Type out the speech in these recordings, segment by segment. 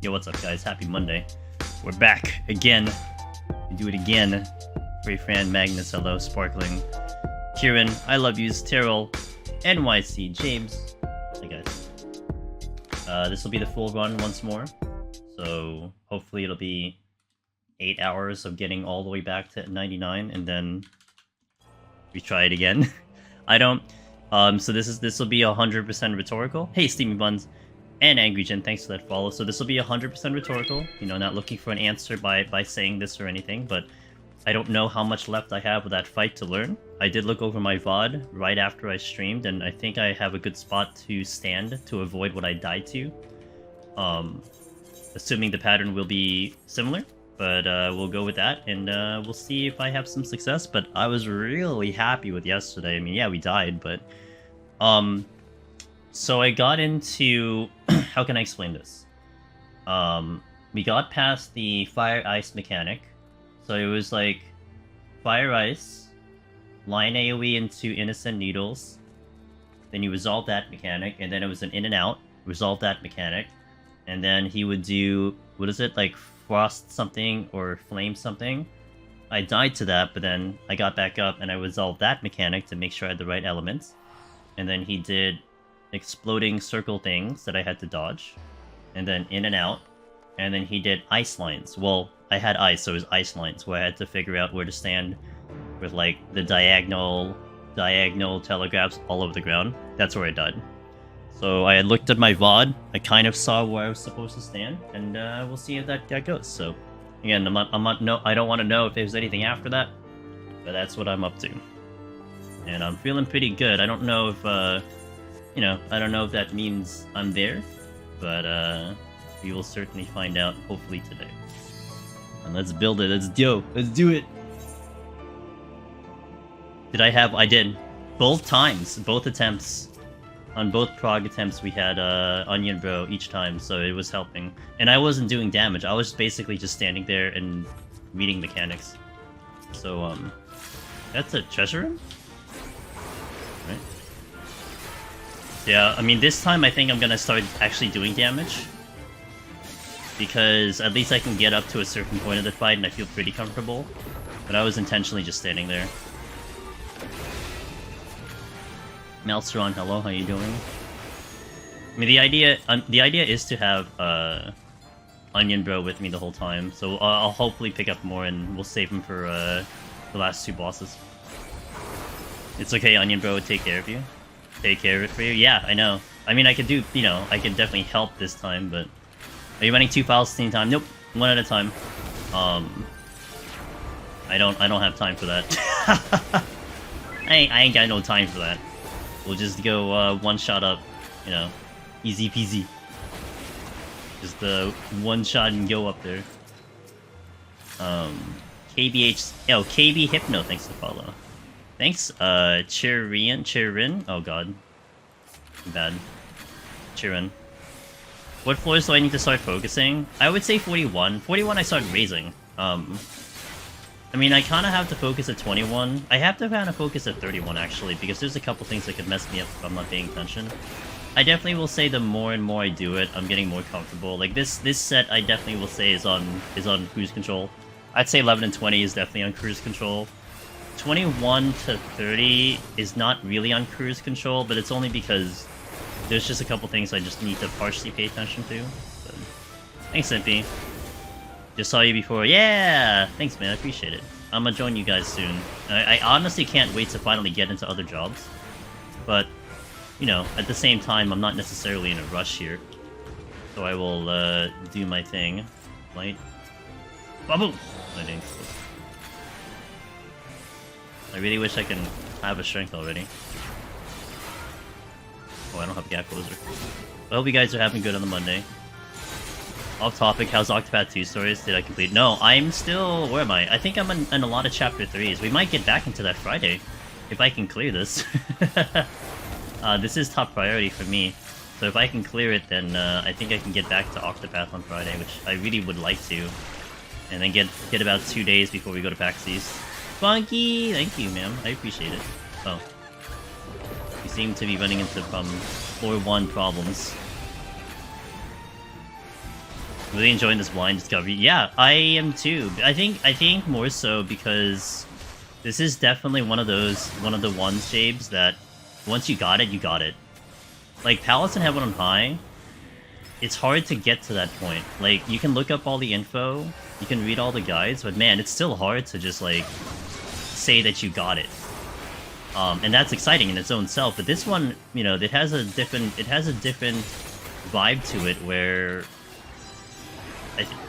Yo, what's up, guys? Happy Monday. We're back again. We do it again. Free Fran, Magnus, hello, Sparkling, Kieran, I love yous, Terrell, NYC, James. Hi, guys. This will be the full run once more. So hopefully it'll be 8 hours of getting all the way back to 99, and then we try it again. I don't. So this will be 100% rhetorical. Hey, Steamy Buns. And Angry Jin, thanks for that follow. So this will be 100% rhetorical. You know, not looking for an answer by saying this or anything, but I don't know how much left I have with that fight to learn. I did look over my VOD right after I streamed, and I think I have a good spot to stand to avoid what I died to. Assuming the pattern will be similar, but we'll go with that, and we'll see if I have some success. But I was really happy with yesterday. I mean, yeah, we died, but so I got into how can I explain this? We got past the fire ice mechanic, so it was like fire ice, line AoE into innocent needles, then you resolve that mechanic, and then it was an in and out, resolve that mechanic, and then he would do, what is it, like frost something or flame something. I died to that, but then I got back up and I resolved that mechanic to make sure I had the right elements, and then he did exploding circle things that I had to dodge, and then in and out, and then he did ice lines. Well, I had ice, so it was ice lines, where I had to figure out where to stand with like the diagonal telegraphs all over the ground. That's where I died. So I had looked at my VOD, I kind of saw where I was supposed to stand, and we'll see if that goes. So again, I don't want to know if there's anything after that, but that's what I'm up to. And I'm feeling pretty good. I don't know if you know, I don't know if that means I'm there, but we will certainly find out, hopefully today. And let's build it. Let's do it. I did. Both times, both attempts. On both prog attempts, we had Onion Bro each time, so it was helping. And I wasn't doing damage. I was basically just standing there and reading mechanics. So, that's a treasure room? Right. Yeah, I mean, this time I think I'm gonna start actually doing damage. Because at least I can get up to a certain point of the fight and I feel pretty comfortable. But I was intentionally just standing there. Maelstron, hello, how you doing? I mean, the idea is to have Onion Bro with me the whole time. So I'll hopefully pick up more and we'll save him for the last two bosses. It's okay, Onion Bro would take care of you. Take care of it for you? Yeah, I know. I mean, I could do, you know, I could definitely help this time, but... Are you running 2 files at the same time? Nope, one at a time. I don't have time for that. I ain't got no time for that. We'll just go one shot up, you know, easy peasy. Just one shot and go up there. KB Hypno, thanks for follow. Thanks, Chirin. Oh god. Bad. Chirin. What floors do I need to start focusing? I would say 41. 41 I started raising. I mean, I kind of have to focus at 21. I have to kind of focus at 31, actually, because there's a couple things that could mess me up if I'm not paying attention. I definitely will say the more and more I do it, I'm getting more comfortable. Like, this set, I definitely will say is on cruise control. I'd say 11 and 20 is definitely on cruise control. 21 to 30 is not really on cruise control, but it's only because there's just a couple things I just need to partially pay attention to. But thanks, Simpy. Just saw you before. Yeah! Thanks, man. I appreciate it. I'm gonna join you guys soon. I honestly can't wait to finally get into other jobs. But, you know, at the same time, I'm not necessarily in a rush here. So I will do my thing. Light. Bubble! Lighting. I really wish I can have a strength already. Oh, I don't have a gap closer. I hope you guys are having good on the Monday. Off topic, how's Octopath 2 stories? Did I complete? No, I'm still... Where am I? I think I'm in a lot of Chapter 3s. We might get back into that Friday, if I can clear this. This is top priority for me. So if I can clear it, then I think I can get back to Octopath on Friday, which I really would like to. And then get about 2 days before we go to PAX East. Funky! Thank you, ma'am. I appreciate it. Oh. We seem to be running into floor 1 problems. Really enjoying this blind discovery. Yeah, I am too. I think more so because this is definitely one of the ones, Jabes, that once you got it, you got it. Like Palace and Heaven on High, it's hard to get to that point. Like you can look up all the info, you can read all the guides, but man, it's still hard to just like say that you got it. And that's exciting in its own self. But this one, you know, it has a different vibe to it where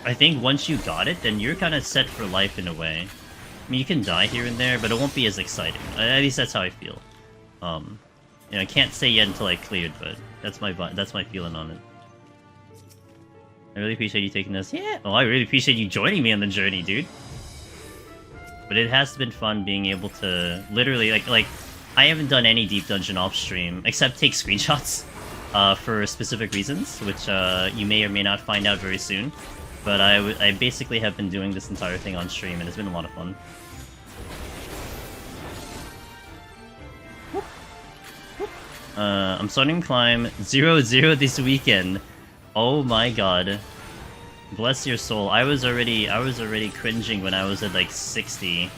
I think once you got it, then you're kind of set for life in a way. I mean, you can die here and there, but it won't be as exciting. At least that's how I feel. You know, I can't say yet until I cleared, but that's my feeling on it. I really appreciate you taking this. Yeah. Oh, I really appreciate you joining me on the journey, dude. But it has been fun being able to literally like I haven't done any deep dungeon off stream except take screenshots for specific reasons, which you may or may not find out very soon. But I basically have been doing this entire thing on stream, and it's been a lot of fun. I'm starting to climb 0-0 this weekend. Oh my god. Bless your soul. I was already cringing when I was at like 60.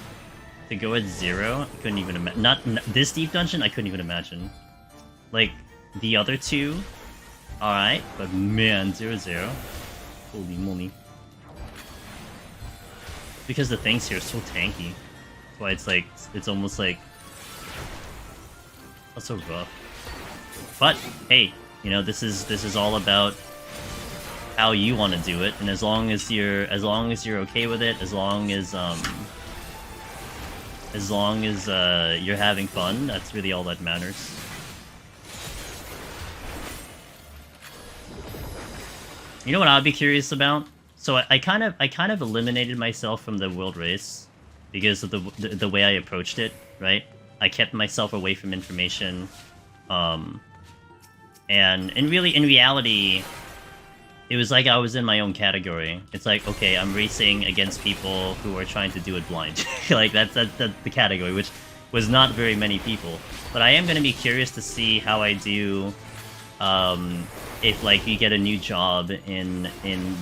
To go at 0, I couldn't even imagine. Not this deep dungeon, I couldn't even imagine. Like the other two, alright, but man, 0-0. Holy moly. Because the things here are so tanky. That's why it's like, it's almost like... That's so rough. But, hey, you know, this is all about how you want to do it, and as long as you're okay with it, as long as you're having fun, that's really all that matters. You know what I'd be curious about? So I kind of eliminated myself from the world race because of the way I approached it, right? I kept myself away from information, and in reality, it was like I was in my own category. It's like, okay, I'm racing against people who are trying to do it blind. Like that's the category, which was not very many people. But I am going to be curious to see how I do if like you get a new job in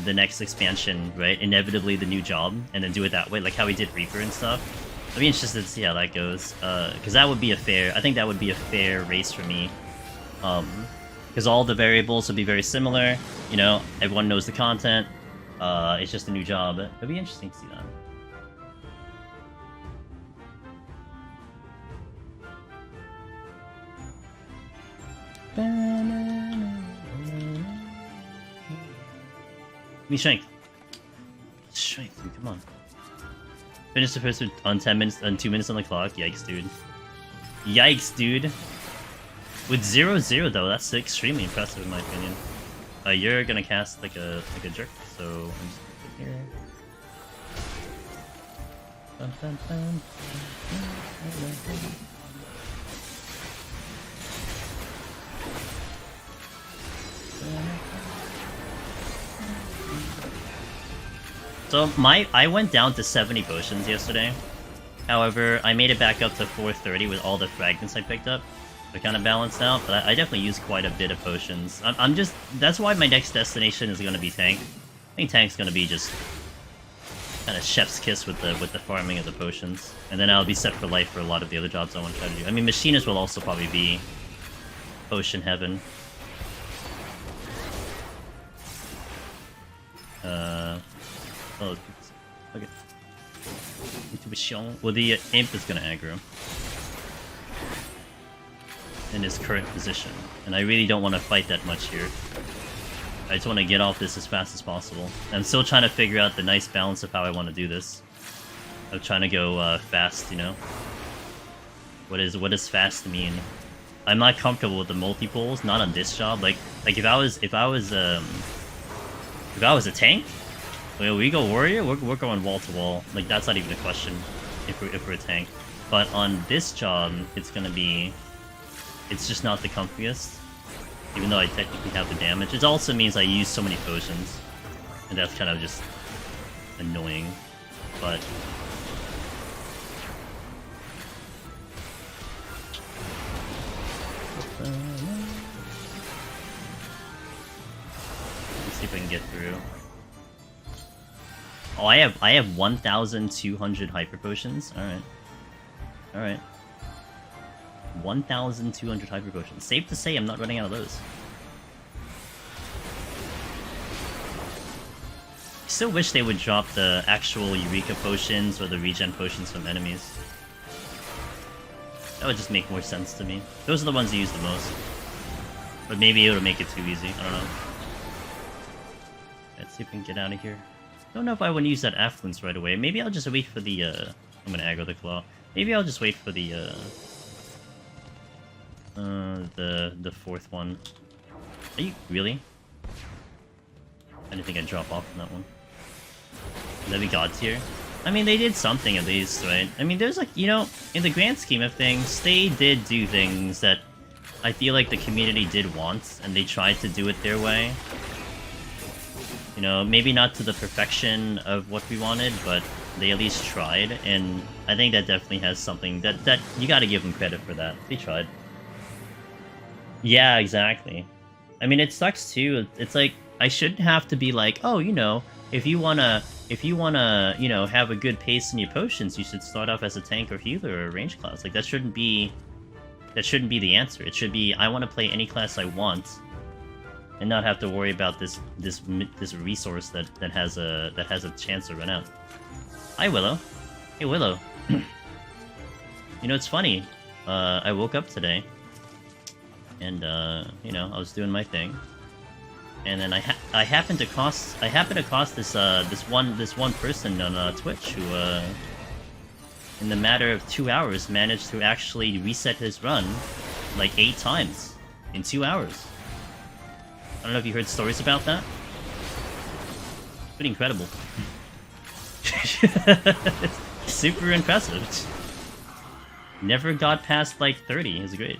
the next expansion, right? Inevitably the new job, and then do it that way, like how we did Reaper and stuff. I'd be interested to see how that goes, because that would be I think that would be a fair race for me. Because all the variables would be very similar, you know, everyone knows the content, it's just a new job. It'd be interesting to see that. Give me strength. Strength, dude, come on. Finish the first on 10 minutes, on 2 minutes on the clock. Yikes, dude. Yikes, dude. With 0-0 though, that's extremely impressive in my opinion. You're gonna cast like a jerk, so I'm just gonna put here. Dun, dun, dun. So I went down to 70 potions yesterday. However, I made it back up to 430 with all the fragments I picked up. So kind of balanced out, but I definitely used quite a bit of potions. I'm just... That's why my next destination is going to be tank. I think tank's going to be just kind of chef's kiss with the farming of the potions. And then I'll be set for life for a lot of the other jobs I want to try to do. I mean, machinist will also probably be potion heaven. Oh, okay. Well, the imp is going to aggro in his current position, and I really don't want to fight that much here. I just want to get off this as fast as possible. I'm still trying to figure out the nice balance of how I want to do this. I'm trying to go fast, you know. What does fast mean? I'm not comfortable with the multi-pulls, not on this job. Like if I was a tank, well, we go warrior, we're going wall to wall. Like that's not even a question if we're a tank. But on this job, it's just not the comfiest. Even though I technically have the damage. It also means I use so many potions. And that's kind of just annoying. But let's see if I can get through. Oh, I have 1,200 hyper potions. All right. All right. 1,200 hyper potions. Safe to say, I'm not running out of those. I still wish they would drop the actual Eureka potions or the regen potions from enemies. That would just make more sense to me. Those are the ones you use the most. But maybe it'll make it too easy. I don't know. Let's see if we can get out of here. Don't know if I want to use that affluence right away. Maybe I'll just wait for the, I'm gonna aggro the claw. Maybe I'll just wait for the fourth one. Are you really? I didn't think I'd drop off from that one. And then we got tier. I mean, they did something at least, right? I mean, there's like, you know, in the grand scheme of things, they did do things that I feel like the community did want, and they tried to do it their way. You know, maybe not to the perfection of what we wanted, but they at least tried, and I think that definitely has something that you gotta give them credit for that. They tried. Yeah, exactly. I mean, it sucks too. It's like, I shouldn't have to be like, oh, you know, if you wanna, you know, have a good pace in your potions, you should start off as a tank or healer or a range class. Like, that shouldn't be the answer. It should be, I want to play any class I want, and not have to worry about this resource that has a chance to run out. Hi, Willow. Hey, Willow. You know, it's funny. I woke up today, and you know, I was doing my thing, and then I happened to cross this one person on Twitch who in the matter of 2 hours managed to actually reset his run like 8 times in 2 hours. I don't know if you heard stories about that. Pretty incredible. Super impressive. Never got past like 30. It was great.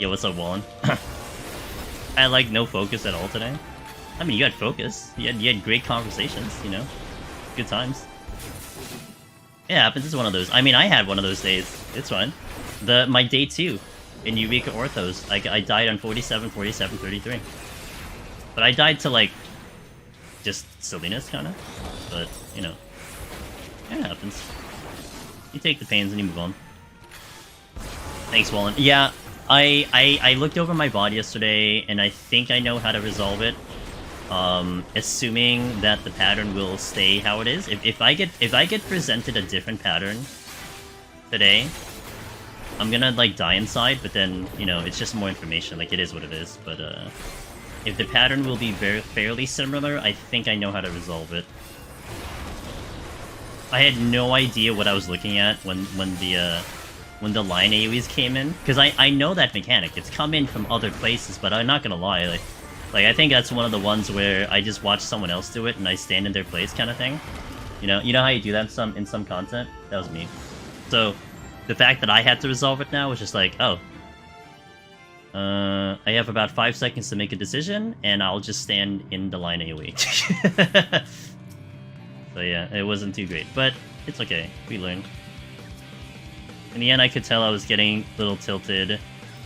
Yo, what's up, Wallen? I had like no focus at all today. I mean, you had focus. You had great conversations. You know, good times. It happens. It's one of those. I mean, I had one of those days. It's fine. My day 2 in Eureka Orthos, I died on 47, 47, 33. But I died to like just silliness, kind of. But you know, it happens. You take the pains and you move on. Thanks, Wallen. Yeah, I looked over my body yesterday, and I think I know how to resolve it. Assuming that the pattern will stay how it is. If I get presented a different pattern today, I'm gonna like die inside. But then, you know, it's just more information. Like, it is what it is. But if the pattern will be fairly similar, I think I know how to resolve it. I had no idea what I was looking at when the line AoEs came in, because I know that mechanic. It's come in from other places, but I'm not gonna lie, like I think that's one of the ones where I just watch someone else do it and I stand in their place, kind of thing. You know how you do that in some content? That was me. So the fact that I had to resolve it now was just like, oh, I have about 5 seconds to make a decision, and I'll just stand in the line AoE. So yeah, it wasn't too great, but it's okay. We learned. In the end, I could tell I was getting a little tilted,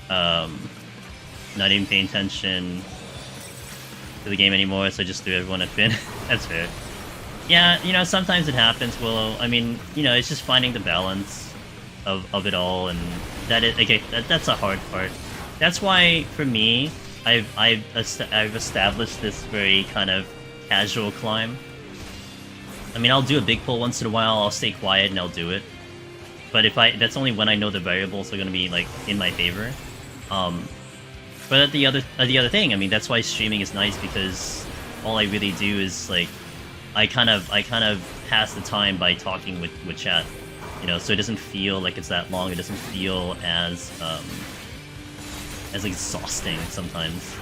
not even paying attention to the game anymore, so I just threw everyone at Finn. That's fair. Yeah, you know, sometimes it happens, Willow. I mean, you know, it's just finding the balance of it all, and that's a hard part. That's why, for me, I've established this very kind of casual climb. I mean, I'll do a big pull once in a while, I'll stay quiet and I'll do it. But that's only when I know the variables are gonna be like in my favor. But the other thing, I mean, that's why streaming is nice, because all I really do is like, I kind of pass the time by talking with chat, you know, so it doesn't feel like it's that long. It doesn't feel as exhausting sometimes.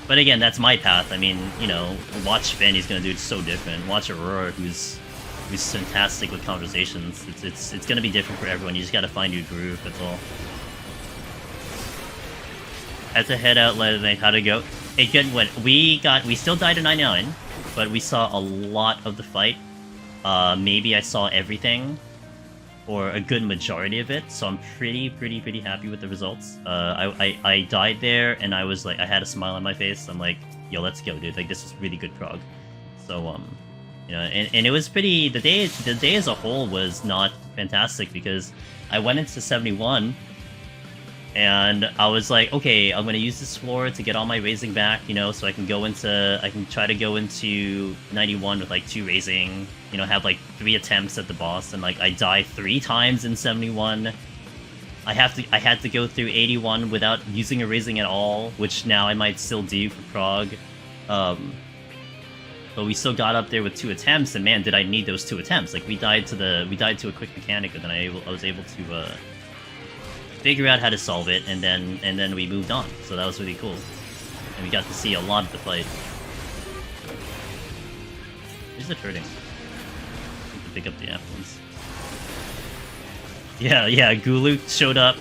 But again, that's my path. I mean, you know, watch Finn, he's gonna do it so different. Watch Aurora, who's fantastic with conversations. It's gonna be different for everyone. You just gotta find your groove. That's all. Had to head out later tonight. How'd it go? It good. When we still died to 99, but we saw a lot of the fight. Maybe I saw everything, or a good majority of it. So I'm pretty happy with the results. I died there, and I was like, I had a smile on my face. I'm like, yo, let's go, dude. Like, this is really good prog. So, you know, and it was pretty... The day as a whole was not fantastic because I went into 71 and I was like, okay, I'm gonna use this floor to get all my raising back, you know, so I can try to go into 91 with like 2 raising, you know, have like 3 attempts at the boss, and like I die 3 times in 71. I had to go through 81 without using a raising at all, which now I might still do for prog. But we still got up there with 2 attempts, and man, did I need those 2 attempts. Like we died to a quick mechanic, and then I was able to figure out how to solve it, and then we moved on. So that was really cool, and we got to see a lot of the fight. Where's the turning? To pick up the apples. Yeah, Gulu showed up.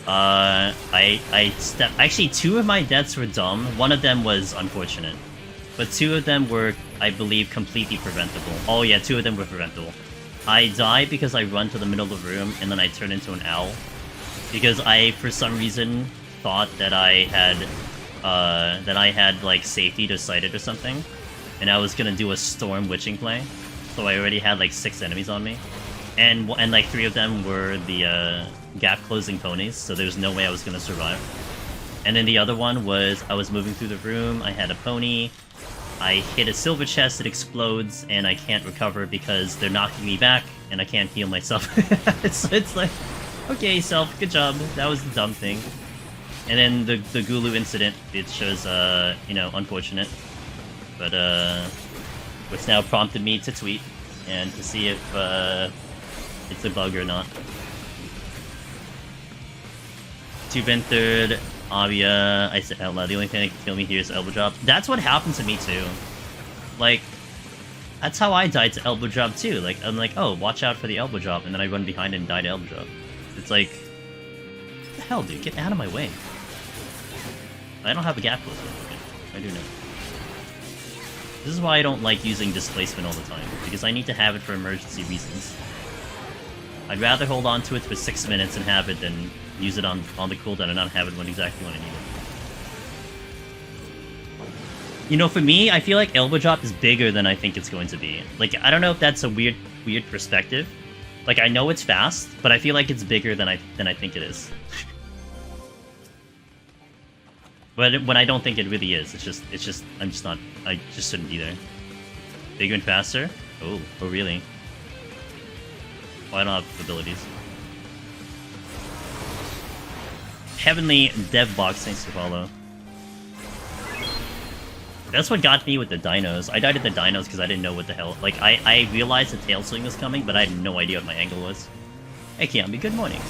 I stepped. Actually, 2 of my deaths were dumb. One of them was unfortunate, but 2 of them were, I believe, completely preventable. Oh yeah, 2 of them were preventable. I died because I run to the middle of the room and then I turn into an owl. Because I, for some reason, thought that I had like safety to sight it or something, and I was gonna do a storm witching play. So I already had like 6 enemies on me, and like 3 of them were the gap closing ponies. So there's no way I was gonna survive. And then the other one was I was moving through the room. I had a pony. I hit a silver chest. It explodes, and I can't recover because they're knocking me back, and I can't heal myself. it's like. Okay, Self, good job. That was the dumb thing. And then the Gulu incident, which was, you know, unfortunate. But, which now prompted me to tweet and to see if, it's a bug or not. 2 been third, Avia, I said out loud, the only thing that can kill me here is elbow drop. That's what happened to me too. Like, that's how I died to elbow drop too. Like, I'm like, oh, watch out for the elbow drop, and then I run behind and die to elbow drop. It's like, what the hell, dude? Get out of my way. I don't have a gap closer. Okay, I do know. This is why I don't like using displacement all the time, because I need to have it for emergency reasons. I'd rather hold on to it for 6 minutes and have it than use it on the cooldown and not have it exactly when I need it. You know, for me, I feel like elbow drop is bigger than I think it's going to be. Like, I don't know if that's a weird perspective. Like, I know it's fast, but I feel like it's bigger than I think it is. But when I don't think it really is, it's just I just shouldn't be there. Bigger and faster? Oh really? Well, I don't have abilities. Heavenly Dev Box, thanks to follow. That's what got me with the dinos. I died at the dinos because I didn't know what the hell... Like, I realized the tail swing was coming, but I had no idea what my angle was. Hey, Kiambi, good morning.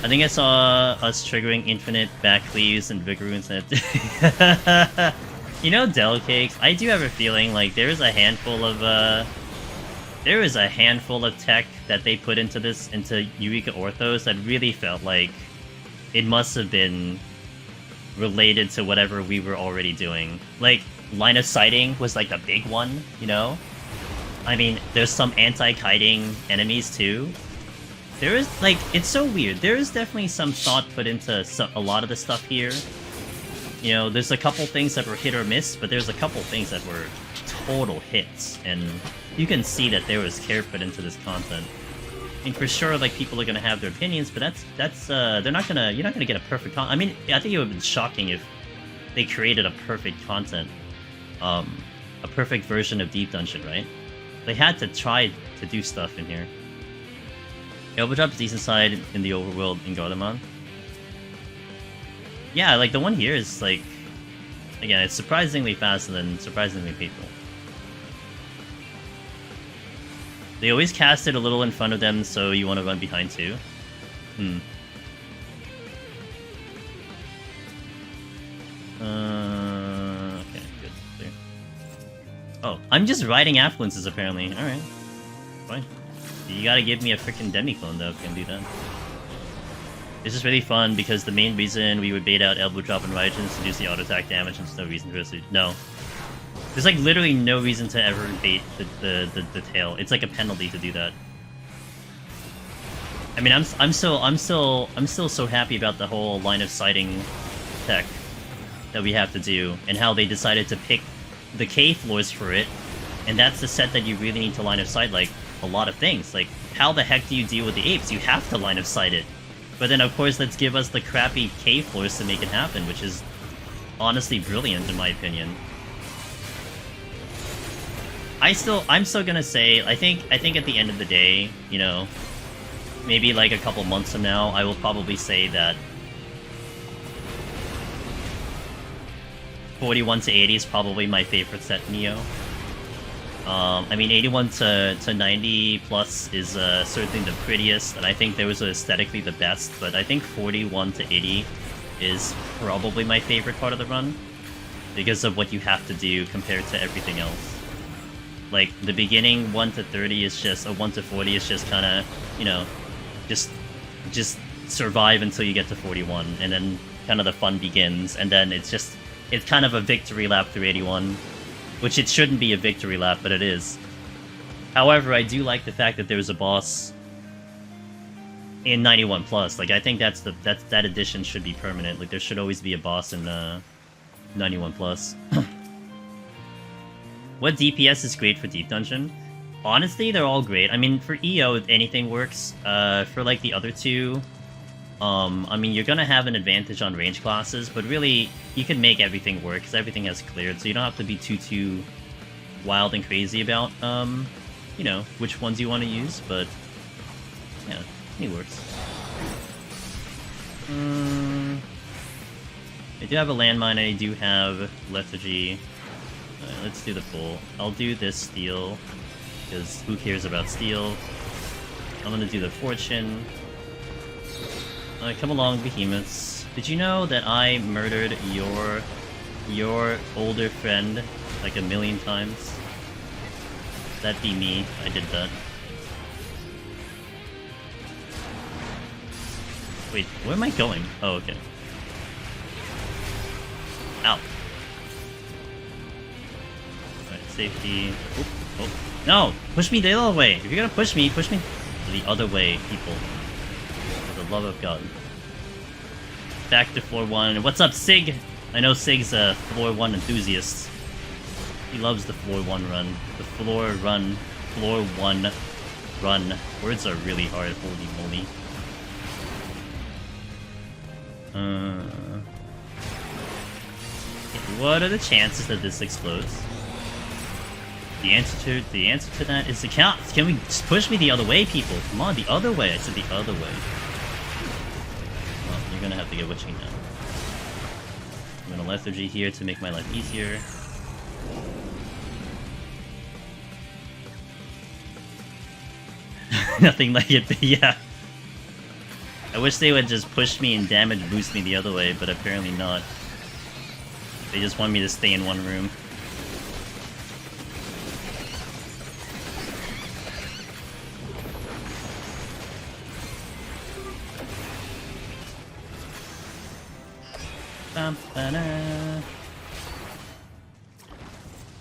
I think I saw us triggering infinite back cleaves and Vigoroons and... You know, Del Cakes, I do have a feeling, like, there is a handful of tech that they put into Eureka Orthos that really felt like it must have been related to whatever we were already doing. Like, line of sighting was like the big one, you know? I mean, there's some anti-kiting enemies too. There is, like, it's so weird. There is definitely some thought put into a lot of the stuff here. You know, there's a couple things that were hit or miss, but there's a couple things that were total hits, and you can see that there was care put into this content. I mean, for sure, like, people are gonna have their opinions, but you're not gonna get a perfect I mean, I think it would have been shocking if they created a perfect content. A perfect version of Deep Dungeon, right? They had to try to do stuff in here. Elbow drop is decent side in the overworld in Garlemald. Yeah, like the one here is like, again, it's surprisingly fast and then surprisingly painful. They always cast it a little in front of them, so you want to run behind too. Okay, good. There. Oh, I'm just riding affluences apparently. Alright. Fine. You gotta give me a freaking demi-clone though if you can do that. It's just really fun because the main reason we would bait out elbow drop and Raijin is to reduce the auto attack damage, and there's no reason for us to. No. There's like literally no reason to ever bait the tail. It's like a penalty to do that. I mean, I'm still so happy about the whole line of sighting tech. that we have to do, and how they decided to pick the K floors for it, and that's the set that you really need to line of sight, like, a lot of things. Like, how the heck do you deal with the apes? You have to line of sight it. But then, of course, let's give us the crappy K floors to make it happen, which is honestly brilliant, in my opinion. I'm still gonna say, I think at the end of the day, you know, maybe like a couple months from now, I will probably say that 41 to 80 is probably my favorite set Neo. I mean, 81 to 90 plus is certainly the prettiest, and I think those are aesthetically the best, but I think 41 to 80 is probably my favorite part of the run, because of what you have to do compared to everything else. Like, the beginning 1 to 30 is just, 1 to 40 is just kind of, you know, just survive until you get to 41, and then kind of the fun begins, and then it's kind of a victory lap through 81, which it shouldn't be a victory lap, but it is. However, I do like the fact that there's a boss in 91 plus. Like, I think that addition should be permanent. Like, there should always be a boss in 91 plus. What DPS is great for Deep Dungeon? Honestly, they're all great. I mean, for EO, anything works. For, like, the other two, I mean, you're gonna have an advantage on range classes, but really, you can make everything work, because everything has cleared, so you don't have to be too wild and crazy about, you know, which ones you want to use, but, yeah, it works. I do have a landmine, I do have lethargy. Let's do the full. I'll do this steel, because who cares about steel? I'm gonna do the fortune. Come along, behemoths. Did you know that I murdered your older friend like 1,000,000 times? That'd be me. I did that. Wait, where am I going? Oh, okay. Ow. Safety. Oop, oh. No! Push me the other way! If you're gonna push me the other way, people. For the love of God. Back to floor 1. What's up, Sig? I know Sig's a floor 1 enthusiast. He loves the floor 1 run. The floor 1 run. Words are really hard, holy moly. What are the chances that this explodes? The answer to that is the count. Can we just push me the other way, people? Come on, the other way. I said the other way. Well, you're gonna have to get witching now. I'm gonna lethargy here to make my life easier. Nothing like it, but yeah. I wish they would just push me and damage boost me the other way, but apparently not. They just want me to stay in one room.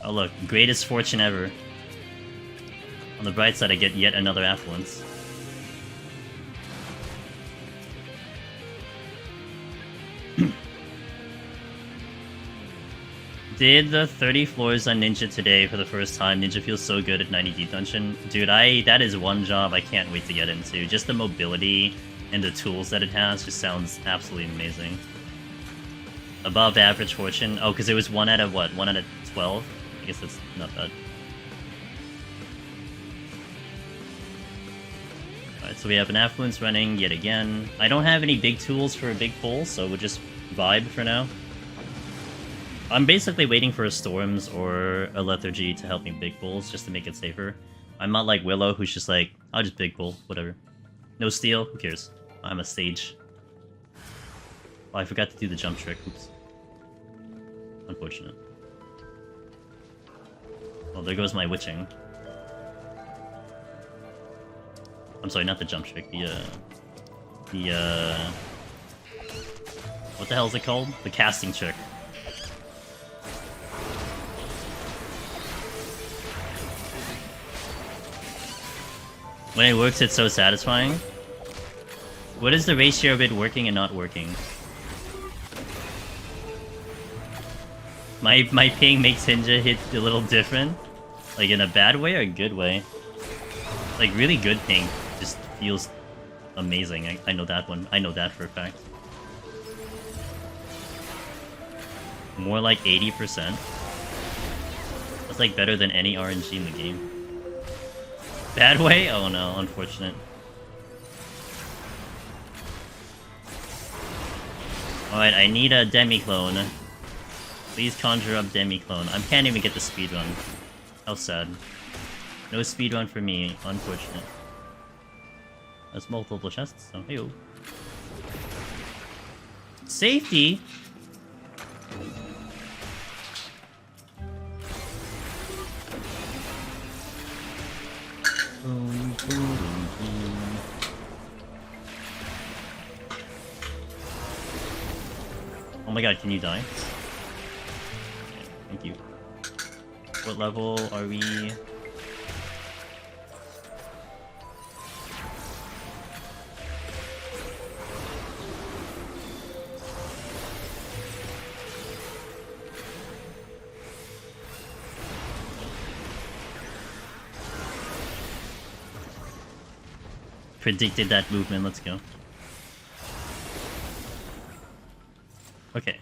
Oh look, greatest fortune ever. On the bright side, I get yet another affluence. Did the 30 floors on Ninja today for the first time. Ninja feels so good at 90 Deep Dungeon. Dude, that is one job I can't wait to get into. Just the mobility and the tools that it has just sounds absolutely amazing. Above average fortune. Oh, because it was 1 out of what? 1 out of 12? I guess that's not bad. Alright, so we have an affluence running yet again. I don't have any big tools for a big pull, so we'll just vibe for now. I'm basically waiting for a Storms or a Lethargy to help me big pulls, just to make it safer. I'm not like Willow, who's just like, I'll just big pull, whatever. No steal, who cares? I'm a sage. Oh, I forgot to do the jump trick, oops. Unfortunate. Well, there goes my witching. I'm sorry, not the jump trick, what the hell is it called? The casting trick. When it works, it's so satisfying. What is the ratio of it working and not working? My ping makes Hinja hit a little different. Like in a bad way or a good way? Like really good ping just feels amazing. I know that one. I know that for a fact. More like 80%. That's like better than any RNG in the game. Bad way? Oh no, unfortunate. Alright, I need a demi-clone. Please conjure up demi-clone. I can't even get the speedrun. How sad. No speedrun for me, unfortunate. That's multiple chests, so hey-o. Safety? Oh my god, can you die? Okay, thank you. What level are we? Predicted that movement, let's go. Okay.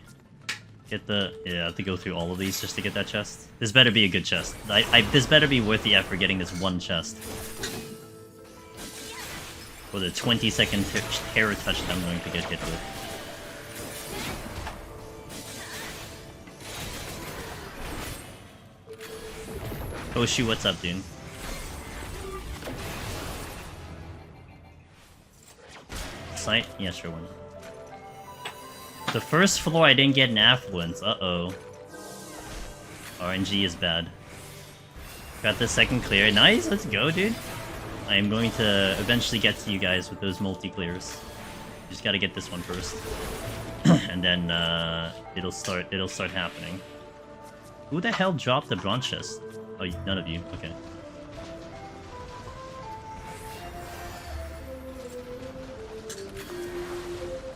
Get the... yeah, I have to go through all of these just to get that chest. This better be a good chest. This better be worth the effort getting this one chest. For the 20-second terror touch that I'm going to get hit with. Oh shoot, what's up, dude? Site? Yeah, sure one. The first floor I didn't get an affluence. Uh-oh. RNG is bad. Got the second clear. Nice, let's go, dude. I am going to eventually get to you guys with those multi-clears. Just gotta get this one first. And then it'll start happening. Who the hell dropped the bronze chest? Oh, none of you. Okay.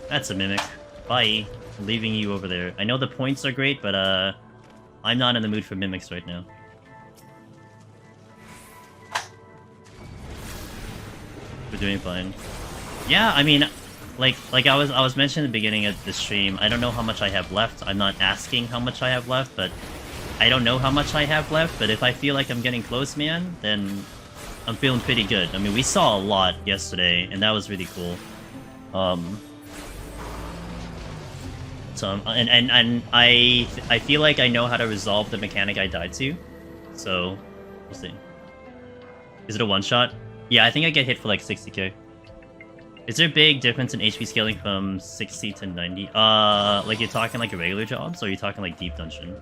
That's a mimic. Bye. I'm leaving you over there. I know the points are great, but I'm not in the mood for mimics right now. We're doing fine. Yeah, I mean, like I was mentioning at the beginning of the stream, I don't know how much I have left. I'm not asking how much I have left, but I don't know how much I have left, but if I feel like I'm getting close, man, then I'm feeling pretty good. I mean, we saw a lot yesterday, and that was really cool. So, and I feel like I know how to resolve the mechanic I died to, so we'll see. Is it a one-shot? Yeah, I think I get hit for like 60k. Is there a big difference in HP scaling from 60 to 90? Like you're talking like regular jobs, or are you talking like deep dungeon?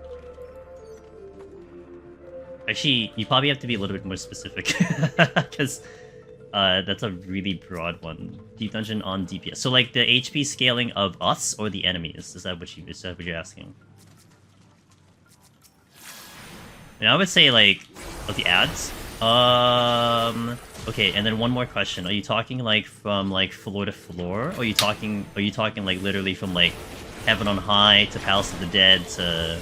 Actually, you probably have to be a little bit more specific, because that's a really broad one. Deep dungeon on DPS. So like the HP scaling of us or the enemies? Is that what you're asking? And I would say like of the ads. Okay, and then one more question. Are you talking like from like floor to floor? Or are you talking like literally from like Heaven on High to Palace of the Dead to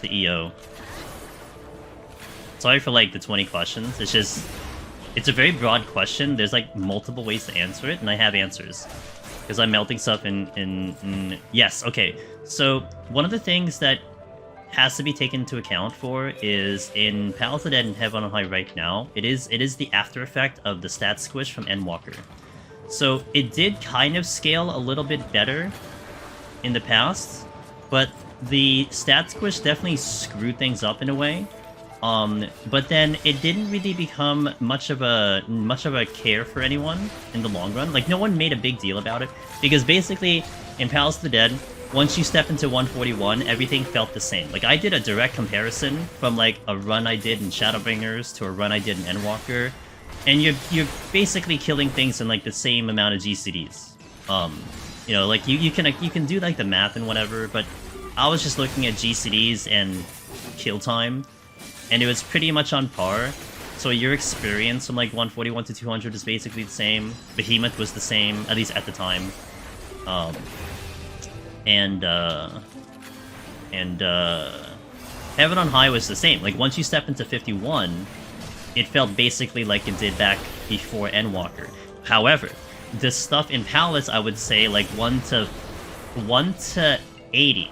the EO? Sorry for like the 20 questions. It's just, it's a very broad question. There's like multiple ways to answer it, and I have answers because I'm melting stuff in yes. Okay, so one of the things that has to be taken into account for is in Palace of the Dead and Heaven on High right now, it is the after effect of the stat squish from Endwalker. So it did kind of scale a little bit better in the past, but the stat squish definitely screwed things up in a way. But then it didn't really become much of a care for anyone in the long run. Like no one made a big deal about it because basically in Palace of the Dead, once you step into 141, everything felt the same. Like I did a direct comparison from like a run I did in Shadowbringers to a run I did in Endwalker, and you're basically killing things in like the same amount of GCDs. You know, like you can do like the math and whatever, but I was just looking at GCDs and kill time, and it was pretty much on par. So your experience from like 141 to 200 is basically the same. Behemoth was the same, at least at the time. And Heaven on High was the same. Like, once you step into 51, it felt basically like it did back before Endwalker. However, the stuff in Palace, I would say, like, 1 to 80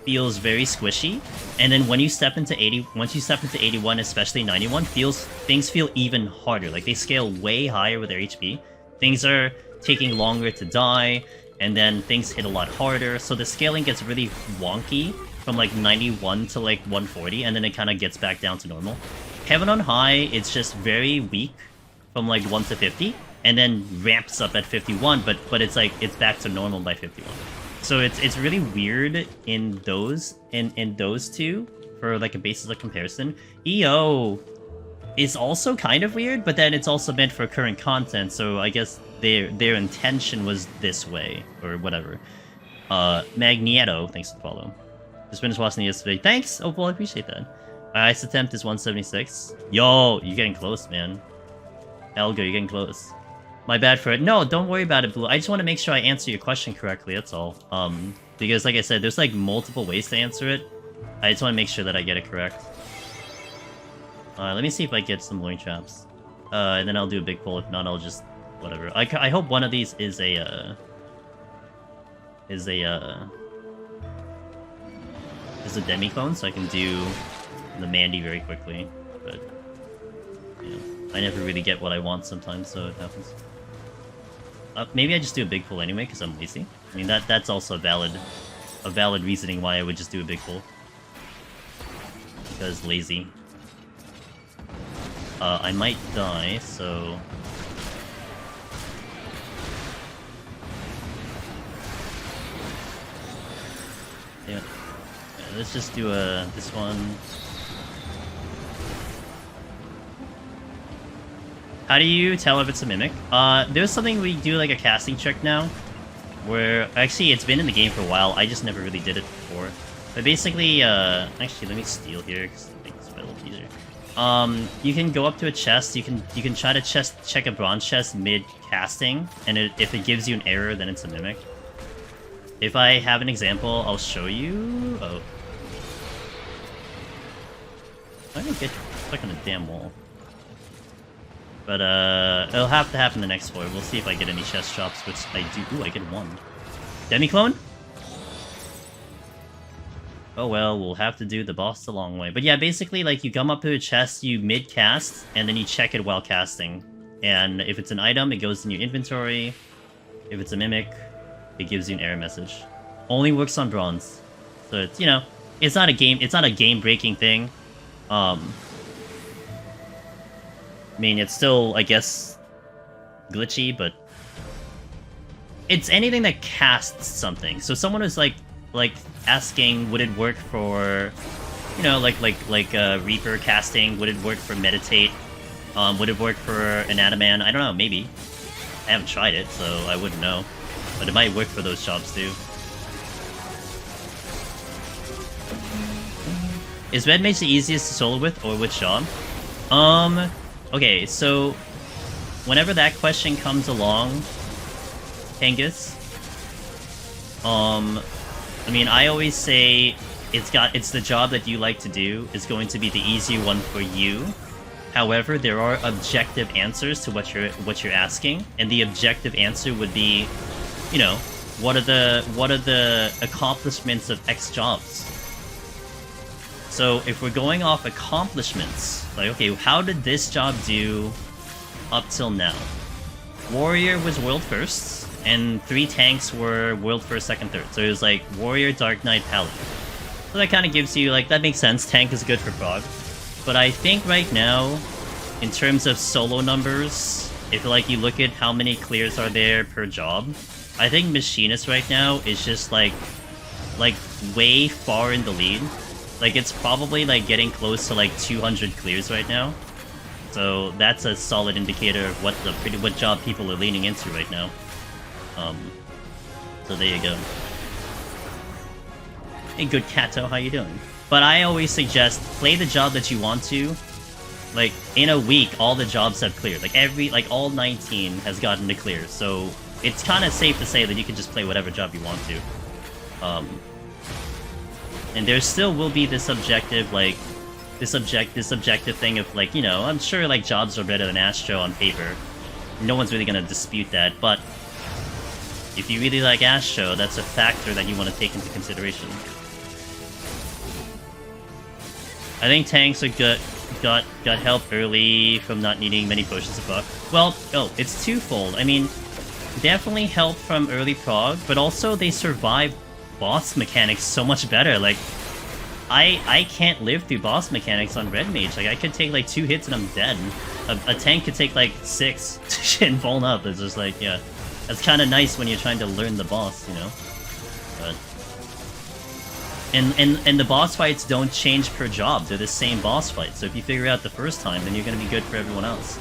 feels very squishy, and then when you step into 80, once you step into 81, especially 91, things feel even harder. Like, they scale way higher with their HP. Things are taking longer to die, and then things hit a lot harder, so the scaling gets really wonky from like 91 to like 140, and then it kind of gets back down to normal. Heaven on High, it's just very weak from like 1 to 50, and then ramps up at 51, but it's like, it's back to normal by 51. So it's really weird in those two for like a basis of comparison. EO is also kind of weird, but then it's also meant for current content, so I guess their intention was this way, or whatever. Magneto, thanks for the follow. Just finished watching it yesterday. Thanks! Oh, well, I appreciate that. Ice attempt is 176. Yo, you're getting close, man. Elga, you're getting close. My bad for it. No, don't worry about it, Blue. I just want to make sure I answer your question correctly, that's all. Because like I said, there's like multiple ways to answer it. I just want to make sure that I get it correct. Let me see if I get some loin traps. And then I'll do a big pull. If not, I'll just... whatever. I hope one of these is a demi-clone, so I can do the Mandy very quickly. But, you know, I never really get what I want sometimes, so it happens. Maybe I just do a big pull anyway, because I'm lazy. I mean, that's also a valid reasoning why I would just do a big pull. Because lazy. I might die, so... yeah. Let's just do this one. How do you tell if it's a mimic? There's something we do like a casting check now, where actually it's been in the game for a while. I just never really did it before. But basically, actually let me steal here because I think it's a little easier. You can go up to a chest. You can try to check a bronze chest mid casting, and if it gives you an error, then it's a mimic. If I have an example, I'll show you. Oh, I didn't get stuck on a damn wall. But, it'll have to happen the next floor. We'll see if I get any chest chops, which I do. Ooh, I get one. Demi-clone? Oh well, we'll have to do the boss the long way. But yeah, basically, like, you come up to a chest, you mid-cast, and then you check it while casting. And if it's an item, it goes in your inventory. If it's a mimic, it gives you an error message. Only works on bronze. So it's, you know, it's not a game-breaking thing. I mean, it's still, I guess, glitchy, but it's anything that casts something. So someone was like asking, would it work for, you know, like Reaper casting? Would it work for Meditate? Would it work for an Adaman? I don't know, maybe. I haven't tried it, so I wouldn't know. But it might work for those jobs too. Is Red Mage the easiest to solo with, or which job? Okay, so whenever that question comes along, Kangas, I mean, I always say it's the job that you like to do is going to be the easier one for you. However, there are objective answers to what you're asking, and the objective answer would be, you know, what are the accomplishments of X jobs? So if we're going off accomplishments, like, okay, how did this job do up till now? Warrior was world first, and 3 tanks were world first, second, third. So it was like Warrior, Dark Knight, Paladin. So that kind of gives you, like, that makes sense. Tank is good for prog. But I think right now, in terms of solo numbers, if like you look at how many clears are there per job, I think Machinist right now is just like way far in the lead. Like, it's probably, like, getting close to, like, 200 clears right now. So that's a solid indicator of what job people are leaning into right now. So there you go. Hey, good Kato, how you doing? But I always suggest, play the job that you want to. Like, in a week, all the jobs have cleared. Like, all 19 has gotten to clear. So it's kind of safe to say that you can just play whatever job you want to. And there still will be this objective, like, this objective thing of, like, you know, I'm sure, like, jobs are better than Astro on paper. No one's really gonna dispute that, but if you really like Astro, that's a factor that you want to take into consideration. I think tanks are got help early from not needing many potions of buff. Well, oh, it's twofold. I mean, definitely help from early prog, but also they survive boss mechanics so much better. Like, I can't live through boss mechanics on Red Mage. Like, I could take like 2 hits and I'm dead. A tank could take like 6 and fall up. It's just like, yeah. That's kind of nice when you're trying to learn the boss, you know? But... And the boss fights don't change per job. They're the same boss fight. So if you figure out the first time, then you're going to be good for everyone else.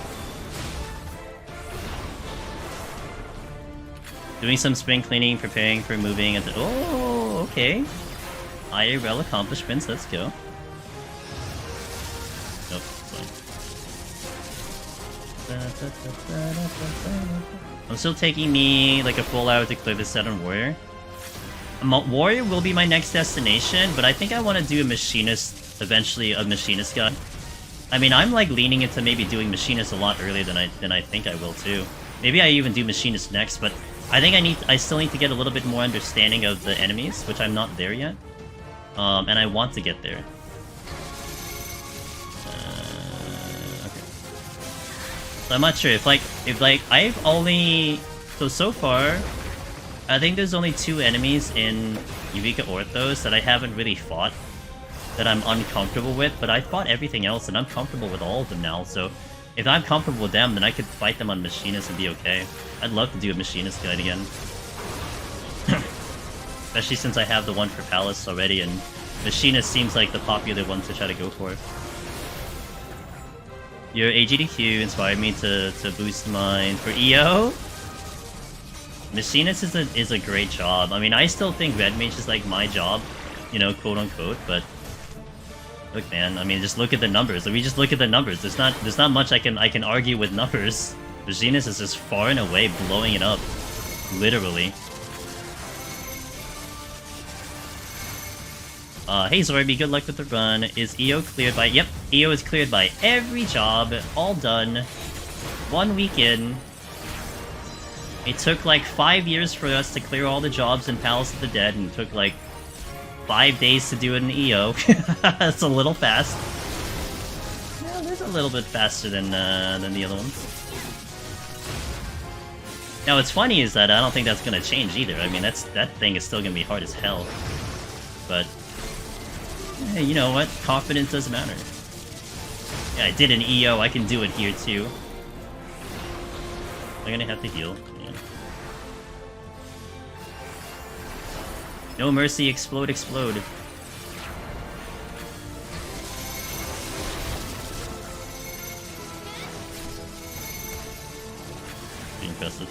Doing some spring cleaning, preparing for moving at the... Oh, okay. IRL accomplishments, let's go. Nope, sorry. I'm still taking me like a full hour to clear this set on Warrior. Warrior will be my next destination, but I think I want to do a Machinist, eventually a Machinist guy. I mean, I'm like leaning into maybe doing Machinist a lot earlier than I think I will too. Maybe I even do Machinist next, but I think I still need to get a little bit more understanding of the enemies, which I'm not there yet. And I want to get there. Okay. So I'm not sure if I've only... So far, I think there's only 2 enemies in Eureka Orthos that I haven't really fought, that I'm uncomfortable with, but I fought everything else and I'm comfortable with all of them now, so if I'm comfortable with them, then I could fight them on Machinist and be okay. I'd love to do a Machinist guide again. Especially since I have the one for Palace already, and Machinist seems like the popular one to try to go for. Your AGDQ inspired me to boost mine for EO. Machinist is a great job. I mean, I still think Red Mage is like my job, you know, quote unquote, but look, man, I mean, just look at the numbers. If we just look at the numbers, there's not much I can argue with numbers. Machinist is just far and away blowing it up, literally. Hey Zorby, good luck with the run. Is EO cleared by... Yep, EO is cleared by every job. All done. 1 week in. It took like 5 years for us to clear all the jobs in Palace of the Dead, and it took like 5 days to do it in EO. That's a little fast. Yeah, that's a little bit faster than the other ones. Now what's funny is that I don't think that's gonna change either. I mean, that thing is still gonna be hard as hell. But... hey, you know what? Confidence does matter. Yeah, I did an EO, I can do it here too. I'm gonna have to heal. Yeah. No mercy, explode, explode. Pretty impressive.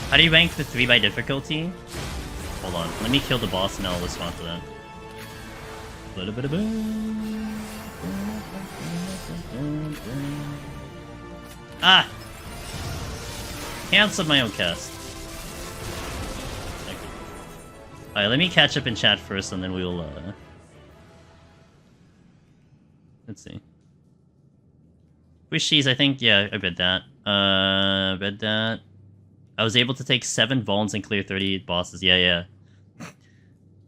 How do you rank the 3 by difficulty? Hold on, let me kill the boss and I'll respond to that. Ah! Cancelled my own cast. Alright, let me catch up in chat first and then we'll, let's see. Wishies, I think, yeah, I read that. Read that. I was able to take 7 Vulns and clear 30 bosses. Yeah.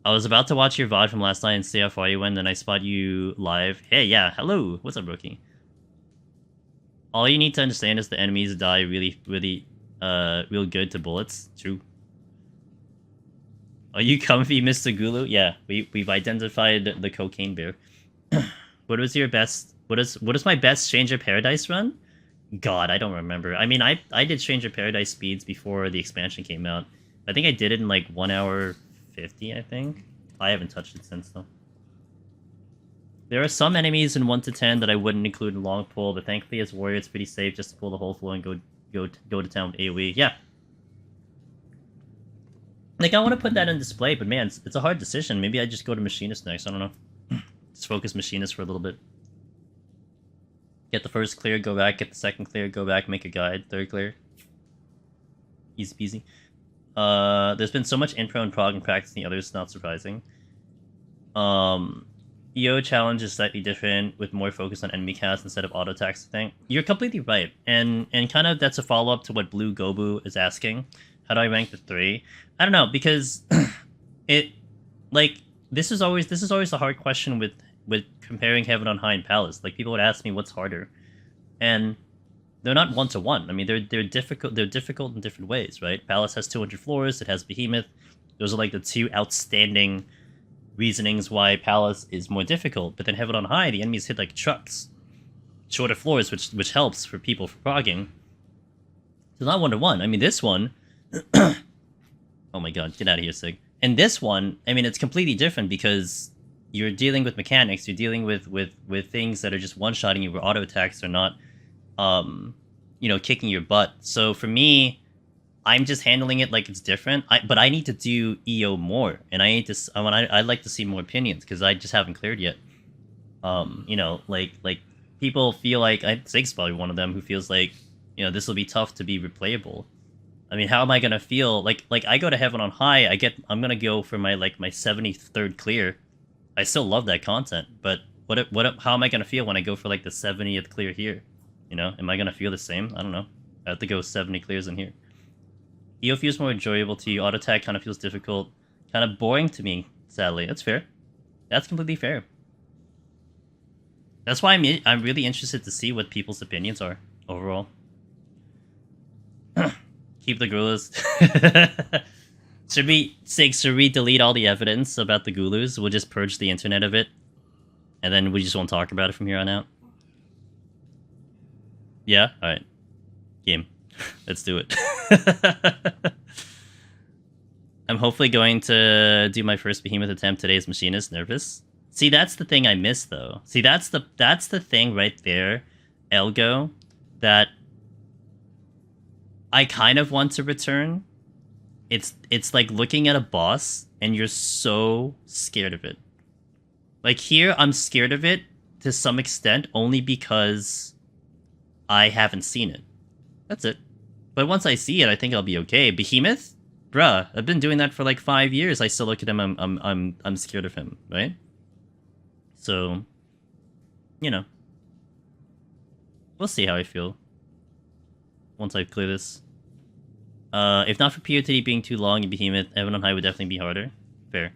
I was about to watch your VOD from last night and see how far you went, then I spot you live. Hey, yeah, hello! What's up, rookie? All you need to understand is the enemies die really, real good to bullets. True. Are you comfy, Mr. Gulu? Yeah, we've identified the cocaine bear. What was your best... What is my best Stranger Paradise run? God, I don't remember. I mean, I did Stranger Paradise speeds before the expansion came out. I think I did it in like 1 hour 50, I think. I haven't touched it since, though. There are some enemies in 1 to 10 that I wouldn't include in long pull, but thankfully as Warrior it's pretty safe just to pull the whole flow and go to town with AoE. Yeah. Like, I want to put that on display, but man, it's a hard decision. Maybe I just go to Machinist next, I don't know. Just focus Machinist for a little bit. Get the first clear, go back, get the second clear, go back, make a guide, third clear. Easy peasy. There's been so much intro and prog and practice in the others, not surprising. EO challenge is slightly different with more focus on enemy cast instead of auto attacks. I think you're completely right, and kind of that's a follow up to what Blue Gobu is asking. How do I rank the 3? I don't know, because it like this is always a hard question with comparing Heaven on High and Palace. Like people would ask me what's harder, and they're not 1-to-1. I mean, they're difficult. They're difficult in different ways, right? Palace has 200 floors. It has Behemoth. Those are like the two outstanding reasonings why Palace is more difficult. But then Heaven on High, the enemies hit like trucks, shorter floors, which helps for people for progging. So not 1-to-1. I mean, this one. Oh my god, get out of here, Sig. And this one, I mean, it's completely different because you're dealing with mechanics. You're dealing with things that are just one-shotting you, where auto attacks are not, you know, kicking your butt. So for me, I'm just handling it like it's different. But I need to do EO more, and I need to. I'd like to see more opinions because I just haven't cleared yet. You know, like people feel like Sig's probably one of them who feels like, you know, this will be tough to be replayable. I mean, how am I gonna feel? Like I go to Heaven on High, I'm gonna go for my 73rd clear. I still love that content, but how am I gonna feel when I go for like the 70th clear here? You know, am I gonna feel the same? I don't know. I have to go 70 clears in here. EO feels more enjoyable to you. Auto attack kind of feels difficult, kind of boring to me. Sadly, that's fair. That's completely fair. That's why I'm really interested to see what people's opinions are overall. Keep the gorillas. Should we delete all the evidence about the Gulus? We'll just purge the internet of it, and then we just won't talk about it from here on out. Yeah? Alright. Game. Let's do it. I'm hopefully going to do my first Behemoth attempt today as Machinist. Nervous? See, that's the thing I miss, though. See, that's the thing right there, Elgo, that I kind of want to return. It's like looking at a boss and you're so scared of it. Like here, I'm scared of it to some extent only because I haven't seen it. That's it. But once I see it, I think I'll be okay. Behemoth? Bruh, I've been doing that for like 5 years. I still look at him, I'm scared of him, right? So, you know. We'll see how I feel once I clear this. If not for POTD being too long in Behemoth, Heaven on High would definitely be harder. Fair.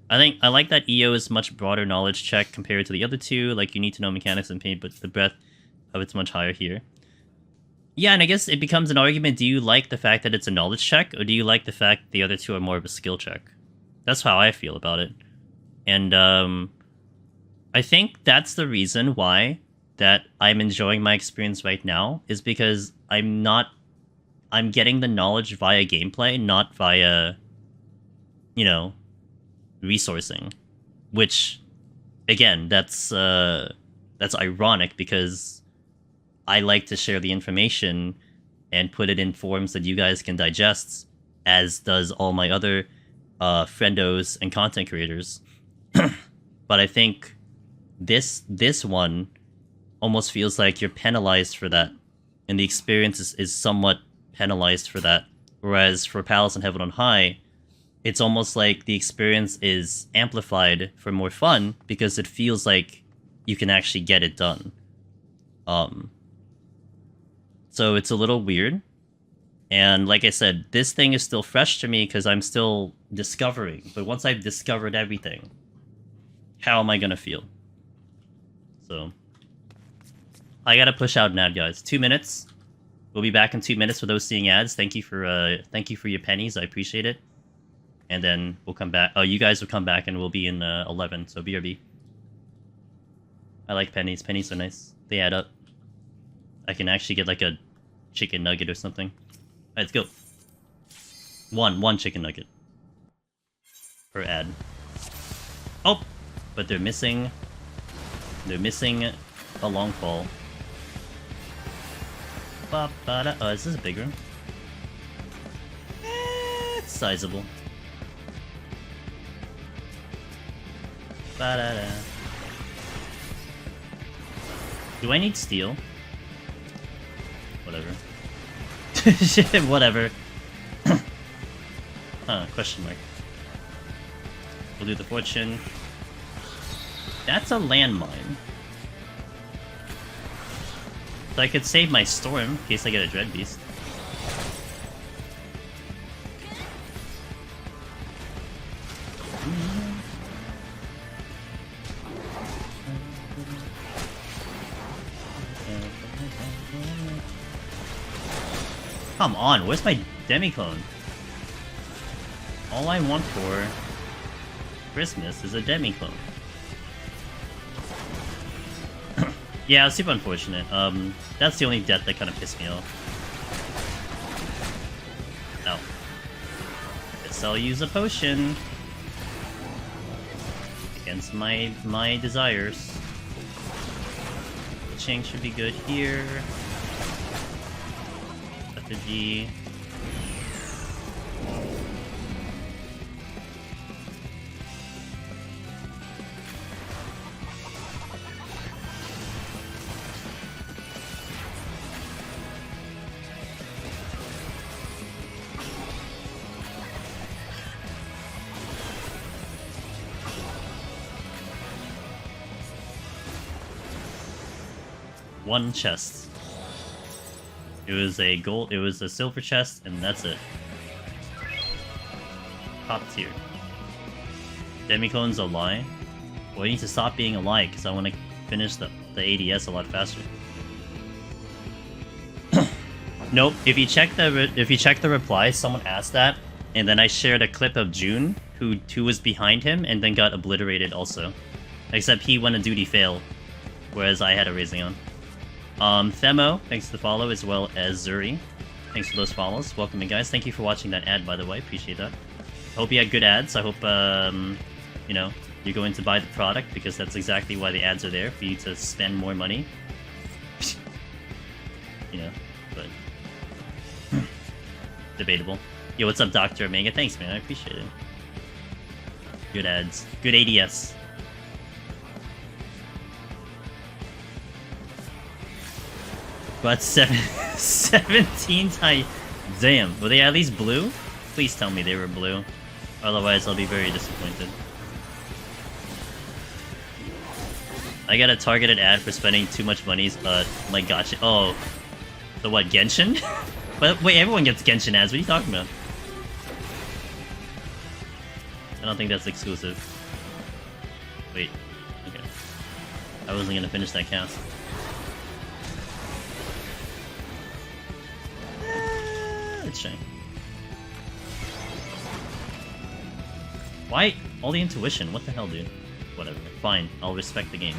I like that EO is much broader knowledge check compared to the other two. Like, you need to know mechanics and paint, but the breadth of it's much higher here. Yeah, and I guess it becomes an argument, do you like the fact that it's a knowledge check, or do you like the fact the other two are more of a skill check? That's how I feel about it. And, I think that's the reason why that I'm enjoying my experience right now, is because I'm getting the knowledge via gameplay, not via, you know, resourcing. Which, again, that's ironic because I like to share the information and put it in forms that you guys can digest, as does all my other friendos and content creators. But I think this one almost feels like you're penalized for that, and the experience is somewhat penalized for that. Whereas for Palace and Heaven on High, it's almost like the experience is amplified for more fun because it feels like you can actually get it done. So it's a little weird. And like I said, this thing is still fresh to me because I'm still discovering. But once I've discovered everything, how am I gonna feel? So I gotta push out an ad, guys. 2 minutes. We'll be back in 2 minutes for those seeing ads. Thank you for your pennies. I appreciate it. And then we'll come back. Oh, you guys will come back and we'll be in 11. So BRB. I like pennies. Pennies are nice. They add up. I can actually get like a chicken nugget or something. Alright, let's go. One chicken nugget per ad. Oh, but they're missing. They're missing a long fall. Oh, is this a big room? It's sizable. Ba-da-da. Do I need steel? Whatever. Whatever. Huh, question mark. We'll do the fortune. That's a landmine. So I could save my storm in case I get a dread beast. Come on, where's my demi-clone? All I want for Christmas is a demi-clone. Yeah, it's super unfortunate. That's the only death that kind of pissed me off. No. Guess I'll use a potion. Against my desires. The Ching should be good here. Effigy. One chest. It was a silver chest, and that's it. Top tier. Demiclone's a lie? Well, I need to stop being a lie, because I want to finish the ADS a lot faster. Nope, if you check the reply, someone asked that, and then I shared a clip of June, who was behind him, and then got obliterated also. Except he went a duty fail, whereas I had a raising on. Themo, thanks for the follow, as well as Zuri. Thanks for those follows. Welcome in, guys. Thank you for watching that ad, by the way. Appreciate that. Hope you had good ads. I hope, you know, you're going to buy the product, because that's exactly why the ads are there, for you to spend more money. You know, but... debatable. Yo, what's up, Dr. Omega? Thanks, man. I appreciate it. Good ads. Good ADS. But 17 times. Damn, were they at least blue? Please tell me they were blue. Otherwise, I'll be very disappointed. I got a targeted ad for spending too much money, but my gosh. Oh. The what, Genshin? But wait, everyone gets Genshin ads. What are you talking about? I don't think that's exclusive. Wait. Okay. I wasn't gonna finish that cast. Let's try. Why? All the intuition. What the hell, dude? Whatever. Fine. I'll respect the game.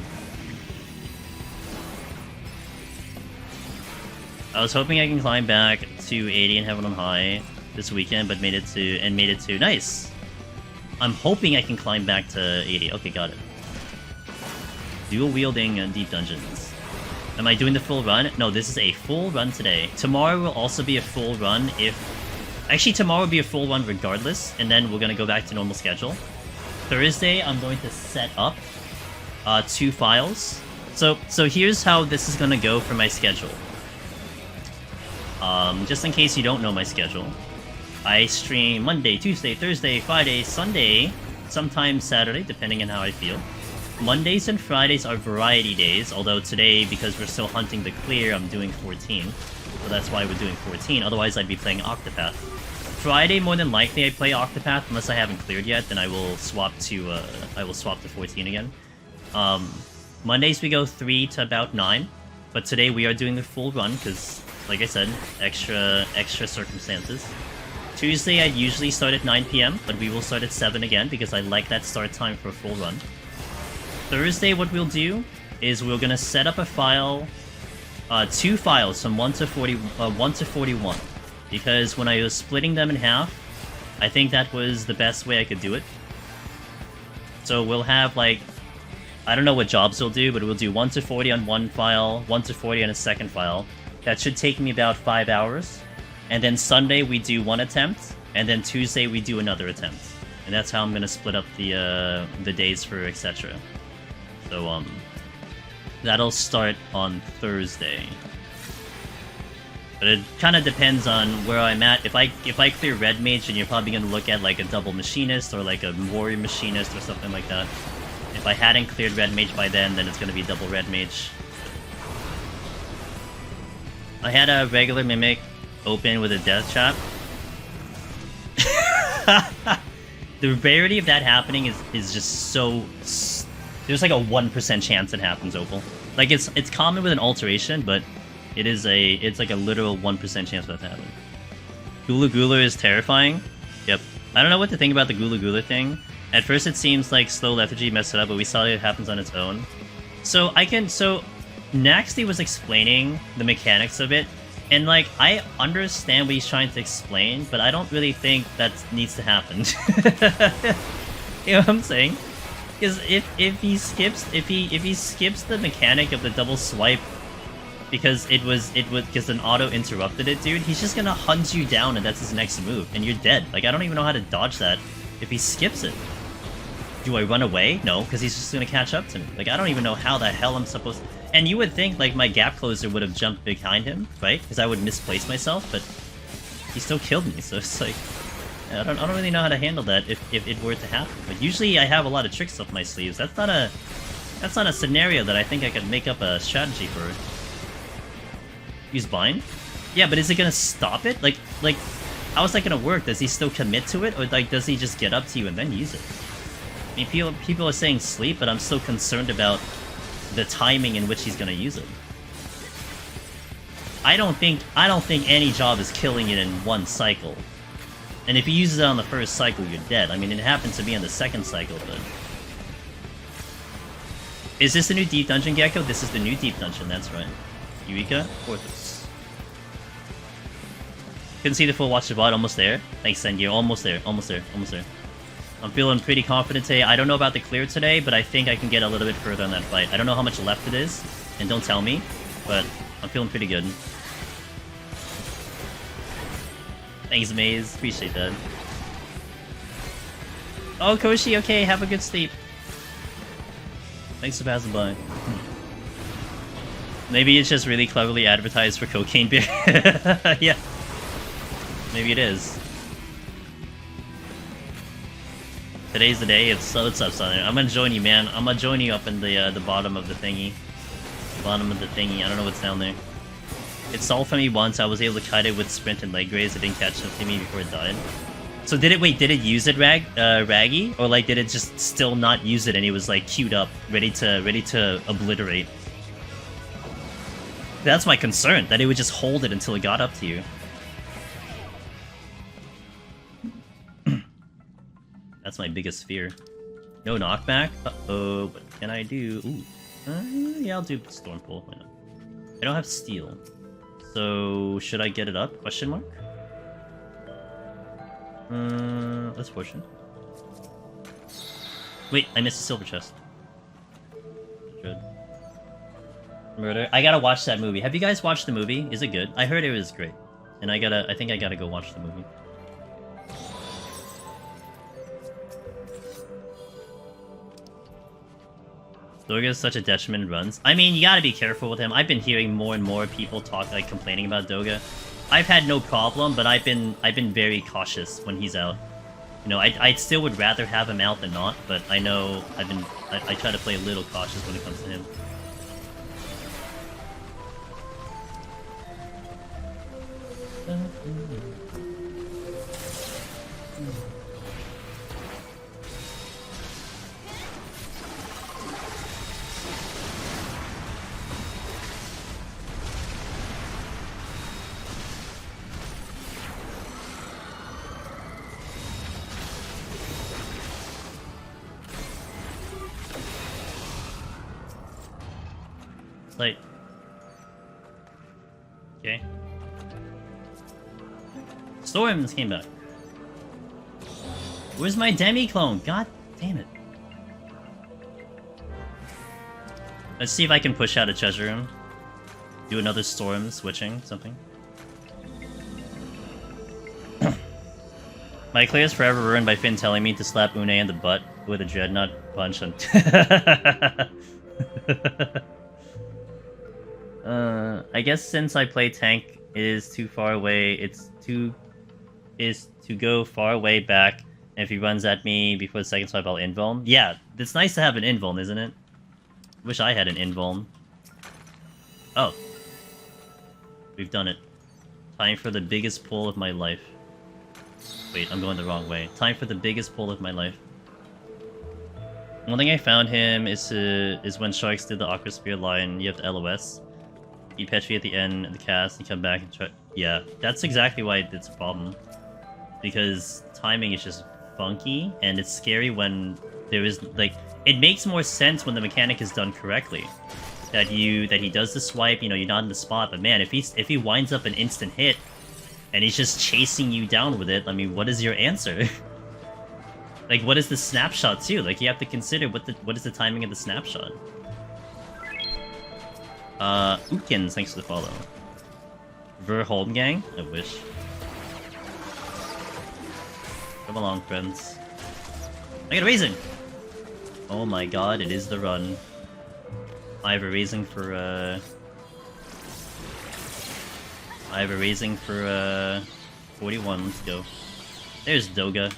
I was hoping I can climb back to 80 in Heaven on High this weekend, but made it to nice. I'm hoping I can climb back to 80. Okay, got it. Dual wielding and deep dungeons. Am I doing the full run? No, this is a full run today. Tomorrow will also be a full run if... Actually, tomorrow will be a full run regardless, and then we're going to go back to normal schedule. Thursday, I'm going to set up 2 files. So here's how this is going to go for my schedule. Just in case you don't know my schedule. I stream Monday, Tuesday, Thursday, Friday, Sunday, sometimes Saturday, depending on how I feel. Mondays and Fridays are variety days, although today, because we're still hunting the clear, I'm doing 14. So that's why we're doing 14, otherwise I'd be playing Octopath. Friday, more than likely, I play Octopath, unless I haven't cleared yet, then I will swap to 14 again. Mondays we go 3 to about 9, but today we are doing the full run, because, like I said, extra circumstances. Tuesday I usually start at 9 PM, but we will start at 7 again, because I like that start time for a full run. Thursday, what we'll do is we're gonna set up a file, 2 files from 1 to 41, because when I was splitting them in half, I think that was the best way I could do it. So we'll have like, I don't know what jobs we'll do, but we'll do 1 to 40 on one file, 1 to 40 on a second file. That should take me about 5 hours, and then Sunday we do 1 attempt, and then Tuesday we do another attempt, and that's how I'm gonna split up the days for etc. So, that'll start on Thursday. But it kind of depends on where I'm at. If I clear Red Mage, then you're probably going to look at like a double Machinist or like a Warrior Machinist or something like that. If I hadn't cleared Red Mage by then it's going to be double Red Mage. I had a regular Mimic open with a Death Trap. The rarity of that happening is just so... There's like a 1% chance it happens, Opal. Like, it's common with an alteration, but it's like a literal 1% chance for that to happen. Gula Gula is terrifying. Yep. I don't know what to think about the Gula Gula thing. At first it seems like slow lethargy messed it up, but we saw it happens on its own. So Naxty was explaining the mechanics of it, and like, I understand what he's trying to explain, but I don't really think that needs to happen. You know what I'm saying? Because if he skips the mechanic of the double swipe because because an auto interrupted it, dude, he's just gonna hunt you down and that's his next move, and you're dead. Like, I don't even know how to dodge that if he skips it. Do I run away? No, because he's just gonna catch up to me. Like, I don't even know how the hell I'm supposed to... And you would think, like, my gap closer would have jumped behind him, right? Because I would misplace myself, but he still killed me, so it's like... I don't really know how to handle that if it were to happen. But usually I have a lot of tricks up my sleeves. That's not a scenario that I think I could make up a strategy for. Use bind? Yeah, but is it gonna stop it? Like, how is that gonna work? Does he still commit to it, or like does he just get up to you and then use it? I mean, people are saying sleep, but I'm still concerned about the timing in which he's gonna use it. I don't think any job is killing it in one cycle. And if he uses it on the first cycle, you're dead. I mean, it happened to me on the second cycle, but... Is this the new Deep Dungeon, Gecko? This is the new Deep Dungeon, that's right. Eureka Orthos. Couldn't see the full watch the bot, almost there. Thanks, Sengi. Almost there, almost there, almost there. I'm feeling pretty confident today. I don't know about the clear today, but I think I can get a little bit further on that fight. I don't know how much left it is, and don't tell me, but I'm feeling pretty good. Thanks, Maze. Appreciate that. Oh, Koshi, okay, have a good sleep. Thanks for passing by. Maybe it's just really cleverly advertised for cocaine beer. Yeah. Maybe it is. Today's the day. It's up, Southern. I'm gonna join you, man. I'm gonna join you up in the bottom of the thingy. Bottom of the thingy. I don't know what's down there. It stalled for me once. I was able to kite it with sprint and leg raise. It didn't catch up to me before it died. So did it use it, Raggy? Or like, did it just still not use it and it was like queued up, ready to obliterate? That's my concern, that it would just hold it until it got up to you. That's my biggest fear. No knockback? Uh-oh, what can I do? Ooh. Yeah, I'll do Stormpool. Why not? I don't have steel. So, should I get it up? Question mark? Let's portion. Wait, I missed a silver chest. Good. Murder. I gotta watch that movie. Have you guys watched the movie? Is it good? I heard it was great. And I think I gotta go watch the movie. Doga is such a detriment in runs. I mean, you gotta be careful with him. I've been hearing more and more people talk, like, complaining about Doga. I've had no problem, but I've been very cautious when he's out. You know, I still would rather have him out than not, but I know I try to play a little cautious when it comes to him. Like, okay. Storms came back. Where's my demi clone? God damn it. Let's see if I can push out a treasure room. Do another storm switching, something. My clear is forever ruined by Finn telling me to slap Une in the butt with a dreadnought punch on. I guess since I play tank It is too far away. Is to go far away back. And if he runs at me before the second swipe, I'll invuln. Yeah, it's nice to have an invuln, isn't it? Wish I had an invuln. Oh. We've done it. Time for the biggest pull of my life. Wait, I'm going the wrong way. Time for the biggest pull of my life. One thing I found him is when Sharks did the Aqua Spear line, you have to LOS. You Petri at the end of the cast, you come back and try... Yeah, that's exactly why it's a problem. Because timing is just funky, and it's scary when there is, like... It makes more sense when the mechanic is done correctly. That he does the swipe, you know, you're not in the spot, but man, if he winds up an instant hit, and he's just chasing you down with it, I mean, what is your answer? Like, what is the snapshot, too? Like, you have to consider what is the timing of the snapshot. Ukins, thanks for the follow. Verholmgang? I wish. Come along, friends. I got a raising! Oh my god, it is the run. I have a raising for, 41, let's go. There's Doga.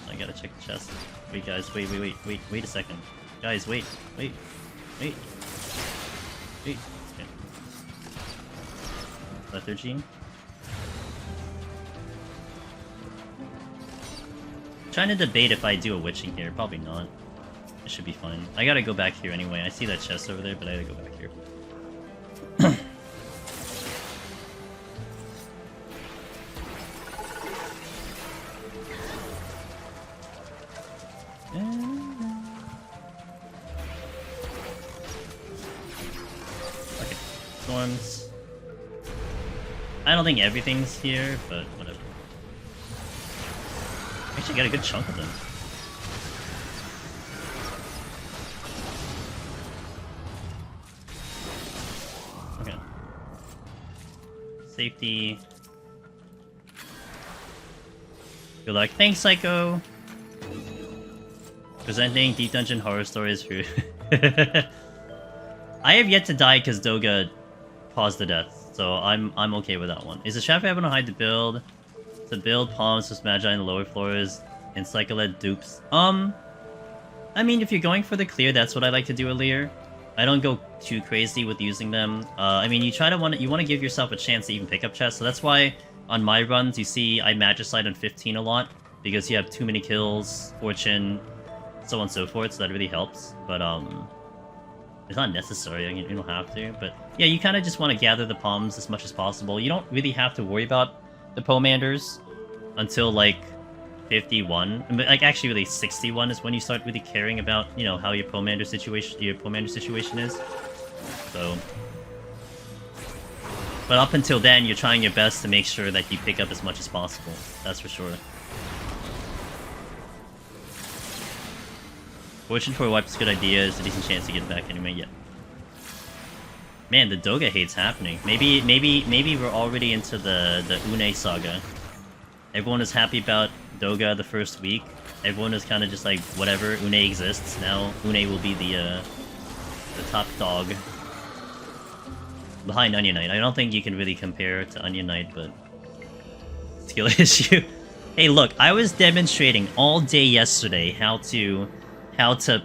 I gotta check the chest. Wait, guys, wait a second. Guys, wait. Okay. Lethargy. Trying to debate if I do a witching here. Probably not. It should be fine. I gotta go back here anyway. I see that chest over there, but I gotta go back here. Okay. Storms. I don't think everything's here, but whatever. Actually got a good chunk of them. Okay. Safety. Good luck. Thanks, Psycho! Presenting Deep Dungeon horror stories for... I have yet to die because Doga caused the death, so I'm okay with that one. Is the Shaft Heaven on hide to build? To build palms with Magi in the lower floors and Cycled dupes. I mean, if you're going for the clear, that's what I like to do earlier. I don't go too crazy with using them. I mean, you want to give yourself a chance to even pick up chests, so that's why on my runs you see I Magicite on 15 a lot, because you have too many kills, fortune, so on and so forth, so that really helps. But it's not necessary, I mean, you don't have to, but yeah, you kind of just want to gather the palms as much as possible. You don't really have to worry about the Pomanders until like 51. Like actually really 61 is when you start really caring about, you know, how your Pomander situation is. So but up until then you're trying your best to make sure that you pick up as much as possible. That's for sure. Fortune for a wipe is a good idea, it's a decent chance to get it back anyway, yeah. Man, the Doga hate's happening. Maybe we're already into the Une saga. Everyone is happy about Doga the first week. Everyone is kind of just like, whatever, Une exists. Now Une will be the top dog. Behind Onion Knight. I don't think you can really compare to Onion Knight, but... skill issue. Hey look, I was demonstrating all day yesterday how to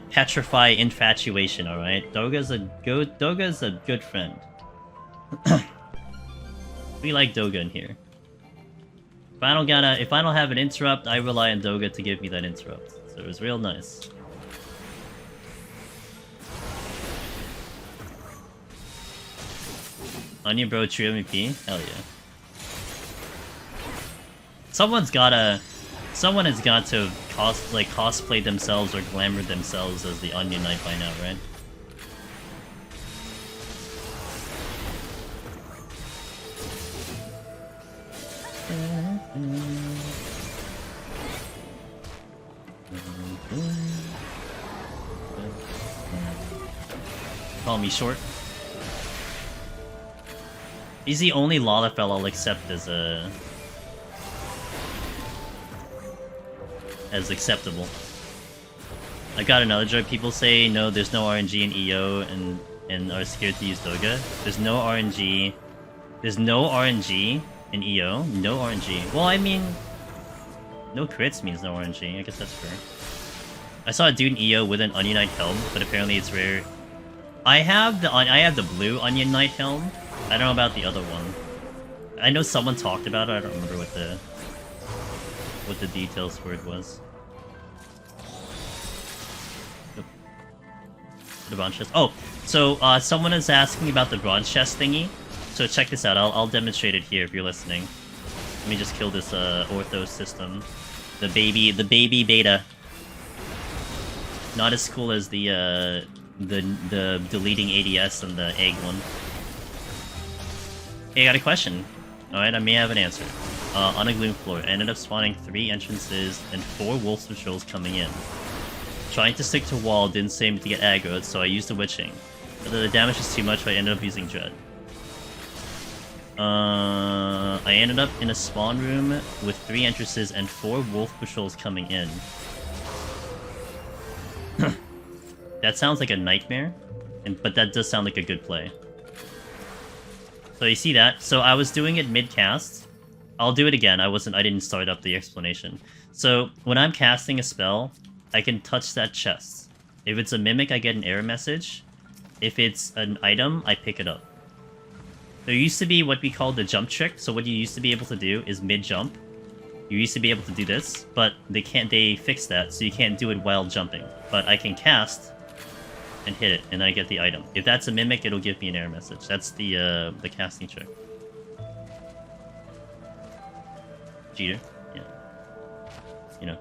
petrify infatuation, alright? Doga's a good friend. We like Doga in here. If I don't have an interrupt, I rely on Doga to give me that interrupt. So it was real nice. Onion Bro True MVP? Hell yeah. Someone has got to cosplay themselves or glamour themselves as the Onion Knight by now, right? Call me short. He's the only Lalafell I'll accept as acceptable. I got another joke. People say no, there's no RNG in EO, and and are scared to use Doga. There's no RNG. There's no RNG in EO. No RNG. Well, I mean, no crits means no RNG. I guess that's fair. I saw a dude in EO with an Onion Knight helm, but apparently it's rare. I have the blue Onion Knight helm. I don't know about the other one. I know someone talked about it. I don't remember what the details for it was. The bronze chest. Oh, so someone is asking about the bronze chest thingy. So check this out. I'll demonstrate it here if you're listening. Let me just kill this Orthos system. The baby beta. Not as cool as the deleting ADS and the egg one. Hey, I got a question. Alright, I may have an answer. On a gloom floor, I ended up spawning 3 entrances and 4 wolves patrols coming in. Trying to stick to wall didn't seem to get aggroed, so I used the witching. But the damage was too much, so I ended up using dread. I ended up in a spawn room with 3 entrances and 4 wolf patrols coming in. That sounds like a nightmare, but that does sound like a good play. So you see that? So I was doing it mid-cast. I'll do it again. I didn't start up the explanation. So when I'm casting a spell, I can touch that chest. If it's a mimic, I get an error message. If it's an item, I pick it up. There used to be what we call the jump trick. So what you used to be able to do is mid-jump. You used to be able to do this, but they fixed that, so you can't do it while jumping. But I can cast and hit it, and then I get the item. If that's a mimic, it'll give me an error message. That's the casting trick. Cheater? Yeah. You know.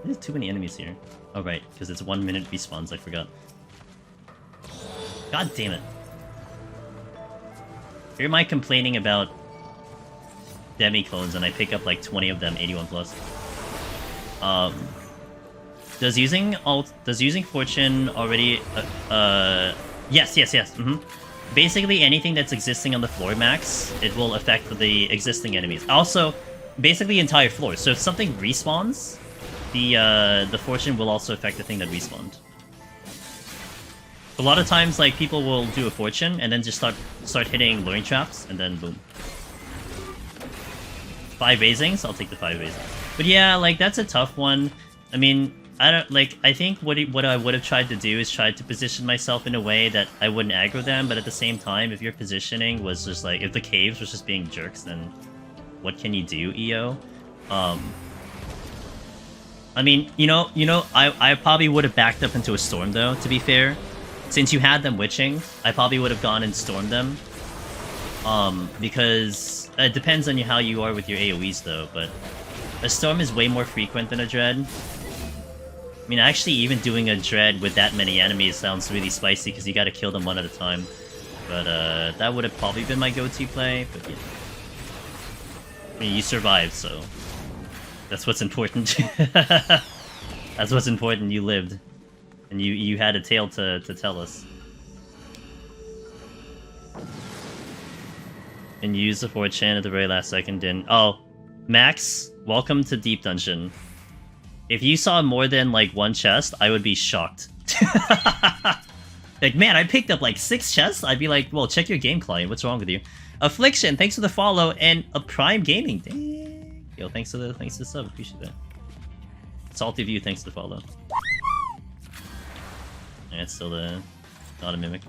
There's too many enemies here. Oh right, because it's 1 minute respawns, I forgot. God damn it. Here am I complaining about demi-clones and I pick up like 20 of them, 81 plus. Does using Fortune already... Yes. Basically anything that's existing on the floor max, it will affect the existing enemies. Also, basically the entire floor. So if something respawns, the Fortune will also affect the thing that respawned. A lot of times, like, people will do a Fortune and then just start hitting luring traps, and then boom. 5 raisings? I'll take the 5 raisings. But yeah, like, that's a tough one. I mean, I think what I would have tried to do is try to position myself in a way that I wouldn't aggro them, but at the same time, if your positioning was just like, if the caves was just being jerks, then what can you do, EO? I mean, you know, I probably would have backed up into a storm, though, to be fair. Since you had them witching, I probably would have gone and stormed them. Because it depends on how you are with your AoEs, though, but a storm is way more frequent than a dread. I mean, actually, even doing a dread with that many enemies sounds really spicy, because you gotta kill them one at a time. But, that would have probably been my go-to play, but yeah. I mean, you survived, so... That's what's important. That's what's important, you lived. And you had a tale to tell us. And you used the Fortune at the very last second, didn't... Oh, Max, welcome to Deep Dungeon. If you saw more than, like, 1 chest, I would be shocked. Like, man, I picked up, like, 6 chests? I'd be like, well, check your game client, what's wrong with you? Affliction, thanks for the follow, and a Prime Gaming. Dang. Yo, thanks for the sub, appreciate that. Salty View, thanks for the follow. Yeah, it's still not a mimic.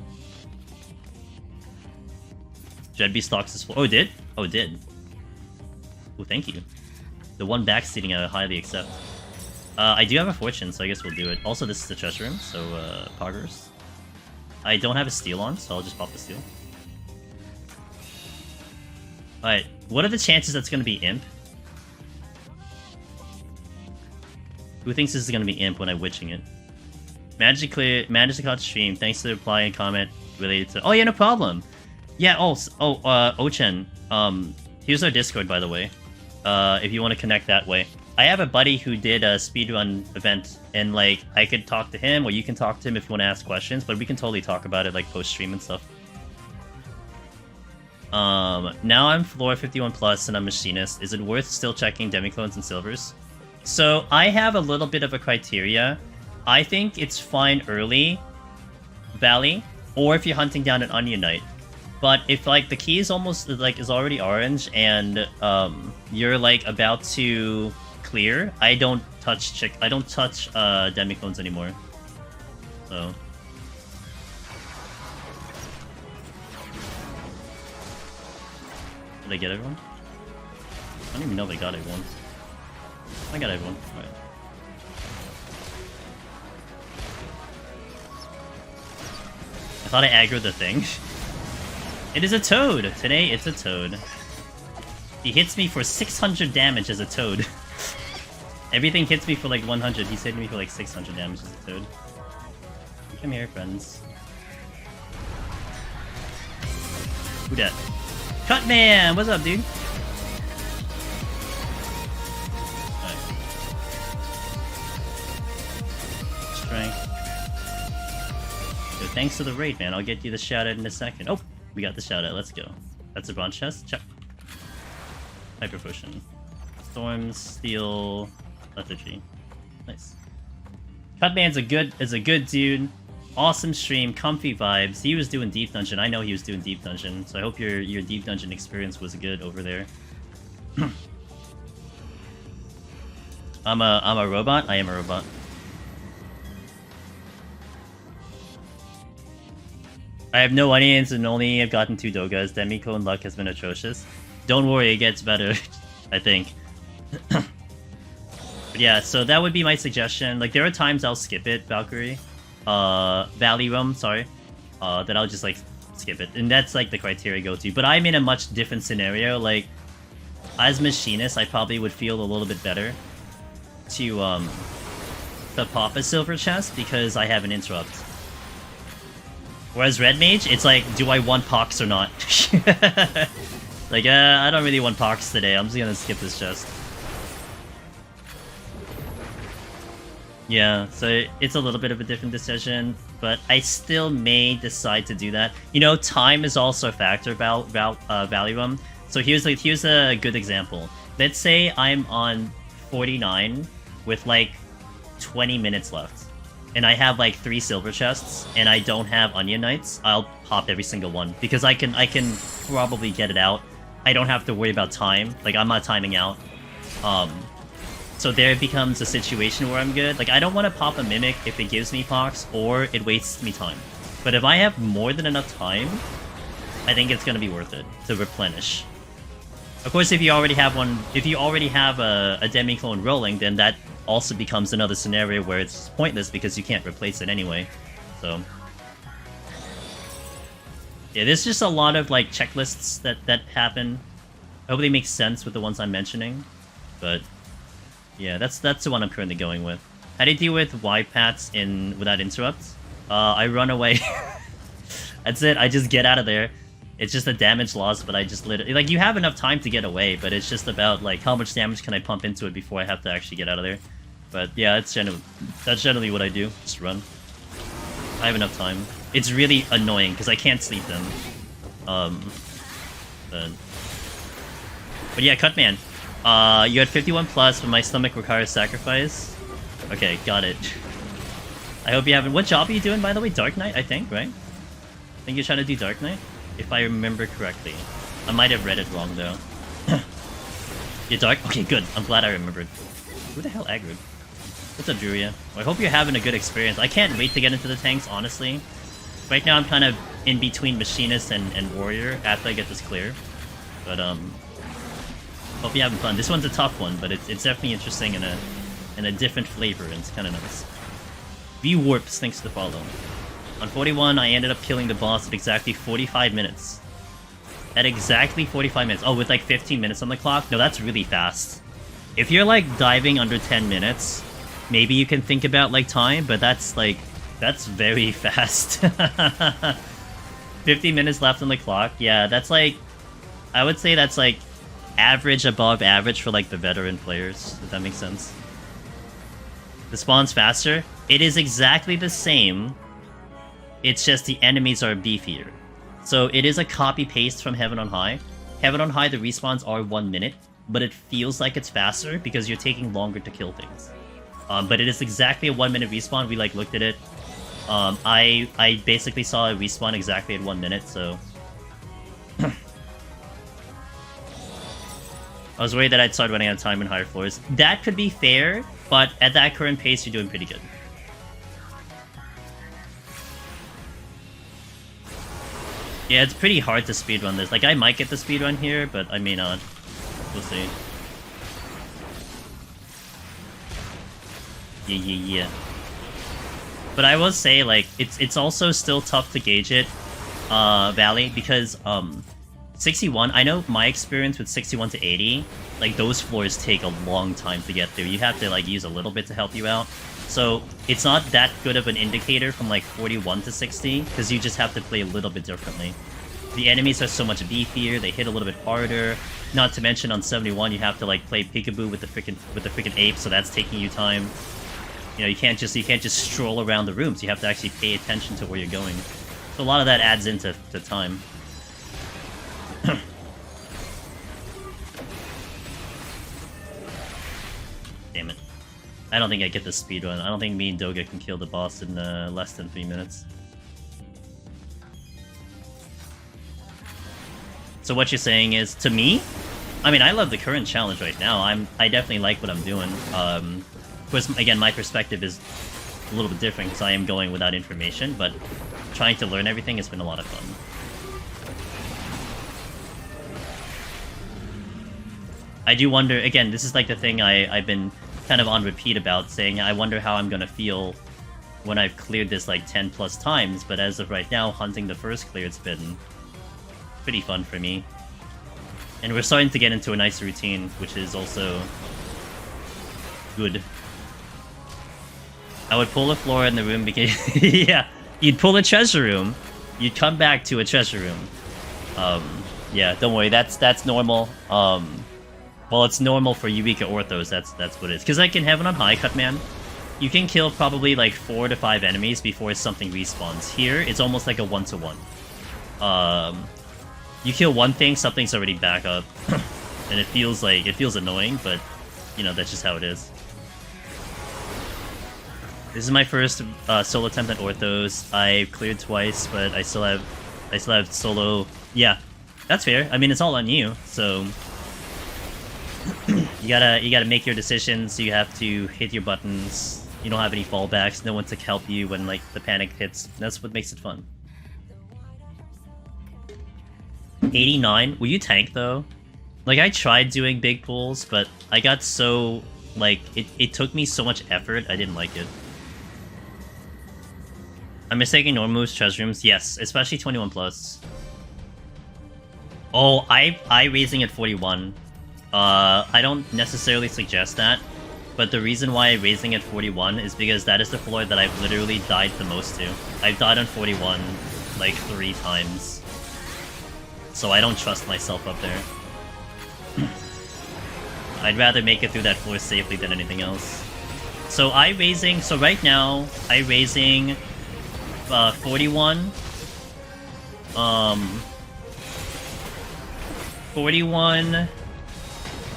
Jedby stocks is full. Oh, it did? Oh, it did. Oh, thank you. The one backseating I highly accept. I do have a Fortune, so I guess we'll do it. Also, this is the treasure room, so, poggers. I don't have a steal on, so I'll just pop the steal. Alright, what are the chances that's gonna be Imp? Who thinks this is gonna be Imp when I'm witching it? Magically caught the stream. Thanks for the reply and comment related to... Oh, yeah, no problem. Yeah, Ochen. Here's our Discord, by the way. If you want to connect that way. I have a buddy who did a speedrun event, and, like, I could talk to him, or you can talk to him if you want to ask questions, but we can totally talk about it, like, post-stream and stuff. Now I'm floor 51 plus and I'm machinist. Is it worth still checking demiclones and silvers? So I have a little bit of a criteria. I think it's fine early, Valley, or if you're hunting down an Onion Knight. But if like the key is almost like is already orange and you're like about to clear, I don't touch Demiclones anymore. So did I get everyone? I don't even know if I got everyone. I got everyone. Alright. I thought I aggroed the thing. It is a toad! Today, it's a toad. He hits me for 600 damage as a toad. Everything hits me for like 100. He's hitting me for like 600 damage as a toad. Come here, friends. Who dat? Cutman! What's up, dude? Alright. Strength. So thanks to the raid, man. I'll get you the shout out in a second. Oh! We got the shout out. Let's go. That's a bronze chest. Check. Hyper potion. Storms, steel, lethargy. Nice. Cutman's a good dude. Awesome stream, comfy vibes. He was doing deep dungeon. I know he was doing deep dungeon. So I hope your deep dungeon experience was good over there. I'm a robot. I am a robot. I have no onions and only have gotten 2 Dogas. Demiclone luck has been atrocious. Don't worry, it gets better, I think. But yeah, so that would be my suggestion. Like, there are times I'll skip it, Valkyrie. Valley Room, sorry. That I'll just, like, skip it. And that's, like, the criteria I go to. But I'm in a much different scenario. Like, as Machinist, I probably would feel a little bit better to pop a silver chest because I have an interrupt. Whereas Red Mage, it's like, do I want Pox or not? Like, I don't really want Pox today. I'm just gonna skip this chest. Yeah, so it's a little bit of a different decision, but I still may decide to do that. You know, time is also a factor about Valley Room. So here's a good example. Let's say I'm on 49 with like 20 minutes left. And I have like 3 silver chests, and I don't have Onion Knights, I'll pop every single one. Because I can probably get it out. I don't have to worry about time. Like, I'm not timing out. So there becomes a situation where I'm good. Like, I don't want to pop a Mimic if it gives me Pox, or it wastes me time. But if I have more than enough time, I think it's going to be worth it to replenish. Of course, if you already have one, if you already have a Demiclone rolling, then that also becomes another scenario where it's pointless because you can't replace it anyway. So yeah, there's just a lot of like checklists that happen. I hope they make sense with the ones I'm mentioning, but yeah, that's the one I'm currently going with. How do you deal with wipats without interrupts? I run away. That's it. I just get out of there. It's just a damage loss, but I just literally... Like, you have enough time to get away, but it's just about, like, how much damage can I pump into it before I have to actually get out of there. But, yeah, that's generally what I do. Just run. I have enough time. It's really annoying, because I can't sleep them. But yeah, Cutman. You had 51 plus, but my stomach requires sacrifice. Okay, got it. I hope you haven't... What job are you doing, by the way? Dark Knight, I think, right? I think you're trying to do Dark Knight? If I remember correctly. I might have read it wrong, though. You're dark? Okay, good. I'm glad I remembered. Who the hell aggroed? What's up, Druria? Well, I hope you're having a good experience. I can't wait to get into the tanks, honestly. Right now, I'm kind of in between Machinist and Warrior after I get this clear. But, hope you're having fun. This one's a tough one, but it's definitely interesting in a different flavor, and it's kind of nice. V-Warps, thanks to the follow. On 41, I ended up killing the boss at exactly 45 minutes. At exactly 45 minutes. Oh, with like 15 minutes on the clock? No, that's really fast. If you're like diving under 10 minutes, maybe you can think about like time, but that's very fast. 50 minutes left on the clock. Yeah, that's like... I would say that's like average above average for like the veteran players, if that makes sense. The spawn's faster? It is exactly the same. It's just the enemies are beefier. So it is a copy-paste from Heaven on High. Heaven on High, the respawns are 1 minute. but it feels like it's faster because you're taking longer to kill things. But it is exactly a 1 minute respawn. We like looked at it. I basically saw a respawn exactly at 1 minute, so I was worried that I'd start running out of time in higher floors. That could be fair, but at that current pace, you're doing pretty good. Yeah, it's pretty hard to speedrun this. Like, I might get the speedrun here, but I may not. We'll see. Yeah. But I will say, like, it's also still tough to gauge it, Valley, because, 61, I know my experience with 61 to 80, like, those floors take a long time to get through. You have to, like, use a little bit to help you out. So, it's not that good of an indicator from, like, 41 to 60, because you just have to play a little bit differently. The enemies are so much beefier, they hit a little bit harder. Not to mention, on 71, you have to, like, play peekaboo with the freaking ape, so that's taking you time. You know, you can't just stroll around the rooms. You have to actually pay attention to where you're going. So a lot of that adds into time. Damn it. I don't think I get the speedrun. I don't think me and Doga can kill the boss in less than 3 minutes. So what you're saying is, to me, I mean, I love the current challenge right now. I definitely like what I'm doing. Of course, again, my perspective is a little bit different because I am going without information, but trying to learn everything has been a lot of fun. I do wonder, again, this is like the thing I've been kind of on repeat about, saying I wonder how I'm going to feel when I've cleared this like 10 plus times, but as of right now, hunting the first clear, it's been pretty fun for me. And we're starting to get into a nice routine, which is also good. I would pull a floor in the room because... yeah, you'd pull a treasure room, you'd come back to a treasure room. Yeah, don't worry, that's normal. Well, it's normal for Eureka Orthos, that's what it is. Because like in Heaven on High, Cutman, you can kill probably like 4 to 5 enemies before something respawns. Here, it's almost like a 1-to-1. You kill one thing, something's already back up. And it feels annoying, but you know, that's just how it is. This is my first solo attempt at Orthos. I've cleared twice, but I still have solo. Yeah, that's fair. I mean, it's all on you, so you gotta make your decisions. You have to hit your buttons. You don't have any fallbacks. No one to help you when like the panic hits. That's what makes it fun. 89. Will you tank though? Like, I tried doing big pulls, but I got so like it took me so much effort. I didn't like it. I'm mistaking normal moves, treasure rooms. Yes, especially 21 plus. Oh, I raising at 41. I don't necessarily suggest that, but the reason why I'm raising at 41 is because that is the floor that I've literally died the most to. I've died on 41 like 3 times, so I don't trust myself up there. I'd rather make it through that floor safely than anything else. So right now I'm raising 41, 41,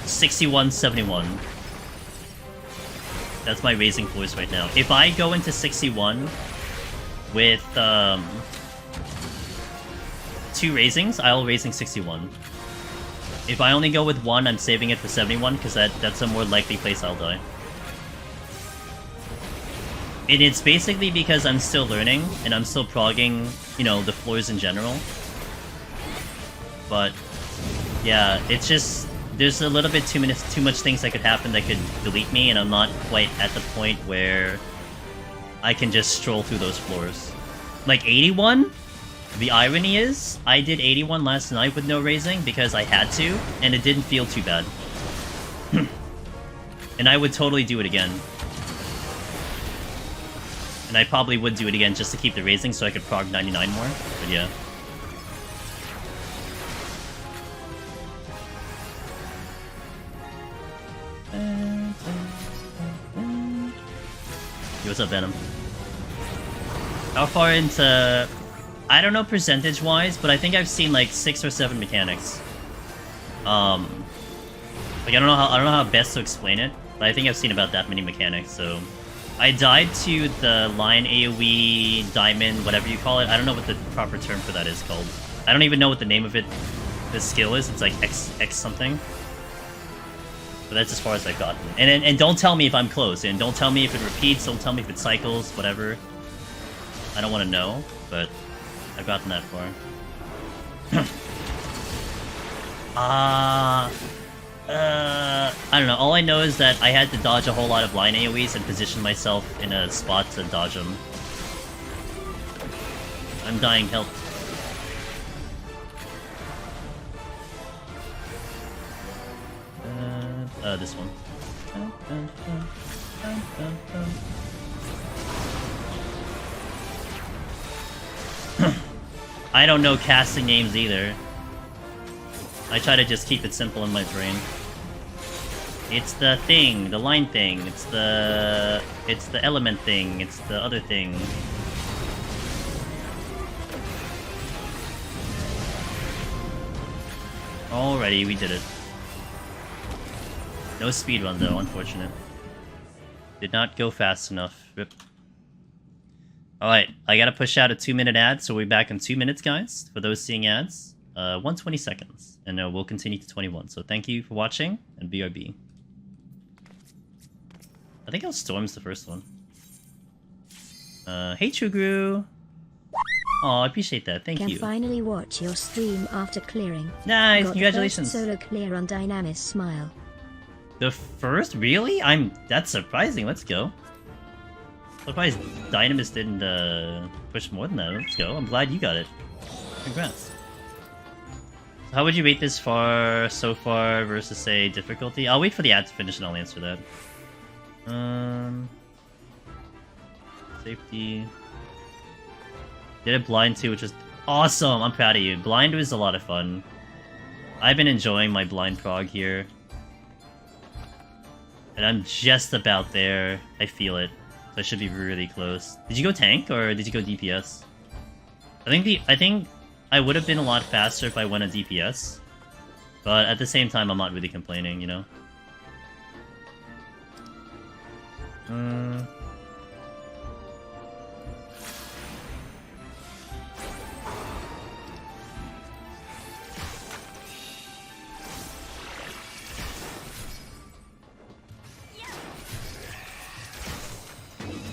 61, 71. That's my raising floors right now. If I go into 61 with 2 raisings, I'll raising 61. If I only go with 1, I'm saving it for 71 because that's a more likely place I'll die. And it's basically because I'm still learning, and I'm still progging, you know, the floors in general. But, yeah, it's just... There's a little bit too much things that could happen that could delete me, and I'm not quite at the point where I can just stroll through those floors. Like, 81? The irony is, I did 81 last night with no raising because I had to, and it didn't feel too bad. And I would totally do it again. And I probably would do it again just to keep the raising so I could prog 99 more, but yeah. Yo, what's up, Venom? How far into... I don't know percentage-wise, but I think I've seen like 6 or 7 mechanics. Like, I don't know how best to explain it, but I think I've seen about that many mechanics, so... I died to the line AoE, diamond, whatever you call it. I don't know what the proper term for that is called. I don't even know what the name of it, the skill is. It's like X something. But that's as far as I've gotten. And don't tell me if I'm close, and don't tell me if it repeats, don't tell me if it cycles, whatever. I don't want to know, but I've gotten that far. I don't know. All I know is that I had to dodge a whole lot of line AoEs and position myself in a spot to dodge them. I'm dying, help. This one. I don't know casting names either. I try to just keep it simple in my brain. It's the thing, the line thing, it's the element thing, it's the other thing. Alrighty, we did it. No speedrun though, unfortunate. Did not go fast enough. Rip. Alright, I gotta push out a 2-minute ad, so we'll be back in 2 minutes, guys. For those seeing ads, 120 seconds. And we'll continue to 21. So thank you for watching, and BRB. I think it was Storm's the first one. Hey Trugru! Aw, I appreciate that, thank you. Can finally watch your stream after clearing. Nice, Got congratulations! The first solo clear on Dynamis Smile. The first? Really? That's surprising, let's go. Surprised Dynamis didn't push more than that, let's go. I'm glad you got it. Congrats. How would you rate this so far versus, say, difficulty? I'll wait for the ad to finish and I'll answer that. Safety. Did it blind too, which was awesome! I'm proud of you. Blind was a lot of fun. I've been enjoying my blind prog here. And I'm just about there. I feel it. So I should be really close. Did you go tank or did you go DPS? I think I would have been a lot faster if I went a DPS. But at the same time, I'm not really complaining, you know?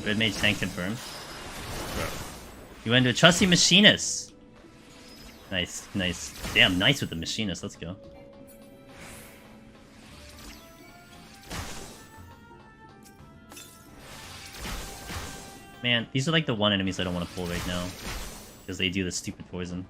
Red Mage tank confirmed. Bro. You went to a trusty machinist! Nice, nice. Damn, nice with the machinist, let's go. Man, these are like the one enemies I don't want to pull right now. Because they do the stupid poison.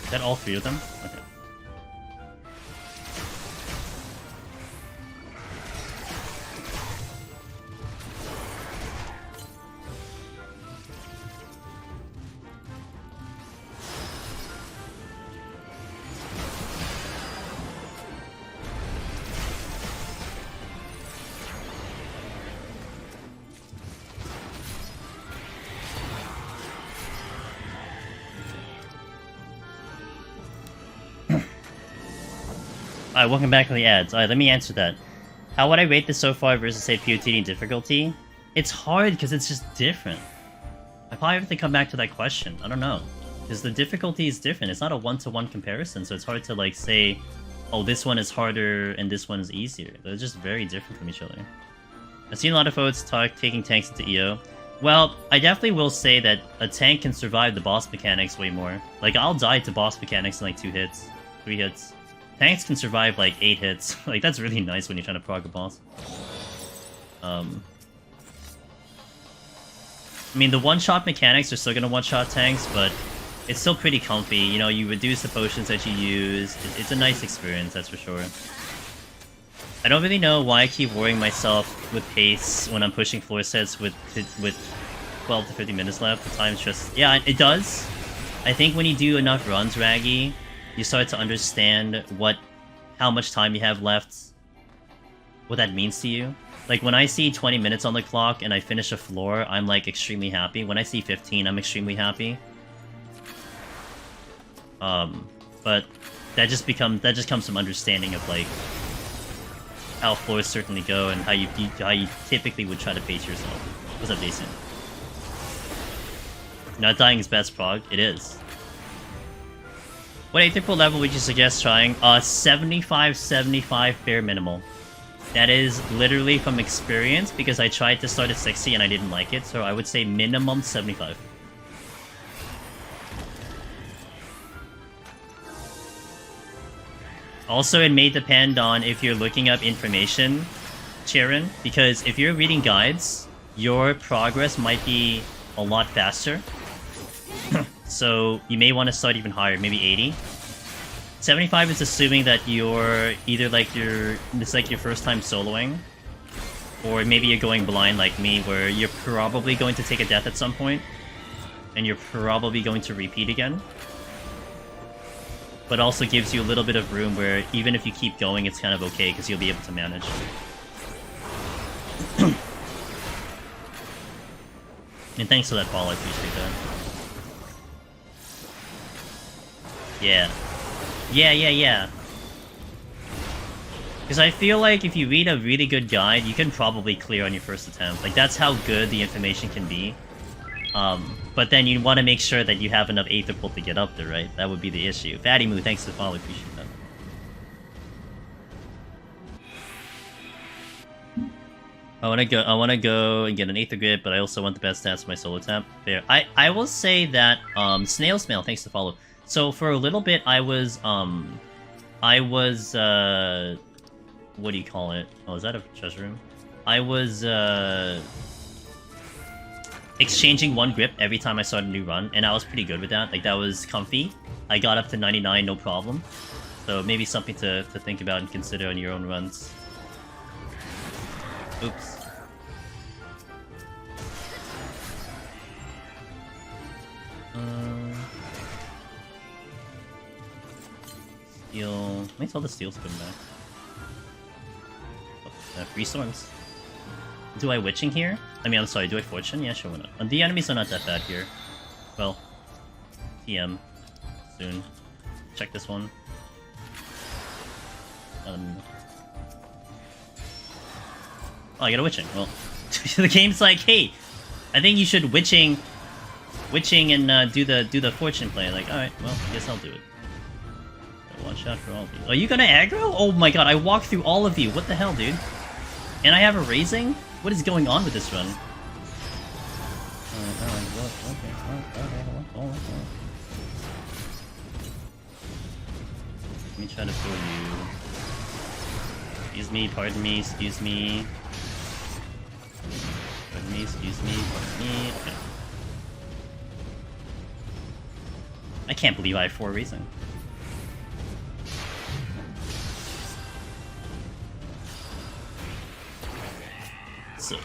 Is that all 3 of them? Okay. Alright, welcome back to the ads. Alright, let me answer that. How would I rate this so far versus, say, POTD difficulty? It's hard because it's just different. I probably have to come back to that question. I don't know. Because the difficulty is different. It's not a one-to-one comparison, so it's hard to, like, say, oh, this one is harder and this one is easier. They're just very different from each other. I've seen a lot of folks taking tanks into EO. Well, I definitely will say that a tank can survive the boss mechanics way more. Like, I'll die to boss mechanics in, like, 2 hits, 3 hits. Tanks can survive, like, 8 hits. Like, that's really nice when you're trying to prog a boss. I mean, the one-shot mechanics are still gonna one-shot tanks, but it's still pretty comfy. You know, you reduce the potions that you use. It's a nice experience, that's for sure. I don't really know why I keep worrying myself with pace when I'm pushing floor sets with 12 to 50 minutes left. The time's just... Yeah, it does. I think when you do enough runs, Raggy, you start to understand how much time you have left, what that means to you. Like, when I see 20 minutes on the clock and I finish a floor, I'm, like, extremely happy. When I see 15, I'm extremely happy. But that just comes from understanding of, like, how floors certainly go and how you typically would try to pace yourself. What's up, Jason? Not dying is best prog. It is. What atypical level would you suggest trying? 75 bare minimal. That is literally from experience, because I tried to start at 60 and I didn't like it, so I would say minimum 75. Also, it may depend on if you're looking up information, Chirin, because if you're reading guides, your progress might be a lot faster. So you may want to start even higher, maybe 80. 75 is assuming that you're either it's like your first time soloing, or maybe you're going blind like me, where you're probably going to take a death at some point, and you're probably going to repeat again. But also gives you a little bit of room where even if you keep going, it's kind of okay, because you'll be able to manage. And thanks for that follow, I appreciate that. Yeah. Yeah. Because I feel like if you read a really good guide, you can probably clear on your first attempt. Like, that's how good the information can be. But then you want to make sure that you have enough atypical to get up there, right? That would be the issue. Fatty Moo, thanks for the follow, appreciate that. I wanna go and get an Aether Grip, but I also want the best stats for my solo tap. Fair. I will say that Snail's Mail, thanks to follow. So for a little bit I was what do you call it? Oh, is that a treasure room? I was exchanging one grip every time I started a new run, and I was pretty good with that. Like, that was comfy. I got up to 99, no problem. So maybe something to think about and consider on your own runs. Oops. Steel... Let me tell the steel spin back. Oh, 3 storms. Do I Witching here? I mean, I'm sorry, do I Fortune? Yeah, sure, why not? The enemies are not that bad here. Well, TM. Soon. Check this one. Oh, I got a Witching. Well, the game's like, hey, I think you should Witching and do the Fortune play. Like, alright, well, I guess I'll do it. One shot for all of you. Are you gonna aggro? Oh my god, I walked through all of you. What the hell, dude? And I have a raising? What is going on with this run? Let me try to pull you. Excuse me, pardon me, excuse me. Pardon me, excuse me, pardon me. Okay. I can't believe I have 4 raising. So.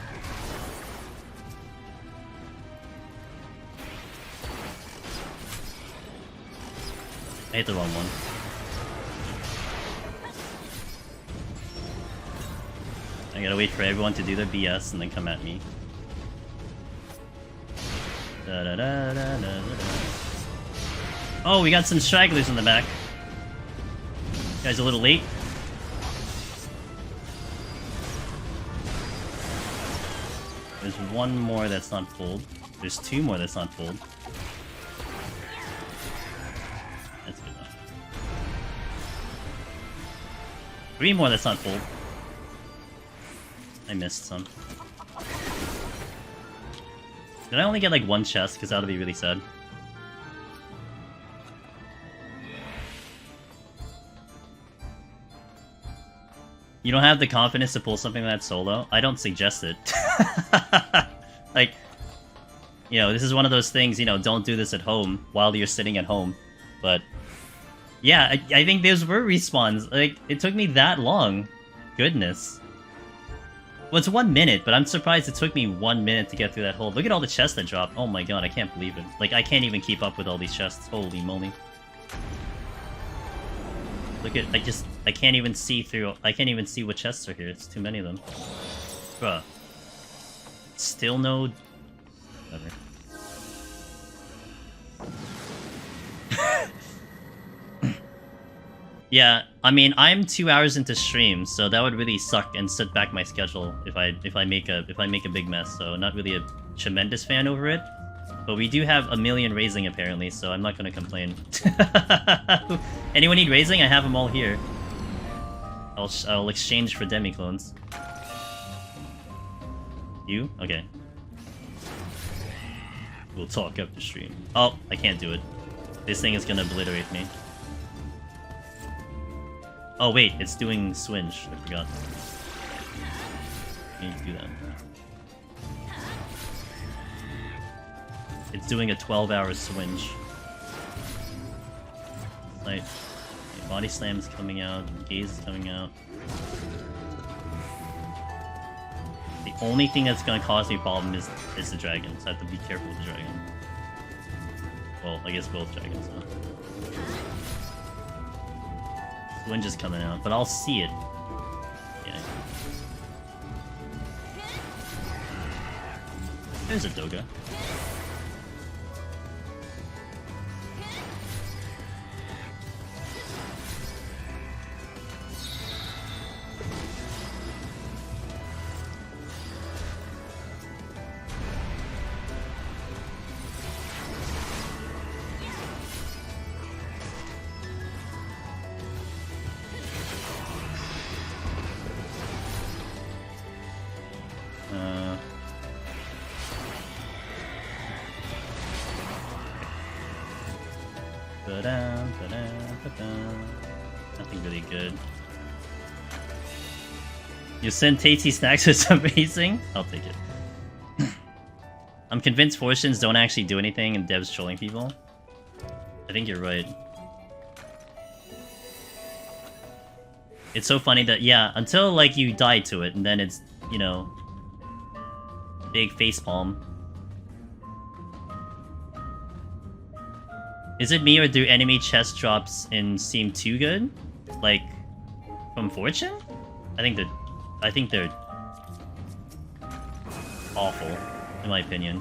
I hit the wrong one. I gotta wait for everyone to do their BS and then come at me. Da -da -da -da -da -da. Oh, we got some stragglers in the back. You guys a little late. There's 1 more that's not pulled. There's 2 more that's not pulled. That's good enough. 3 more that's not pulled. I missed some. Did I only get like 1 chest? Because that would be really sad. You don't have the confidence to pull something like that solo? I don't suggest it. Like, you know, this is one of those things, you know, don't do this at home while you're sitting at home. But, yeah, I think those were respawns. Like, it took me that long. Goodness. Well, it's 1 minute, but I'm surprised it took me 1 minute to get through that hole. Look at all the chests that dropped. Oh my god, I can't believe it. Like, I can't even keep up with all these chests. Holy moly. Look at, I can't even see through, I can't even see what chests are here. It's too many of them. Bruh. Still no... Whatever. Yeah, I mean, I'm 2 hours into stream, so that would really suck and set back my schedule if I make a big mess. So not really a tremendous fan over it, but we do have a million raising apparently, so I'm not gonna complain. Anyone need raising? I have them all here. I'll exchange for demi-clones. You? Okay. We'll talk after stream. Oh, I can't do it. This thing is gonna obliterate me. Oh wait, it's doing swinge. I forgot. I need to do that. It's doing a 12-hour swinge. Like, body slam is coming out, gaze is coming out. The only thing that's gonna cause me a problem is the dragon, so I have to be careful with the dragon. Well, I guess both dragons, huh? Wind just coming out, but I'll see it. Yeah. There's a Doga. Nothing really good. You send tasty snacks with some raising? I'll take it. I'm convinced fortunes don't actually do anything and devs trolling people. I think you're right. It's so funny that, yeah, until like you die to it and then it's, you know, big facepalm. Is it me or do enemy chest drops in seem too good? Like, from Fortune? I think they're awful, in my opinion.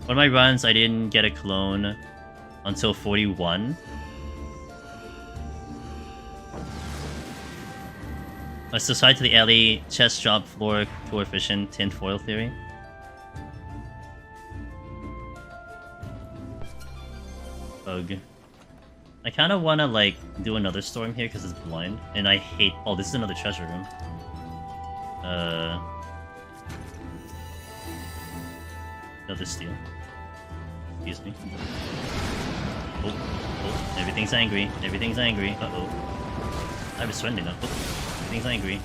One of my runs, I didn't get a clone until 41. Let's decide to the alley, chest drop, floor, coefficient, tinfoil theory. Bug. I kind of want to, like, do another storm here because it's blind, and I hate... Oh, this is another treasure room. Another steal. Excuse me. Oh, everything's angry. Everything's angry. Uh-oh. I was sweating up. Oh, everything's angry.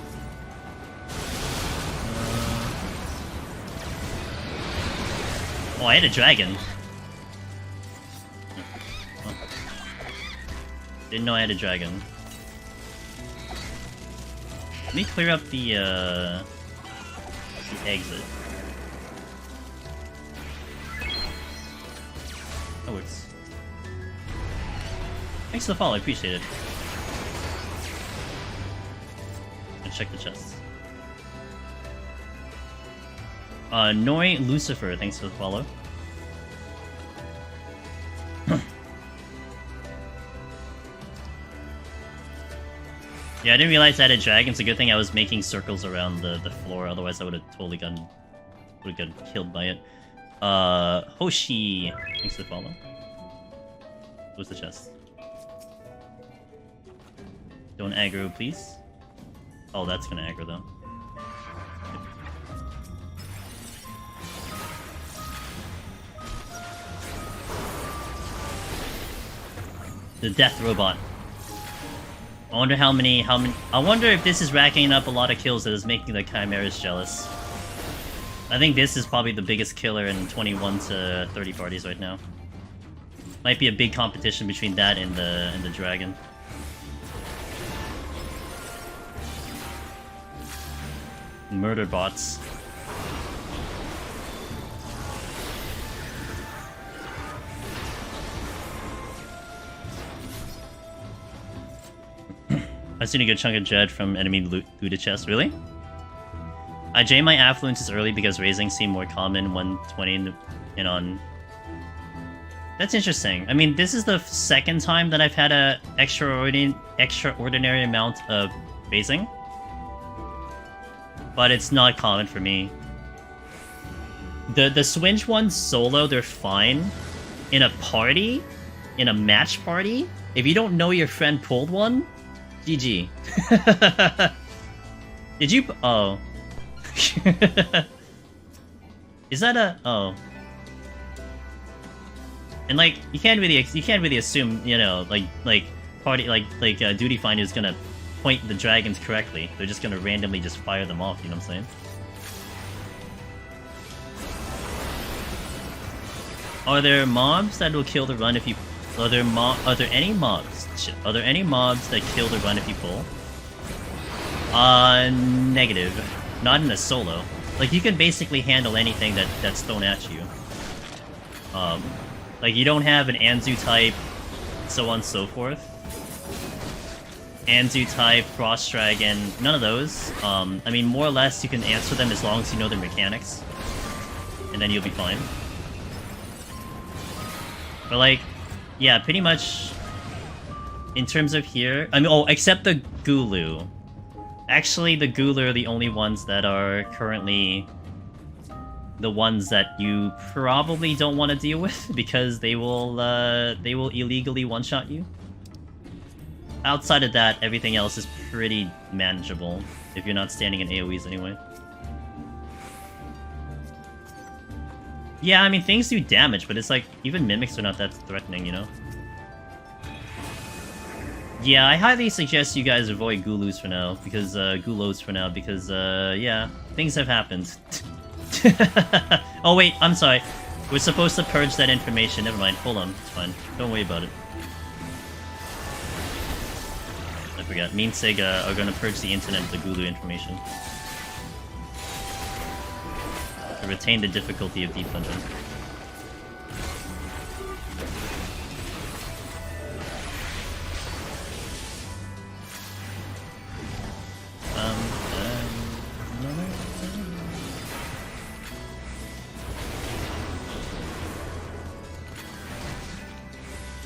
Oh, I had a dragon. Didn't know I had a dragon. Let me clear up the exit. That works. Thanks for the follow, I appreciate it. Let's check the chests. Noi Lucifer, thanks for the follow. Yeah, I didn't realize I had a dragon. It's a good thing I was making circles around the floor, otherwise I would have totally gotten killed by it. Hoshi, thanks for the follow. What's the chest? Don't aggro, please. Oh, that's gonna aggro though. The death robot. I wonder how many, I wonder if this is racking up a lot of kills that is making the Chimeras jealous. I think this is probably the biggest killer in 21 to 30 parties right now. Might be a big competition between that and the dragon. Murder bots. I've seen a good chunk of Dread from enemy looted chest. Really? I J my affluences early because raising seemed more common 120 and on. That's interesting. I mean, this is the second time that I've had a extraordinary amount of raising. But it's not common for me. The Swinge ones solo, they're fine. In a party, in a match party, if you don't know your friend pulled one, GG. Did you? Oh. Is that a? Oh. And like you can't really assume, you know, like Duty Finder is gonna point the dragons correctly. They're just gonna randomly just fire them off. You know what I'm saying? Are there mobs that will kill the run if you? Are there any mobs? Shit. Are there any mobs that kill the run if you pull? Negative. Not in a solo. Like you can basically handle anything that's thrown at you. Like you don't have an Anzu type, so on and so forth. Anzu type, Frost Dragon, none of those. I mean, more or less you can answer them as long as you know their mechanics. And then you'll be fine. But like, yeah, pretty much in terms of here, I mean, oh, except the Gulu. Actually, the Gulu are the only ones that are currently the ones that you probably don't want to deal with because they will illegally one-shot you. Outside of that, everything else is pretty manageable if you're not standing in AoEs anyway. Yeah, I mean, things do damage, but it's like, even mimics are not that threatening, you know? Yeah, I highly suggest you guys avoid Gulus for now, because, yeah, things have happened. Oh wait, I'm sorry. We're supposed to purge that information, never mind, hold on, it's fine. Don't worry about it. I forgot, me and Sega are gonna purge the internet of the Gulu information. To retain the difficulty of Deep Dungeon.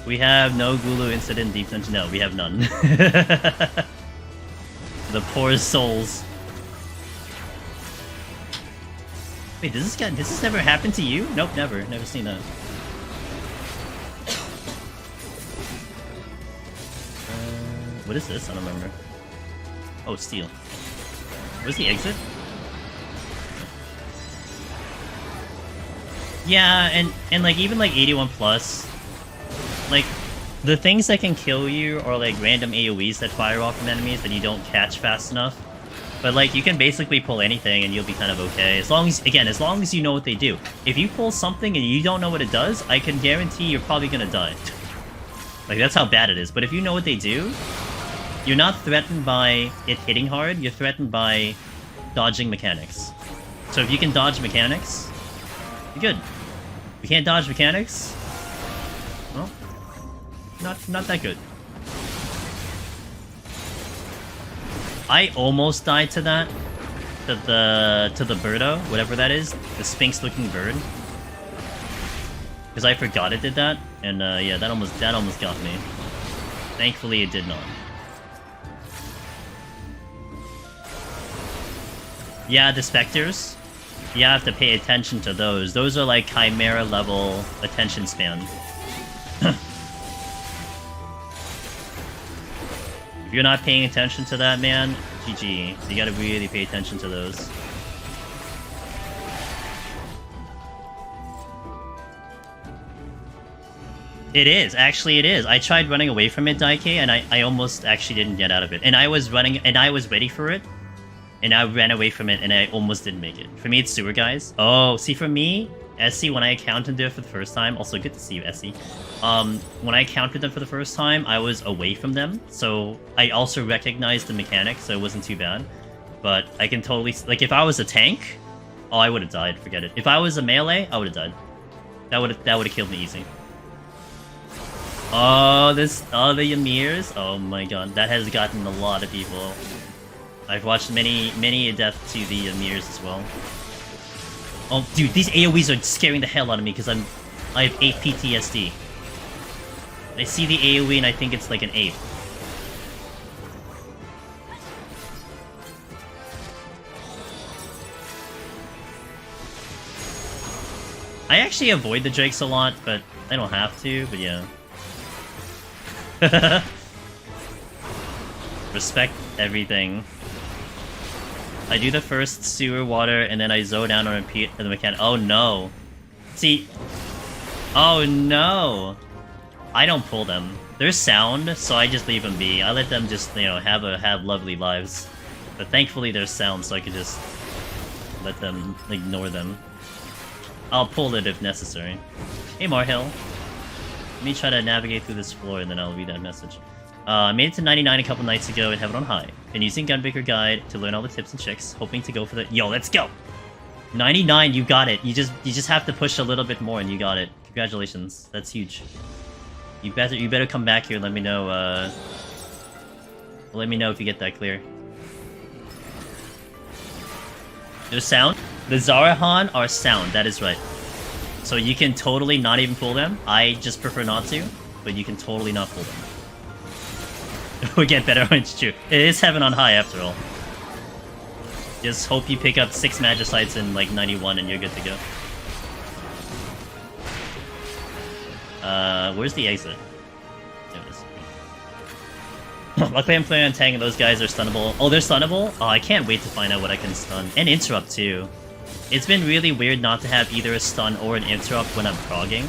We have no Gulu incident Deep Dungeon. No, we have none. The poor souls. Wait, does this never happened to you? Nope, never. Never seen that. What is this? I don't remember. Oh, steel. Where's the exit? Yeah, and like even like 81 plus, like the things that can kill you are like random AoEs that fire off from enemies that you don't catch fast enough. But like you can basically pull anything and you'll be kind of okay. As long as you know what they do. If you pull something and you don't know what it does, I can guarantee you're probably gonna die. Like that's how bad it is. But if you know what they do, you're not threatened by it hitting hard, you're threatened by dodging mechanics. So if you can dodge mechanics, you're good. If you can't dodge mechanics, well, not that good. I almost died to that. To the birdo, whatever that is. The Sphinx-looking bird. Because I forgot it did that. And yeah, that almost got me. Thankfully it did not. Yeah, the specters. You have to pay attention to those. Those are like Chimera level attention span. If you're not paying attention to that, man, GG. So you gotta really pay attention to those. It is, actually it is. I tried running away from it, Daike, and I almost actually didn't get out of it. And I was running, and I was ready for it. And I ran away from it, and I almost didn't make it. For me, it's sewer guys. Oh, see, for me, Essie, when I encountered there for the first time, also good to see you, Essie. When I encountered them for the first time, I was away from them, so I also recognized the mechanics, so it wasn't too bad. But I can totally... Like, if I was a tank, oh, I would have died, forget it. If I was a melee, I would have died. That would have killed me easy. Oh, the Emirs? Oh my god, that has gotten a lot of people. I've watched many a death to the Emirs as well. Oh, dude, these AoEs are scaring the hell out of me because I have 8 PTSD. I see the AoE and I think it's like an 8. I actually avoid the Drakes a lot, but I don't have to, but yeah. Respect everything. I do the first sewer water, and then I zone down on repeat the mechanic. Oh no. See. Oh no. I don't pull them. They're sound, so I just leave them be. I let them just, you know, have lovely lives. But thankfully they're sound, so I can just let them ignore them. I'll pull it if necessary. Hey Marhill. Let me try to navigate through this floor and then I'll read that message. I made it to 99 a couple nights ago and have it on high. Been using Gunbreaker Guide to learn all the tips and tricks, hoping to go for the— Yo, let's go! 99, you got it. You just have to push a little bit more and you got it. Congratulations. That's huge. You better come back here and let me know, let me know if you get that clear. There's sound? The Zarahan are sound, that is right. So you can totally not even pull them. I just prefer not to, but you can totally not pull them. We get better when it's true. It is heaven on high after all. Just hope you pick up 6 Magicites in like 91 and you're good to go. Where's the exit? There it is. Luckily I'm playing on tank and those guys are stunnable. Oh, they're stunnable? Oh, I can't wait to find out what I can stun. And interrupt too. It's been really weird not to have either a stun or an interrupt when I'm progging.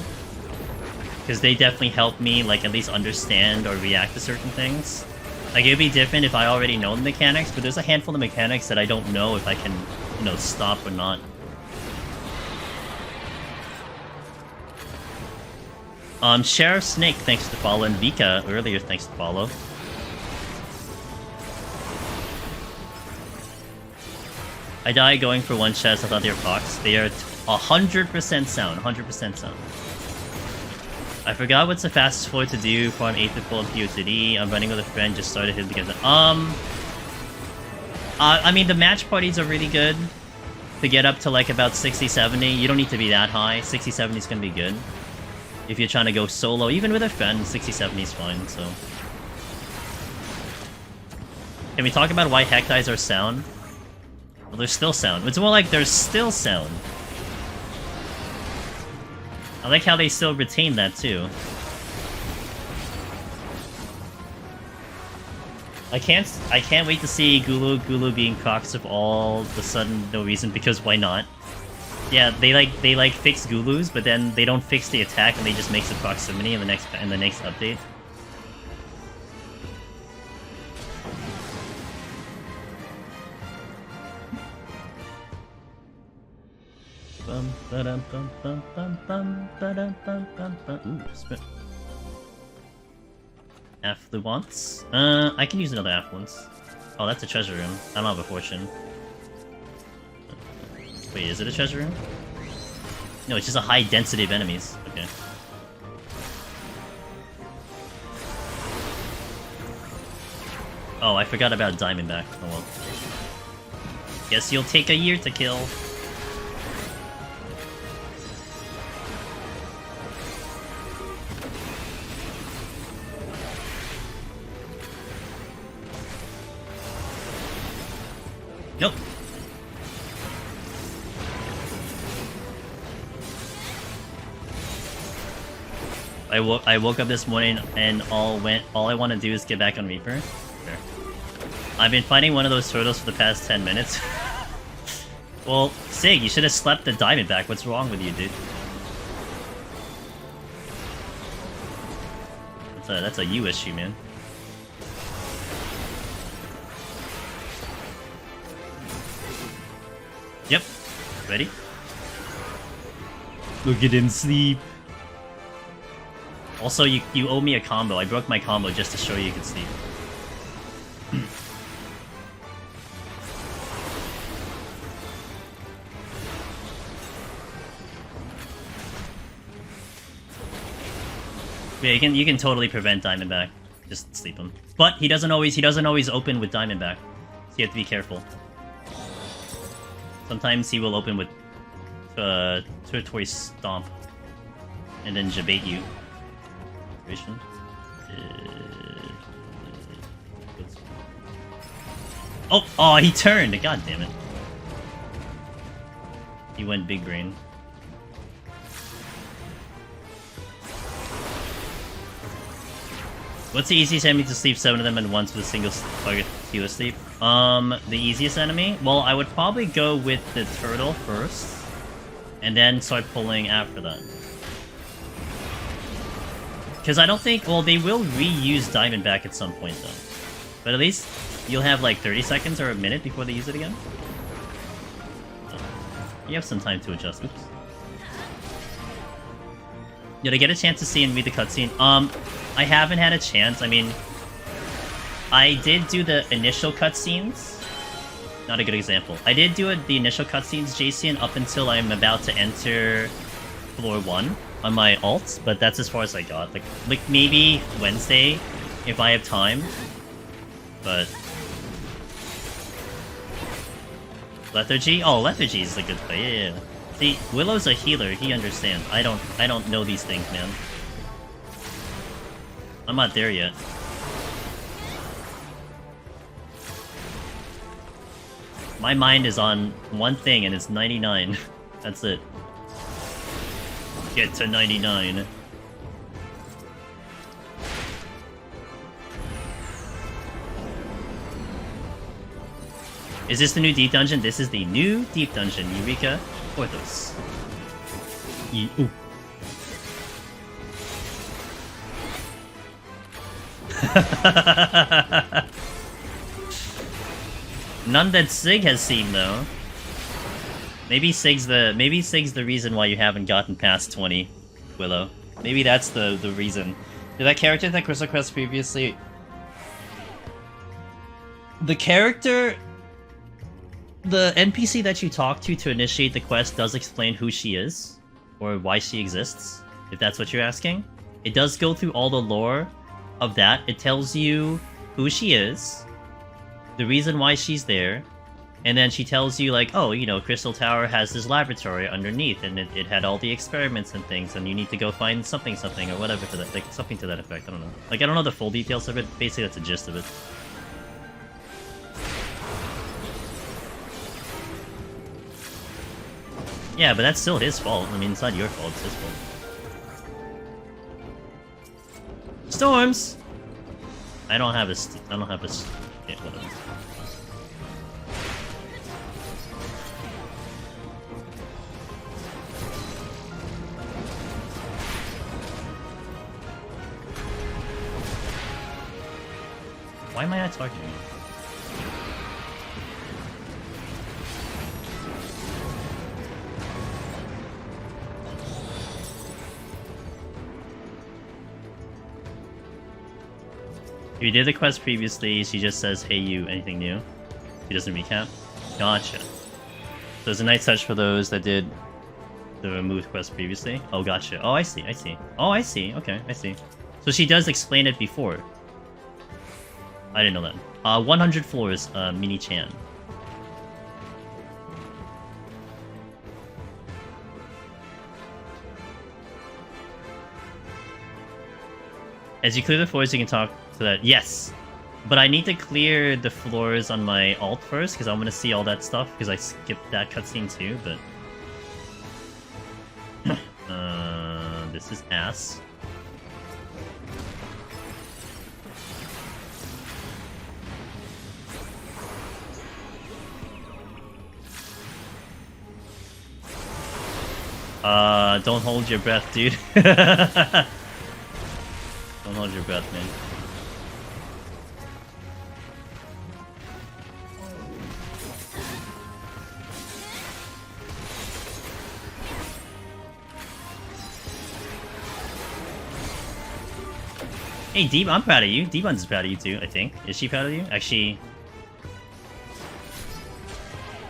Because they definitely help me, like, at least understand or react to certain things. Like, it'd be different if I already know the mechanics, but there's a handful of mechanics that I don't know if I can, you know, stop or not. Sheriff Snake, thanks to follow, and Vika, earlier, thanks to follow. I died going for one chest, I thought they were Fox. They are 100% sound, 100% sound. I forgot what's the fastest floor to do, farm 8 to pull POTD. I'm running with a friend, just started him together. I mean, the match parties are really good. To get up to like about 60, 70, you don't need to be that high. 60, 70 is gonna be good. If you're trying to go solo, even with a friend, 60, 70 is fine, so. Can we talk about why Hektais are sound? Well, they're still sound. It's more like they're still sound. I like how they still retain that, too. I can't wait to see Gulu being procs of all of a sudden, no reason, because why not? Yeah, they like fix Gulus, but then they don't fix the attack and they just make the proximity in the next update. Ooh, spit. Affluence? I can use another affluence. Oh, that's a treasure room. I don't have a fortune. Wait, is it a treasure room? No, it's just a high density of enemies. Okay. Oh, I forgot about Diamondback. Oh well. Guess you'll take a year to kill. Nope. I woke up this morning and all I want to do is get back on Reaper. Sure. I've been fighting one of those turtles for the past 10 minutes. Well, Sig, you should have slept the Diamondback. What's wrong with you, dude? That's a you issue, man. Yep. Ready? Look at him sleep. Also, you owe me a combo. I broke my combo just to show you could sleep. Yeah, you can totally prevent Diamondback. Just sleep him. But he doesn't always open with Diamondback. So you have to be careful. Sometimes he will open with Territory Stomp. And then Jabate you. Oh, he turned! God damn it. He went big brain. What's the easiest enemy to sleep 7 of them at once with a single target healer sleep? The easiest enemy? Well, I would probably go with the turtle first. And then start pulling after that. Because I don't think... Well, they will reuse Diamondback at some point, though. But at least you'll have like 30 seconds or a minute before they use it again. You have some time to adjust. Oops. Did I get a chance to see and read the cutscene? I haven't had a chance. I mean, I did do the initial cutscenes. Not a good example. I did do the initial cutscenes, Jason, up until I'm about to enter floor 1 on my alt, but that's as far as I got. Like maybe Wednesday, if I have time. But Lethargy? Oh, Lethargy is a good play. Yeah. See, Willow's a healer. He understands. I don't know these things, man. I'm not there yet. My mind is on one thing, and it's 99. That's it. Get to 99. Is this the new deep dungeon? This is the new deep dungeon, Eureka Orthos. Ooh. None that Sig has seen, though. Maybe Sig's the reason why you haven't gotten past 20, Willow. Maybe that's the reason. Did that character that Crystal Quest previously... The character... The NPC that you talk to initiate the quest does explain who she is, or why she exists, if that's what you're asking. It does go through all the lore of that. It tells you who she is, the reason why she's there, and then she tells you, like, oh, you know, Crystal Tower has this laboratory underneath, and it had all the experiments and things, and you need to go find something, or whatever, to that, like, something to that effect. I don't know. Like, I don't know the full details of it. Basically, that's the gist of it. Yeah, but that's still his fault. I mean, it's not your fault, it's his fault. Storms! I don't have a yeah, whatever. Why am I not talking to you? If you did the quest previously, she just says, hey you, anything new? She doesn't recap? Gotcha. So there's a nice touch for those that did the removed quest previously. Oh, gotcha. Oh, I see. Oh, I see. Okay, I see. So she does explain it before. I didn't know that. 100 floors, Mini-chan. As you clear the floors, you can talk to that. Yes! But I need to clear the floors on my alt first, because I want to see all that stuff, because I skipped that cutscene too, but... this is ass. Don't hold your breath, dude. Don't hold your breath, man. Hey, Deep, I'm proud of you. D-Buns is proud of you too, I think. Is she proud of you? Actually...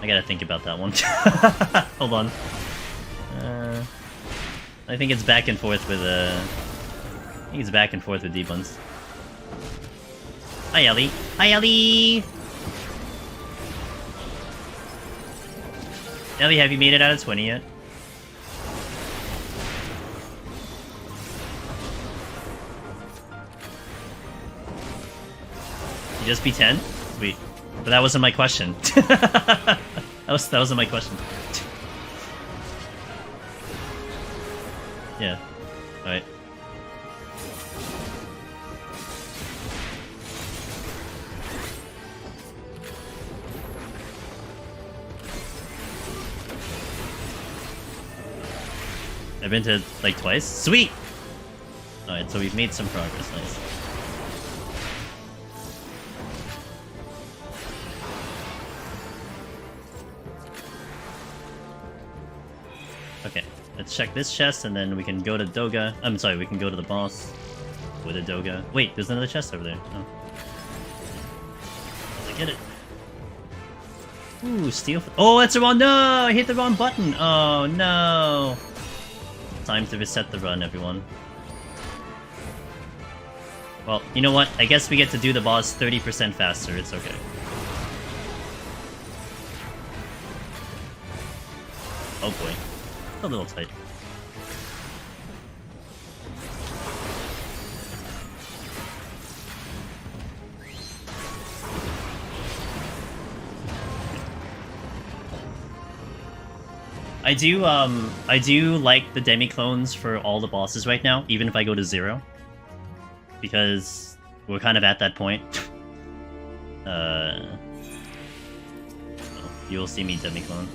I gotta think about that one. Hold on. I think it's back and forth with, He's back and forth with deep ones. Hi, Ellie. Hi, Ellie! Ellie, have you made it out of 20 yet? You just be 10? Sweet. But that wasn't my question. that wasn't my question. Yeah. Alright. I've been to like twice. Sweet! Alright, so we've made some progress. Nice. Okay, let's check this chest and then we can go to Doga. I'm sorry, we can go to the boss with a Doga. Wait, there's another chest over there. Oh. I get it. Ooh, steel. Oh, that's the wrong. No, I hit the wrong button. Oh no. Time to reset the run, everyone. Well, you know what? I guess we get to do the boss 30% faster. It's okay. Oh boy. A little tight. I do like the demi-clones for all the bosses right now, even if I go to 0. Because we're kind of at that point. Well, you'll see me demi-clone.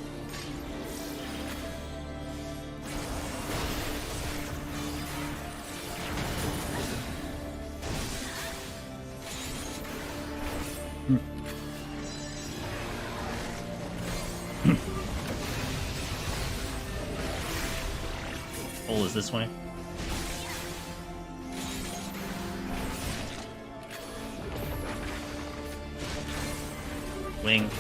Hole is this way. Wing.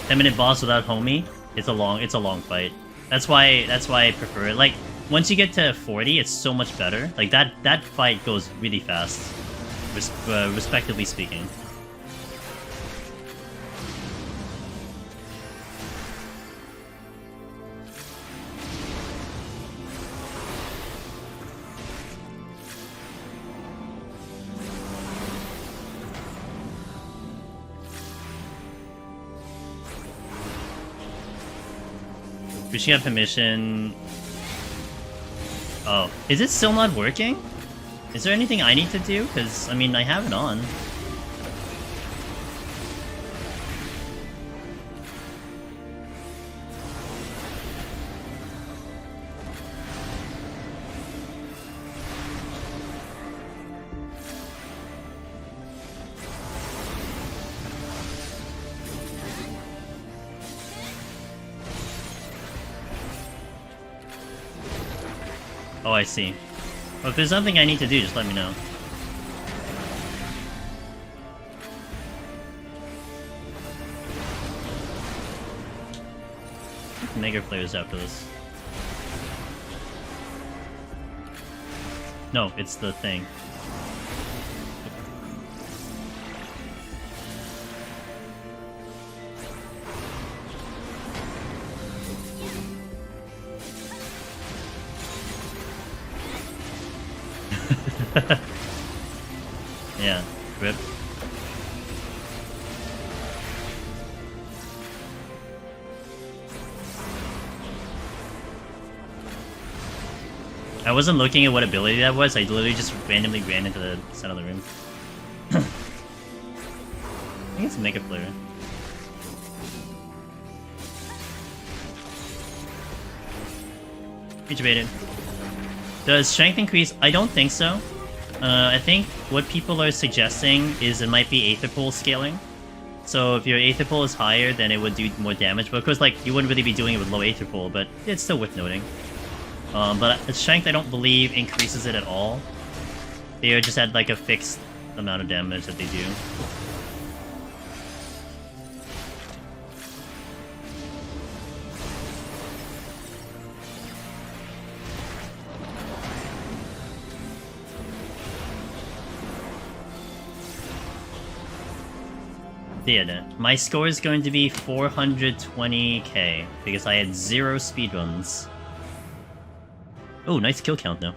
Ten-minute boss without homie. It's a long fight. That's why I prefer it. Like, once you get to 40, it's so much better. Like, that fight goes really fast, respectively speaking. We should have permission. Oh, is it still not working? Is there anything I need to do? Because, I mean, I have it on. Oh, I see. Well, if there's something I need to do, just let me know. Mega players after this. No, it's the thing. Yeah, rip. I wasn't looking at what ability that was, I literally just randomly ran into the center of the room. I think it's a Mega Player. Rejuvenated. Does strength increase? I don't think so. I think what people are suggesting is it might be Aether Pool scaling. So if your Aether Pool is higher, then it would do more damage. But of course, like, you wouldn't really be doing it with low Aether Pool, but it's still worth noting. But strength I don't believe increases it at all. They just had like a fixed amount of damage that they do. My score is going to be 420k because I had 0 speedruns. Oh, nice kill count though.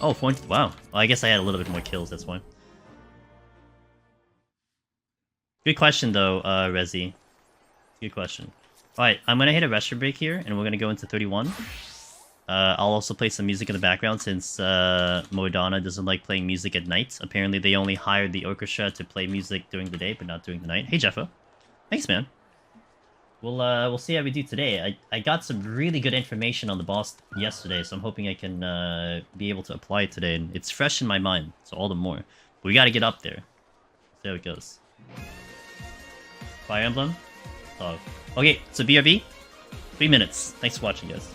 Oh, 400, wow. Well, I guess I had a little bit more kills, that's why. Good question though, Rezi. Good question. Alright, I'm gonna hit a restroom break here, and we're gonna go into 31. I'll also play some music in the background since Modana doesn't like playing music at night. Apparently they only hired the orchestra to play music during the day, but not during the night. Hey Jeffo. Thanks, man. We'll see how we do today. I got some really good information on the boss yesterday, so I'm hoping I can be able to apply it today. And it's fresh in my mind, so all the more. But we gotta get up there. See how it goes. Fire Emblem? Oh. Okay, so BRB? 3 minutes. Thanks for watching, guys.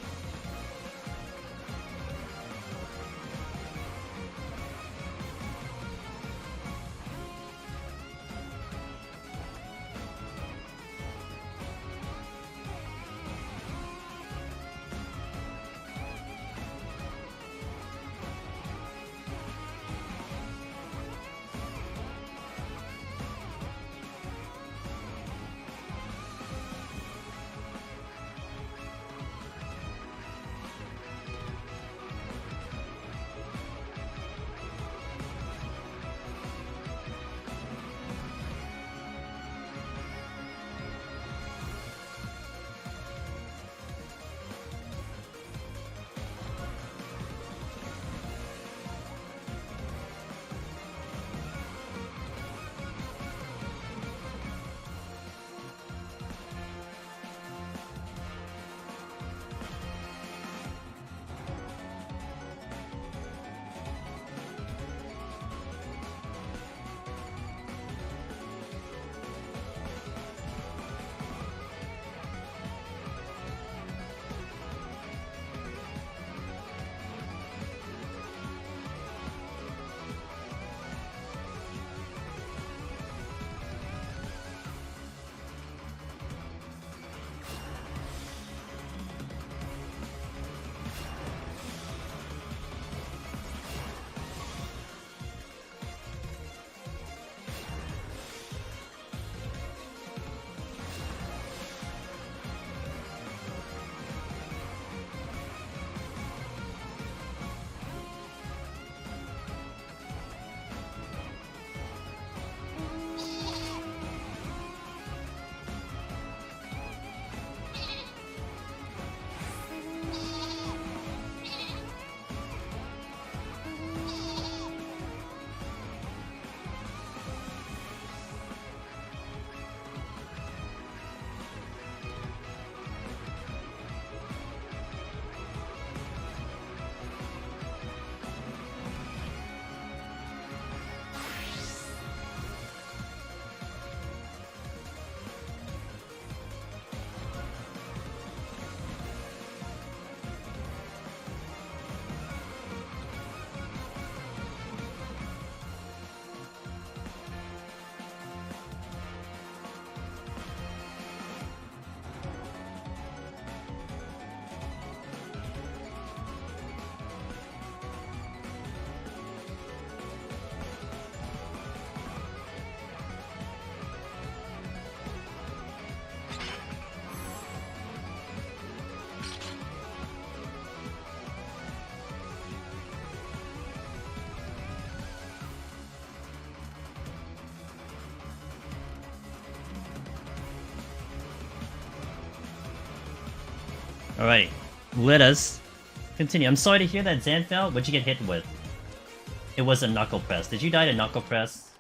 Alright, let us continue. I'm sorry to hear that, Xanthal. What'd you get hit with? It was a knuckle press. Did you die to knuckle press?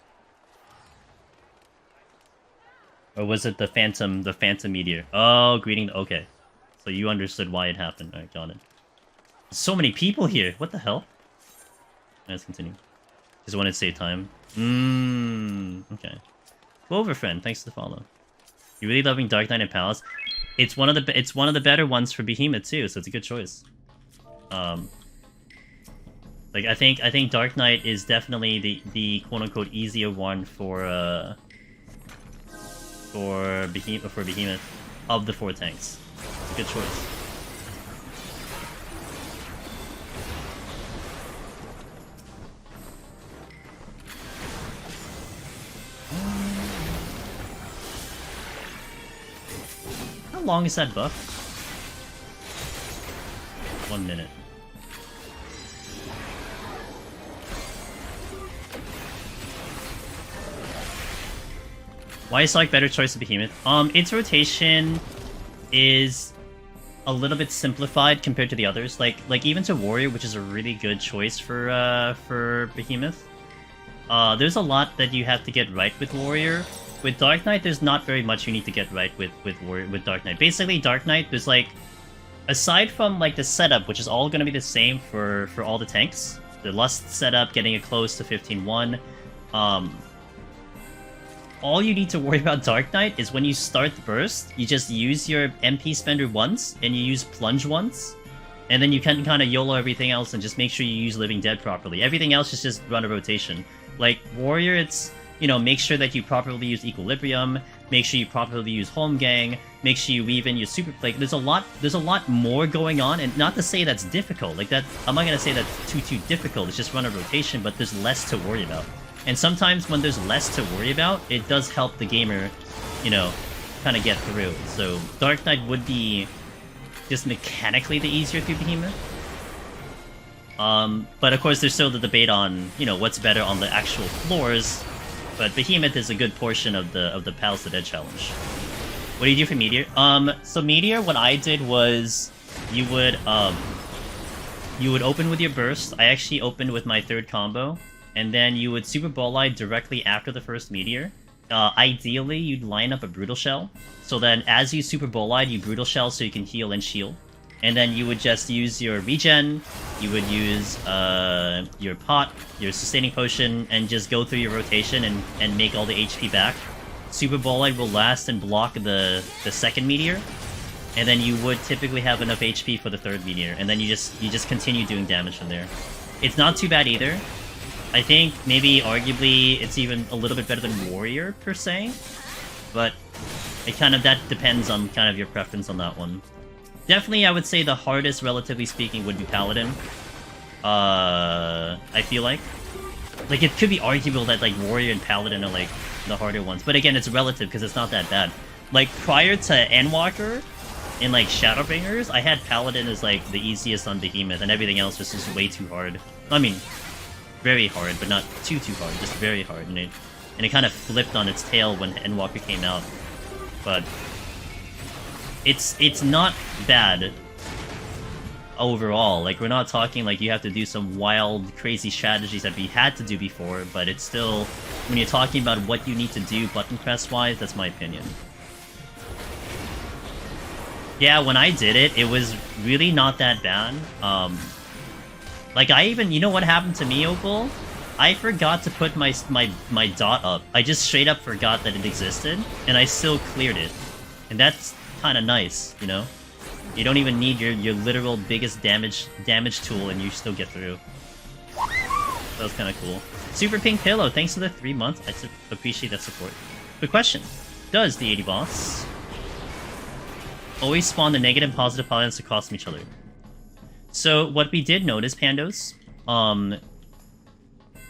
Or was it the phantom meteor? Oh, greeting. Okay. So you understood why it happened. Alright, got it. So many people here. What the hell? Let's continue. Just wanted to save time. Okay. Clover friend, thanks for the follow. You really loving Dark Knight and Palace? It's one of the better ones for Behemoth too, so it's a good choice. Like I think Dark Knight is definitely the quote unquote easier one for Behemoth of the 4 tanks. It's a good choice. How long is that buff? 1 minute. Why is Sonic better choice of Behemoth? Its rotation is a little bit simplified compared to the others. Like even to Warrior, which is a really good choice for Behemoth. There's a lot that you have to get right with Warrior. With Dark Knight, there's not very much you need to get right with Dark Knight. Basically, Dark Knight, there's like, aside from like the setup, which is all going to be the same for all the tanks, the Lust setup, getting it close to 15-1, all you need to worry about Dark Knight is when you start the burst, you just use your MP spender once, and you use Plunge once, and then you can kind of YOLO everything else and just make sure you use Living Dead properly. Everything else is just run a rotation. Like, Warrior, it's, you know, make sure that you properly use Equilibrium, make sure you properly use Home Gang, make sure you weave in your Super Plague. There's a lot more going on, and not to say that's difficult. Like, that, I'm not gonna say that's too difficult, it's just run a rotation, but there's less to worry about. And sometimes when there's less to worry about, it does help the gamer, you know, kind of get through. So Dark Knight would be just mechanically the easier through Behemoth. But of course there's still the debate on, you know, what's better on the actual floors. But Behemoth is a good portion of the Palace of the Dead challenge. What do you do for Meteor? So Meteor, what I did was you would open with your burst. I actually opened with my 3rd combo. And then you would Super Bolide directly after the first Meteor. Ideally, you'd line up a Brutal Shell. So then as you Super Bolide, you Brutal Shell so you can heal and shield. And then you would just use your regen, you would use your pot, your Sustaining Potion, and just go through your rotation and make all the HP back. Super Bolide will last and block the 2nd Meteor. And then you would typically have enough HP for the 3rd Meteor. And then you just continue doing damage from there. It's not too bad either. I think maybe arguably it's even a little bit better than Warrior per se, but that depends on kind of your preference on that one. Definitely, I would say the hardest, relatively speaking, would be Paladin. I feel like it could be arguable that like Warrior and Paladin are like the harder ones, but again, it's relative because it's not that bad. Like prior to Endwalker in like Shadowbringers, I had Paladin as like the easiest on Behemoth, and everything else was just way too hard. I mean, very hard, but not too hard, just very hard, and it kind of flipped on its tail when Endwalker came out. But it's not bad overall. Like, we're not talking like you have to do some wild, crazy strategies that we had to do before, but it's still, when you're talking about what you need to do button press wise, that's my opinion. Yeah, when I did it, it was really not that bad. Like, you know what happened to me, Opal? I forgot to put my dot up. I just straight up forgot that it existed, and I still cleared it. And that's kind of nice, you know? You don't even need your literal biggest damage tool, and you still get through. That was kind of cool. Super Pink Pillow, thanks for the 3 months. I appreciate that support. Good question. Does the 80 boss always spawn the negative and positive pilots to cross from each other? So what we did notice, Pandos,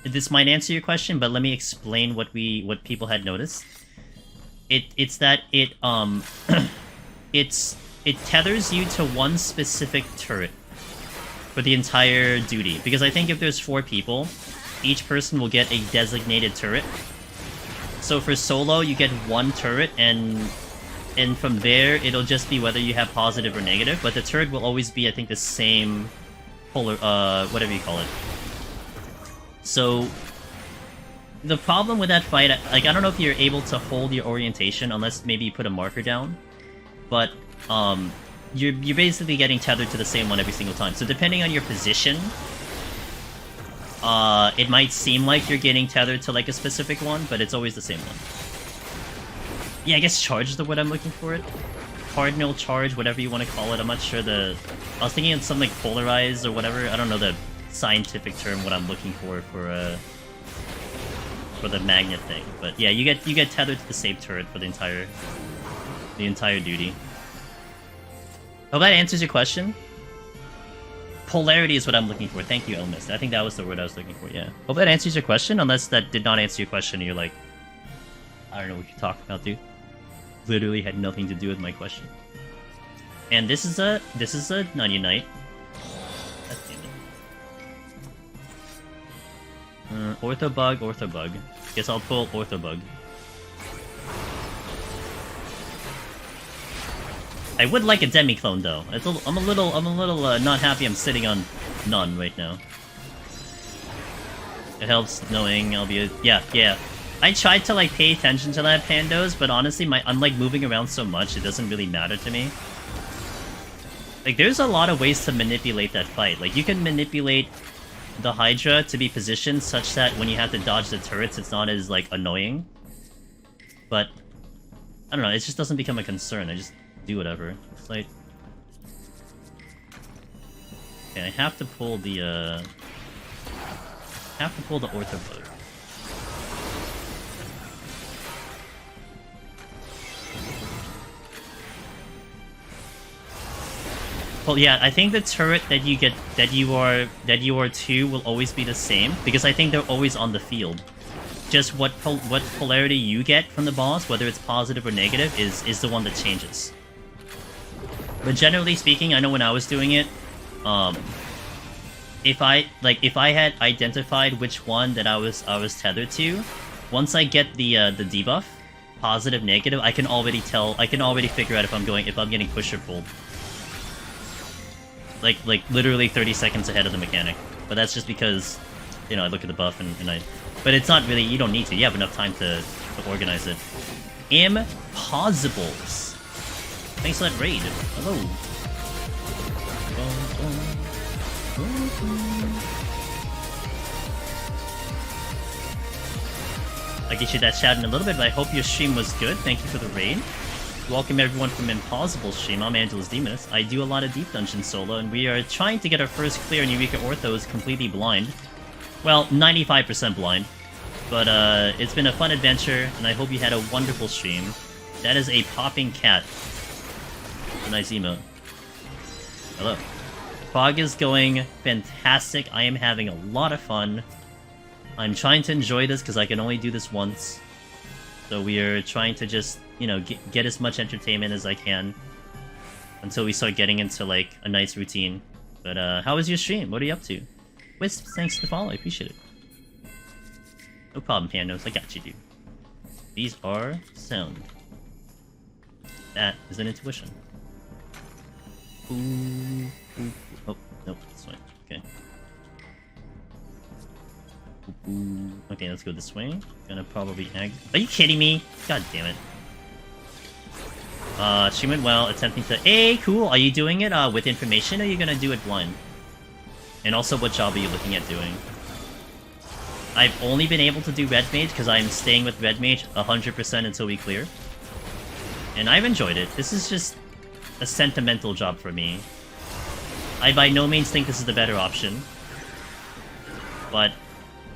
this might answer your question, but let me explain what people had noticed. It's that it tethers you to one specific turret for the entire duty. Because I think if there's 4 people, each person will get a designated turret. So for solo, you get 1 turret, and from there, it'll just be whether you have positive or negative, but the turret will always be, I think, the same polar, whatever you call it. So, the problem with that fight, like, I don't know if you're able to hold your orientation unless maybe you put a marker down, but, you're basically getting tethered to the same one every single time. So depending on your position, it might seem like you're getting tethered to, like, a specific one, but it's always the same one. Yeah, I guess charge is the word I'm looking for it. cardinal charge, whatever you want to call it. I'm not sure I was thinking of something like polarized or whatever. I don't know the scientific term what I'm looking for the magnet thing. But yeah, you get tethered to the same turret for the entire duty. Hope that answers your question. Polarity is what I'm looking for. Thank you, Elmist. I think that was the word I was looking for, yeah. Hope that answers your question, unless that did not answer your question and you're like, I don't know what you're talking about, dude. Literally had nothing to do with my question. And this is a Nanya Knight. God damn it. Orthobug. Guess I'll pull Orthobug. I would like a demi-clone though. I'm a little not happy I'm sitting on none right now. It helps knowing I'll be yeah. I tried to like pay attention to that, Pandos, but honestly I'm like moving around so much it doesn't really matter to me. Like there's a lot of ways to manipulate that fight. Like you can manipulate the Hydra to be positioned such that when you have to dodge the turrets it's not as like annoying. But I don't know, it just doesn't become a concern. I just do whatever. It's like... Okay, I have to pull the Orthobug. Well, yeah, I think the turret that you get, that you are to, will always be the same, because I think they're always on the field. Just what polarity you get from the boss, whether it's positive or negative, is the one that changes. But generally speaking, I know when I was doing it, if I had identified which one that I was tethered to, once I get the debuff, positive, negative, I can already figure out if I'm getting pushed or pulled. Like literally 30 seconds ahead of the mechanic. But that's just because, you know, I look at the buff and I... But it's not really, you don't need to, you have enough time to organize it. Impossibles. Thanks for that raid. Hello. I'll get you that shout in a little bit, but I hope your stream was good. Thank you for the raid. Welcome everyone from Impossible stream. I'm Angelus Demoness. I do a lot of Deep Dungeon solo, and we are trying to get our first clear in Eureka Orthos completely blind. Well, 95% blind. But it's been a fun adventure, and I hope you had a wonderful stream. That is a popping cat. A nice emote. Hello. Fog is going fantastic. I am having a lot of fun. I'm trying to enjoy this because I can only do this once. So we are trying to just, you know, get as much entertainment as I can until we start getting into like a nice routine. But how was your stream? What are you up to? Wisp, thanks for the follow. I appreciate it. No problem, Pandos. I got you, dude. These are sound. That is an intuition. Ooh. Oh, nope, this way. Okay. Ooh. Okay, let's go this way. Gonna probably egg. Are you kidding me? God damn it. She went well, attempting to... Hey, cool! Are you doing it with information, or are you gonna do it blind? And also, what job are you looking at doing? I've only been able to do Red Mage because I'm staying with Red Mage 100% until we clear. And I've enjoyed it. This is just a sentimental job for me. I by no means think this is the better option. But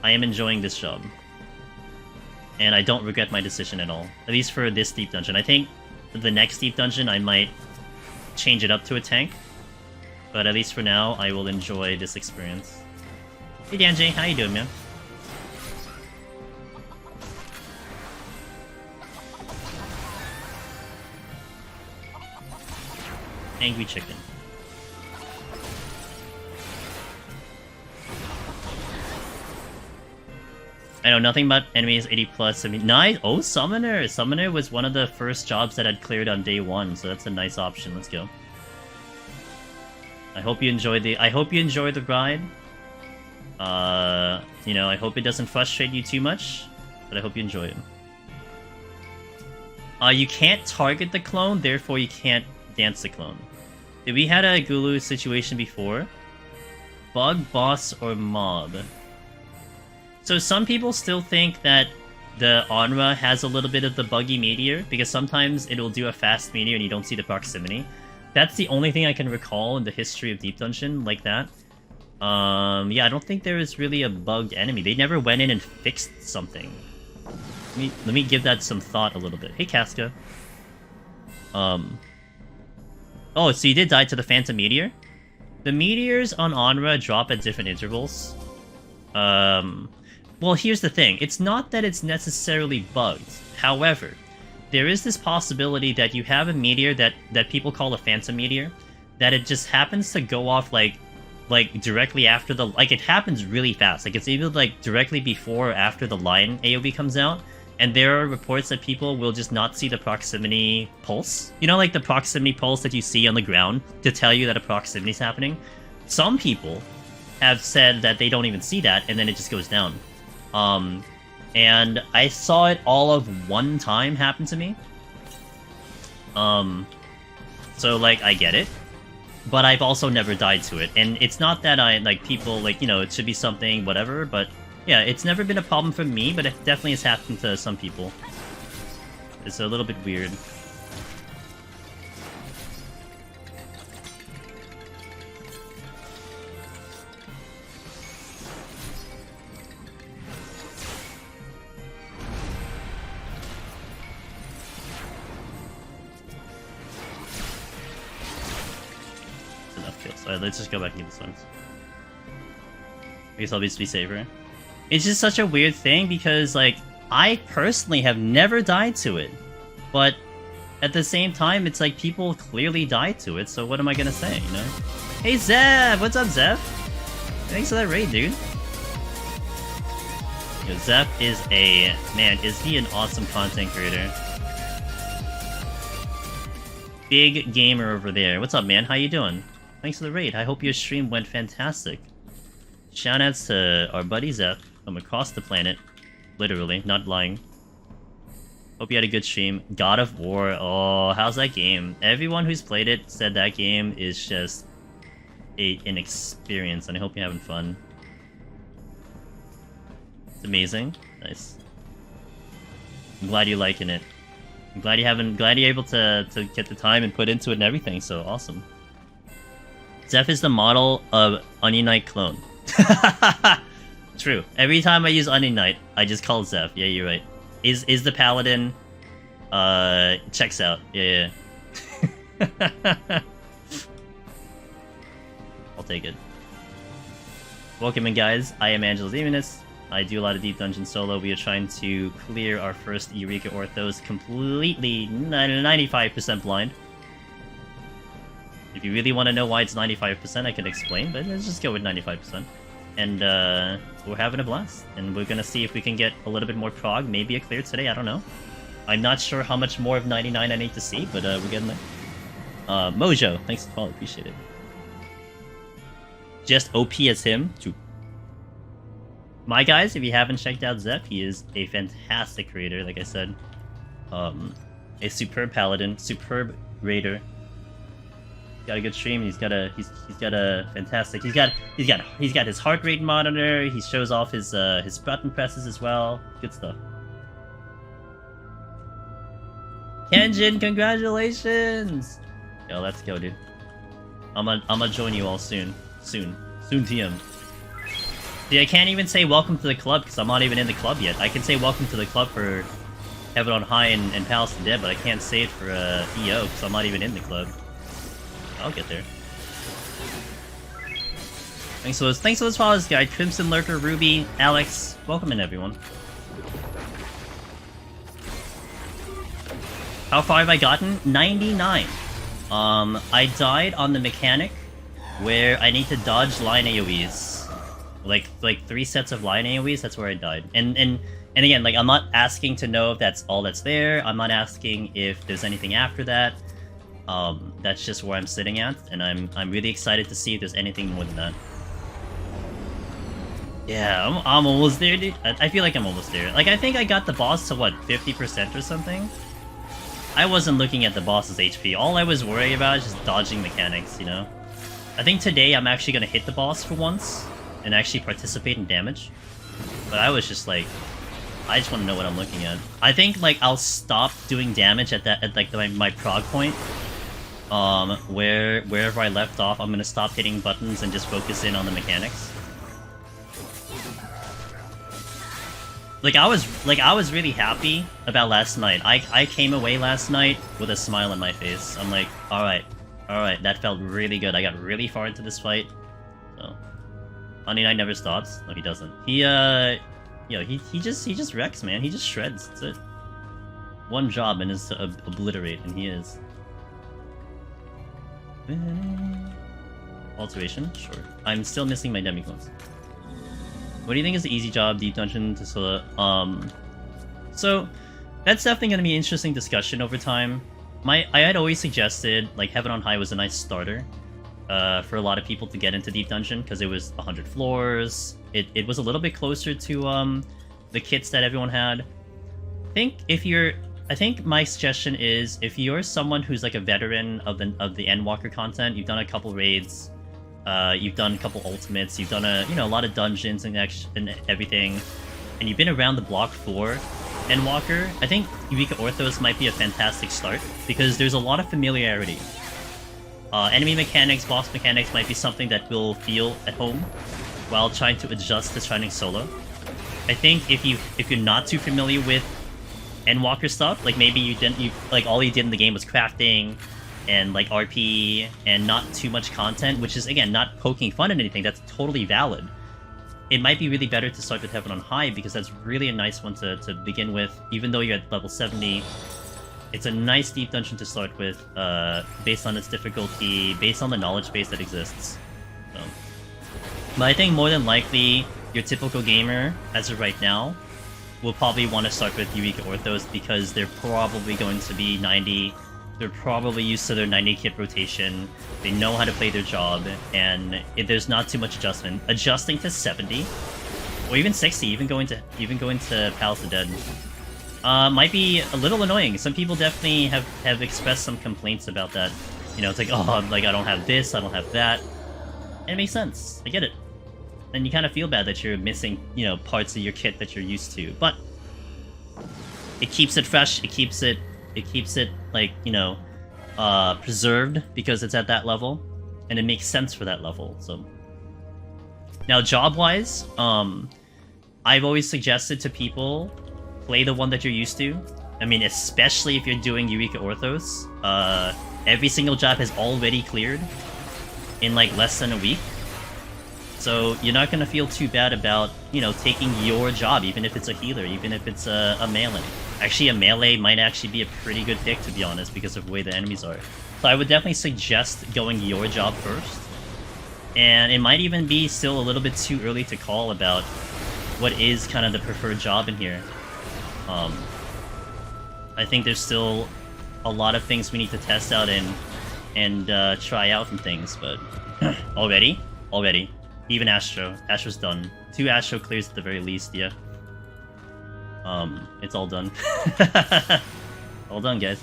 I am enjoying this job. And I don't regret my decision at all. At least for this Deep Dungeon. I think for the next Deep Dungeon I might change it up to a tank. But at least for now, I will enjoy this experience. Hey DanJ, how you doing, man? Angry chicken. I know nothing about enemies 80 plus. I mean, nice. Oh, Summoner. Summoner was one of the first jobs that I'd cleared on day one, so that's a nice option. Let's go. I hope you enjoyed the ride. You know, I hope it doesn't frustrate you too much, but I hope you enjoy it. You can't target the clone, therefore you can't dance the clone. We had a Gulu situation before. Bug, boss, or mob. So some people still think that the Onra has a little bit of the buggy meteor, because sometimes it'll do a fast meteor and you don't see the proximity. That's the only thing I can recall in the history of Deep Dungeon like that. Yeah, I don't think there is really a bugged enemy. They never went in and fixed something. Let me give that some thought a little bit. Hey, Casca. Oh, so you did die to the Phantom Meteor? The meteors on Onra drop at different intervals. Well, here's the thing. It's not that it's necessarily bugged. However, there is this possibility that you have a meteor that people call a Phantom Meteor, that it just happens to go off, like directly after the... Like, it happens really fast. Like, it's either, like, directly before or after the line AoE comes out. And there are reports that people will just not see the proximity pulse. You know, like the proximity pulse that you see on the ground to tell you that a proximity is happening? Some people have said that they don't even see that, and then it just goes down. And I saw it all of one time happen to me. So, like, I get it. But I've also never died to it. And it's not that I, like, people, like, you know, it should be something, whatever, but... Yeah, it's never been a problem for me, but it definitely has happened to some people. It's a little bit weird. That's enough kills. Alright, let's just go back and get the songs. I guess I'll just be safer. It's just such a weird thing because, like, I personally have never died to it. But at the same time, it's like people clearly died to it, so what am I gonna say, you know? Hey, Zev! What's up, Zev? Thanks for that raid, dude. Yo, Zev is a... Man, is he an awesome content creator. Big gamer over there. What's up, man? How you doing? Thanks for the raid. I hope your stream went fantastic. Shoutouts to our buddy Zev from across the planet. Literally, not lying. Hope you had a good stream. God of War. Oh, how's that game? Everyone who's played it said that game is just an experience, and I hope you're having fun. It's amazing. Nice. I'm glad you're liking it. I'm glad you're able to get the time and put into it and everything, so awesome. Zeph is the model of Onion Knight clone. True. Every time I use Onion Knight, I just call Zeph. Yeah, you're right. Is the paladin checks out. Yeah. I'll take it. Welcome in, guys. I am Angela's Demonist. I do a lot of Deep Dungeon solo. We are trying to clear our first Eureka Orthos completely 95% blind. If you really want to know why it's 95%, I can explain, but let's just go with 95%. And we're having a blast. And we're gonna see if we can get a little bit more prog, maybe a clear today, I don't know. I'm not sure how much more of 99 I need to see, but we're getting there. Mojo, thanks for the follow, appreciate it. Just OP as him? True. My guys, if you haven't checked out Zeph, he is a fantastic creator, like I said. A superb paladin, superb raider. He's got a good stream. He's got a fantastic. He's got his heart rate monitor. He shows off his button presses as well. Good stuff. Kenjin, congratulations! Yo, let's go, dude. I'm gonna join you all soon. Soon TM. See, I can't even say welcome to the club because I'm not even in the club yet. I can say welcome to the club for Heaven on High and Palace of the Dead, but I can't say it for EO because I'm not even in the club. I'll get there. Thanks for those follows, guys. Crimson Lurker, Ruby, Alex. Welcome in, everyone. How far have I gotten? 99. I died on the mechanic where I need to dodge line AoEs. Like 3 sets of line AoEs, that's where I died. And again, like, I'm not asking to know if that's all that's there. I'm not asking if there's anything after that. That's just where I'm sitting at, and I'm really excited to see if there's anything more than that. Yeah, I'm almost there, dude. I feel like I'm almost there. Like, I think I got the boss to, what, 50% or something? I wasn't looking at the boss's HP. All I was worried about is just dodging mechanics, you know? I think today I'm actually gonna hit the boss for once, and actually participate in damage. But I was just like, I just want to know what I'm looking at. I think like I'll stop doing damage at like my prog point. Wherever I left off, I'm gonna stop hitting buttons and just focus in on the mechanics. Like I was really happy about last night. I came away last night with a smile on my face. I'm like, all right, that felt really good. I got really far into this fight. So, Honey Knight never stops. No, he doesn't. He he just wrecks, man. He just shreds. That's it. One job and is to obliterate, and he is. Alteration, sure. I'm still missing my demiclones. What do you think is the easy job, deep dungeon to solo? So that's definitely going to be an interesting discussion over time. I had always suggested like Heaven on High was a nice starter for a lot of people to get into deep dungeon because it was 100 floors. It was a little bit closer to the kits that everyone had. I think my suggestion is if you're someone who's like a veteran of the Endwalker content, you've done a couple raids. You've done a couple ultimates, you've done a lot of dungeons and everything, and you've been around the block for Endwalker. I think Eureka Orthos might be a fantastic start because there's a lot of familiarity. Enemy mechanics, boss mechanics might be something that will feel at home while trying to adjust to trying solo. I think if you're not too familiar with Endwalker stuff, like maybe all you did in the game was crafting and like RP and not too much content, which is again not poking fun at anything, that's totally valid. It might be really better to start with Heaven on High because that's really a nice one to begin with. Even though you're at level 70, it's a nice deep dungeon to start with, based on its difficulty, based on the knowledge base that exists. So. But I think more than likely your typical gamer as of right now will probably want to start with Eureka Orthos because they're probably going to be 90. They're probably used to their 90 kit rotation. They know how to play their job, and if there's not too much adjustment, adjusting to 70 or even 60, even going to Palace of Dead, might be a little annoying. Some people definitely have expressed some complaints about that. You know, it's like, oh, like I don't have this, I don't have that, and it makes sense. I get it. And you kind of feel bad that you're missing, parts of your kit that you're used to, but it keeps it fresh. It keeps it like, preserved because it's at that level, and it makes sense for that level. So now job-wise, I've always suggested to people play the one that you're used to. I mean, especially if you're doing Eureka Orthos. Every single job has already cleared in like less than a week. So you're not going to feel too bad about, taking your job, even if it's a healer, even if it's a melee. Actually, a melee might actually be a pretty good pick, to be honest, because of the way the enemies are. So I would definitely suggest going your job first. And it might even be still a little bit too early to call about what is kind of the preferred job in here. I think there's still a lot of things we need to test out and try out from things, but already. Even Astro's done. 2 Astro clears at the very least, yeah. It's all done. All done, guys.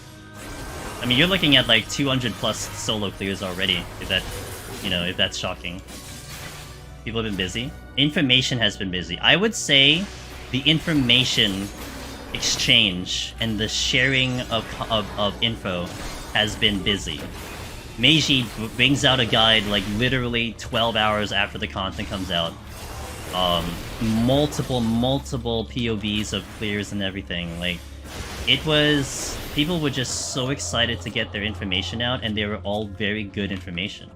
I mean, you're looking at like 200 plus solo clears already, if that's shocking. People have been busy. Information has been busy. I would say the information exchange and the sharing of info has been busy. Meiji brings out a guide like literally 12 hours after the content comes out. Multiple POVs of clears and everything. Like, people were just so excited to get their information out, and they were all very good information,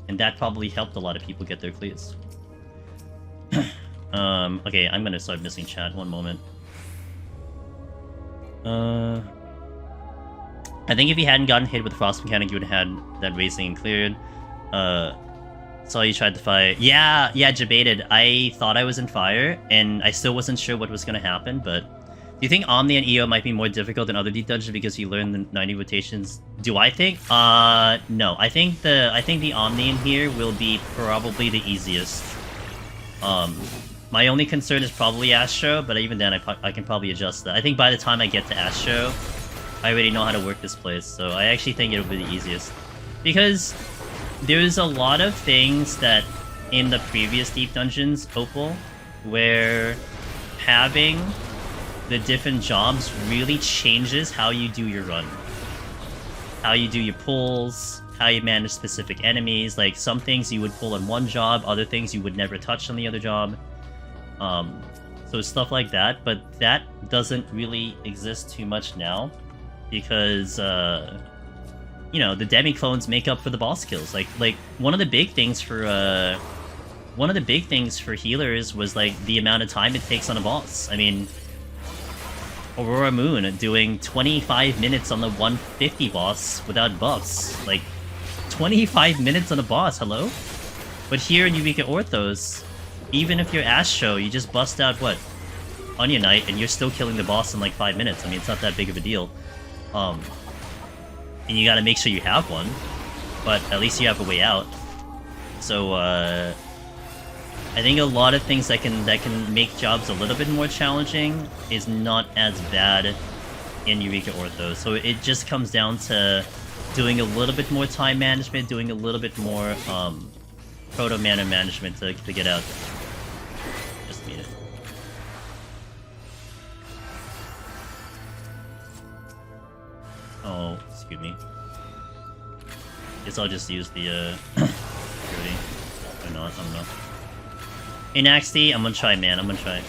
and that probably helped a lot of people get their clears. Okay, I'm gonna start missing chat. One moment. I think if you hadn't gotten hit with the Frost Mechanic, you would have had that racing cleared. Saw you tried to fight. Yeah, debated. I thought I was in fire, and I still wasn't sure what was going to happen, but... Do you think Omni and EO might be more difficult than other deep dungeons because you learned the 90 rotations? Do I think? No. I think the Omni in here will be probably the easiest. My only concern is probably Astro, but even then I can probably adjust that. I think by the time I get to Astro, I already know how to work this place, so I actually think it'll be the easiest. Because there's a lot of things that in the previous deep dungeons, Opal, where having the different jobs really changes how you do your run. How you do your pulls, how you manage specific enemies. Like, some things you would pull on one job, other things you would never touch on the other job. So stuff like that, but that doesn't really exist too much now, because, you know, the demi-clones make up for the boss kills. Like, one of the big things for healers was, like, the amount of time it takes on a boss. I mean, Aurora Moon doing 25 minutes on the 150 boss without buffs. Like, 25 minutes on a boss, hello? But here in Eureka Orthos, even if you're Astro, you just bust out, what, Onion Knight, and you're still killing the boss in like 5 minutes. I mean, it's not that big of a deal. And you gotta make sure you have one, but at least you have a way out. So, I think a lot of things that can make jobs a little bit more challenging is not as bad in Eureka Orthos. So it just comes down to doing a little bit more time management, doing a little bit more, proto-mana management to get out. Just need it. Oh, excuse me. Guess I'll just use the, security. Or not, I don't know. In XD, I'm gonna try, man. I'm gonna try.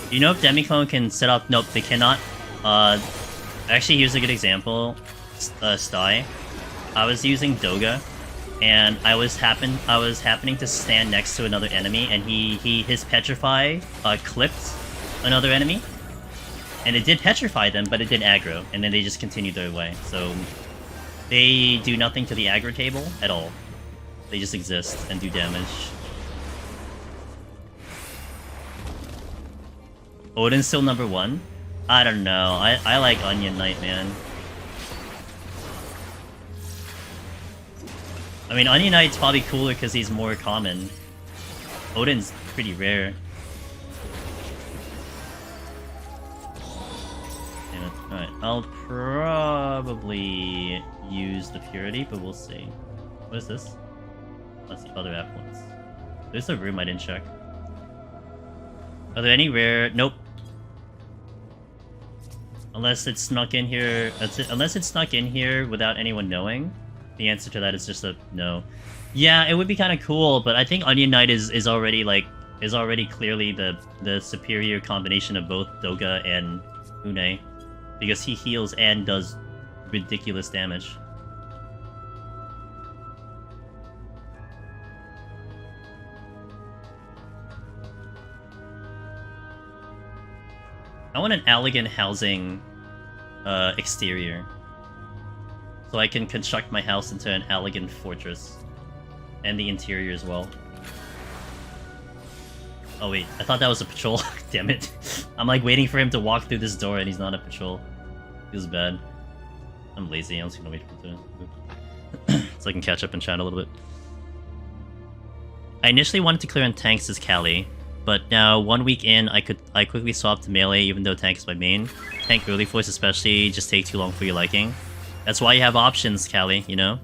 You know if Demiclone can set up... Nope, they cannot. Actually, here's a good example. Sty. I was using Doga, and I was happening to stand next to another enemy, and his Petrify clipped another enemy, and it did petrify them, but it did aggro, and then they just continued their way. So they do nothing to the aggro table at all. They just exist and do damage. Odin's still number 1? I don't know. I like Onion Knight, man. I mean, Onion Knight's probably cooler because he's more common. Odin's pretty rare. Damn it. Alright, I'll probably use the Purity, but we'll see. What is this? That's the other affluence. There's a room I didn't check. Are there any rare... Nope. Unless it's snuck in here... Unless it's snuck in here without anyone knowing, the answer to that is just a no. Yeah, it would be kind of cool, but I think Onion Knight is already, like... Is already clearly the superior combination of both Doga and Une. Because he heals and does ridiculous damage. I want an elegant housing exterior. So I can construct my house into an elegant fortress. And the interior as well. Oh wait, I thought that was a patrol. Damn it. I'm like waiting for him to walk through this door and he's not a patrol. Feels bad. I'm lazy, I'm just gonna wait for him to... so I can catch up and chat a little bit. I initially wanted to clear on tanks as Kali. But now, 1 week in, I quickly swap to melee, even though tank is my main. Tank early force especially just take too long for your liking. That's why you have options, Kali, you know?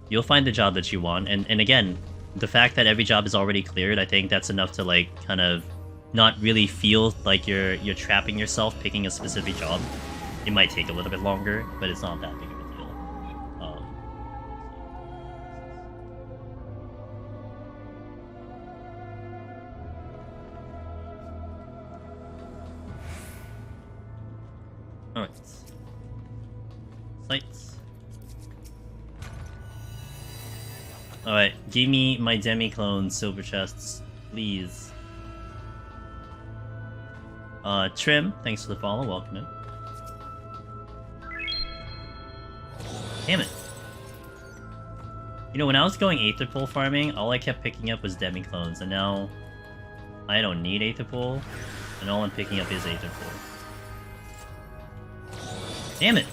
You'll find the job that you want, and again, the fact that every job is already cleared, I think that's enough to, like, kind of not really feel like you're trapping yourself picking a specific job. It might take a little bit longer, but it's not that big of a deal. Alright. Sights. Alright, give me my demi-clone silver chests, please. Trim, thanks for the follow, welcome in. Damn it. You know, when I was going Aether Pool farming, all I kept picking up was demi-clones, and now I don't need Aether Pool, and all I'm picking up is Aether Pool. Damn it!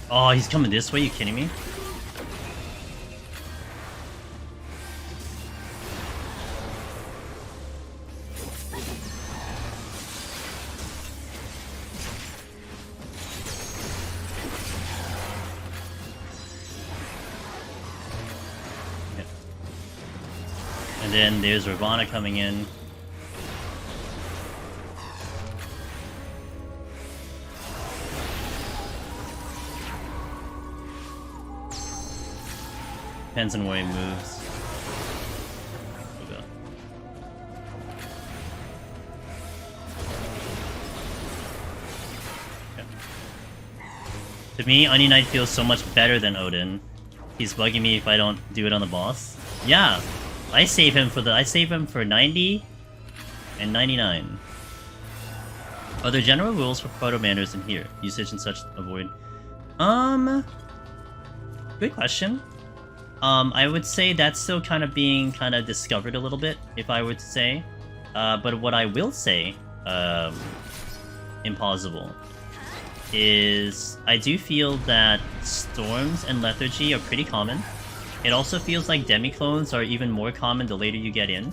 Oh, he's coming this way? You kidding me? And then there's Ravana coming in. Depends on where he moves. Okay. To me, Onion Knight feels so much better than Odin. He's bugging me if I don't do it on the boss. Yeah, I save him for 90 and 99. Are there general rules for Proto-Manders in here? Usage and such avoid. Good question. I would say that's still kind of being discovered a little bit, if I were to say. But what I will say, impossible, is I do feel that Storms and Lethargy are pretty common. It also feels like Demi-Clones are even more common the later you get in.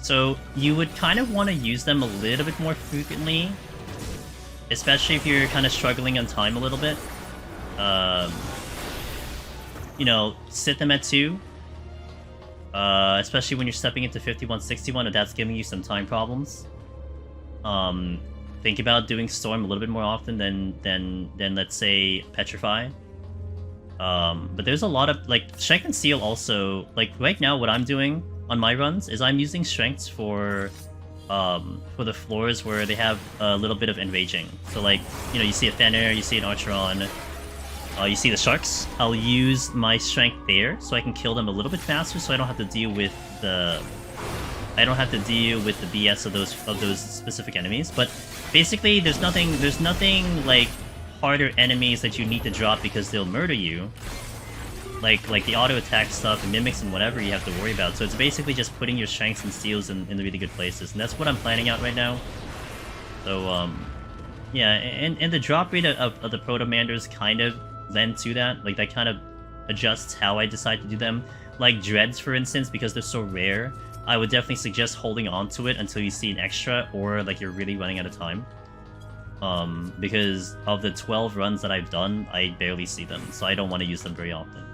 So you would kind of want to use them a little bit more frequently, especially if you're kind of struggling on time a little bit. You know, sit them at 2. Especially when you're stepping into 51-61 and that's giving you some time problems. Think about doing Storm a little bit more often than let's say Petrify. But there's a lot of, like, Strength and Seal also, like, right now what I'm doing on my runs is I'm using Strengths for the floors where they have a little bit of enraging. So, like, you know, you see a Fenrir, you see an Archeron, you see the Sharks. I'll use my Strength there so I can kill them a little bit faster, so I don't have to deal with the BS of those specific enemies. But basically, there's nothing like harder enemies that you need to drop because they'll murder you. Like the auto attack stuff and mimics and whatever you have to worry about. So it's basically just putting your strengths and steals in the really good places, and that's what I'm planning out right now. So yeah, and the drop rate of the Proto-Manders kind of lend to that. Like, that kind of adjusts how I decide to do them. Like Dreads, for instance, because they're so rare, I would definitely suggest holding on to it until you see an extra, or like you're really running out of time. Because of the 12 runs that I've done, I barely see them, so I don't want to use them very often.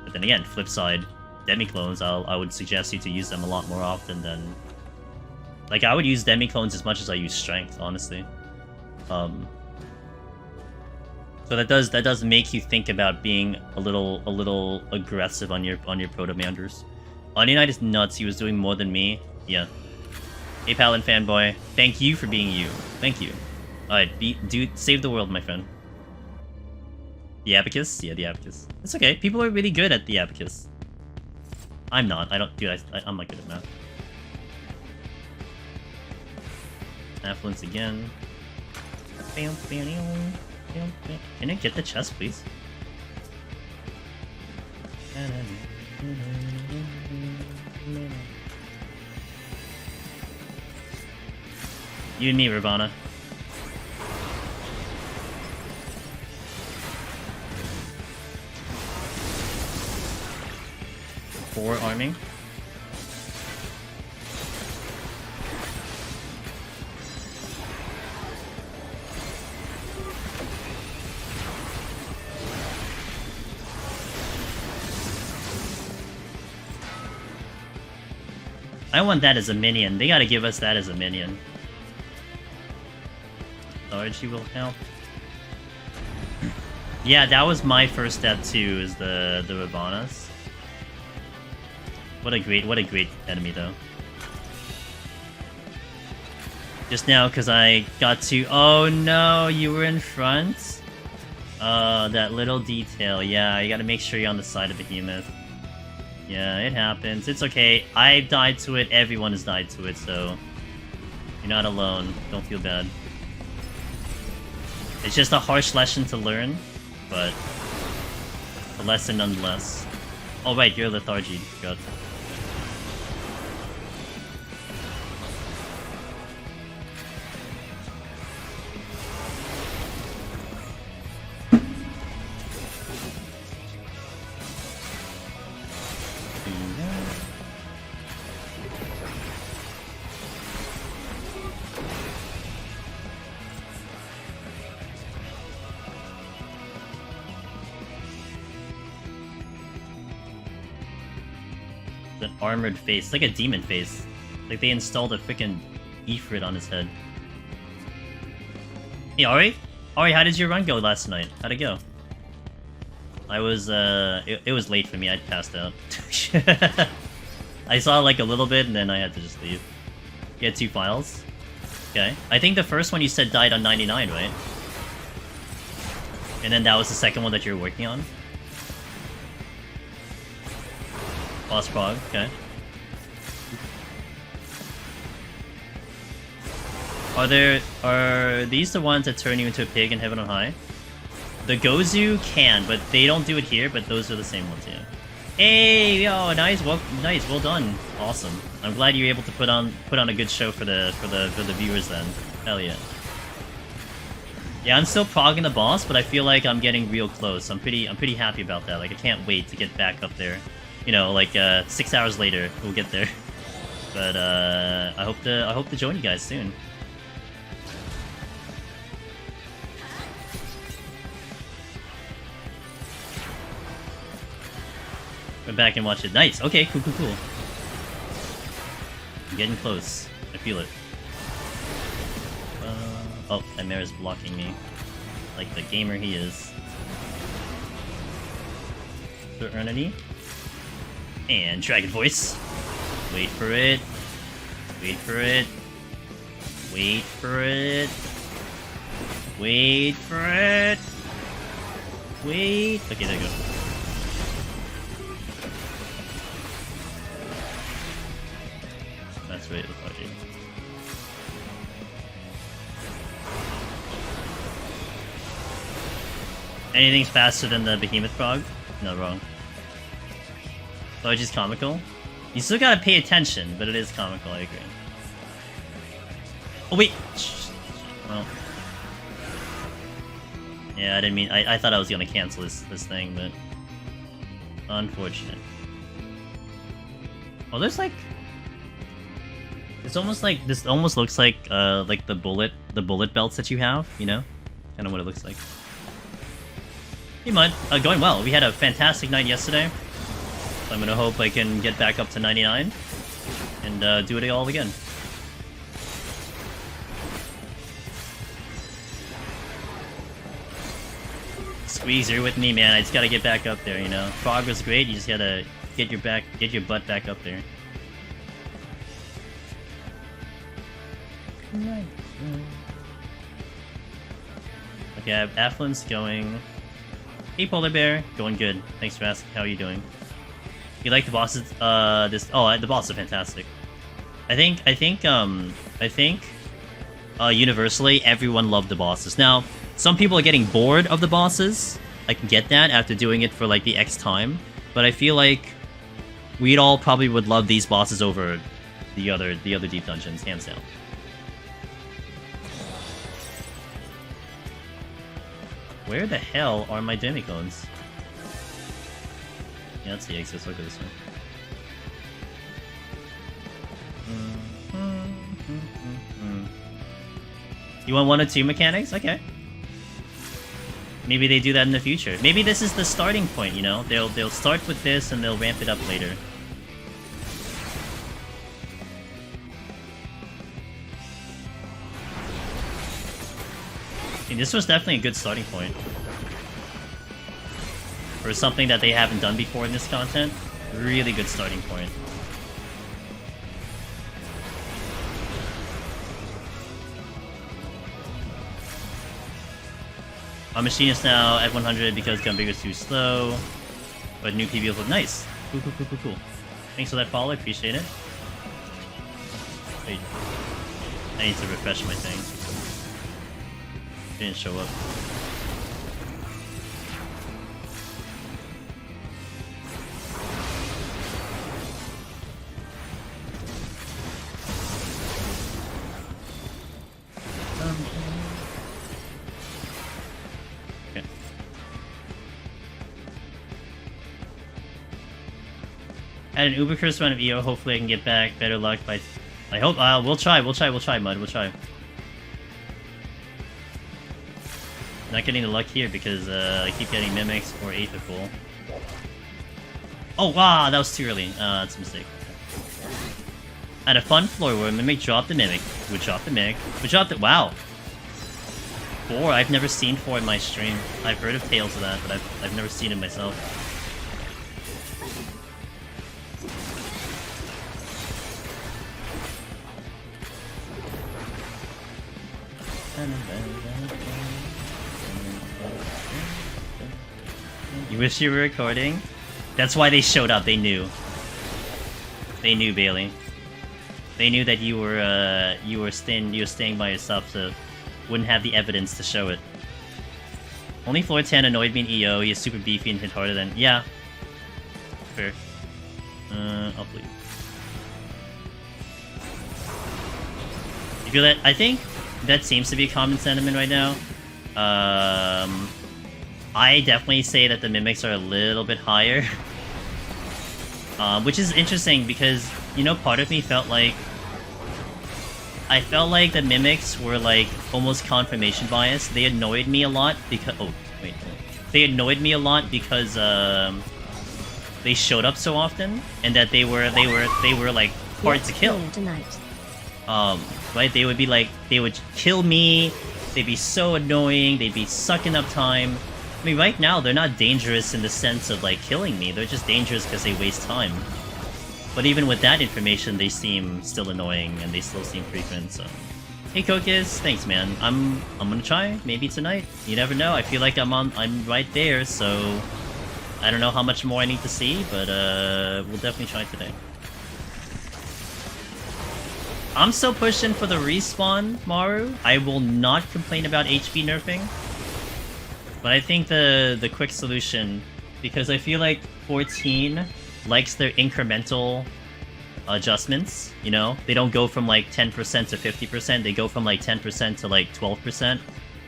But then again, flip side, Demi-Clones, I would suggest you to use them a lot more often than... Like, I would use Demi-Clones as much as I use Strength, honestly. So that does make you think about being a little aggressive on your Proto-Manders. Onion Knight is nuts. He was doing more than me. Yeah. Hey, Palin fanboy. Thank you for being you. Thank you. Alright, dude, save the world, my friend. The Abacus? Yeah, the Abacus. It's okay. People are really good at the Abacus. I'm not. I'm not good at math. Affluence again. Can I get the chest, please? You and me, Ravana. Four arming. I want that as a minion. They gotta give us that as a minion. Lethargy will help. Yeah, that was my first step too, is the Ravanas. What a great enemy though. Just now, because I got to... Oh no, you were in front? That little detail. Yeah, you gotta make sure you're on the side of the Behemoth. Yeah, it happens. It's okay. I've died to it. Everyone has died to it, so... You're not alone. Don't feel bad. It's just a harsh lesson to learn, but... a lesson nonetheless. Oh right, you're Lethargy. God. the armored face. It's like a demon face. Like they installed a freaking Ifrit on his head. Hey, Ari? Ari, how did your run go last night? How'd it go? I was, it was late for me. I'd passed out. I saw like a little bit and then I had to just leave. You had 2 files? Okay. I think the first one you said died on 99, right? And then that was the second one that you were working on? Boss prog, okay. Are these the ones that turn you into a pig in Heaven on High? The Gozu can, but they don't do it here, but those are the same ones, yeah. Hey, yo, nice, well done. Awesome. I'm glad you were able to put on a good show for the viewers then. Hell yeah. Yeah, I'm still progging the boss, but I feel like I'm getting real close. I'm pretty happy about that. Like I can't wait to get back up there. You know, like 6 hours later, we'll get there. But I hope to join you guys soon. Go back and watch it. Nice. Okay, cool. I'm getting close. I feel it. Oh, Chimera's blocking me. Like the gamer he is. Eternity. And Dragon Voice. Wait for it. Wait for it. Wait for it. Wait for it. Wait. Okay, there you go. That's right, lethargy. Anything's faster than the Behemoth Frog? No, wrong. Lethargy's comical? You still gotta pay attention, but it is comical, I agree. Oh, wait! Well. Yeah, I didn't mean... I thought I was gonna cancel this thing, but... Unfortunate. Oh, there's like... It's almost like... This almost looks like the bullet belts that you have, you know? Kind of what it looks like. Hey, Mud. Going well. We had a fantastic night yesterday. So I'm gonna hope I can get back up to 99 and do it all again. Squeezer with me, man. I just gotta get back up there, you know. Frog was great. You just gotta get your butt back up there. Okay, I have Affluence going. Hey, Polar Bear. Going good. Thanks for asking. How are you doing? You like the bosses? The bosses are fantastic. I think universally everyone loved the bosses. Now, some people are getting bored of the bosses. I can get that after doing it for like the X time, but I feel like we'd all probably would love these bosses over the other deep dungeons, hands down. Where the hell are my demicones? Yeah, that's the exit, so I'll go this way. You want 1 or 2 mechanics? Okay. Maybe they do that in the future. Maybe this is the starting point, you know? They'll start with this and they'll ramp it up later. I mean, this was definitely a good starting point. For something that they haven't done before in this content. Really good starting point. Our machine is now at 100 because Gunbig was too slow. But new PBs look nice. Cool. Thanks for that follow, I appreciate it. Wait. I need to refresh my thing. It didn't show up. Okay. At an uber curse run of EO, hopefully I can get back better luck by... I hope, we'll try, Mud, we'll try. Not getting the luck here because I keep getting mimics or Aetherful. Oh, wow, that was too early. That's a mistake. At a fun floor where Mimic dropped the Mimic. Would drop the Mimic. Would drop the... Wow. 4? I've never seen 4 in my stream. I've heard of tales of that, but I've never seen it myself. You wish you were recording? That's why they showed up. They knew. They knew, Bailey. They knew that you were staying by yourself, so wouldn't have the evidence to show it. Only floor 10 annoyed me in EO. He is super beefy and hit harder than... Yeah. Fair. I'll believe. You feel that? I think that seems to be a common sentiment right now. I definitely say that the Mimics are a little bit higher. Which is interesting because, you know, part of me felt like... I felt like the Mimics were, like, almost confirmation bias. They annoyed me a lot because... Oh, wait. They annoyed me a lot because, they showed up so often, and that they were like, hard to kill. Right? They would be like... They would kill me, they'd be so annoying, they'd be sucking up time. I mean, right now, they're not dangerous in the sense of, like, killing me. They're just dangerous because they waste time. But even with that information, they seem still annoying, and they still seem frequent, so... Hey, Kokis, thanks, man. I'm gonna try, maybe tonight. You never know, I feel like I'm right there, so... I don't know how much more I need to see, but, we'll definitely try today. I'm still pushing for the respawn, Maru. I will not complain about HP nerfing. But I think the quick solution, because I feel like 14 likes their incremental adjustments, you know? They don't go from like 10% to 50%, they go from like 10% to like 12%.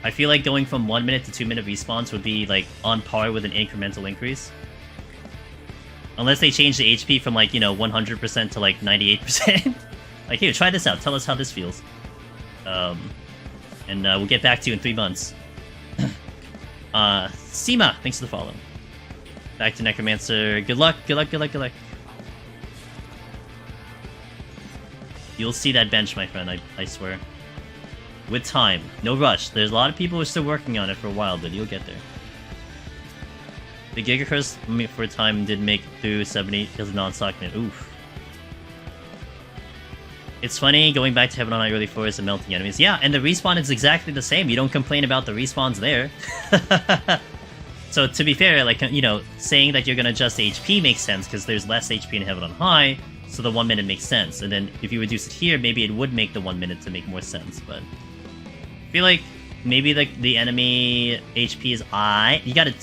I feel like going from 1 minute to 2 minute respawns would be like on par with an incremental increase. Unless they change the HP from like, you know, 100% to like 98%. Like, here, try this out, tell us how this feels. And we'll get back to you in 3 months. Seema, thanks for the follow. Back to Necromancer. Good luck, good luck, good luck, good luck. You'll see that bench, my friend, I swear. With time. No rush. There's a lot of people who are still working on it for a while, but you'll get there. The Giga Curse for a time did make through 70 as a non-stock minute. Oof. It's funny, going back to Heaven on High early floors and melting enemies. Yeah, and the respawn is exactly the same. You don't complain about the respawns there. So to be fair, like, you know, saying that you're gonna adjust HP makes sense, because there's less HP in Heaven on High, so the 1 minute makes sense. And then if you reduce it here, maybe it would make the 1 minute to make more sense, but... I feel like maybe the enemy HP is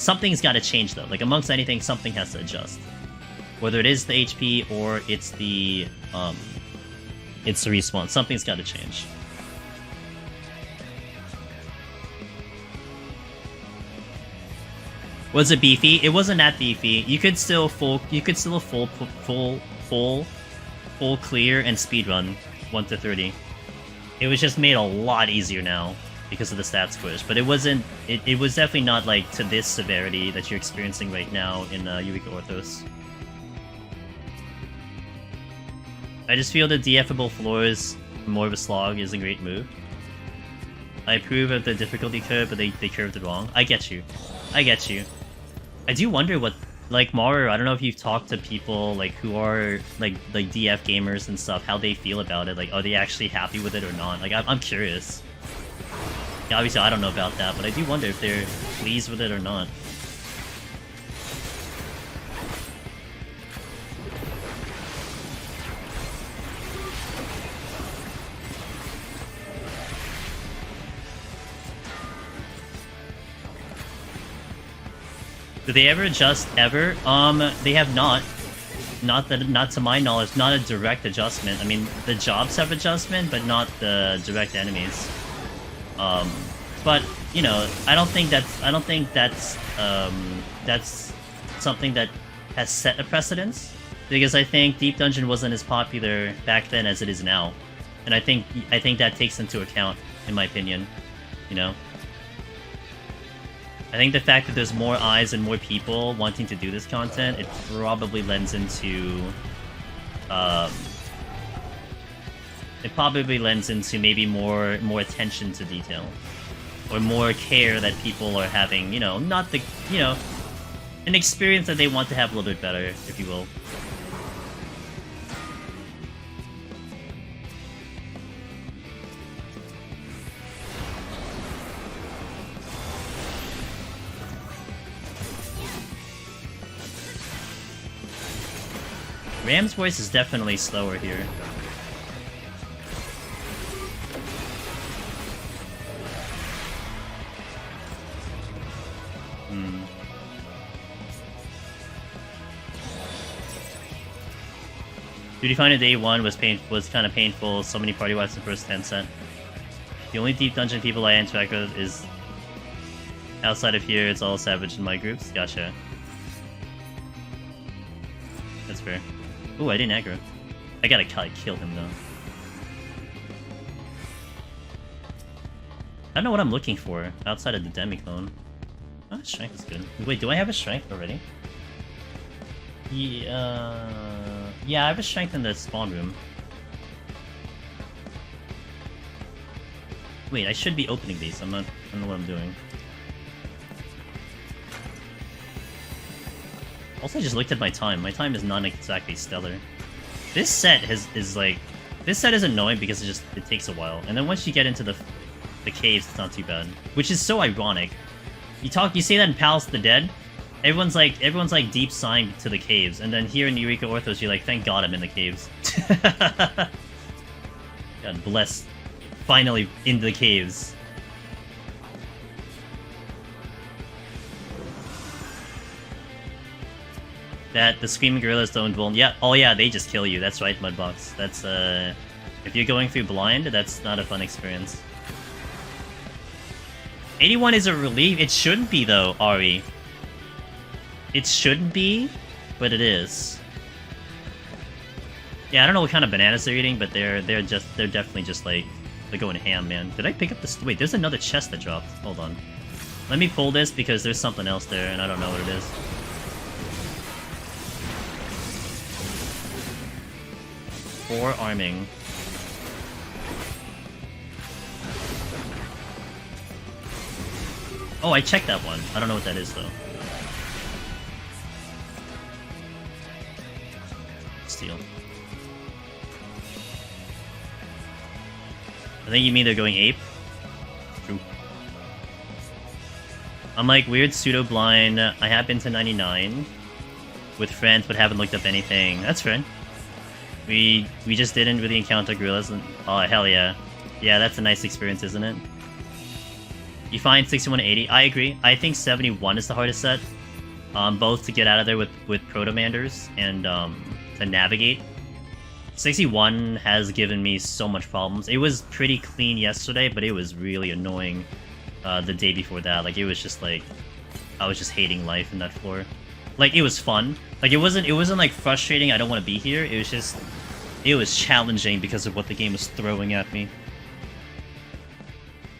something's gotta change though. Like, amongst anything, something has to adjust. Whether it is the HP or it's the respawn. Something's got to change. Was it beefy? It wasn't that beefy. You could still full clear and speedrun 1 to 30. It was just made a lot easier now because of the stats push. But it wasn't. It was definitely not like to this severity that you're experiencing right now in Eureka Orthos. I just feel the DFable floors, more of a slog, is a great move. I approve of the difficulty curve, but they curved it wrong. I get you. I get you. I do wonder what, like, Maru, I don't know if you've talked to people, like, who are, like DF gamers and stuff, how they feel about it. Like, are they actually happy with it or not? Like, I'm curious. Yeah, obviously I don't know about that, but I do wonder if they're pleased with it or not. Do they ever adjust ever? They have not. Not to my knowledge, not a direct adjustment. I mean, the jobs have adjustment, but not the direct enemies. But you know, I don't think that's something that has set a precedence, because I think Deep Dungeon wasn't as popular back then as it is now, and I think that takes into account, in my opinion, you know. I think the fact that there's more eyes and more people wanting to do this content, it probably lends into... it probably lends into maybe more attention to detail. Or more care that people are having, you know, not the, you know, an experience that they want to have a little bit better, if you will. Ram's voice is definitely slower here. Duty Finder Day 1 was kind of painful, so many party wipes in the first 10 set. The only deep dungeon people I interact with is outside of here, it's all savage in my groups. Gotcha. That's fair. Ooh, I didn't aggro. I gotta kill him though. I don't know what I'm looking for outside of the Demiclone. Oh, strength is good. Wait, do I have a strength already? Yeah, I have a strength in the spawn room. Wait, I should be opening these. I don't know what I'm doing. Also, I just looked at my time. My time is not exactly stellar. This set is like... This set is annoying because it takes a while. And then once you get into the caves, it's not too bad. Which is so ironic. You say that in Palace of the Dead, everyone's like deep sighing to the caves, and then here in Eureka Orthos, you're like, thank God I'm in the caves. God bless. Finally into the caves. That the Screaming Gorillas don't vuln. Yeah, oh yeah, they just kill you. That's right, Mudbox. That's if you're going through blind, that's not a fun experience. 81 is a relief. It shouldn't be though, Ari. It shouldn't be, but it is. Yeah, I don't know what kind of bananas they're eating, but they're definitely just like they're going ham, man. Did I pick up this? Wait, there's another chest that dropped. Hold on. Let me pull this because there's something else there, and I don't know what it is. For arming. Oh, I checked that one. I don't know what that is though. Steal. I think you mean they're going ape? True. I'm like weird pseudo-blind. I have been to 99 with friends but haven't looked up anything. That's fair. We just didn't really encounter gorillas. Oh, hell yeah. Yeah, that's a nice experience, isn't it? You find 61 and 80. I agree. I think 71 is the hardest set. Both to get out of there with Protomanders and to navigate. 61 has given me so much problems. It was pretty clean yesterday, but it was really annoying the day before that. Like, it was just like... I was just hating life in that floor. Like, it was fun. Like, it wasn't like frustrating, I don't want to be here. It was just... It was challenging because of what the game was throwing at me.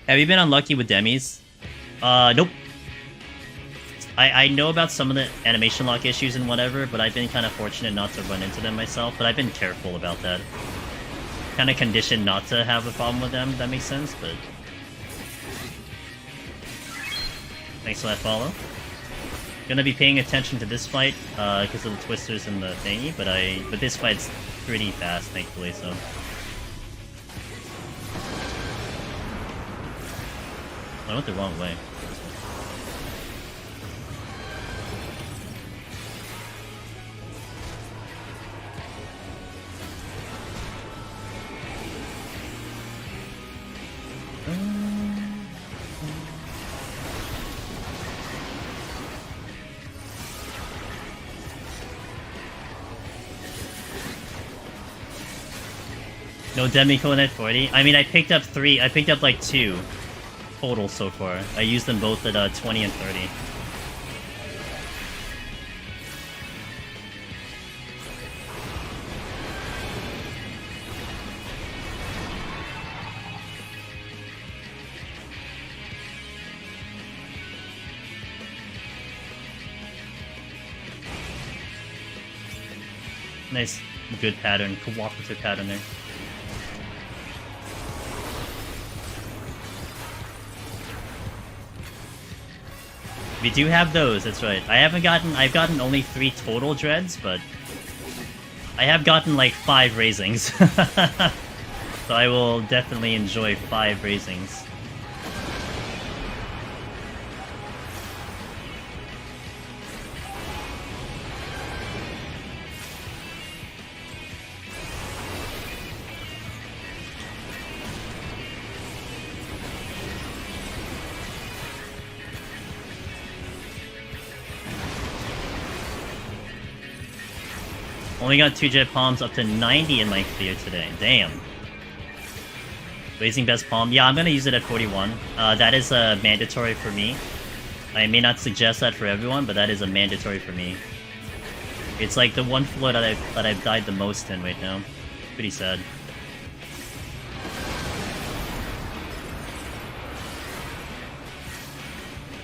Have you been unlucky with demis? Nope. I know about some of the animation lock issues and whatever, but I've been kind of fortunate not to run into them myself, but I've been careful about that. Kind of conditioned not to have a problem with them, if that makes sense, but... Thanks for that follow. Gonna be paying attention to this fight, because of the twisters and the thingy, but this fight's pretty fast, thankfully, so... I went the wrong way. No Demiclone at 40? I mean, I picked up 3. I picked up like 2 total so far. I used them both at 20 and 30. Nice, good pattern, cooperative pattern there. We do have those, that's right. I've gotten only 3 total dreads, but I have gotten like 5 raisings. So I will definitely enjoy 5 raisings. Only got 2 jet palms up to 90 in my clear today. Damn. Raising best palm. Yeah, I'm gonna use it at 41. That is mandatory for me. I may not suggest that for everyone, but that is a mandatory for me. It's like the one floor that I've died the most in right now. Pretty sad.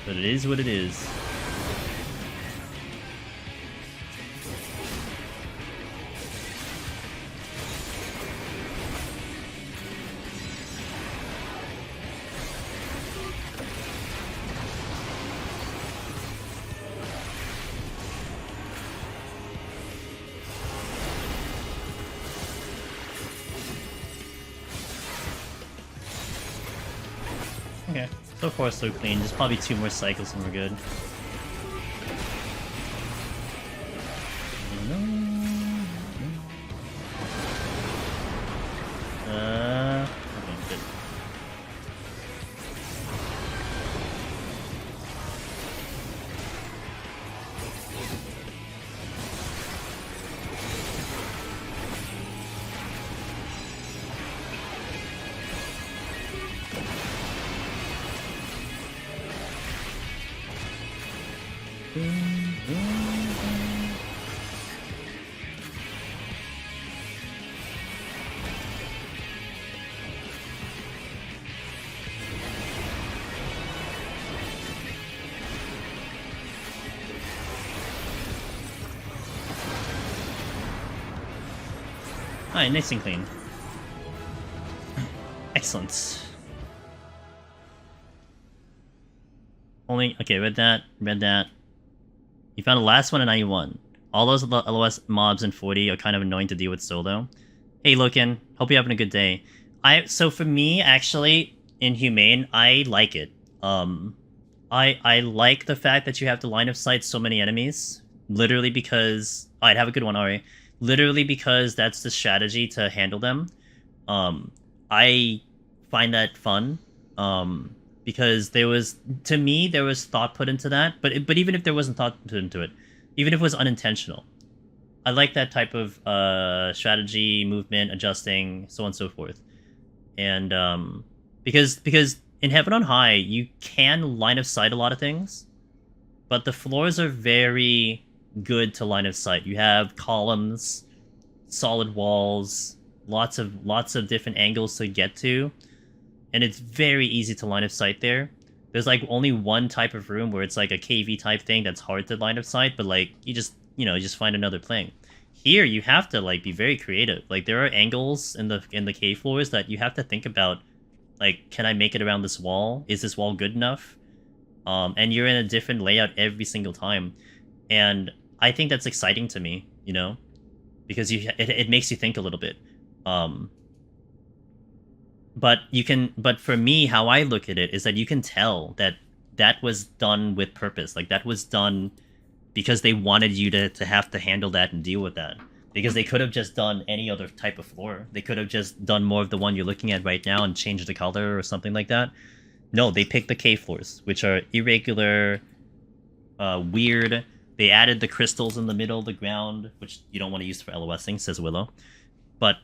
But it is what it is. Okay, so far so clean. Just probably 2 more cycles and we're good. Okay, good. Alright, nice and clean. Excellent. Only, okay, read that. You found the last one in 91. All those LOS mobs in 40 are kind of annoying to deal with solo. Hey, Loken, hope you're having a good day. So for me, actually, in Humane, I like it. I like the fact that you have to line of sight so many enemies. Literally because... Alright, have a good one, Ari. Literally because that's the strategy to handle them. I find that fun. Because there was, to me, there was thought put into that. But even if there wasn't thought put into it, even if it was unintentional, I like that type of strategy, movement, adjusting, so on and so forth. And because in Heaven on High, you can line of sight a lot of things, but the floors are very good to line of sight. You have columns, solid walls, lots of different angles to get to. And it's very easy to line of sight there. There's like only one type of room where it's like a KV type thing that's hard to line of sight, but like you just find another thing. Here you have to like be very creative. Like there are angles in the cave floors that you have to think about. Like, can I make it around this wall? Is this wall good enough? And you're in a different layout every single time, and I think that's exciting to me. You know, because it makes you think a little bit. But for me, how I look at it is that you can tell that was done with purpose. Like that was done because they wanted you to have to handle that and deal with that. Because they could have just done any other type of floor. They could have just done more of the one you're looking at right now and changed the color or something like that. No, they picked the cave floors, which are irregular, weird. They added the crystals in the middle of the ground, which you don't want to use for LOSing, says Willow. But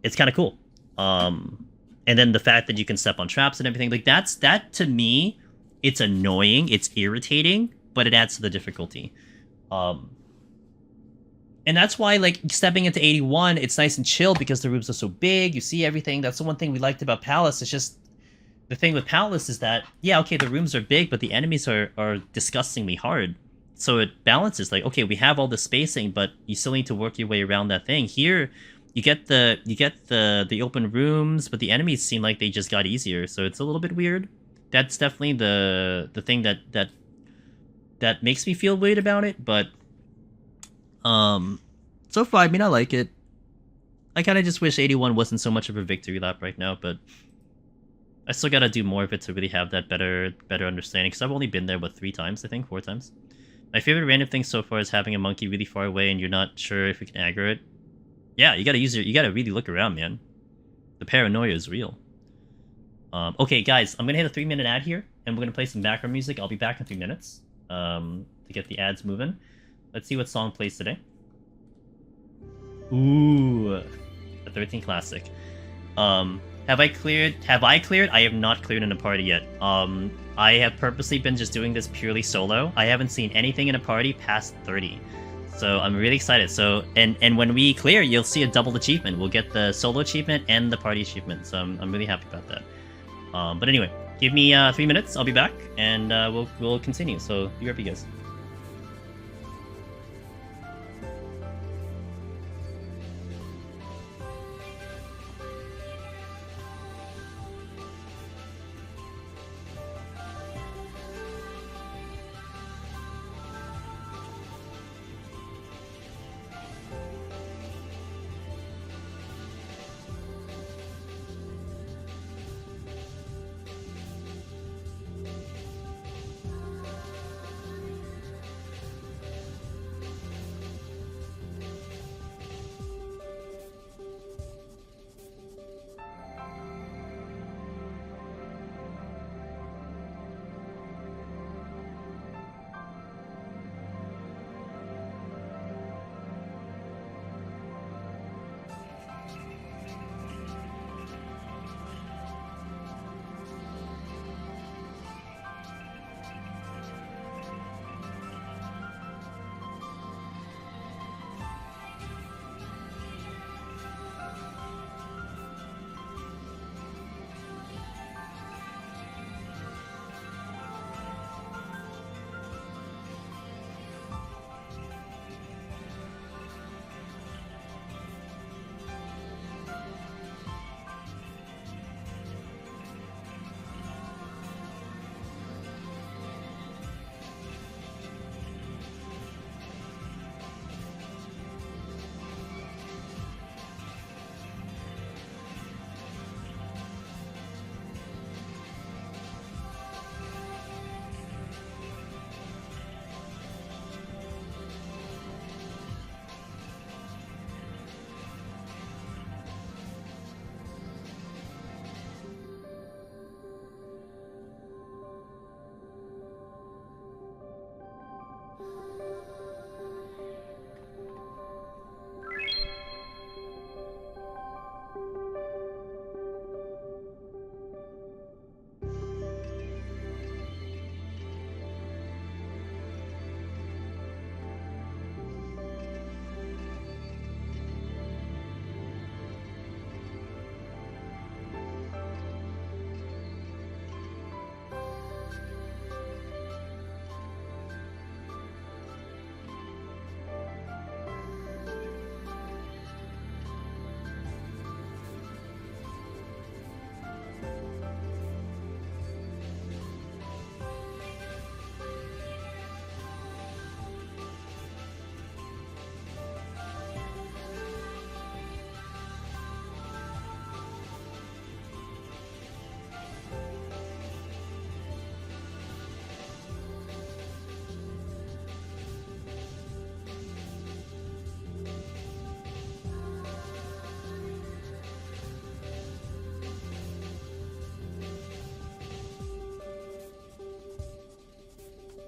it's kind of cool. And then the fact that you can step on traps and everything, like that to me, it's annoying, it's irritating, but it adds to the difficulty. And that's why, like, stepping into 81, it's nice and chill because the rooms are so big, you see everything. That's the one thing we liked about Palace. It's just, the thing with Palace is that, yeah, okay, the rooms are big, but the enemies are disgustingly hard. so it balances. Like, okay, we have all the spacing, but you still need to work your way around that thing. Here, you get the open rooms, but the enemies seem like they just got easier, so it's a little bit weird. That's definitely the thing that makes me feel weird about it. But so far, I mean, I like it. I kind of just wish 81 wasn't so much of a victory lap right now, but I still gotta do more of it to really have that better understanding, because I've only been there, what, 3 times, I think? 4 times? My favorite random thing so far is having a monkey really far away and you're not sure if you can aggro it. Yeah, you gotta really look around, man. The paranoia is real. Okay, guys, I'm gonna hit a 3-minute ad here, and we're gonna play some background music. I'll be back in 3 minutes to get the ads moving. Let's see what song plays today. Ooh, a 13 classic. Have I cleared? I have not cleared in a party yet. I have purposely been just doing this purely solo. I haven't seen anything in a party past 30. So I'm really excited. So, and when we clear, you'll see a double achievement. We'll get the solo achievement and the party achievement. So I'm really happy about that. But anyway, give me 3 minutes. I'll be back, and we'll continue. So be right back, guys.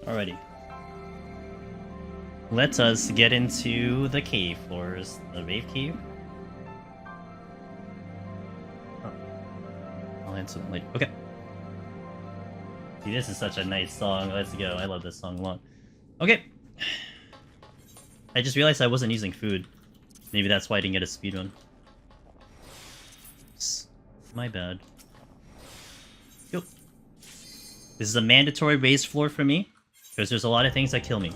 Alrighty. Let us get into the cave floors. The Rave Cave? Oh. I'll answer them later. Okay. See, this is such a nice song. Let's go. I love this song a lot. Okay. I just realized I wasn't using food. Maybe that's why I didn't get a speedrun. My bad. Yo. This is a mandatory raised floor for me, because there's a lot of things that kill me.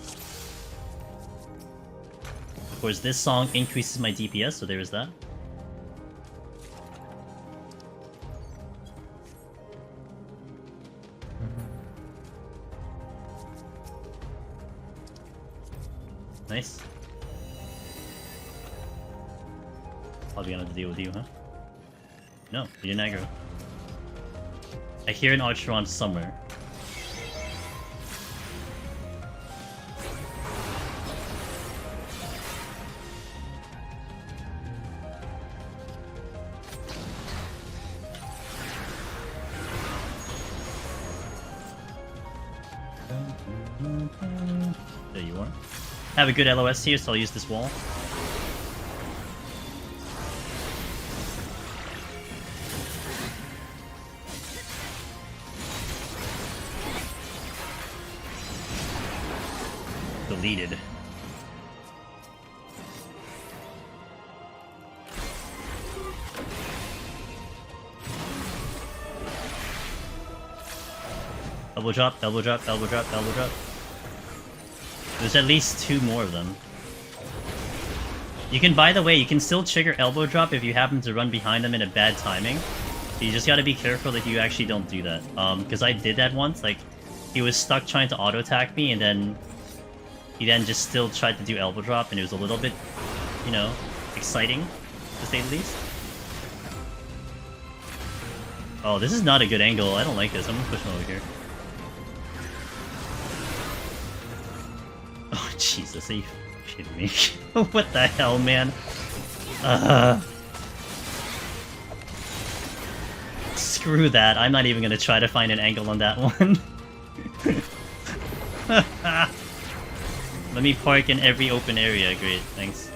course, this song increases my DPS, so there is that. Nice. Probably gonna have to deal with you, huh? No, you didn't aggro. I hear an Archeron somewhere. There you are. Have a good LOS here, so I'll use this wall. Deleted. Elbow drop, elbow drop, elbow drop, elbow drop. There's at least 2 more of them. You can, by the way, you can still trigger elbow drop if you happen to run behind them in a bad timing. You just gotta be careful that you actually don't do that. Because I did that once, like, he was stuck trying to auto-attack me, and then he then just still tried to do elbow drop, and it was a little bit, you know, exciting, to say the least. Oh, this is not a good angle. I don't like this. I'm gonna push him over here. Oh, Jesus, are you kidding me? What the hell, man? Screw that. I'm not even gonna try to find an angle on that one. Let me park in every open area. Great, thanks.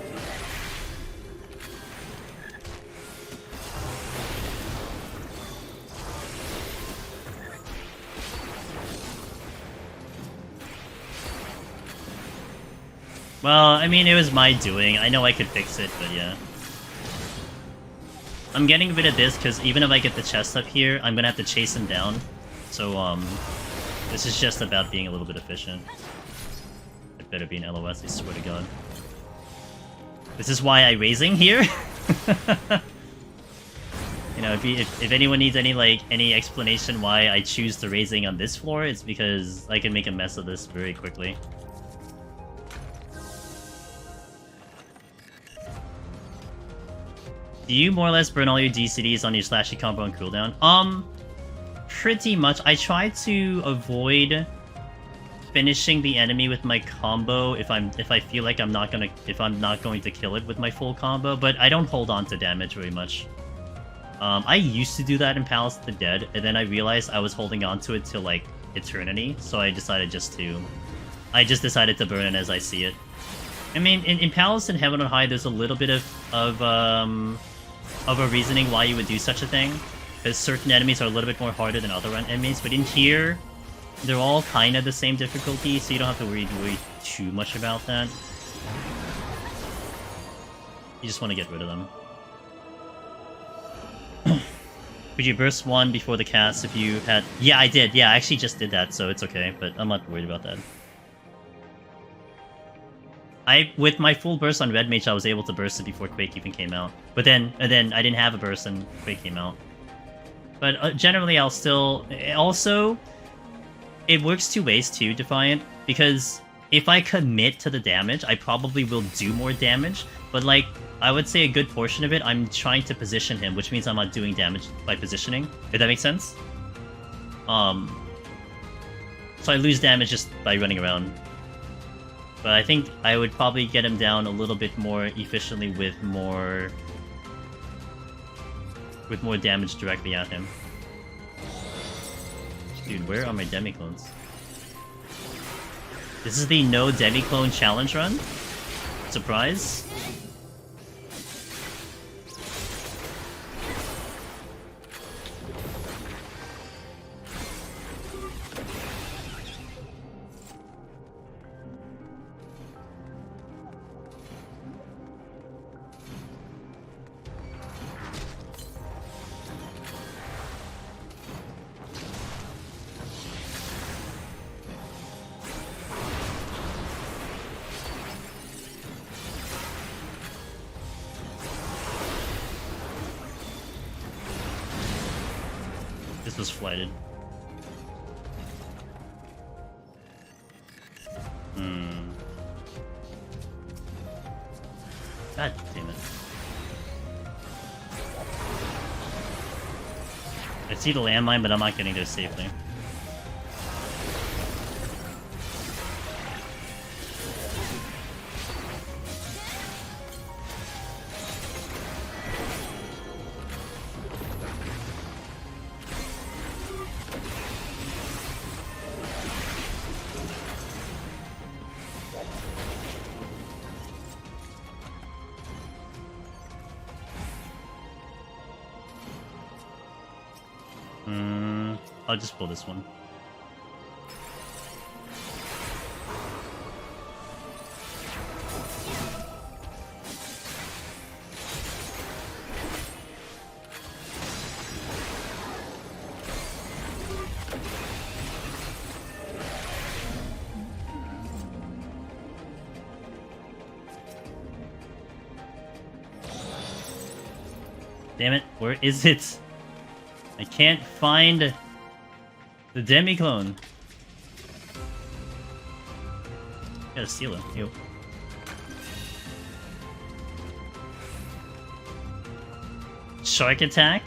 Well, I mean, it was my doing. I know I could fix it, but yeah. I'm getting rid of this because even if I get the chest up here, I'm gonna have to chase him down. So, this is just about being a little bit efficient. It better be an LOS, I swear to God. This is why I'm raising here. You know, if anyone needs any explanation why I choose the raising on this floor, it's because I can make a mess of this very quickly. Do you more or less burn all your DCDs on your slashy combo on cooldown? Pretty much. I try to avoid finishing the enemy with my combo if I feel like I'm not going to kill it with my full combo, but I don't hold on to damage very much. I used to do that in Palace of the Dead, and then I realized I was holding on to it till like eternity, so I decided decided to burn it as I see it. I mean, in Palace and Heaven on High, there's a little bit of a reasoning why you would do such a thing, because certain enemies are a little bit more harder than other enemies, but in here, they're all kind of the same difficulty, so you don't have to worry too much about that. You just want to get rid of them. Could you burst one before the cast if you had... Yeah, I did. Yeah, I actually just did that, so it's okay, but I'm not worried about that. With my full burst on Red Mage, I was able to burst it before Quake even came out. But then I didn't have a burst and Quake came out. But generally, I'll still... Also, it works 2 ways too, Defiant, because if I commit to the damage, I probably will do more damage, but like, I would say a good portion of it, I'm trying to position him, which means I'm not doing damage by positioning, if that makes sense. So I lose damage just by running around. But I think I would probably get him down a little bit more efficiently with more damage directly at him. Dude, where are my demi-clones? This is the no demi-clone challenge run? Surprise? was flighted. God damn it. I see the landmine, but I'm not getting there safely. I'll just pull this one. Damn it, where is it? I can't find the demi-clone. Gotta steal him. Ew. Shark Attack?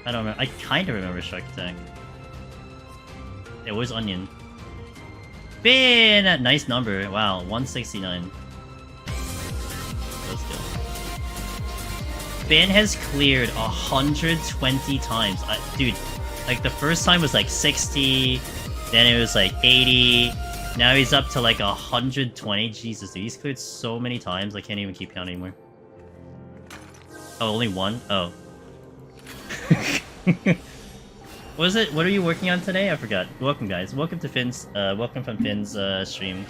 I don't know. I kinda remember Shark Attack. It was Onion. Finn! Nice number. Wow, 169. Let's go. Finn has cleared 120 times. Dude, like the first time was like 60, then it was like 80, now he's up to like 120. Jesus, dude, he's cleared so many times, I can't even keep count anymore. Oh, only one? Oh. What is it? What are you working on today? I forgot. Welcome, guys. Welcome to Finn's, welcome from Finn's stream.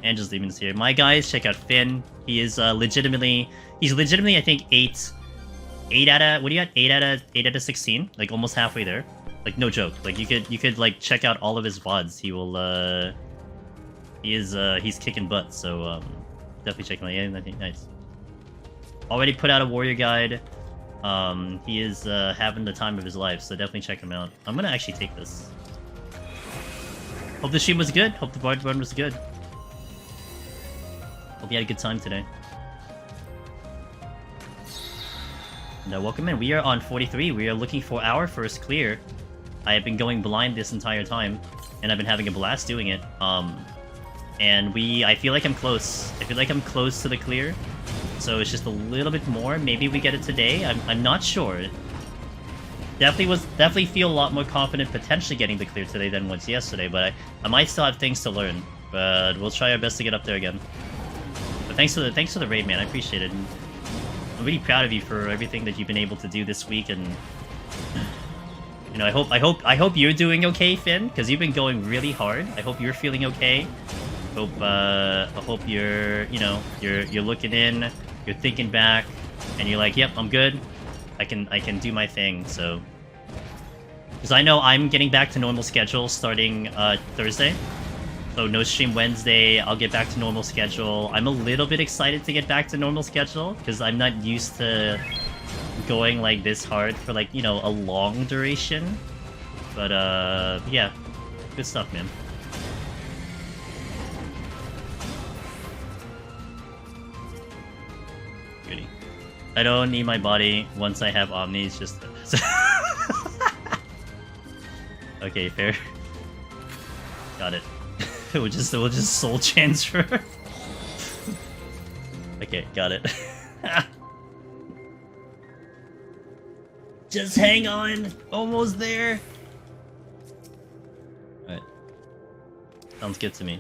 Angels Demons here. My guys, check out Finn. He is legitimately, I think 8 out of, what do you got? 8 out of 16? Like almost halfway there. Like no joke. Like you could like check out all of his VODs. He will he's kicking butt, so definitely check him out. Yeah, I think nice. Already put out a warrior guide. He is having the time of his life, so definitely check him out. I'm gonna actually take this. Hope the stream was good. Hope the board run was good. Hope you had a good time today. And welcome in. We are on 43. We are looking for our first clear. I have been going blind this entire time, and I've been having a blast doing it. And I feel like I'm close. I feel like I'm close to the clear. So it's just a little bit more. Maybe we get it today. I'm not sure. Definitely feel a lot more confident potentially getting the clear today than was yesterday, but I might still have things to learn. But we'll try our best to get up there again. But thanks for the raid, man. I appreciate it. And I'm really proud of you for everything that you've been able to do this week, and you know, I hope you're doing okay, Finn, because you've been going really hard. I hope you're feeling okay. I hope you're, you know, you're looking in, you're thinking back, and you're like, yep, I'm good. I can do my thing. So, because I know I'm getting back to normal schedule starting Thursday. So no stream Wednesday, I'll get back to normal schedule. I'm a little bit excited to get back to normal schedule, because I'm not used to going like this hard for like, you know, a long duration. But yeah, good stuff, man. Goody. I don't need my body once I have Omnis, just... Okay, fair. Got it. We'll just soul transfer. Okay, got it. Just hang on, almost there. Alright. Sounds good to me.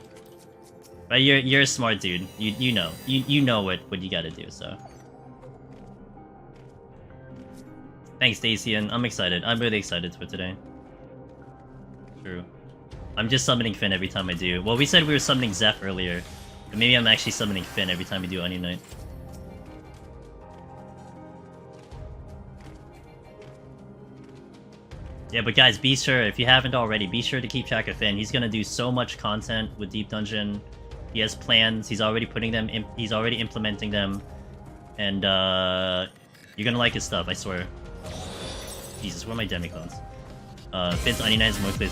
But you're a smart dude. You know. You know what you gotta do, so. Thanks, Dacian. I'm excited. I'm really excited for today. True. I'm just summoning Finn every time I do. Well, we said we were summoning Zeph earlier. But maybe I'm actually summoning Finn every time we do Onion Knight. Yeah, but guys, be sure, if you haven't already, be sure to keep track of Finn. He's gonna do so much content with Deep Dungeon. He has plans. He's already putting them in, he's already implementing them. And you're gonna like his stuff, I swear. Jesus, where are my demiclones? Fits Onion Knight's more clear.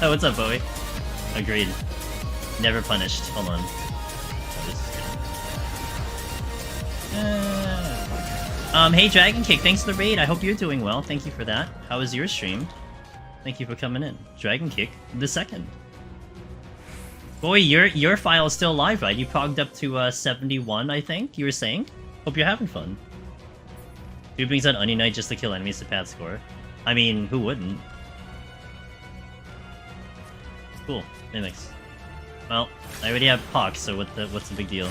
What's up, Bowie? Agreed. Never punished. Hold on. Hey Dragon Kick, thanks for the raid. I hope you're doing well. Thank you for that. How was your stream? Thank you for coming in. Dragon Kick the second. Boy, your file is still live, right? You progged up to 71, I think. You were saying. Hope you're having fun. Who brings out Onion Knight just to kill enemies to pad score? I mean, who wouldn't? Cool. Mimics. Well, I already have Pox, so what's the big deal?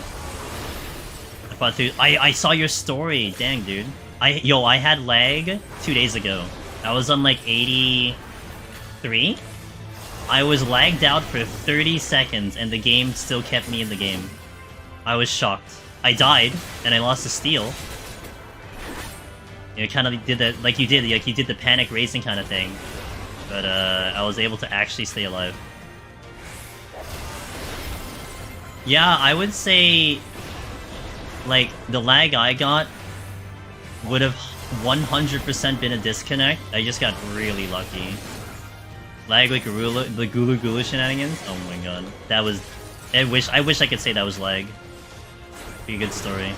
I saw your story. Dang, dude. I had lag 2 days ago. I was on like 83. I was lagged out for 30 seconds, and the game still kept me in the game. I was shocked. I died, and I lost a steal. You kind of did that, like you did the panic raising kind of thing. But I was able to actually stay alive. Yeah, I would say, like, the lag I got would have 100% been a disconnect. I just got really lucky. Lag like the Gulu Gulu shenanigans? Oh my god. That was... I wish I could say that was lag. Be a good story.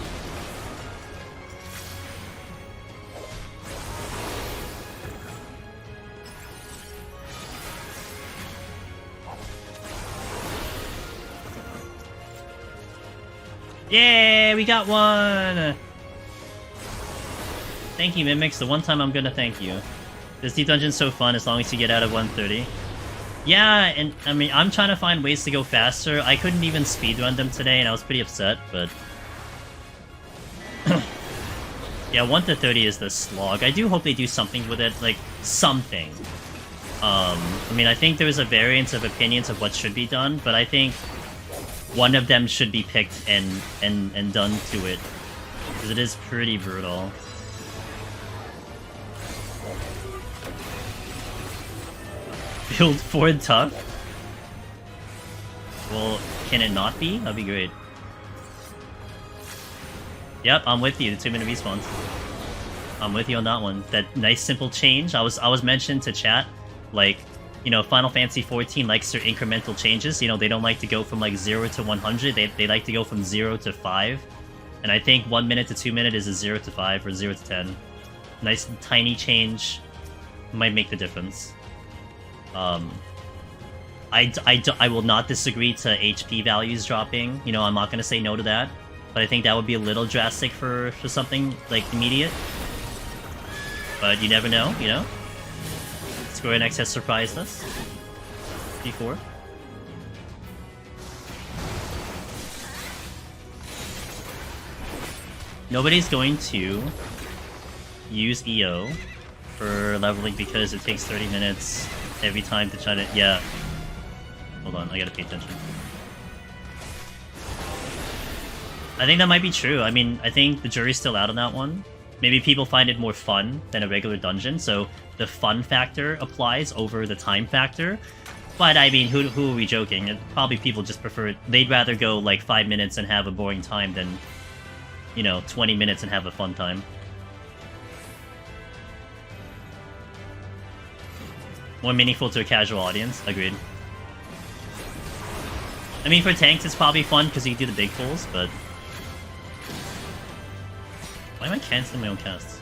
Yeah, we got one! Thank you, Mimics. The one time I'm gonna thank you. This deep dungeon's so fun as long as you get out of 130. Yeah, and I mean, I'm trying to find ways to go faster. I couldn't even speedrun them today, and I was pretty upset, but... yeah, 1 to 30 is the slog. I do hope they do something with it, like, something. I mean, I think there's a variance of opinions of what should be done, but I think one of them should be picked and done to it. Because it is pretty brutal. Build Ford tough? Well, can it not be? That'd be great. Yep, I'm with you. The 2-minute respawns. I'm with you on that one. That nice simple change. I was mentioned to chat, like, you know, Final Fantasy 14 likes their incremental changes. You know, they don't like to go from like 0 to 100. They like to go from 0 to 5. And I think 1 minute to 2 minute is a 0 to 5 or 0 to 10. Nice tiny change might make the difference. I will not disagree to HP values dropping. You know, I'm not going to say no to that. But I think that would be a little drastic for something, like, immediate. But you never know, you know? Square Enix has surprised us before. Nobody's going to use EO for leveling because it takes 30 minutes every time to try to... Yeah. Hold on, I gotta pay attention. I think that might be true. I mean, I think the jury's still out on that one. Maybe people find it more fun than a regular dungeon, so the fun factor applies over the time factor. But I mean, who are we joking? Probably people just prefer it. They'd rather go like 5 minutes and have a boring time than, you know, 20 minutes and have a fun time. More meaningful to a casual audience. Agreed. I mean, for tanks, it's probably fun because you can do the big pulls, but... Why am I canceling my own casts?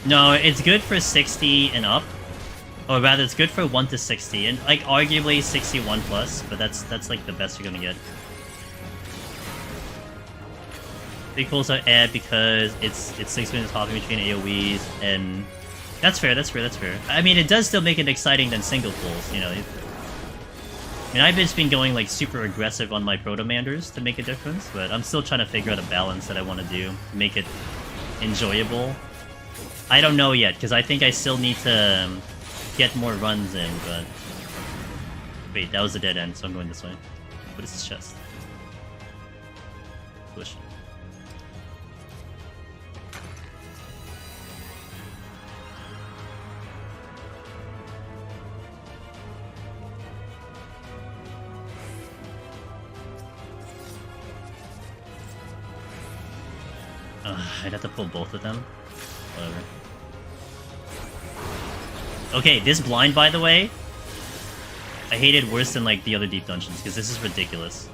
No, it's good for 60 and up. Or rather, it's good for 1 to 60, and like arguably 61 plus, but that's like the best you're gonna get. Big pulls are add because it's 6 minutes hopping between AoEs, and that's fair. I mean, it does still make it exciting than single pulls, you know. I mean, I've just been going like super aggressive on my Proto-Manders to make a difference, but I'm still trying to figure out a balance that I want to do to make it enjoyable. I don't know yet, because I think I still need to get more runs in, but... Wait, that was a dead end, so I'm going this way. What is this chest? Push. I'd have to pull both of them. Whatever. Okay, this blind, by the way, I hate it worse than, like, the other deep dungeons, because this is ridiculous.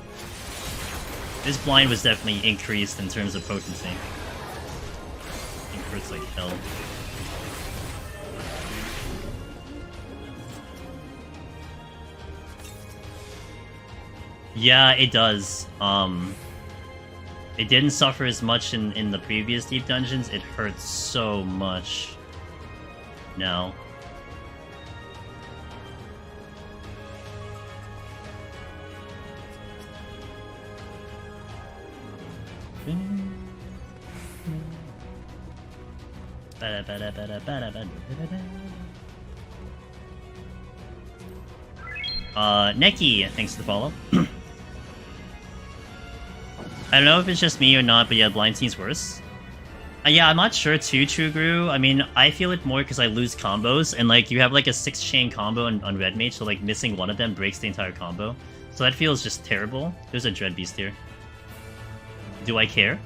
This blind was definitely increased in terms of potency. It hurts like hell. Yeah, it does. It didn't suffer as much in the previous deep dungeons. It hurts so much now. Neki, thanks for the follow. I don't know if it's just me or not, but yeah, blind seems worse. Yeah, I'm not sure too, True Guru. I mean, I feel it more because I lose combos, and like you have like a 6-chain combo on Red Mage, so like missing one of them breaks the entire combo. So that feels just terrible. There's a Dread Beast here. Do I care?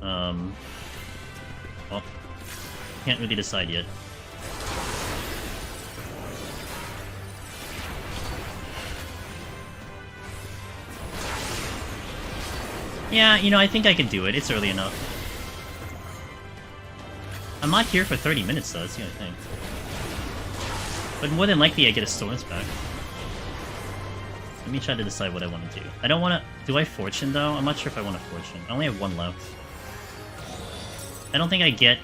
Well, can't really decide yet. Yeah, you know, I think I can do it. It's early enough. I'm not here for 30 minutes, though. That's the only thing. But more than likely, I get a Storm's back. Let me try to decide what I want to do. I don't want to... Do I Fortune, though? I'm not sure if I want to Fortune. I only have one left. I don't think I get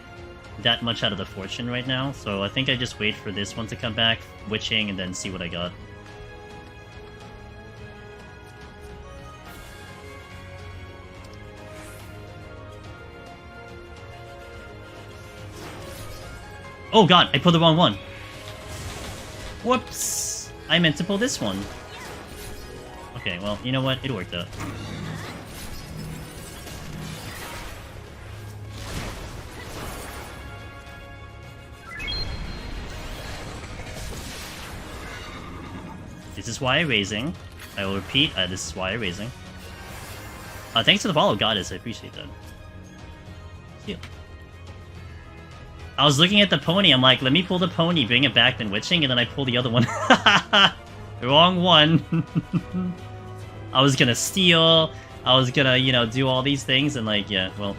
that much out of the Fortune right now, so I think I just wait for this one to come back, Witching, and then see what I got. Oh god, I pulled the wrong one. Whoops! I meant to pull this one. Okay, well, you know what? It worked out. This is why I'm raising. I will repeat, this is why I'm raising. Thanks for the follow, Goddess. I appreciate that. Yeah. I was looking at the pony, I'm like, let me pull the pony, bring it back, then Witching, and then I pull the other one. Wrong one. I was gonna steal, I was gonna, you know, do all these things, and like, yeah, well.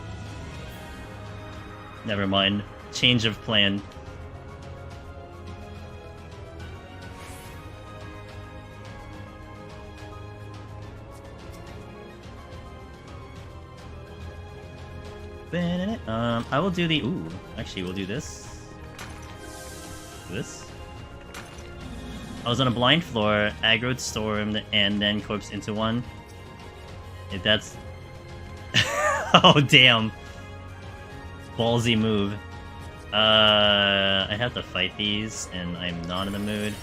Never mind. Change of plan. I will do the... Ooh, actually, we'll do this. This. I was on a blind floor, aggroed, stormed, and then corpsed into one. If that's... Oh, damn. Ballsy move. I have to fight these, and I'm not in the mood.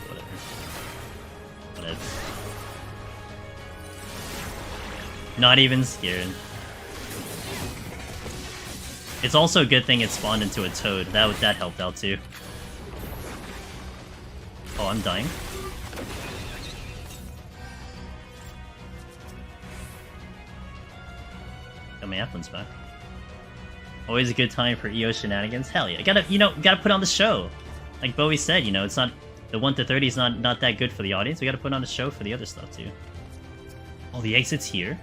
Whatever. Not even scared. It's also a good thing it spawned into a toad. That helped out too. Oh, I'm dying. Got my F1's back. Always a good time for EO shenanigans. Hell yeah! Gotta put on the show. Like Bowie said, you know, it's not the 1 to 30 is not that good for the audience. We gotta put on a show for the other stuff too. Oh, the exit's here.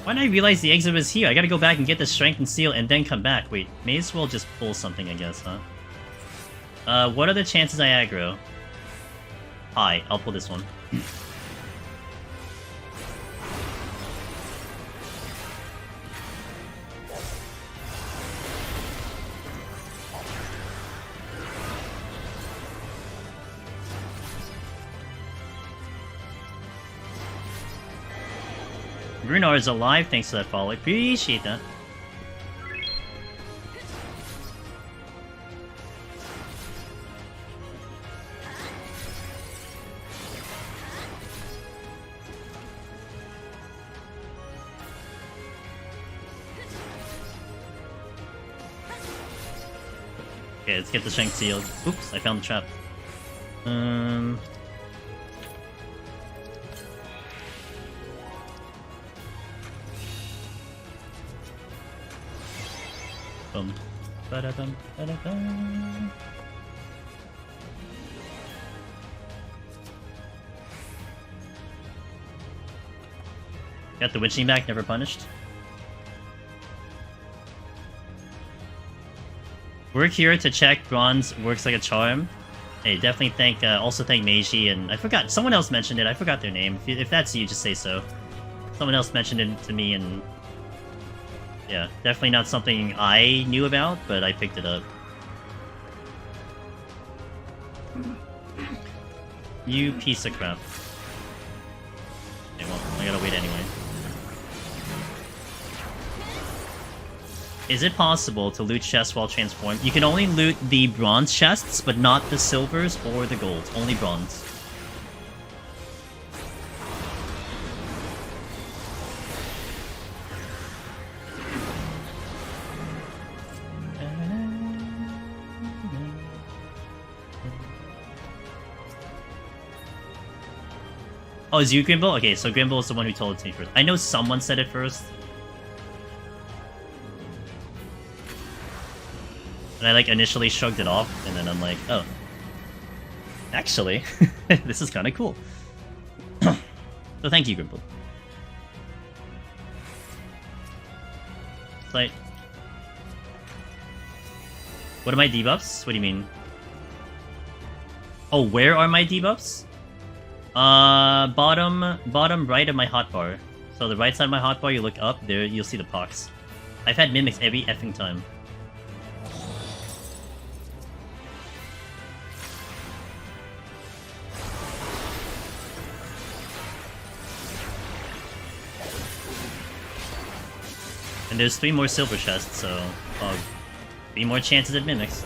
Why didn't I realize the exit was here? I gotta go back and get the Strength and Seal and then come back. Wait, may as well just pull something, I guess, huh? What are the chances I aggro? High. I'll pull this one. Runar is alive, thanks to that follow. I appreciate that. Okay, let's get the Shank sealed. Oops, I found the trap. Boom. Ba-da-bum, ba-da-bum. Got the witching back, never punished. Work here to check bronze works like a charm. Hey, definitely thank, also thank Meiji, and I forgot, someone else mentioned it, I forgot their name. If that's you, just say so. Someone else mentioned it to me, and yeah, definitely not something I knew about, but I picked it up. You piece of crap. Okay, well, I gotta wait anyway. Is it possible to loot chests while transformed? You can only loot the bronze chests, but not the silvers or the gold. Only bronze. Oh, is you Grimble? Okay, so Grimble is the one who told it to me first. I know someone said it first. And I, like, initially shrugged it off, and then I'm like, oh. Actually, this is kind of cool. So thank you, Grimble. Like, what are my debuffs? What do you mean? Oh, where are my debuffs? Bottom right of my hotbar. So the right side of my hotbar, you look up, there you'll see the pox. I've had mimics every effing time. And there's 3 more silver chests, so 3 more chances at mimics.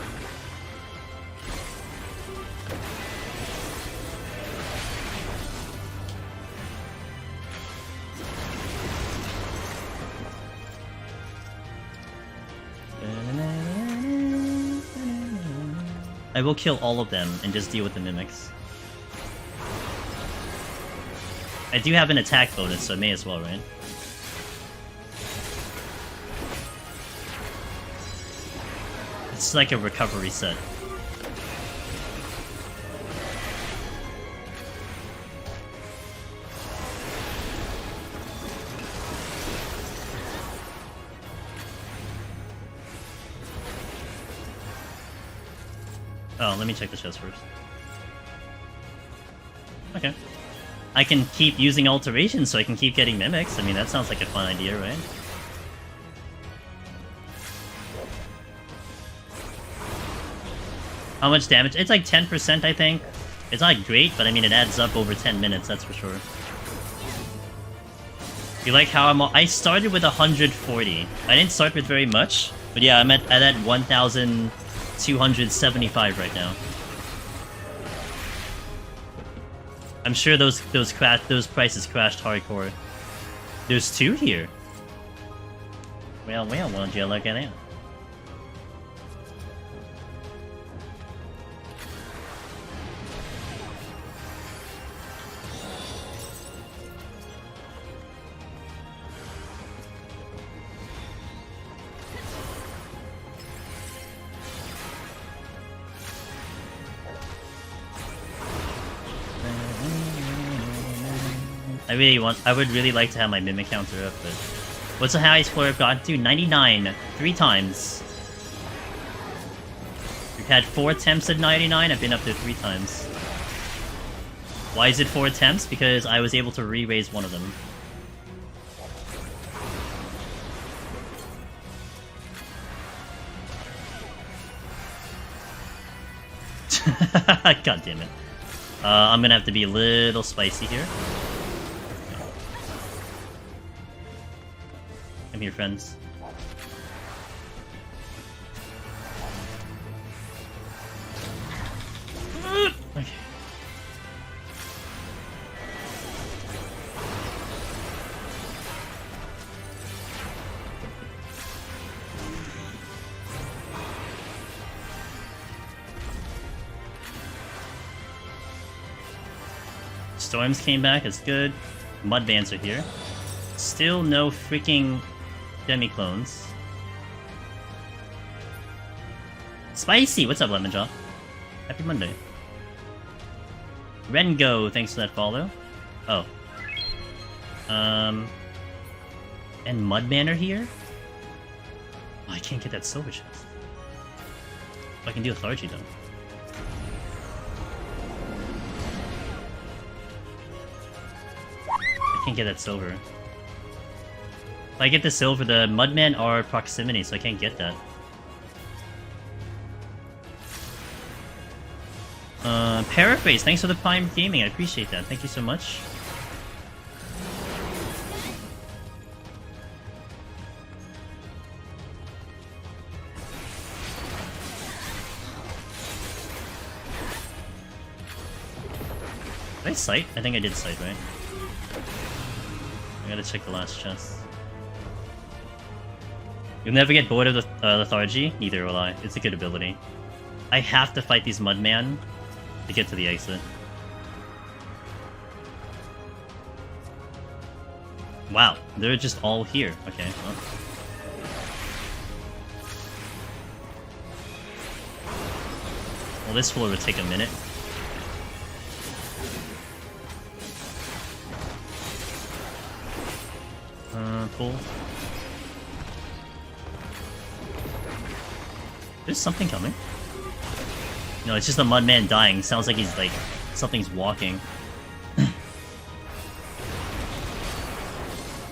I will kill all of them and just deal with the mimics. I do have an attack bonus, so I may as well, right? It's like a recovery set. Oh, let me check the chest first. Okay. I can keep using alterations so I can keep getting mimics. I mean, that sounds like a fun idea, right? How much damage? It's like 10%, I think. It's not great, but I mean, it adds up over 10 minutes, that's for sure. You like how I started with 140. I didn't start with very much, but yeah, I'm at 1,275 right now. I'm sure those prices crashed hardcore. There's 2 here. Well, won't you look at it? I would really like to have my mimic counter up, but what's the highest floor I've gotten to? 99, 3 times. We've had 4 attempts at 99, I've been up there 3 times. Why is it 4 attempts? Because I was able to re-raise one of them. God damn it. I'm gonna have to be a little spicy here. Come here, friends. Okay. Storms came back, it's good. Mudbands are here. Still no freaking demi-clones. Spicy! What's up, Lemon Jaw? Happy Monday. Rengo, thanks for that follow. Oh. And Mudman are here? Oh, I can't get that silver chest. I can do Lethargy though. I can't get that silver. If I get the silver, the Mudmen are proximity, so I can't get that. Paraphrase, thanks for the Prime Gaming, I appreciate that. Thank you so much. Did I sight? I think I did sight, right? I gotta check the last chest. You'll never get bored of the Lethargy? Neither will I. It's a good ability. I have to fight these Mudman to get to the exit. Wow, they're just all here. Okay, well. Well, this floor would take a minute. Pull. There's something coming. No, it's just a Mudman dying. Sounds like he's like something's walking.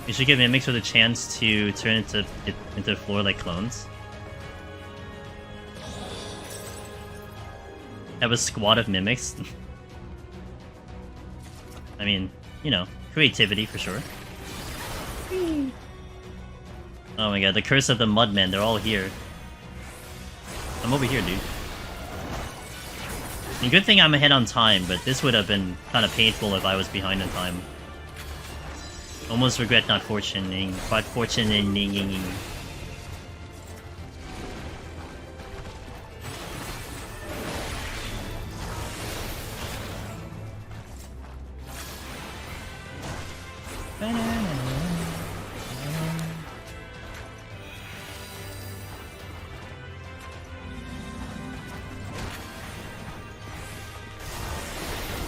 You should give Mimics with a chance to turn into floor-like clones. Have a squad of Mimics. I mean, you know, creativity for sure. Oh my god, the curse of the Mudmen, they're all here. I'm over here, dude. And good thing I'm ahead on time, but this would have been kind of painful if I was behind on time. Almost regret not fortuning.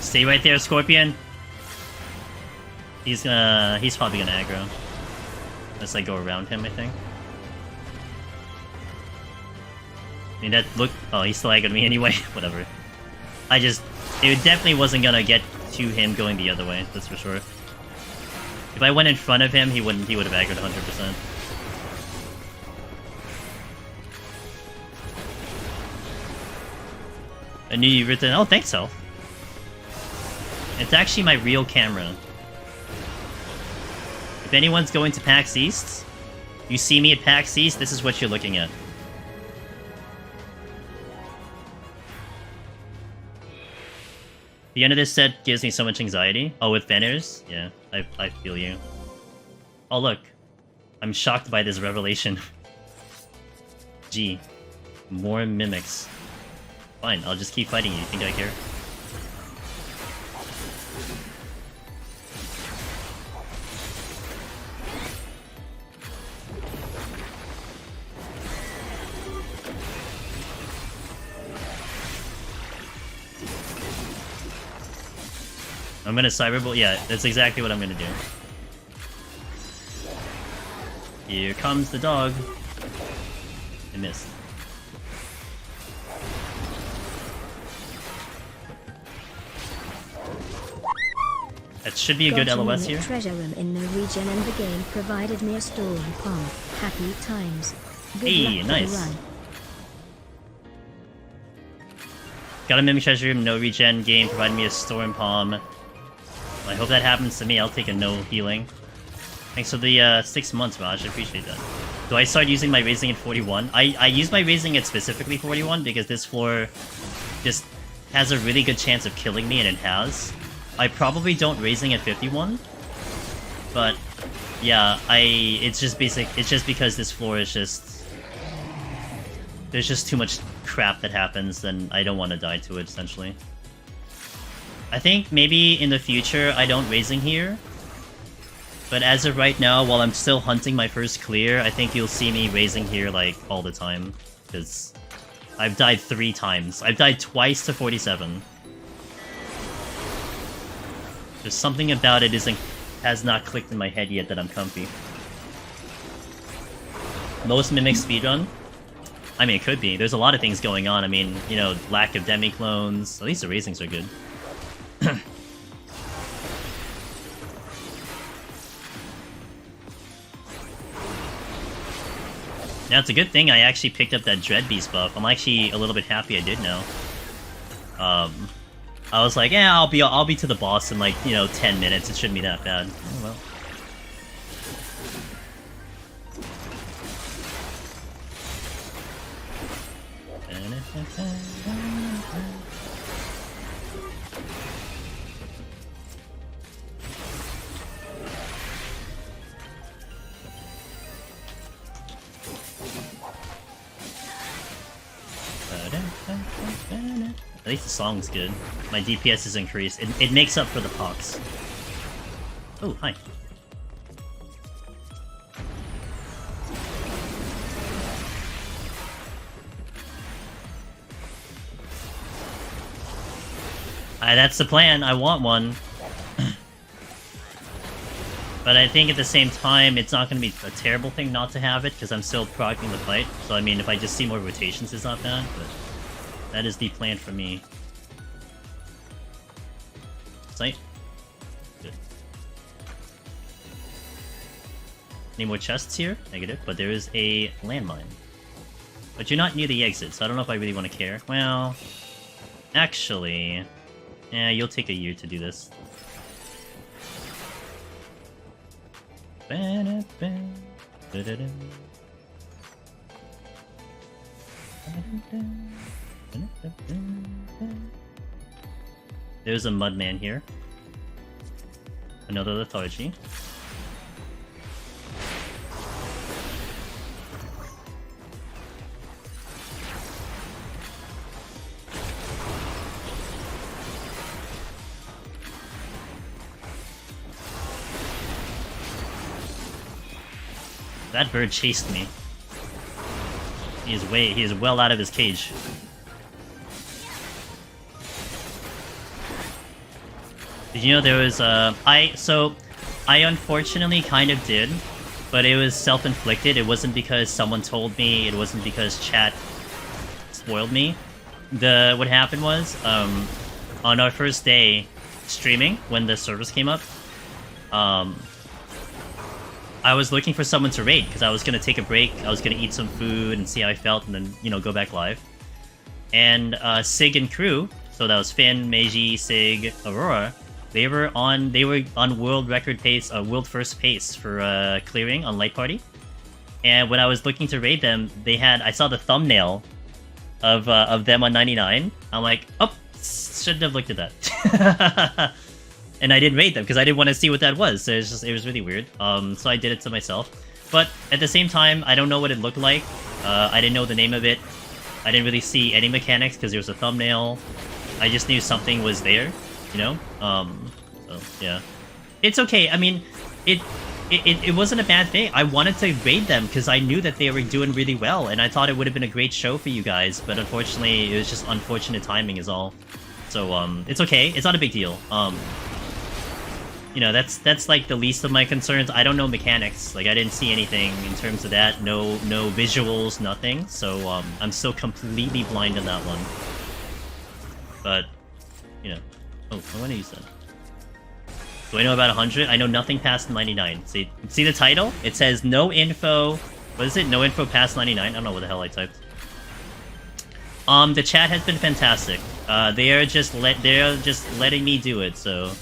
Stay right there, Scorpion. He's probably gonna aggro. Unless I go around him, I think. I mean, that look. Oh, he still aggroed me anyway. Whatever. It definitely wasn't gonna get to him going the other way. That's for sure. If I went in front of him, he would have aggroed 100%. I knew you written. Oh, thanks, Elf. It's actually my real camera. If anyone's going to PAX East, you see me at PAX East, this is what you're looking at. The end of this set gives me so much anxiety. Oh, with banners? Yeah, I feel you. Oh, look. I'm shocked by this revelation. Gee. More Mimics. Fine, I'll just keep fighting you. You think I care? I'm gonna Cyberball. Yeah, that's exactly what I'm gonna do. Here comes the dog. I missed. That should be a good LOS here. Treasure room in the region and the game provided me a storm palm. Happy times. Hey, nice. Got a Mimic Treasure room, no regen game, provided me a Storm Palm. I hope that happens to me, I'll take a no healing. Thanks for the 6 months, Raj, I appreciate that. Do I start using my raising at 41? I use my raising at specifically 41 because this floor just has a really good chance of killing me, and it has. I probably don't raising at 51, but yeah, it's just because this floor is just... There's just too much crap that happens, and I don't want to die to it, essentially. I think maybe in the future I don't raising here, but as of right now, while I'm still hunting my first clear, I think you'll see me raising here like all the time, because I've died 3 times. I've died twice to 47. There's something about it has not clicked in my head yet that I'm comfy. Most Mimic speedrun? I mean, it could be. There's a lot of things going on. I mean, you know, lack of demi-clones. At least the racings are good. Now, it's a good thing I actually picked up that Dread Beast buff. I'm actually a little bit happy I did now. I was like, yeah, I'll be to the boss in like, you know, 10 minutes. It shouldn't be that bad. Oh, well. At least the song's good. My DPS is increased. It makes up for the pox. Oh, hi. That's the plan. I want one. But I think at the same time, it's not going to be a terrible thing not to have it, because I'm still progging the fight. So, I mean, if I just see more rotations, it's not bad, but that is the plan for me. Sight? Good. Any more chests here? Negative, but there is a landmine. But you're not near the exit, so I don't know if I really want to care. Well, actually... yeah, you'll take a year to do this. There's a Mudman here. Another Lethargy. That bird chased me. He is well out of his cage. Did you know there was I unfortunately kind of did, but it was self-inflicted. It wasn't because someone told me, it wasn't because chat spoiled me. What happened was, on our first day streaming, when the servers came up, I was looking for someone to raid, because I was going to take a break, I was going to eat some food and see how I felt, and then, you know, go back live. And Sig and crew, so that was Finn, Meiji, Sig, Aurora, they were on world record pace, world first pace for clearing on Light Party. And when I was looking to raid them, I saw the thumbnail of them on 99. I'm like, oh, shouldn't have looked at that. And I didn't raid them because I didn't want to see what that was. So it was really weird. So I did it to myself. But at the same time, I don't know what it looked like. I didn't know the name of it. I didn't really see any mechanics because there was a thumbnail. I just knew something was there, you know? So yeah. It's okay. I mean, it wasn't a bad thing. I wanted to raid them because I knew that they were doing really well, and I thought it would have been a great show for you guys, but unfortunately, it was just unfortunate timing is all. So, it's okay. It's not a big deal. You know, that's like the least of my concerns. I don't know mechanics. Like, I didn't see anything in terms of that. No visuals, nothing. So, I'm still completely blind on that one. But, you know. Oh, I want to use that. Do I know about 100? I know nothing past 99. See the title? It says no info. What is it? No info past 99? I don't know what the hell I typed. The chat has been fantastic. They are just letting me do it, so...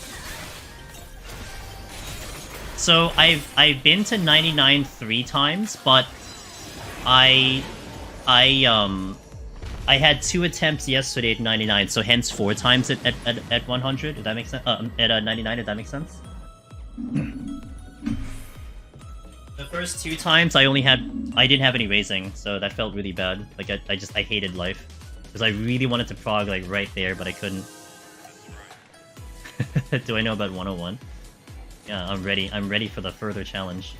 So, I've been to 99 3 times, but I had 2 attempts yesterday at 99, so hence 4 times at 100, if that makes sense? At 99, if that makes sense? The first 2 times I didn't have any raising, so that felt really bad. Like, I hated life. Because I really wanted to prog, like, right there, but I couldn't. Do I know about 101? Yeah, I'm ready. I'm ready for the further challenge.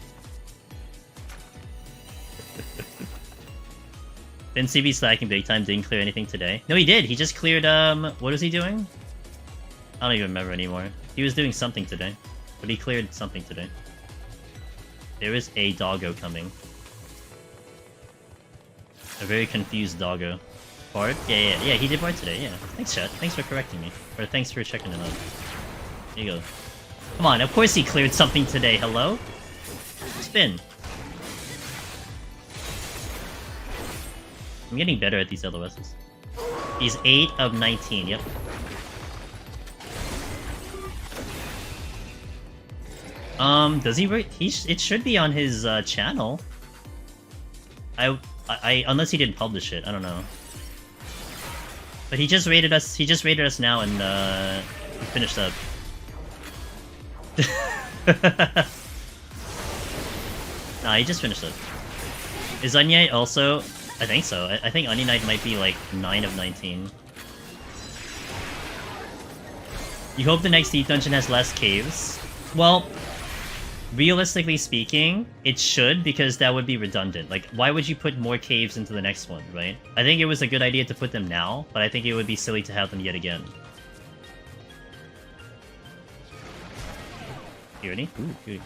Been CB slacking big time, didn't clear anything today. No, he did. He just cleared, what was he doing? I don't even remember anymore. He was doing something today. But he cleared something today. There is a doggo coming. A very confused doggo. Bard? Yeah, he did Bard today, yeah. Thanks, chat. Thanks for correcting me. Or thanks for checking it out. There you go. Come on, of course he cleared something today, hello? Spin. I'm getting better at these LOSs. He's 8 of 19, yep. Does he it should be on his channel. I unless he didn't publish it, I don't know. But he just rated us now and he finished up. Nah, he just finished up. Is Onion also? I think so. I think Onion Knight might be like 9 of 19. You hope the next Deep Dungeon has less caves? Well, realistically speaking, it should, because that would be redundant. Like, why would you put more caves into the next one, right? I think it was a good idea to put them now, but I think it would be silly to have them yet again. Purity? Ooh, Purity.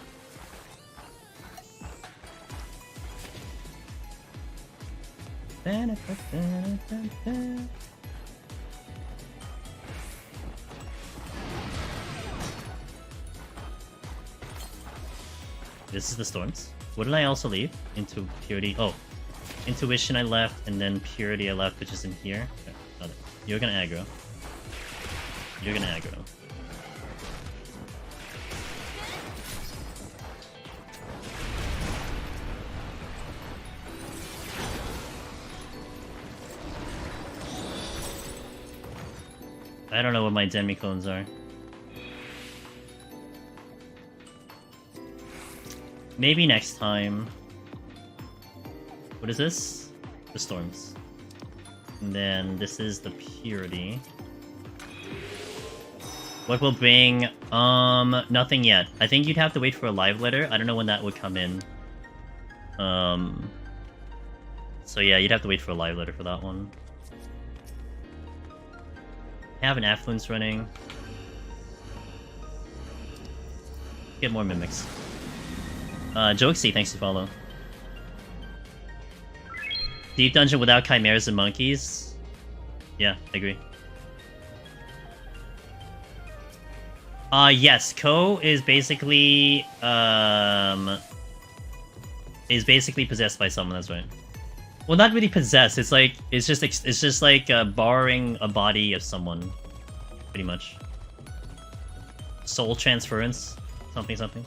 This is the storms. What did I also leave? Into Purity. Oh, Intuition I left, and then Purity I left, which is in here. Okay, got it. You're gonna aggro. You're gonna aggro. I don't know what my demi-clones are. Maybe next time. What is this? The storms. And then this is the Purity. What will bring? Nothing yet. I think you'd have to wait for a live letter. I don't know when that would come in. So yeah, you'd have to wait for a live letter for that one. I have an Affluence running. Get more mimics. Jokesy, thanks to follow. Deep Dungeon without chimeras and monkeys? Yeah, I agree. Yes, Ko is basically possessed by someone, that's right. Well, not really possessed, it's like, it's just like borrowing a body of someone, pretty much. Soul transference, something.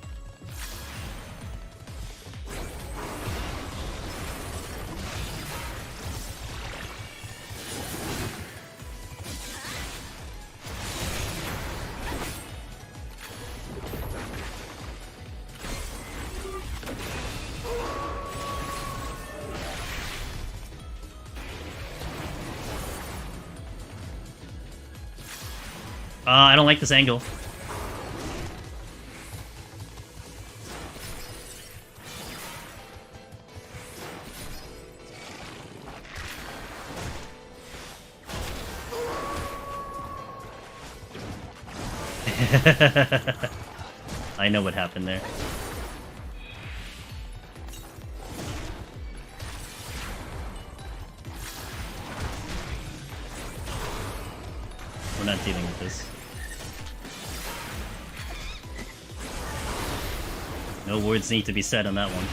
I don't like this angle. I know what happened there. We're not dealing with this. No words need to be said on that one.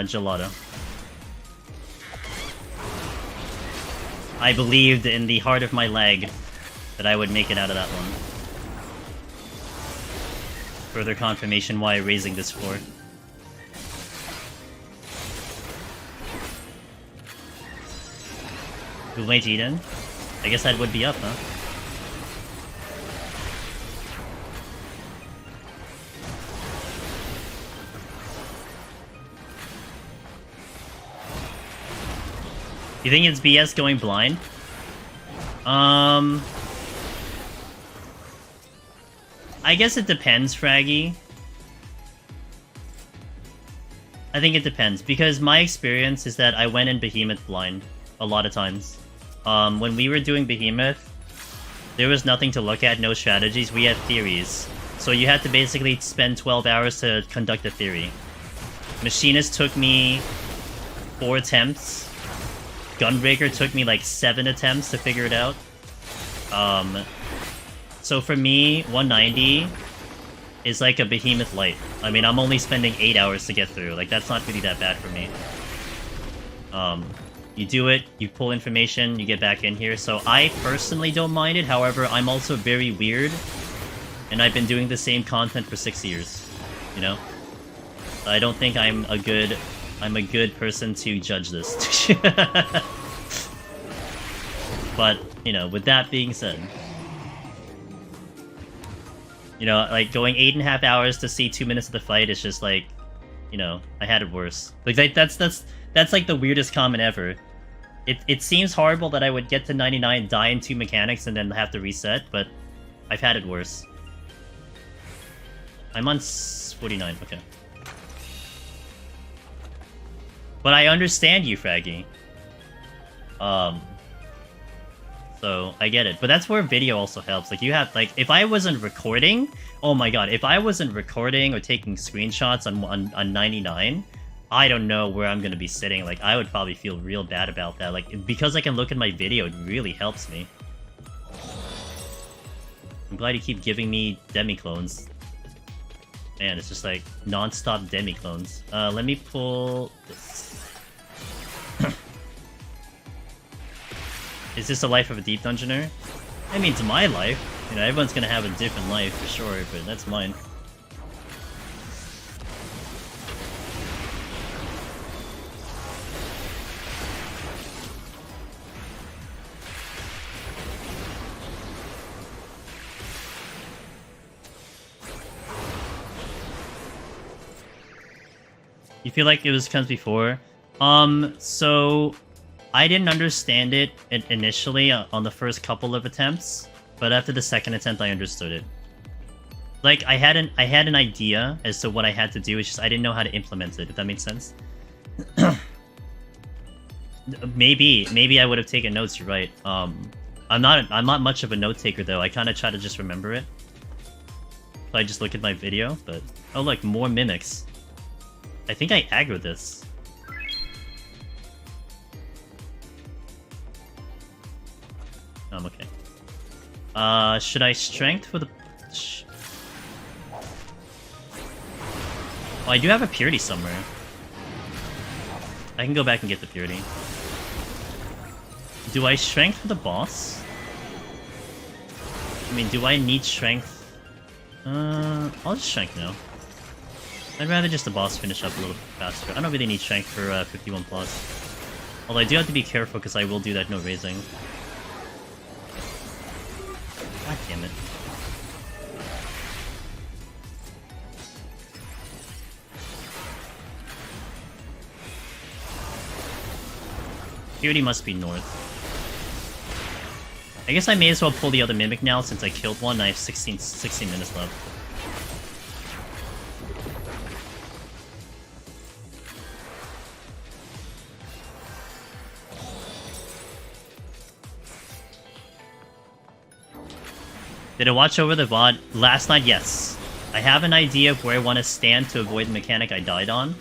Gelato. I believed in the heart of my leg that I would make it out of that one. Further confirmation why raising this floor. Who might eat in? I guess that would be up, huh? You think it's BS going blind? I guess it depends, Fraggy. I think it depends, because my experience is that I went in Behemoth blind a lot of times. When we were doing Behemoth, there was nothing to look at, no strategies, we had theories. So you had to basically spend 12 hours to conduct a theory. Machinist took me 4 attempts. Gunbreaker took me like 7 attempts to figure it out. So for me, 190 is like a Behemoth light. I mean, I'm only spending 8 hours to get through. Like, that's not really that bad for me. You do it, you pull information, you get back in here. So I personally don't mind it. However, I'm also very weird. And I've been doing the same content for 6 years. You know? I don't think I'm a good person to judge this. But, you know, with that being said, you know, like, going 8.5 hours to see 2 minutes of the fight is just like, you know, I had it worse. Like, that's like the weirdest comment ever. It seems horrible that I would get to 99, die in 2 mechanics, and then have to reset, but I've had it worse. I'm on 49, okay. But I understand you, Fraggy. So, I get it. But that's where video also helps. Like, you have, like, if I wasn't recording... Oh my god, if I wasn't recording or taking screenshots on 99, I don't know where I'm gonna be sitting. Like, I would probably feel real bad about that. Like, because I can look at my video, it really helps me. I'm glad you keep giving me demi-clones. Man, it's just like non-stop demi-clones. Let me pull this. Is this the life of a deep dungeoner? I mean, it's my life. You know, everyone's gonna have a different life for sure, but that's mine. You feel like it comes before? So I didn't understand it initially on the first couple of attempts, but after the second attempt, I understood it. Like, I had an idea as to what I had to do. It's just I didn't know how to implement it. If that makes sense. maybe I would have taken notes. You're right. I'm not much of a note taker though. I kind of try to just remember it. So I just look at my video. But oh look, more mimics. I think I aggro this. I'm okay. Should I strength for the... Oh, I do have a purity somewhere. I can go back and get the purity. Do I strength for the boss? I mean, do I need strength? I'll just strength now. I'd rather just the boss finish up a little faster. I don't really need strength for 51+. Although I do have to be careful because I will do that no raising. God damn it. Purity must be north. I guess I may as well pull the other Mimic now since I killed one and I have 16 minutes left. Did I watch over the VOD? Last night, yes. I have an idea of where I want to stand to avoid the mechanic I died on.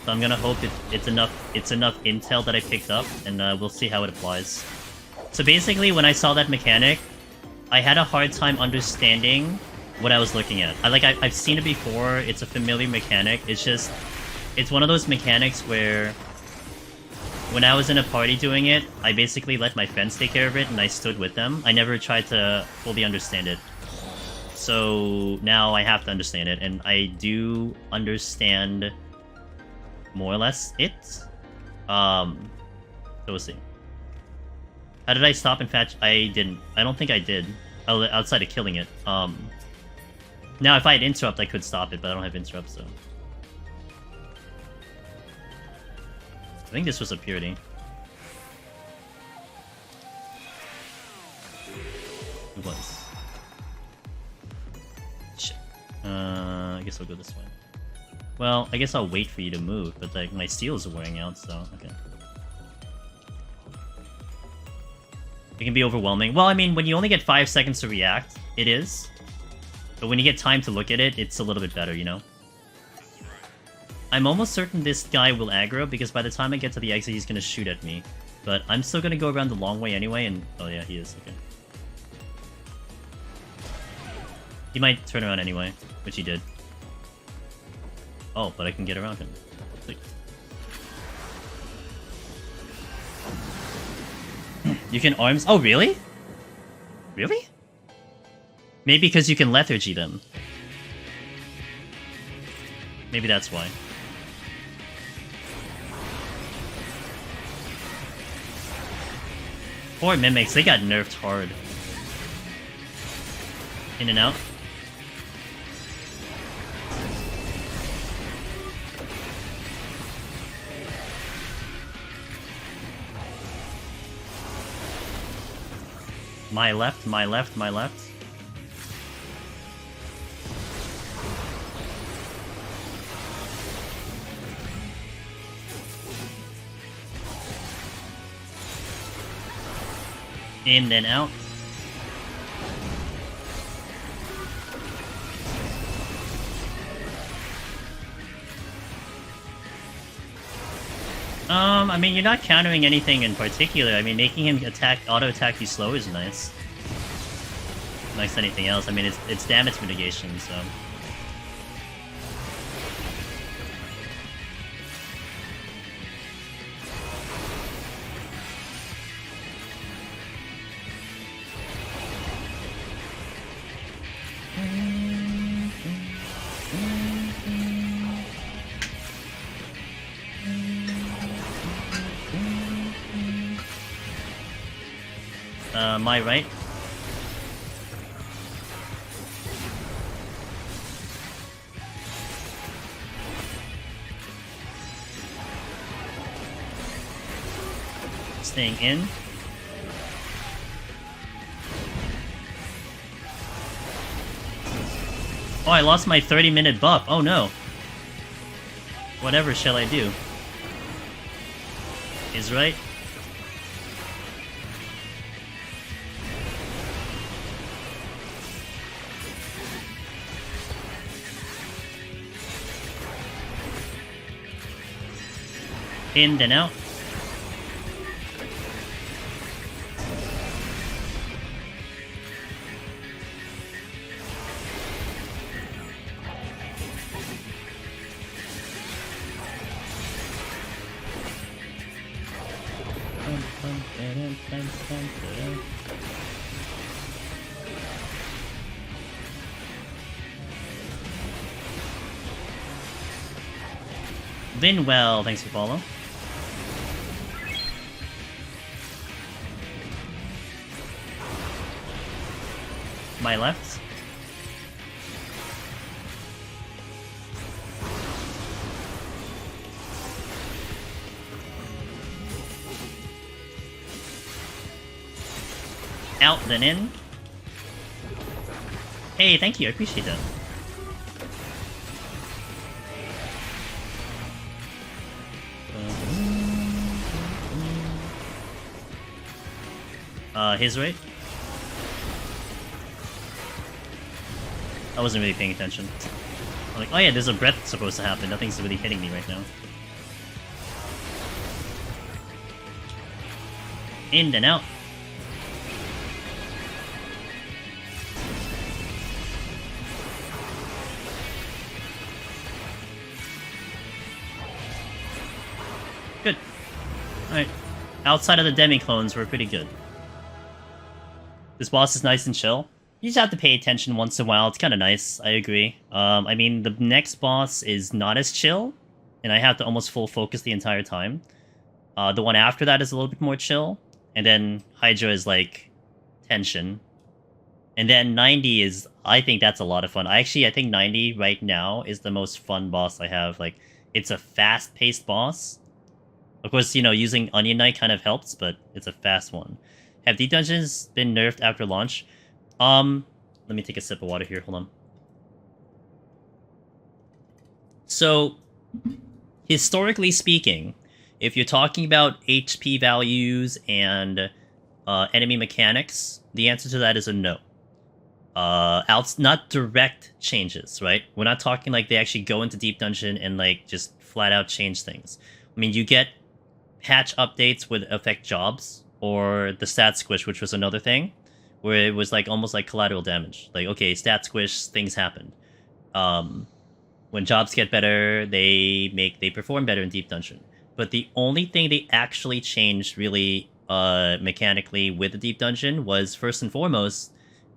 So I'm gonna hope it's enough intel that I picked up, and we'll see how it applies. So basically, when I saw that mechanic, I had a hard time understanding what I was looking at. I've seen it before, it's a familiar mechanic, it's just... It's one of those mechanics where... When I was in a party doing it, I basically let my friends take care of it, and I stood with them. I never tried to fully understand it. So now I have to understand it, and I do understand more or less it. So we'll see. How did I stop and fetch? I didn't. I don't think I did. Outside of killing it. Now if I had interrupt, I could stop it, but I don't have interrupt, so... I think this was a purity. It was. Shit. I guess I'll go this way. Well, I guess I'll wait for you to move, but like my steals are wearing out, so okay. It can be overwhelming. Well, I mean, when you only get 5 seconds to react, it is. But when you get time to look at it, it's a little bit better, you know? I'm almost certain this guy will aggro, because by the time I get to the exit, he's gonna shoot at me. But I'm still gonna go around the long way anyway, and... Oh yeah, he is, okay. He might turn around anyway, which he did. Oh, but I can get around him. Sweet. You can arms... Oh, really? Really? Maybe because you can lethargy them. Maybe that's why. Poor mimics, they got nerfed hard. In and out. My left, my left, my left. In and out. I mean, you're not countering anything in particular. I mean, making him auto-attack you slow is nice. Nice anything else. I mean, it's damage mitigation, so... my right. Staying in. Oh, I lost my 30-minute buff. Oh no. Whatever shall I do? Is right. In and out. Linwell, thanks for follow. My left. Out, then in. Hey, thank you, I appreciate that. His right. I wasn't really paying attention. I'm like, oh yeah, there's a breath supposed to happen. Nothing's really hitting me right now. In and out. Good. Alright. Outside of the demi-clones, we're pretty good. This boss is nice and chill. You just have to pay attention once in a while. It's kind of nice. I agree. I mean, the next boss is not as chill, and I have to almost full focus the entire time. The one after that is a little bit more chill, and then Hydra is like tension. And then 90 is, I think that's a lot of fun. I think 90 right now is the most fun boss I have. Like, it's a fast-paced boss. Of course, you know, using Onion Knight kind of helps, but it's a fast one. Have deep dungeons been nerfed after launch? Let me take a sip of water here, hold on. So, historically speaking, if you're talking about HP values and enemy mechanics, the answer to that is a no. Not direct changes, right? We're not talking like they actually go into Deep Dungeon and like just flat out change things. I mean, you get patch updates would affect jobs or the stat squish, which was another thing, where it was like almost like collateral damage. Like, okay, stat squish, things happen. When jobs get better, they perform better in Deep Dungeon. But the only thing they actually changed really mechanically with the Deep Dungeon was, first and foremost,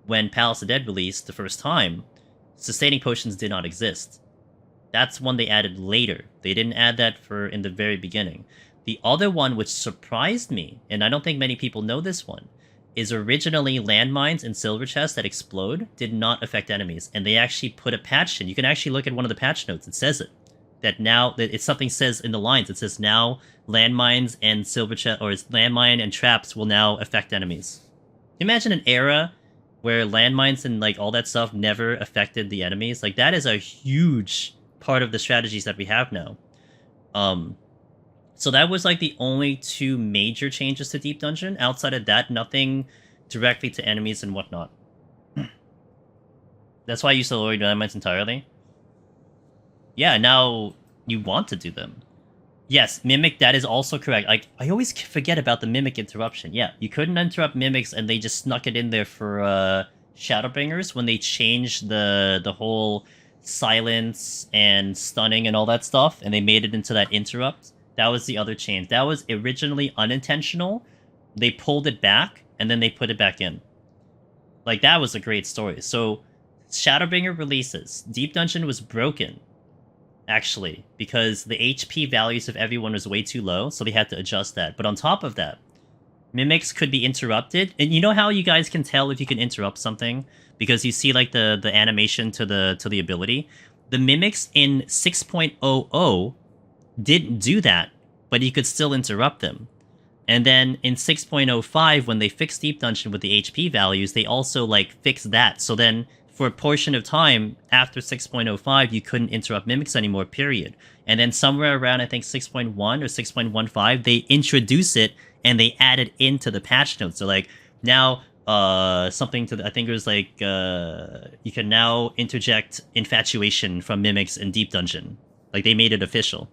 when Palace of Dead released the first time, sustaining potions did not exist. That's one they added later. They didn't add that in the very beginning. The other one, which surprised me, and I don't think many people know this one, is originally landmines and silver chests that explode did not affect enemies, and they actually put a patch in. You can actually look at one of the patch notes. It says it. That now, that it's something says in the lines. It says now landmines and silver chest, or landmine and traps will now affect enemies. Imagine an era where landmines and like all that stuff never affected the enemies. Like, that is a huge part of the strategies that we have now. So that was like the only two major changes to Deep Dungeon. Outside of that, nothing directly to enemies and whatnot. That's why I used to lower landmines entirely. Yeah, now you want to do them. Yes, Mimic, that is also correct. Like, I always forget about the Mimic interruption. Yeah, you couldn't interrupt Mimics, and they just snuck it in there for Shadowbringers when they changed the whole silence and stunning and all that stuff, and they made it into that interrupt. That was the other change. That was originally unintentional. They pulled it back, and then they put it back in. Like, that was a great story. So, Shadowbringer releases. Deep Dungeon was broken, actually, because the HP values of everyone was way too low, so they had to adjust that. But on top of that, Mimics could be interrupted. And you know how you guys can tell if you can interrupt something? Because you see, like, the animation to the ability. The Mimics in 6.00 didn't do that, but you could still interrupt them. And then in 6.05, when they fixed Deep Dungeon with the HP values, they also, like, fixed that. So then, for a portion of time after 6.05, you couldn't interrupt Mimics anymore, period. And then somewhere around, I think, 6.1 or 6.15, they introduce it, and they add it into the patch notes. So, like, now, something to I think it was, like, you can now interject Infatuation from Mimics in Deep Dungeon. Like, they made it official.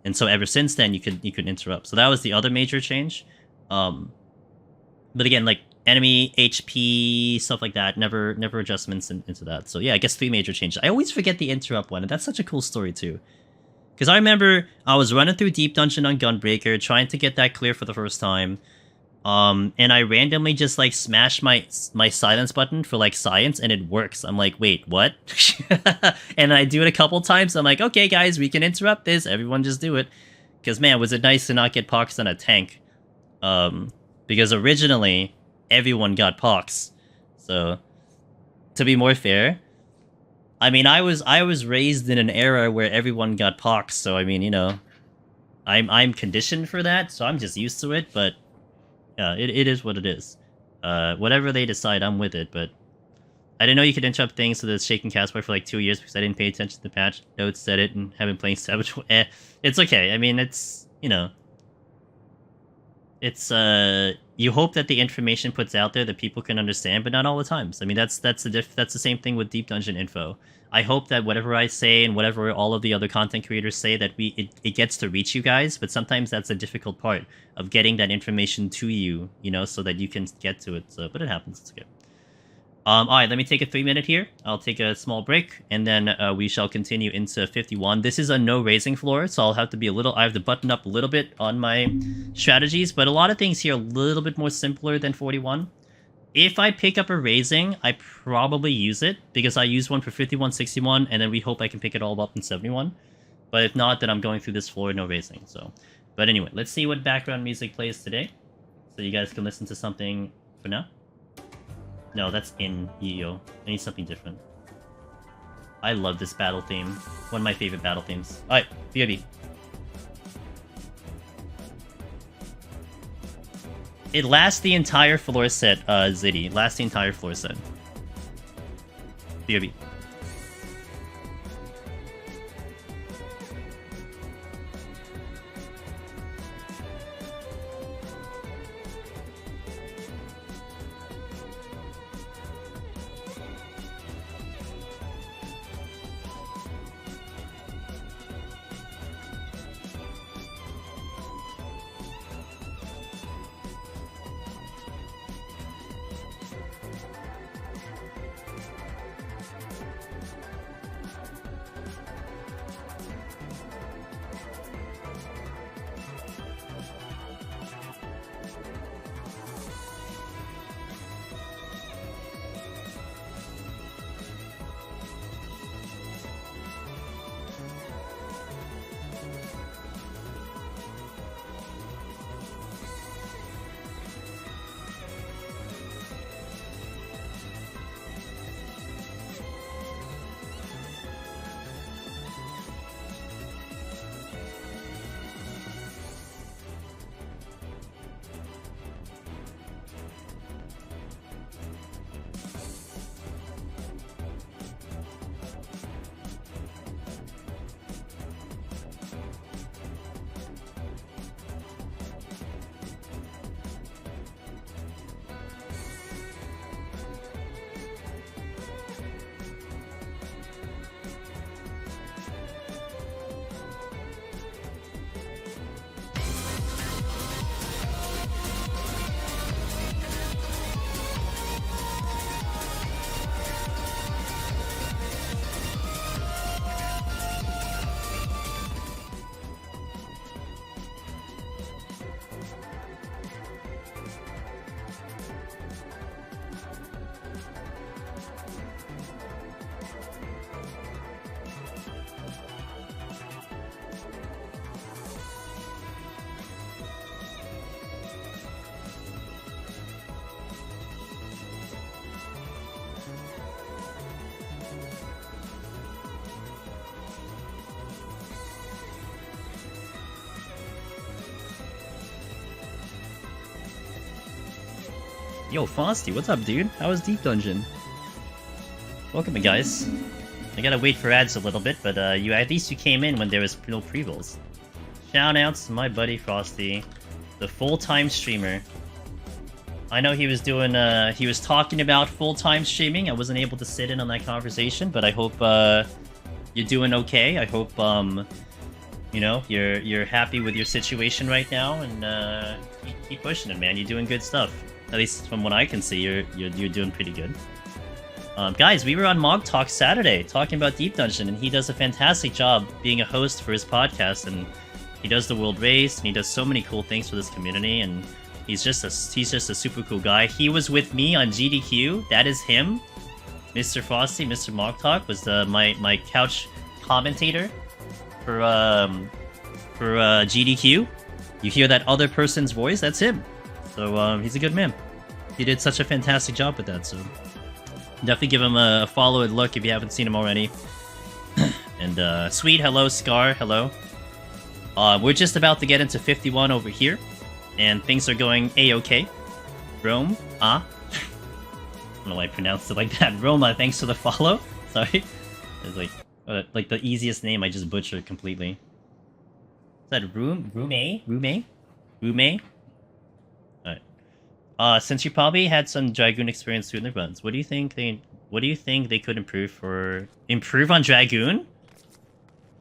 And so ever since then, you could interrupt. So that was the other major change. But again, like, enemy HP, stuff like that, never adjustments into that. So yeah, I guess 3 major changes. I always forget the interrupt one, and that's such a cool story too. Because I remember I was running through Deep Dungeon on Gunbreaker, trying to get that clear for the first time. And I randomly just, like, smashed my silence button for, like, science, and it works. I'm like, wait, what? And I do it a couple times. I'm like, okay, guys, we can interrupt this. Everyone just do it. Because, man, was it nice to not get poxed on a tank. Because originally, everyone got pox. So, to be more fair, I mean, I was raised in an era where everyone got pox. So, I mean, you know, I'm conditioned for that. So I'm just used to it, but yeah, it is what it is. Whatever they decide, I'm with it, but I didn't know you could interrupt things to the Shaking Castboy for like 2 years because I didn't pay attention to the patch notes, said it, and have been playing Savage. It's okay. I mean, it's, you know, it's, you hope that the information puts out there that people can understand, but not all the times. I mean, that's the same thing with Deep Dungeon info. I hope that whatever I say and whatever all of the other content creators say, that it gets to reach you guys, but sometimes that's a difficult part of getting that information to you, you know, so that you can get to it. So, but it happens. It's okay. Alright, let me take a 3-minute here. I'll take a small break, and then we shall continue into 51. This is a no raising floor, so I'll have to be I have to button up a little bit on my strategies, but a lot of things here are a little bit more simpler than 41. If I pick up a raising, I probably use it, because I use one for 51, 61, and then we hope I can pick it all up in 71. But if not, then I'm going through this floor, no raising, so. But anyway, let's see what background music plays today, so you guys can listen to something for now. No, that's in Yu-Gi-Oh! I need something different. I love this battle theme. One of my favorite battle themes. Alright, BRB. It lasts the entire floor set, Ziddy. Lasts the entire floor set. BRB. Yo, Frosty, what's up, dude? How was Deep Dungeon? Welcome, guys. I gotta wait for ads a little bit, but you at least you came in when there was no pre-rolls. Shoutouts to my buddy Frosty, the full-time streamer. I know he was doing, he was talking about full-time streaming. I wasn't able to sit in on that conversation, but I hope you're doing okay. I hope you know you're happy with your situation right now, and keep pushing it, man. You're doing good stuff. At least from what I can see, you're doing pretty good. Guys, we were on Mog Talk Saturday talking about Deep Dungeon, and he does a fantastic job being a host for his podcast, and he does the World Race, and he does so many cool things for this community, and he's just a super cool guy. He was with me on GDQ. That is him. Mr. Frosty, Mr. Mog Talk was my couch commentator for GDQ. You hear that other person's voice? That's him. So he's a good man. He did such a fantastic job with that, so definitely give him a follow and look if you haven't seen him already. And Sweet, hello. Scar, hello. We're just about to get into 51 over here, and things are going a-okay. Rome, I don't know why I pronounced it like that. Roma, thanks for the follow. Sorry. It's like the easiest name I just butchered completely. Is that Rume? Alright. Since you probably had some Dragoon experience through the runs, what do you think they could improve on Dragoon?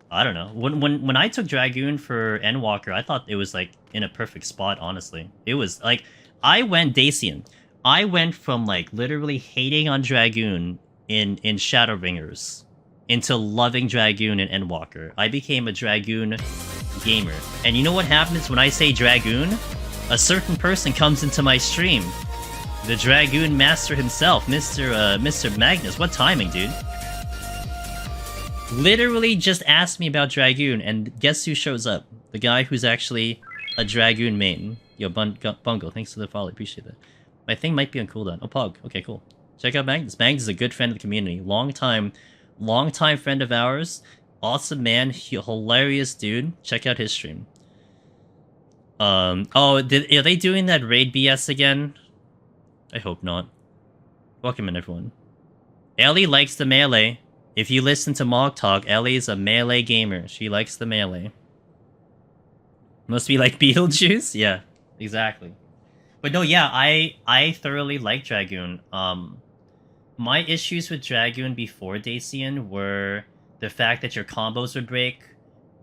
I don't know. When I took Dragoon for Endwalker, I thought it was like in a perfect spot, honestly. It was like I went Dacian. I went from like literally hating on Dragoon in Shadowbringers into loving Dragoon in Endwalker. I became a Dragoon gamer. And you know what happens when I say Dragoon? A certain person comes into my stream. The Dragoon Master himself, Mr. Magnus. What timing, dude? Literally just asked me about Dragoon, and guess who shows up? The guy who's actually a Dragoon main. Yo, Bungo, thanks for the follow, appreciate that. My thing might be on cooldown. Oh, Pog. Okay, cool. Check out Magnus. Magnus is a good friend of the community. Long time friend of ours. Awesome man. Hilarious dude. Check out his stream. Are they doing that raid BS again? I hope not. Welcome in, everyone. Ellie likes the melee. If you listen to Mog Talk, Ellie is a melee gamer. She likes the melee. Must be like Beetlejuice? Yeah, exactly. But no, yeah, I thoroughly like Dragoon. My issues with Dragoon before Dacian were the fact that your combos would break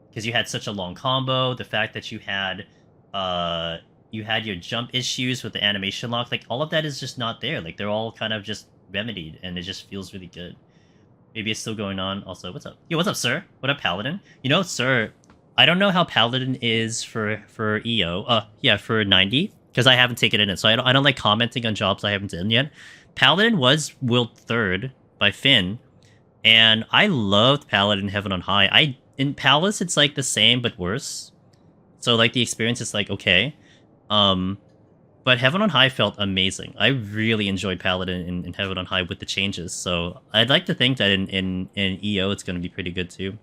because you had such a long combo, the fact that you had your jump issues with the animation lock, like all of that is just not there. Like they're all kind of just remedied, and it just feels really good. Maybe it's still going on. Also, what's up? Yo, what's up, sir? What up, Paladin? You know, sir, I don't know how Paladin is for EO. Yeah, for 90, because I haven't taken it in, so I don't like commenting on jobs I haven't done yet. Paladin was World 3rd by Finn, and I loved Paladin Heaven on High. In Palace, it's like the same but worse. So like the experience is like okay, but Heaven on High felt amazing. I really enjoyed Paladin in Heaven on High with the changes. So I'd like to think that in EO it's going to be pretty good too.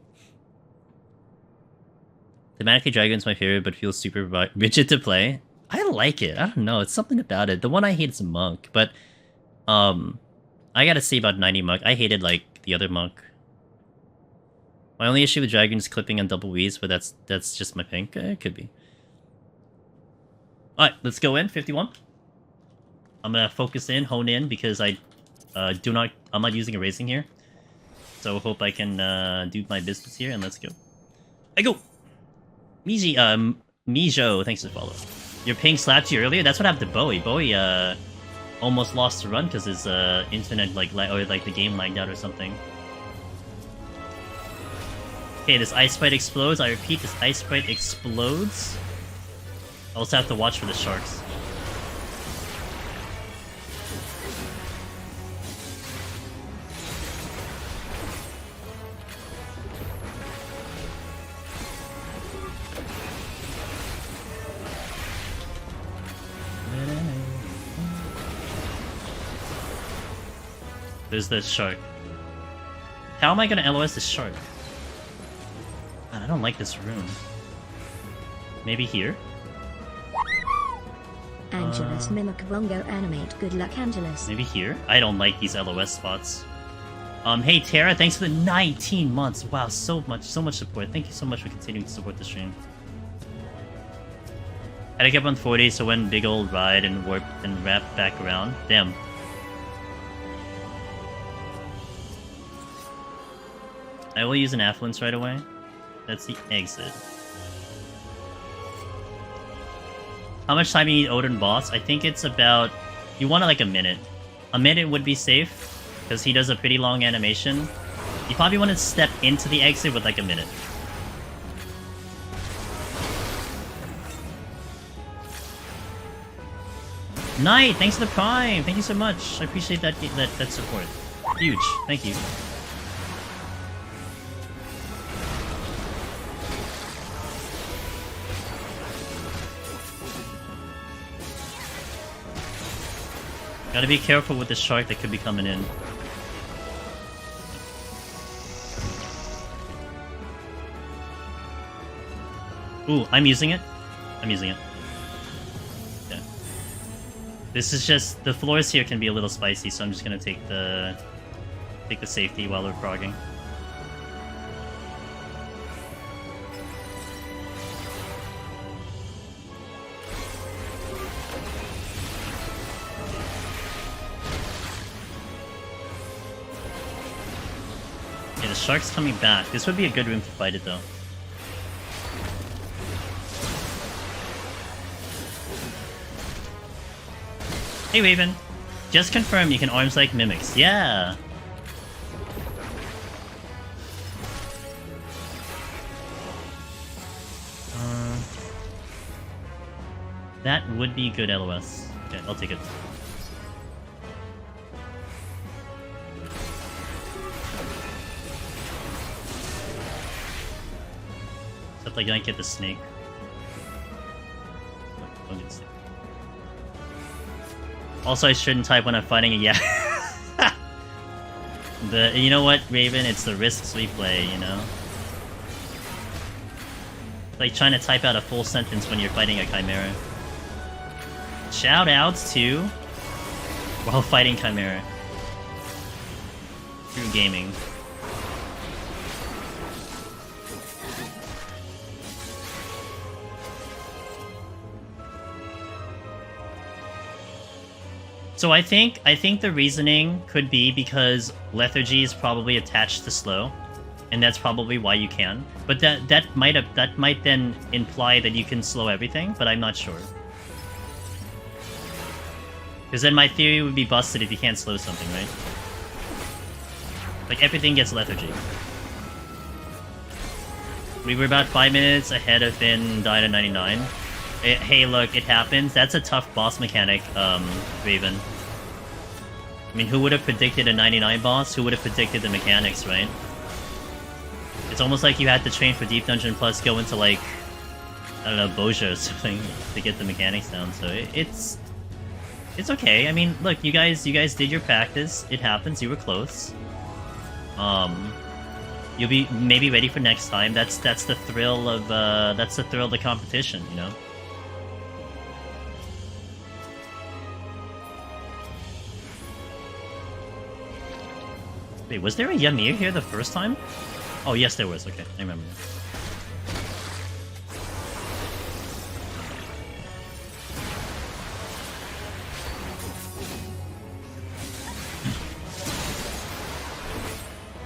Thematically, Dragon's my favorite, but feels super rigid to play. I like it. I don't know. It's something about it. The one I hate is Monk, but I gotta say about 90 Monk. I hated like the other Monk. My only issue with Dragon is clipping on double V's, but that's just my pink. It could be. Alright, let's go in. 51. I'm gonna focus in, hone in, because I'm not using a racing here. So hope I can do my business here, and let's go. I go! Mijo, thanks for the follow. Your ping slapped you earlier? That's what happened to Bowie. Bowie, almost lost the run because his internet, or the game lagged out or something. Okay, this ice sprite explodes. I repeat, this ice sprite explodes. I also have to watch for the sharks. There's this shark. How am I gonna LOS this shark? God, I don't like this room. Maybe here? Angelus mimic Vongo animate. Good luck, Angelus. Maybe here? I don't like these LOS spots. Hey Tara, thanks for the 19 months. Wow, so much support. Thank you so much for continuing to support the stream. Had to get up on 40, so went big old ride and warped and wrapped back around. Damn. I will use an affluence right away. That's the exit. How much time you need Odin boss? I think it's about... You want like a minute. A minute would be safe, because he does a pretty long animation. You probably want to step into the exit with like a minute. Knight, thanks for the prime! Thank you so much. I appreciate that support. Huge. Thank you. Gotta be careful with this shark that could be coming in. Ooh, I'm using it. I'm using it. Yeah. This is just... The floors here can be a little spicy, so I'm just gonna take the safety while we're progging. Okay, the shark's coming back. This would be a good room to fight it, though. Hey Raven, just confirm you can arms like mimics. Yeah. That would be good LOS. Okay, I'll take it. Except I can't get the snake. Don't get the snake. Also, I shouldn't type when I'm fighting a yeah. You know what, Raven? It's the risks we play, you know? It's like trying to type out a full sentence when you're fighting a Chimera. Shoutouts to... while fighting Chimera. True gaming. So I think the reasoning could be because lethargy is probably attached to slow, and that's probably why you can. But that might then imply that you can slow everything, but I'm not sure. Because then my theory would be busted if you can't slow something, right? Like everything gets lethargy. We were about 5 minutes ahead of Finn, died at 99. Hey, look, it happens. That's a tough boss mechanic, Raven. I mean, who would have predicted a 99 boss? Who would have predicted the mechanics, right? It's almost like you had to train for Deep Dungeon plus go into, like, I don't know, Boja or something to get the mechanics down, so it's okay. I mean, look, you guys did your practice. It happens, you were close. You'll be maybe ready for next time. That's the thrill of the competition, you know? Wait, was there a Ymir here the first time? Oh, yes, there was. Okay, I remember.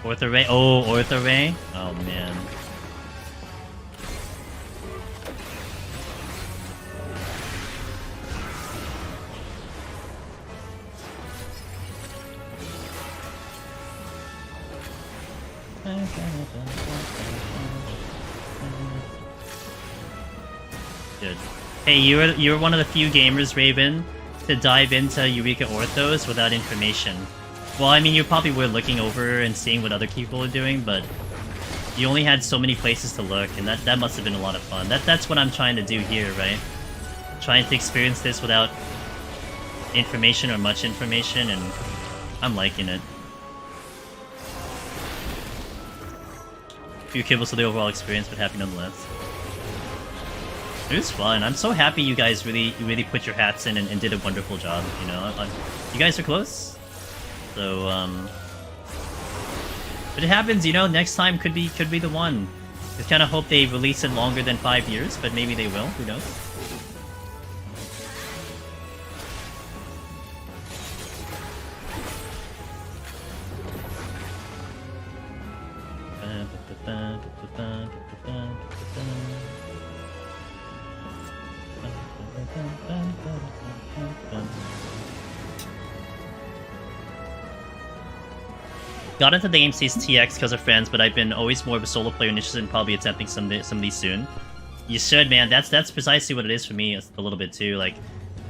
Ortho Ray? Oh, Ortho Ray? Oh, man. Good. Hey, you're one of the few gamers, Raven, to dive into Eureka Orthos without information. Well, I mean, you probably were looking over and seeing what other people are doing, but you only had so many places to look, and that must have been a lot of fun. That's what I'm trying to do here, right? Trying to experience this without information or much information, and I'm liking it. Few kibbles for the overall experience, but happy nonetheless. It was fun. I'm so happy you guys really put your hats in and did a wonderful job. You know, you guys are close. So but it happens. You know, next time could be the one. Just kind of hope they release it longer than 5 years, but maybe they will. Who knows? Got into the game since TX because of friends, but I've been always more of a solo player interested in probably attempting some of these soon. You should, man. That's precisely what it is for me a little bit too. Like,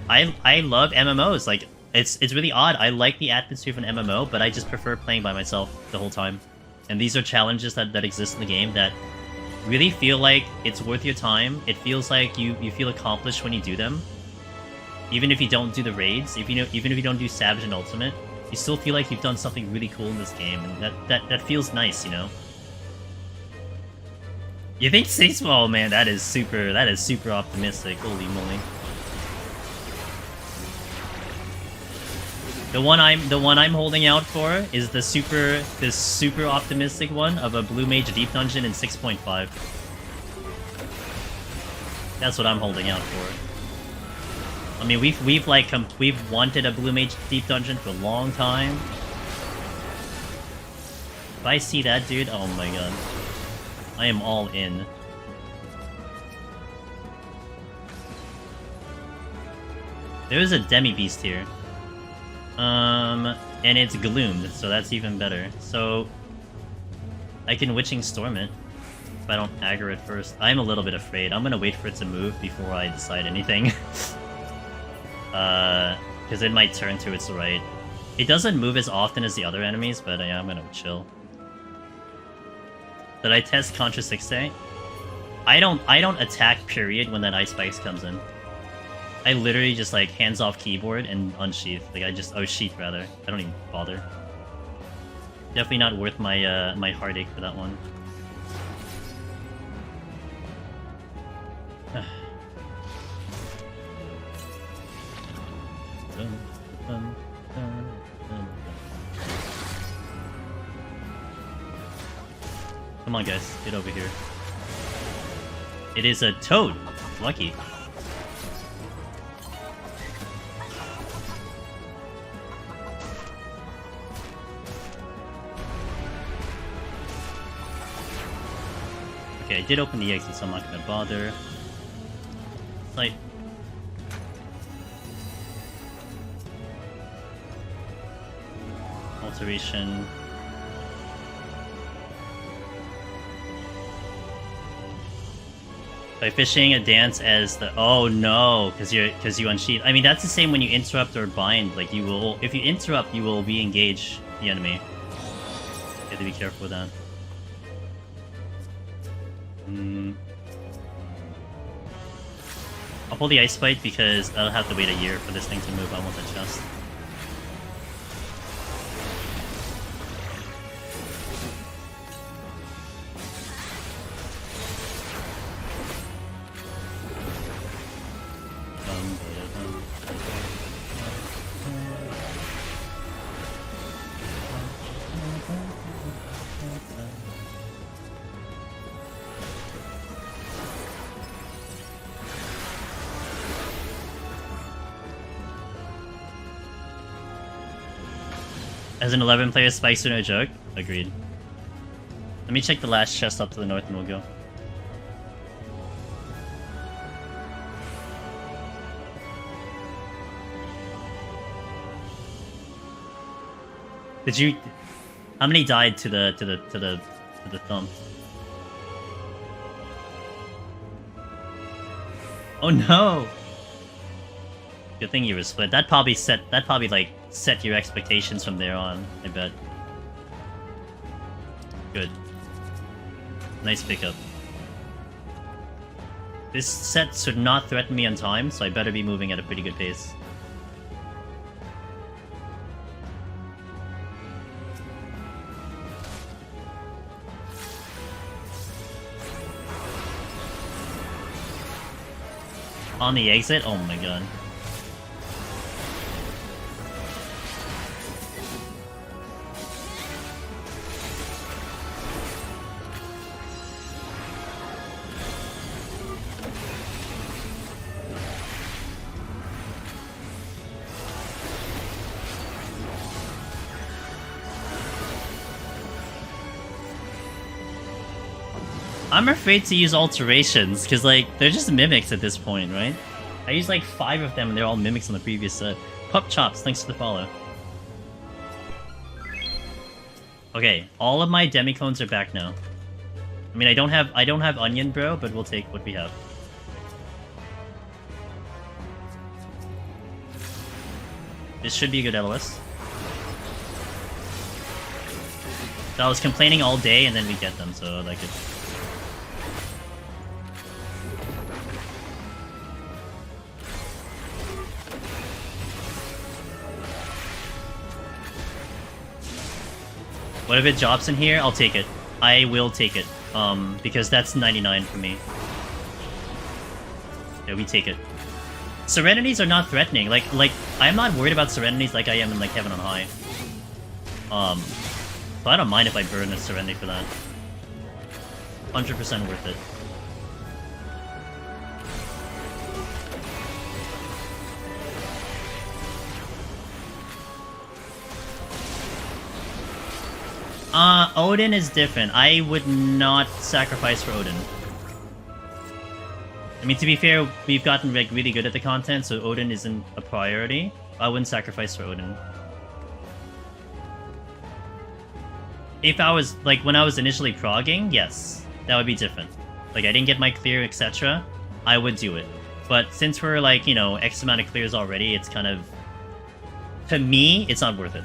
I love MMOs. Like, it's really odd. I like the atmosphere of an MMO, but I just prefer playing by myself the whole time. And these are challenges that exist in the game that really feel like it's worth your time. It feels like you feel accomplished when you do them. Even if you don't do the raids, even if you don't do Savage and Ultimate, you still feel like you've done something really cool in this game, and that feels nice, you know? You think Stay Small, man, that is super optimistic, holy moly. The one I'm holding out for is this super optimistic one of a Blue Mage Deep Dungeon in 6.5. That's what I'm holding out for. I mean, we've wanted a Blue Mage Deep Dungeon for a long time. If I see that, dude, oh my god. I am all in. There's a Demi-Beast here. And it's gloomed, so that's even better. So, I can Witching Storm it, if I don't aggro it first. I'm a little bit afraid. I'm gonna wait for it to move before I decide anything. Because it might turn to its right. It doesn't move as often as the other enemies, but yeah, I'm gonna chill. Did I test Contra 6A? I don't attack, period, when that Ice Spikes comes in. I literally just, like, hands off keyboard and unsheath. Like, oh, sheath, rather. I don't even bother. Definitely not worth my, my heartache for that one. Come on, guys. Get over here. It is a toad. Lucky. Okay, I did open the exit, so I'm not gonna bother. Like... Alteration... By fishing a dance as the oh no, because you unsheath. I mean, that's the same when you interrupt or bind. Like, you will, if you interrupt, you will re-engage the enemy. You have to be careful with that. I'll pull the Ice Bite because I'll have to wait a year for this thing to move. I want the chest. As an 11-player, spikes are no joke. Agreed. Let me check the last chest up to the north and we'll go. Did you... How many died to the thumb? Oh no! Good thing you were split. That probably like set your expectations from there on, I bet. Good. Nice pickup. This set should not threaten me on time, so I better be moving at a pretty good pace. On the exit? Oh my god. I'm afraid to use alterations, because, like, they're just mimics at this point, right? I used, like, 5 of them, and they're all mimics on the previous set. Pup Chops, thanks for the follow. Okay, all of my Demicones are back now. I mean, I don't have Onion Bro, but we'll take what we have. This should be a good LOS. So I was complaining all day, and then we get them, so I like it. What if it drops in here? I'll take it. I will take it. Because that's 99 for me. Yeah, we take it. Serenities are not threatening. Like, I'm not worried about Serenities like I am in, like, Heaven on High. So I don't mind if I burn a Serenity for that. 100% worth it. Odin is different. I would not sacrifice for Odin. I mean, to be fair, we've gotten like really good at the content, so Odin isn't a priority. I wouldn't sacrifice for Odin. If I was, like, when I was initially progging, yes, that would be different. Like, I didn't get my clear, etc., I would do it. But since we're, like, you know, X amount of clears already, it's kind of... To me, it's not worth it.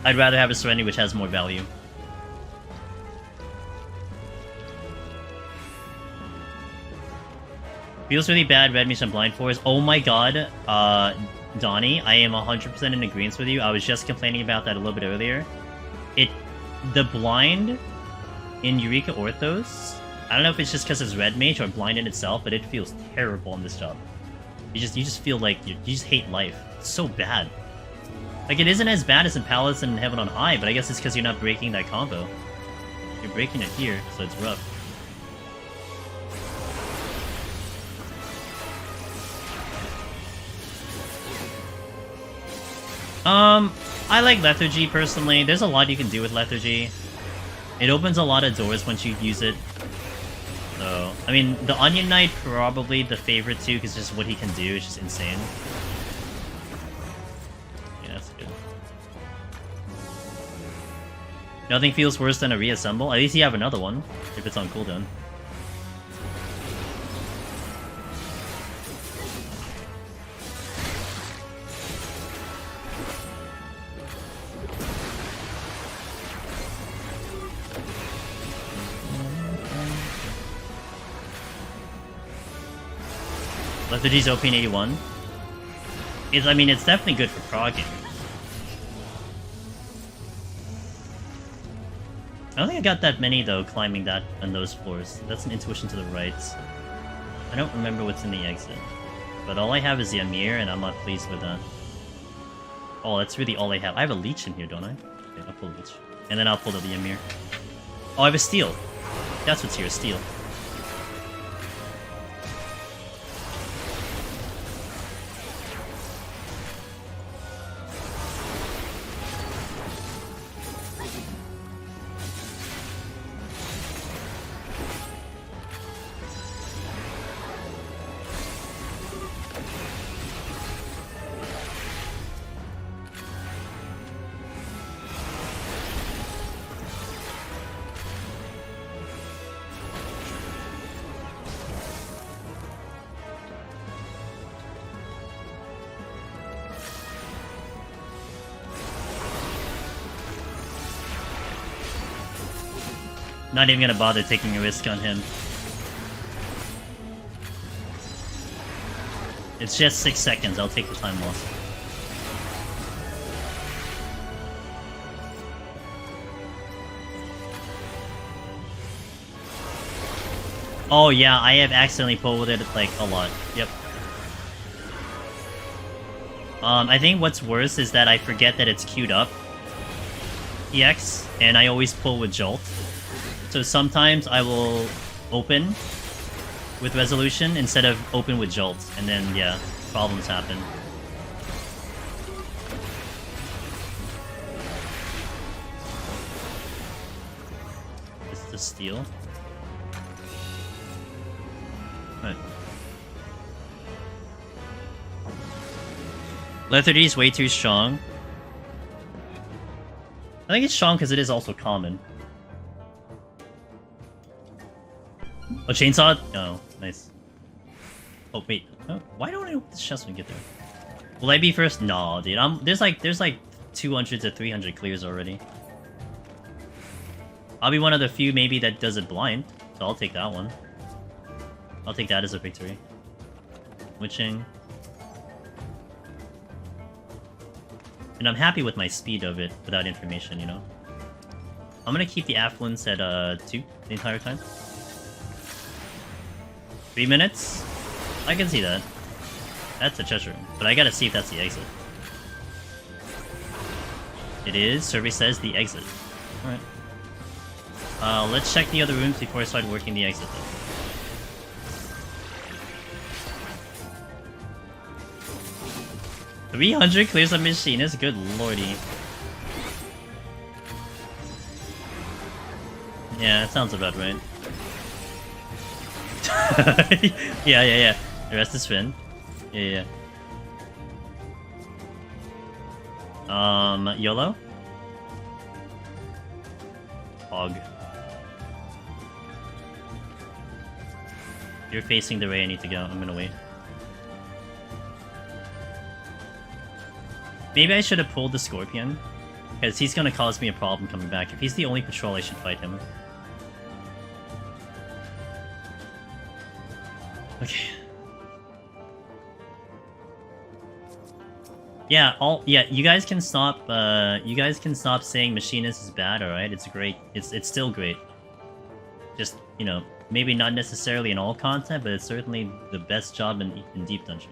I'd rather have a Serenity which has more value. Feels really bad, Red Mage and Blind Forest. Oh my god, Donnie, I am 100% in agreement with you. I was just complaining about that a little bit earlier. The blind in Eureka Orthos, I don't know if it's just because it's Red Mage or blind in itself, but it feels terrible on this job. You just feel like you just hate life. It's so bad. Like, it isn't as bad as in Palace and Heaven on High, but I guess it's because you're not breaking that combo. You're breaking it here, so it's rough. I like Lethargy, personally. There's a lot you can do with Lethargy. It opens a lot of doors once you use it. So, I mean, the Onion Knight, probably the favorite too, because just what he can do is just insane. Yeah, that's good. Nothing feels worse than a reassemble. At least you have another one, if it's on cooldown. Lethargy's OP in 81. I mean, it's definitely good for progging. I don't think I got that many, though, climbing that on those floors. That's an intuition to the right. I don't remember what's in the exit. But all I have is the Amir, and I'm not pleased with that. Oh, that's really all I have. I have a Leech in here, don't I? Okay, I'll pull a Leech. And then I'll pull the Amir. Oh, I have a Steel. That's what's here, Steel. Not even gonna bother taking a risk on him. It's just 6 seconds, I'll take the time loss. Oh yeah, I have accidentally pulled it like a lot. Yep. I think what's worse is that I forget that it's queued up. EX, and I always pull with Jolt. So sometimes I will open with Resolution instead of open with Jolt, and then, yeah, problems happen. This is the steal. Right. Lethargy is way too strong. I think it's strong because it is also common. Oh, chainsaw? Oh, nice. Oh, wait. Oh, why don't I open this chest when we get there? Will I be first? No, dude. There's like 200 to 300 clears already. I'll be one of the few maybe that does it blind, so I'll take that one. I'll take that as a victory. Witching. And I'm happy with my speed of it without information, you know? I'm gonna keep the affluence at 2 the entire time. 3 minutes? I can see that. That's a treasure room, but I gotta see if that's the exit. It is. Survey says the exit. Alright. Let's check the other rooms before I start working the exit though. $300 clears a machinist? Good lordy. Yeah, that sounds about right. yeah. The rest is Finn. Yeah. YOLO? Hog. You're facing the way I need to go. I'm gonna wait. Maybe I should have pulled the Scorpion, because he's gonna cause me a problem coming back. If he's the only patrol, I should fight him. Okay. Yeah, you guys can stop saying Machinist is bad, alright? It's great. It's still great. Just, you know, maybe not necessarily in all content, but it's certainly the best job in Deep Dungeon.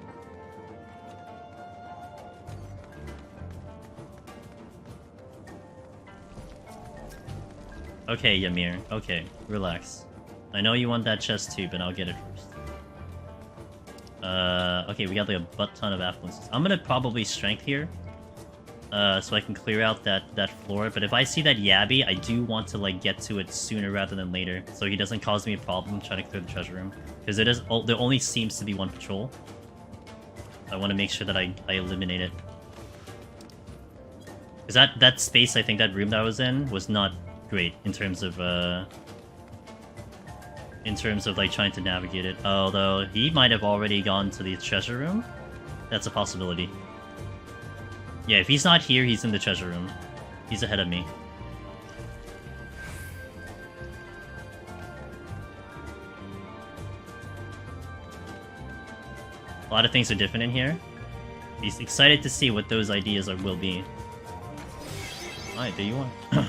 Okay, Ymir. Okay, relax. I know you want that chest too, but I'll get it first. Okay, we got like a butt ton of affluences. I'm gonna probably strength here, so I can clear out that floor. But if I see that Yabby, I do want to like get to it sooner rather than later, so he doesn't cause me a problem trying to clear the treasure room. Because there only seems to be one patrol. I want to make sure that I eliminate it. Because that space, I think that room that I was in was not great in terms of like trying to navigate it. Although he might have already gone to the treasure room. That's a possibility. Yeah, if he's not here, he's in the treasure room. He's ahead of me. A lot of things are different in here. He's excited to see what those ideas will be. Alright, there you are.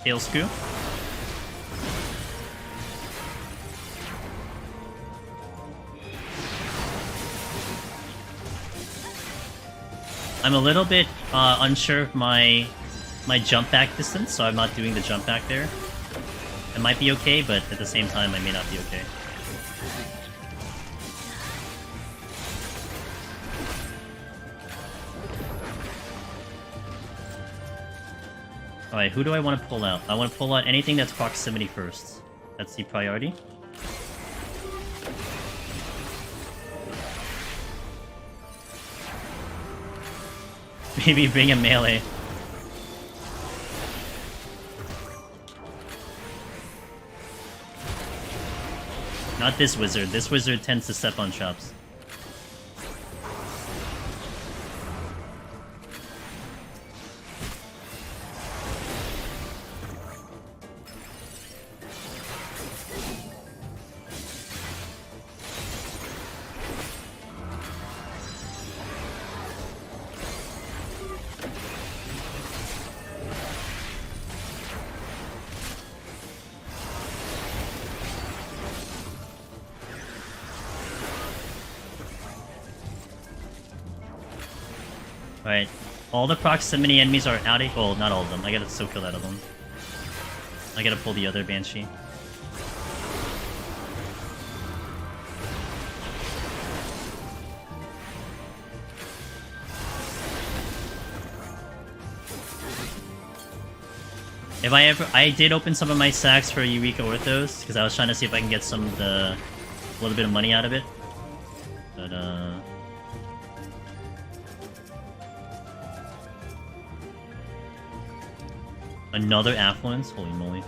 Tail screw. I'm a little bit unsure of my jump back distance, so I'm not doing the jump back there. It might be okay, but at the same time, I may not be okay. Alright, who do I want to pull out? I want to pull out anything that's proximity first. That's the priority. Maybe bring a melee. Not this wizard. This wizard tends to step on traps. Alright. All the proximity enemies are out of... Well, not all of them. I gotta still kill that of them. I gotta pull the other Banshee. If I did open some of my sacks for Eureka Orthos, because I was trying to see if I can get some of a little bit of money out of it. But, another affluence? Holy moly.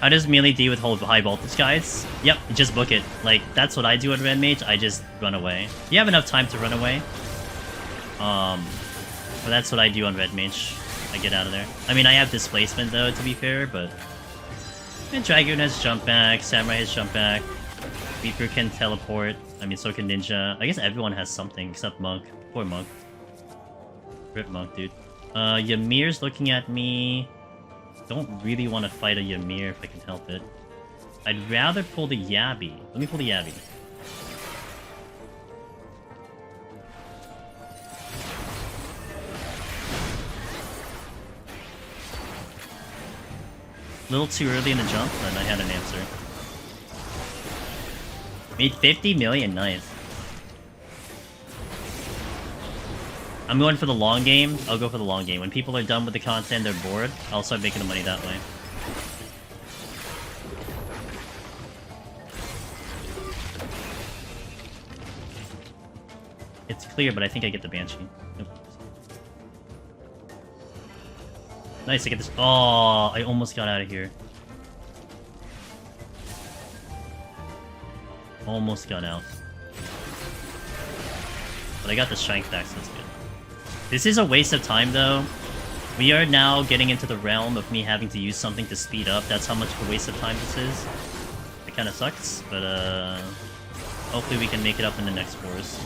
How does melee deal with high voltage guys? Yep, just book it. Like, that's what I do at Red Mage, I just run away. You have enough time to run away. But that's what I do on Red Mage. I get out of there. I mean, I have displacement though, to be fair, but... And Dragoon has jump back, Samurai has jump back, Reaper can teleport, I mean, so can Ninja. I guess everyone has something, except Monk. Poor Monk. Rip Monk, dude. Ymir's looking at me. Don't really want to fight a Ymir if I can help it. I'd rather pull the Yabby. Let me pull the Yabby. A little too early in the jump, and I had an answer. Made 50 million, nice. I'm going for the long game. I'll go for the long game. When people are done with the content, they're bored, I'll start making the money that way. It's clear, but I think I get the Banshee. Nope. Nice, I get this. Oh, I almost got out of here. Almost got out. But I got the strength back, so that's good. This is a waste of time, though. We are now getting into the realm of me having to use something to speed up. That's how much of a waste of time this is. It kind of sucks, but hopefully we can make it up in the next wars.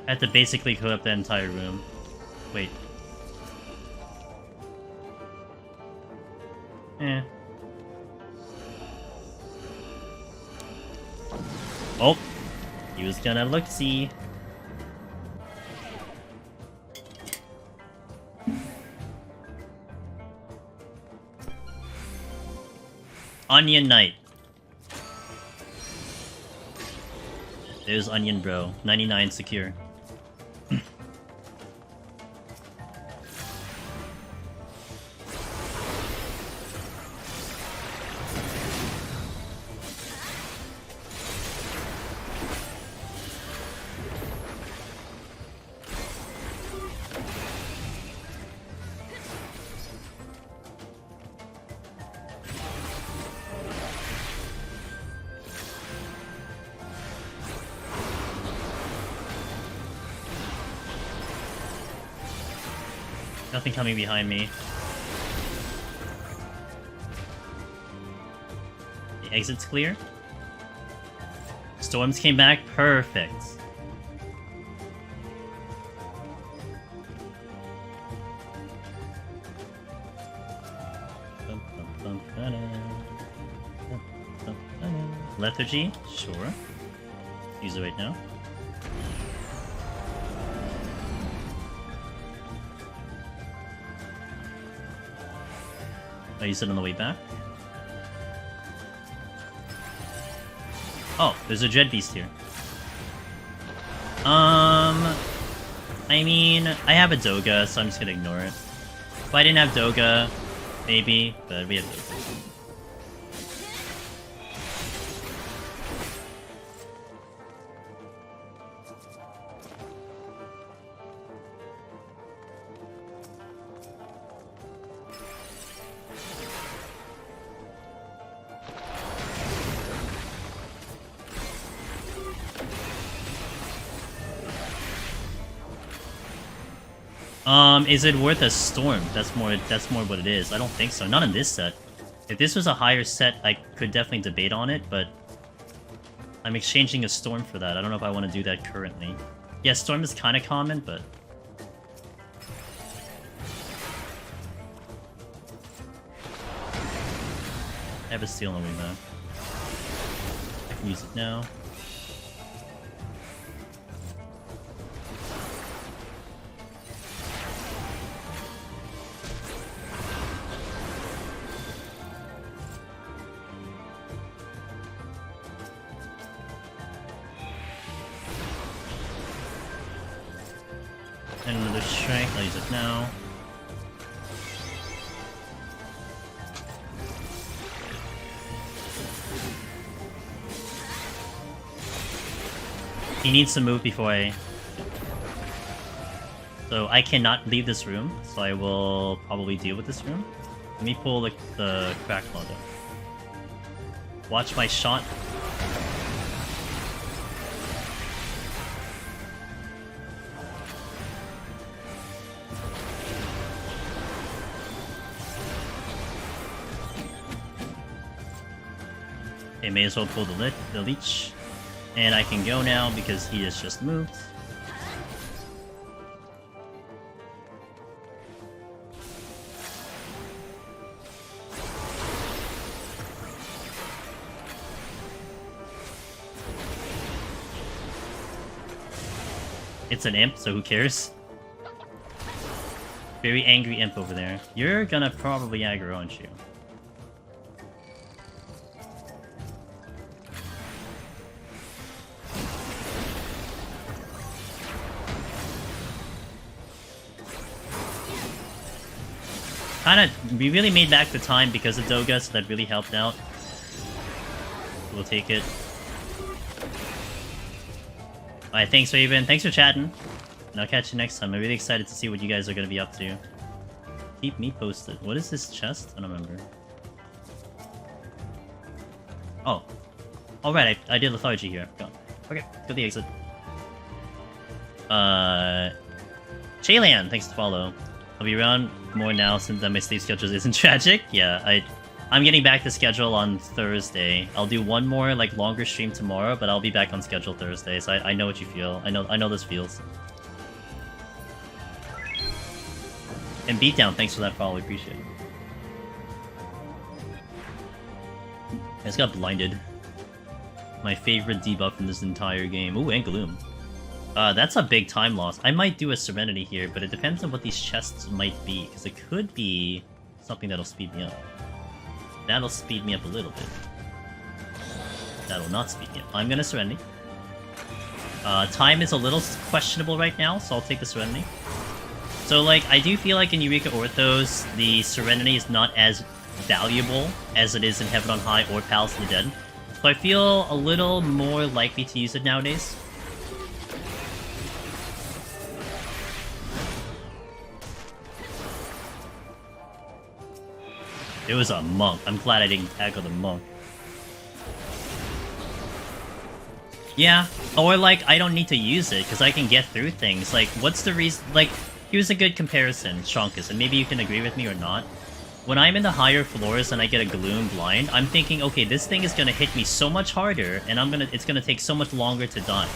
I have to basically code up the entire room. Wait. Eh. Oh! He was gonna look-see. Onion Knight. There's Onion Bro. 99 secure. Nothing coming behind me. The exit's clear. Storms came back. Perfect. Lethargy? Sure. Use it right now. I use it on the way back. Oh, there's a Dread Beast here. I mean, I have a Doga, so I'm just gonna ignore it. If I didn't have Doga, maybe, but we have Doga. Is it worth a storm? That's more what it is. I don't think so. Not in this set. If this was a higher set, I could definitely debate on it, but I'm exchanging a storm for that. I don't know if I want to do that currently. Yeah, storm is kind of common, but I have a steal on the way back. I can use it now. And another strength, I'll use it now. He needs to move before I... So I cannot leave this room, so I will probably deal with this room. Let me pull the crack mod up. Watch my shot. Okay, may as well pull the leech. And I can go now because he has just moved. It's an imp, so who cares? Very angry imp over there. You're gonna probably aggro, aren't you? We really made back the time because of Doga, so that really helped out. We'll take it. Alright, thanks Raven. Thanks for chatting. And I'll catch you next time. I'm really excited to see what you guys are going to be up to. Keep me posted. What is this chest? I don't remember. Oh. Alright, I did lethargy here. Go. Okay, go to the exit. Chaylan, thanks to follow. I'll be around more now since my sleep schedule isn't tragic. Yeah, I'm getting back to schedule on Thursday. I'll do one more like longer stream tomorrow, but I'll be back on schedule Thursday. So I know what you feel. I know this feels. And Beatdown, thanks for that follow. Appreciate it. I just got blinded. My favorite debuff in this entire game. Ooh, and Gloom. That's a big time loss. I might do a Serenity here, but it depends on what these chests might be, because it could be something that'll speed me up. That'll speed me up a little bit. That'll not speed me up. I'm gonna Serenity. Time is a little questionable right now, so I'll take the Serenity. So, like, I do feel like in Eureka Orthos, the Serenity is not as valuable as it is in Heaven on High or Palace of the Dead. So I feel a little more likely to use it nowadays. It was a monk. I'm glad I didn't tackle the monk. Yeah, or like, I don't need to use it, because I can get through things. Like, what's the reason? Like, here's a good comparison, Shonkus, and maybe you can agree with me or not. When I'm in the higher floors and I get a Gloom Blind, I'm thinking, okay, this thing is gonna hit me so much harder, and it's gonna take so much longer to die.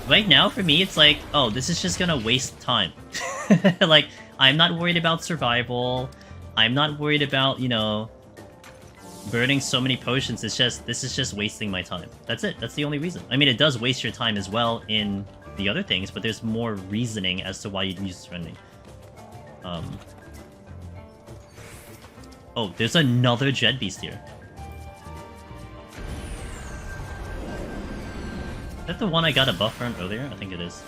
Right now, for me, it's like, oh, this is just gonna waste time. Like, I'm not worried about survival. I'm not worried about, you know, burning so many potions. It's just, this is just wasting my time. That's it. That's the only reason. I mean, it does waste your time as well in the other things, but there's more reasoning as to why you use Serenity. Oh, there's another Dread Beast here. Is that the one I got a buff from earlier? I think it is.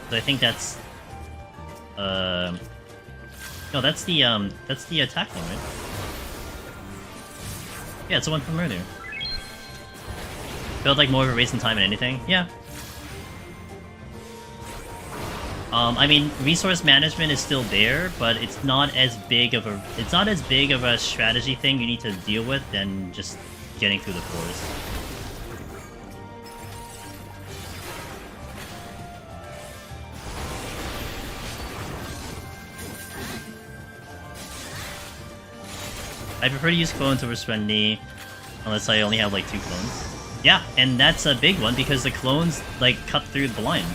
So I think that's... No, that's the attack one, right? Yeah, it's the one from earlier. Felt like more of a waste in time than anything. Yeah. I mean, resource management is still there, but it's not as big of a strategy thing you need to deal with than just getting through the floors. I prefer to use clones over Serenity, unless I only have like 2 clones. Yeah, and that's a big one because the clones like cut through the line.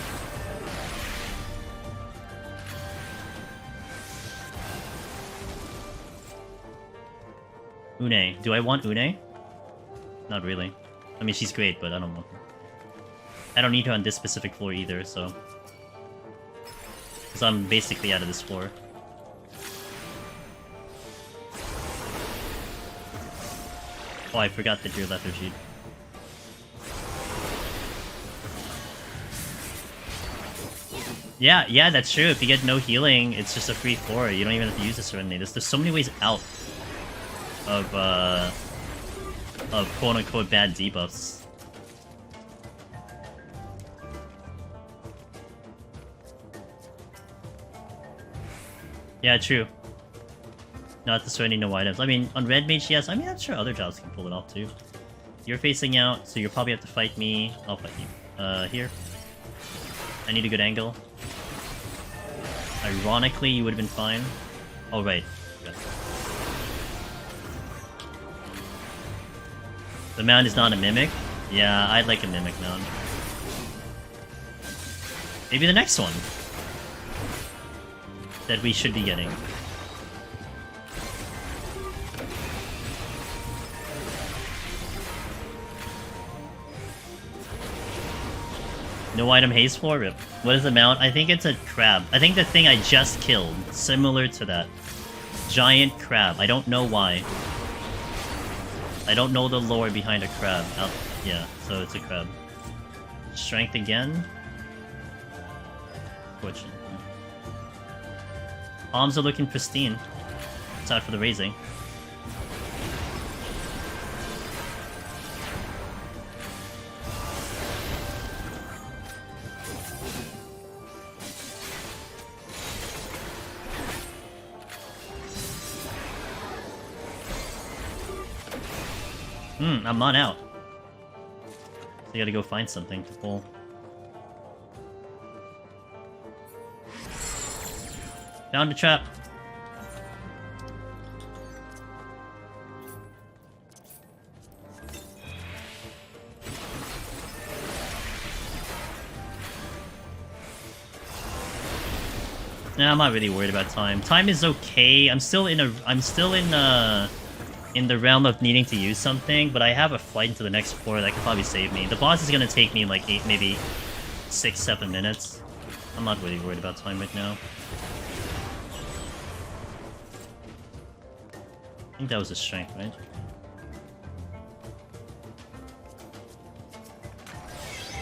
Une. Do I want Une? Not really. I mean, she's great, but I don't want her. I don't need her on this specific floor either, so... Because I'm basically out of this floor. Oh, I forgot that you're lethargy. Yeah, that's true. If you get no healing, it's just a free floor. You don't even have to use the Serenity. There's so many ways out of quote-unquote bad debuffs. Yeah, true. Not the Serenity, no items. I mean, on Red Mage, yes. I mean, I'm sure other jobs can pull it off, too. You're facing out, so you'll probably have to fight me. I'll fight you. Here. I need a good angle. Ironically, you would have been fine. Oh, right. Okay. The mount is not a mimic? Yeah, I'd like a mimic mount. Maybe the next one that we should be getting. No item haste for rip. What is the mount? I think it's a crab. I think the thing I just killed, similar to that. Giant crab. I don't know why. I don't know the lore behind a crab. Yeah, so it's a crab. Strength again? Fortunate. Arms are looking pristine. Time for the raising. I'm not out. So you gotta go find something to pull. Found a trap. Nah, I'm not really worried about time. Time is okay. I'm still in the realm of needing to use something, but I have a flight into the next floor that could probably save me. The boss is gonna take me like 8, maybe 6, 7 minutes. I'm not really worried about time right now. I think that was a strength, right?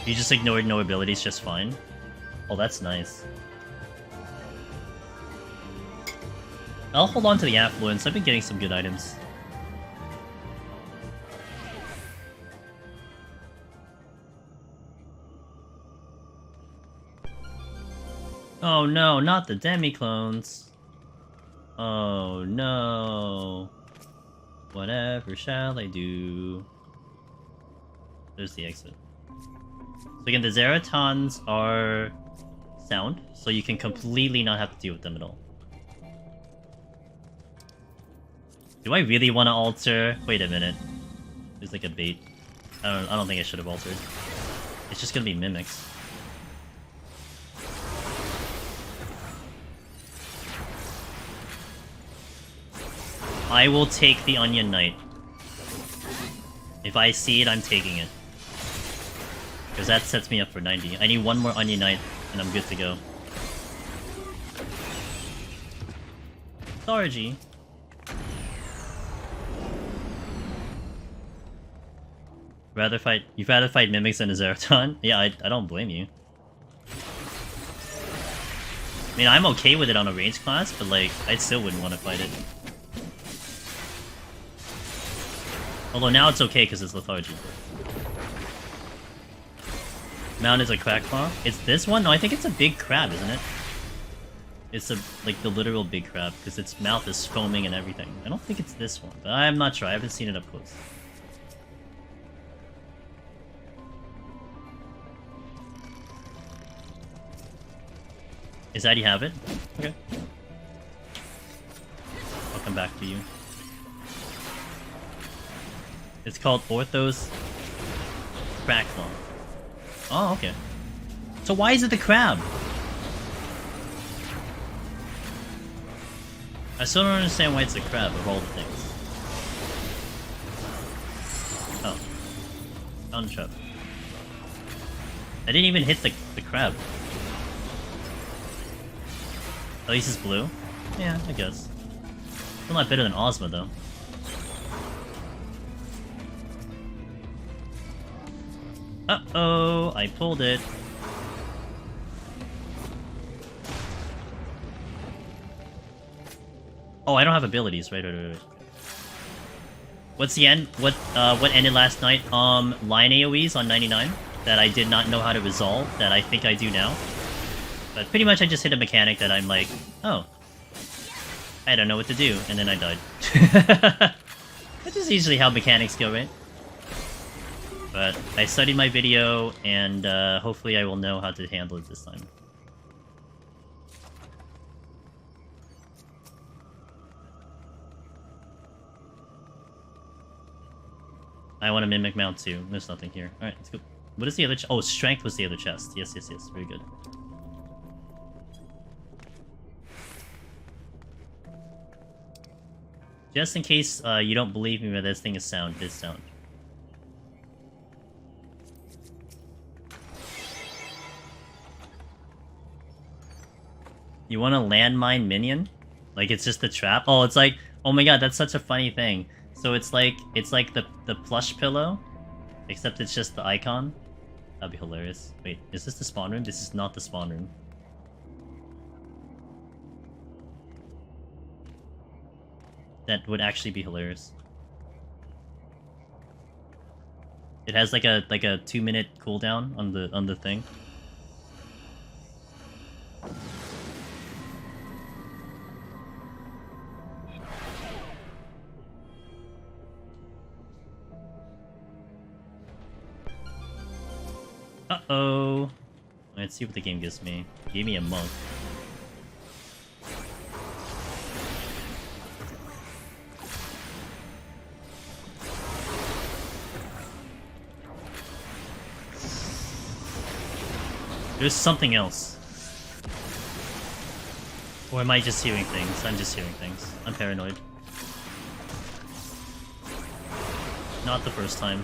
You just ignored no abilities just fine. Oh, that's nice. I'll hold on to the affluence. I've been getting some good items. Oh no, not the demi-clones. Oh no. Whatever shall I do? There's the exit. So again, the Zeratons are sound, so you can completely not have to deal with them at all. Do I really want to alter? Wait a minute. There's like a bait. I don't think I should have altered. It's just gonna be mimics. I will take the Onion Knight. If I see it, I'm taking it. Because that sets me up for 90. I need one more Onion Knight, and I'm good to go. Sargy. You'd rather fight mimics than a Zeraton? Yeah, I don't blame you. I mean, I'm okay with it on a range class, but like, I still wouldn't want to fight it. Although now it's okay because it's lethargy. Mount is a crackclaw. It's this one? No, I think it's a big crab, isn't it? It's like the literal big crab because its mouth is foaming and everything. I don't think it's this one, but I'm not sure. I haven't seen it up close. Is that you have it? Okay. I'll come back to you. It's called Orthos Crackclaw. Oh, okay. So why is it the crab? I still don't understand why it's the crab of all the things. Oh. Found a trap. I didn't even hit the crab. At least it's blue? Yeah, I guess. Still not better than Ozma, though. Uh-oh, I pulled it. Oh, I don't have abilities. Right. What's the end? What ended last night? Line AoEs on 99 that I did not know how to resolve, that I think I do now. But pretty much I just hit a mechanic that I'm like, oh, I don't know what to do, and then I died. That's just usually how mechanics go, right? But I studied my video, and hopefully I will know how to handle it this time. I want to mimic mount too. There's nothing here. Alright, let's go. What is the other oh, strength was the other chest. Yes. Very good. Just in case you don't believe me, but this thing is sound. It is sound. You want a landmine minion? Like it's just a trap? Oh, it's like, oh my god, that's such a funny thing. So it's like the plush pillow, except it's just the icon. That'd be hilarious. Wait, is this the spawn room? This is not the spawn room. That would actually be hilarious. It has like a 2-minute cooldown on the thing. Uh-oh. Let's see what the game gives me. It gave me a monk. There's something else. Or am I just hearing things? I'm just hearing things. I'm paranoid. Not the first time.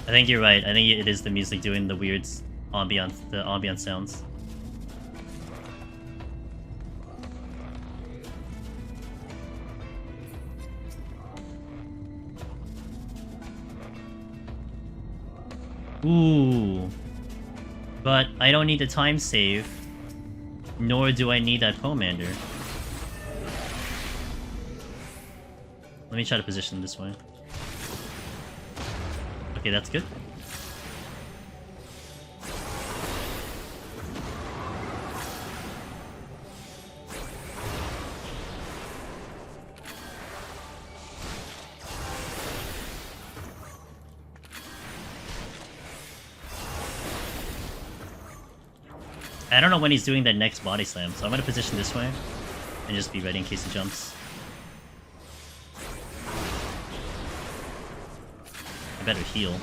I think you're right. I think it is the music doing the weird ambient sounds. Ooh. But I don't need a time save, nor do I need that Pomander. Let me try to position this way. Okay, that's good. I don't know when he's doing that next body slam, so I'm gonna position this way and just be ready in case he jumps. I better heal.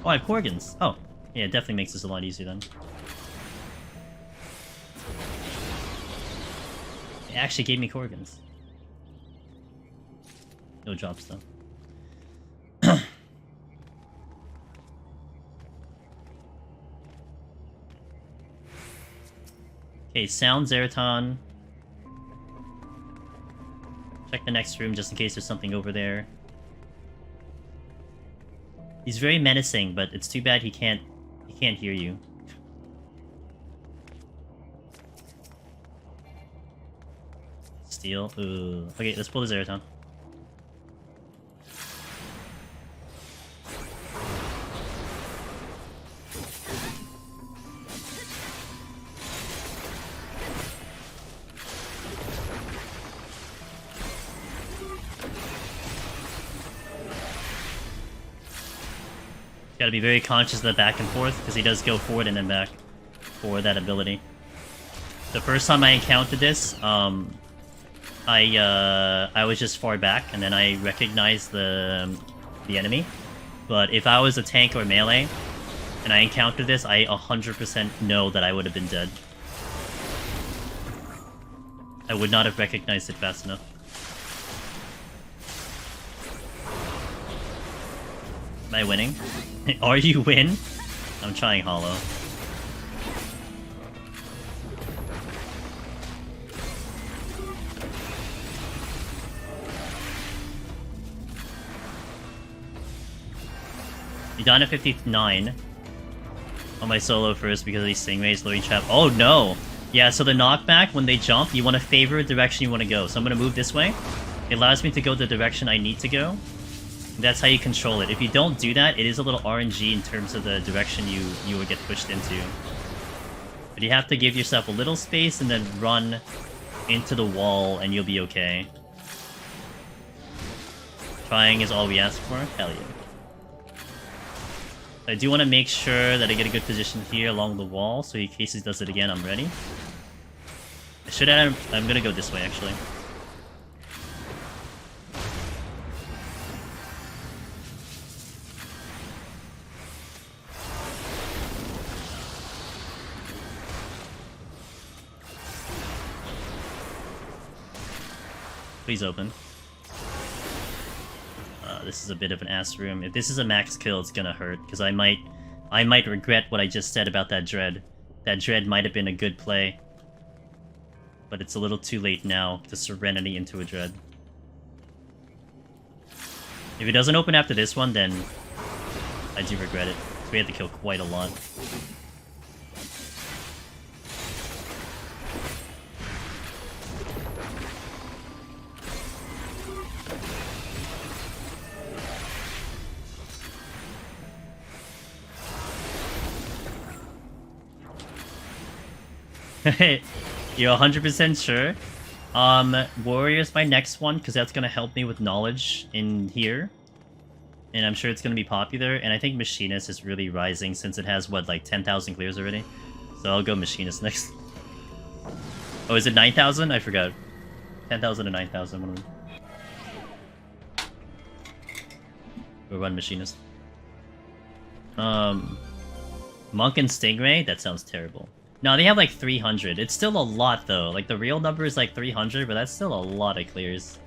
Oh, I have Korgans. Oh, yeah, it definitely makes this a lot easier then. It actually gave me Korgans. No drops though. Okay, sound Zeraton. Check the next room just in case there's something over there. He's very menacing, but it's too bad he can't hear you. Steal. Ooh. Okay, let's pull the Zeraton. Gotta be very conscious of the back and forth, because he does go forward and then back for that ability. The first time I encountered this, I was just far back, and then I recognized the enemy. But if I was a tank or melee, and I encountered this, I 100% know that I would have been dead. I would not have recognized it fast enough. Am I winning? Are you win? I'm trying hollow. You down at 59 on my solo first because of these stingrays, loading trap. Oh no! Yeah, so the knockback, when they jump, you want to favor the direction you want to go. So I'm going to move this way. It allows me to go the direction I need to go. That's how you control it. If you don't do that, it is a little RNG in terms of the direction you would get pushed into. But you have to give yourself a little space and then run into the wall and you'll be okay. Trying is all we ask for. Hell yeah. I do want to make sure that I get a good position here along the wall, so in case he does it again, I'm ready. I'm gonna go this way, actually. Please open. This is a bit of an ass room. If this is a max kill, it's gonna hurt, because I might regret what I just said about that dread. That dread might have been a good play. But it's a little too late now to Serenity into a dread. If it doesn't open after this one, then I do regret it. So we have to kill quite a lot. You're 100% sure? Warrior's my next one, because that's going to help me with knowledge in here. And I'm sure it's going to be popular. And I think Machinist is really rising, since it has, what, like 10,000 clears already? So I'll go Machinist next. Oh, is it 9,000? I forgot. 10,000 or 9,000, one of them. We'll run Machinist. Monk and Stingray? That sounds terrible. No, they have like 300. It's still a lot though. Like the real number is like 300, but that's still a lot of clears.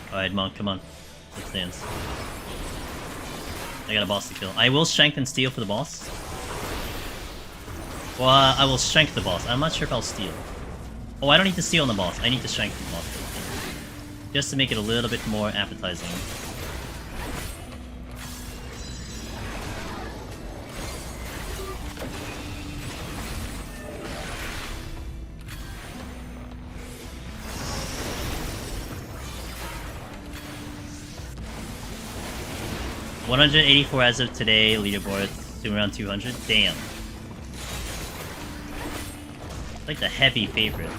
Alright, Monk, come on. Let's dance. I got a boss to kill. I will strength and steal for the boss. Well, I will strength the boss. I'm not sure if I'll steal. Oh, I don't need to steal on the boss. I need to strength the boss. Just to make it a little bit more appetizing. $184 as of today, leaderboard, to around 200. Damn. Like the heavy favorite.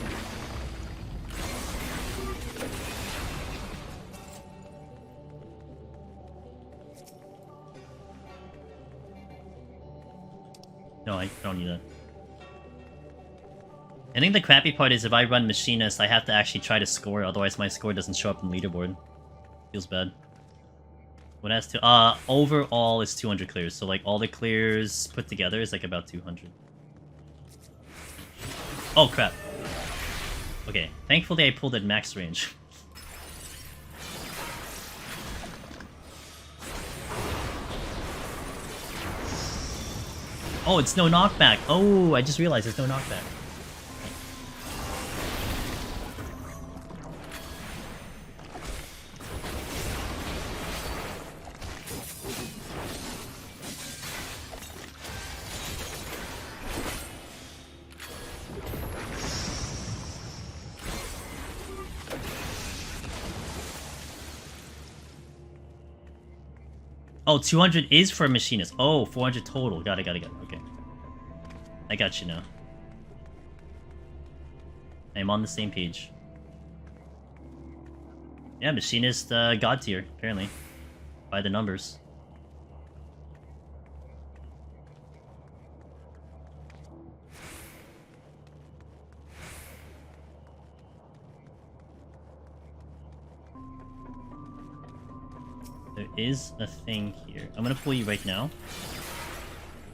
No, I don't need that. I think the crappy part is if I run Machinist, I have to actually try to score, otherwise my score doesn't show up in the leaderboard. Feels bad. What has to... overall is 200 clears, so like all the clears put together is like about 200. Oh crap. Okay, thankfully I pulled at max range. Oh, it's no knockback. Oh, I just realized there's no knockback. Oh, 200 is for a Machinist. Oh, 400 total. Got it. Okay. I got you now. I am on the same page. Yeah, Machinist God tier, apparently. By the numbers. There is a thing here. I'm gonna pull you right now.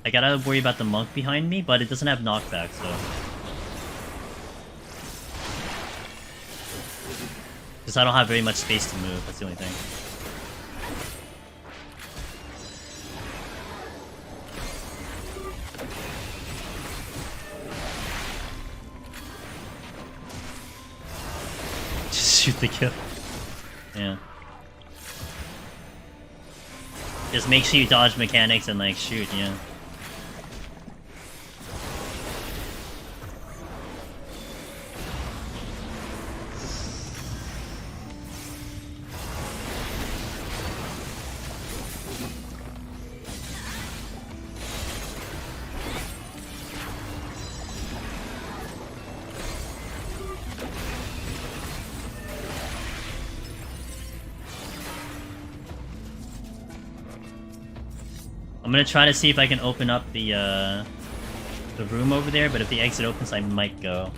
I gotta worry about the monk behind me, but it doesn't have knockback, so... Because I don't have very much space to move, that's the only thing. Just shoot the kill. Yeah. Just make sure you dodge mechanics and like shoot, yeah. I'm gonna try to see if I can open up the room over there, but if the exit opens, I might go.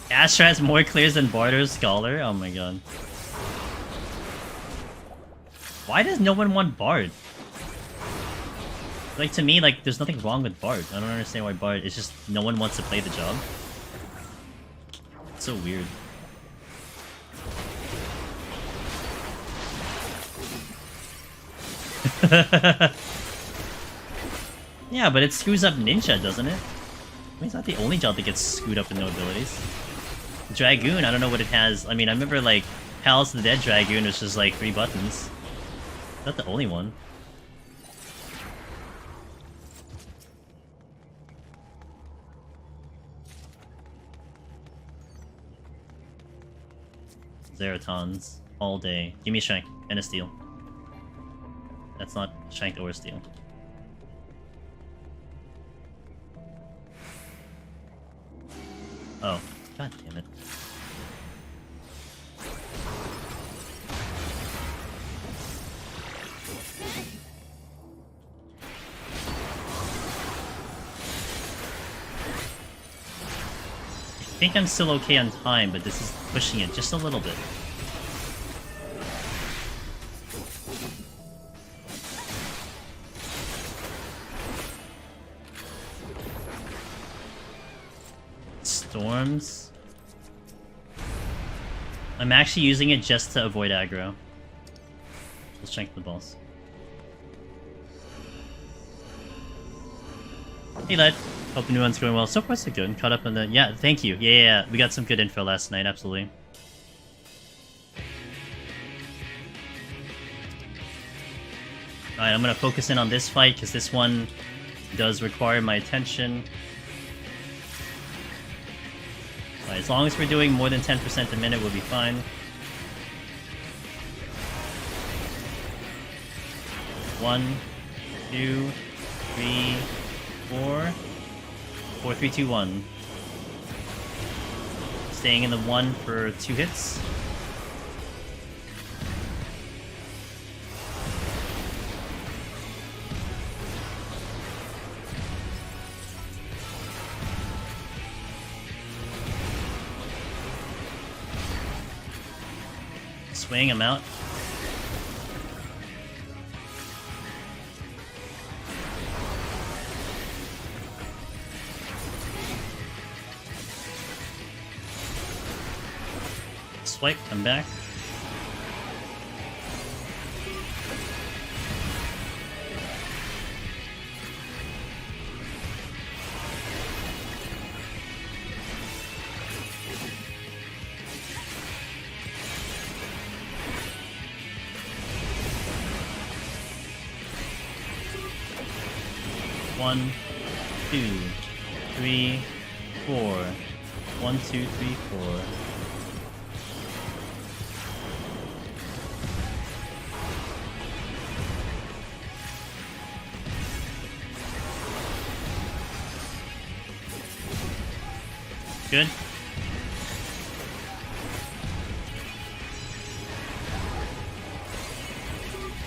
Astra has more clears than Barter's Scholar? Oh my god. Why does no one want Bard? Like, to me, like, there's nothing wrong with Bard. I don't understand why Bard... It's just no one wants to play the job. It's so weird. Yeah, but it screws up Ninja, doesn't it? I mean, it's not the only job that gets screwed up with no abilities. Dragoon, I don't know what it has. I mean, I remember, like, Palace of the Dead Dragoon was just, like, 3 buttons. Not the only one. Zeratons. All day. Give me a Shank and a Steel. That's not Shank or Steel. Oh. God damn it. I think I'm still okay on time, but this is pushing it just a little bit. Storms. I'm actually using it just to avoid aggro. Let's check the boss. Hey lad. Hope the new one's going well. So far so good. Caught up on the... Yeah, thank you. Yeah. We got some good info last night, absolutely. Alright, I'm gonna focus in on this fight, because this one does require my attention. Alright, as long as we're doing more than 10% a minute, we'll be fine. One, 2, 3, 4... 4, 3, 2, 1. Staying in the 1 for 2 hits. Swing him out. Swipe, come back. One, 2, 3, 4. 1, 2, 3, 4. Good.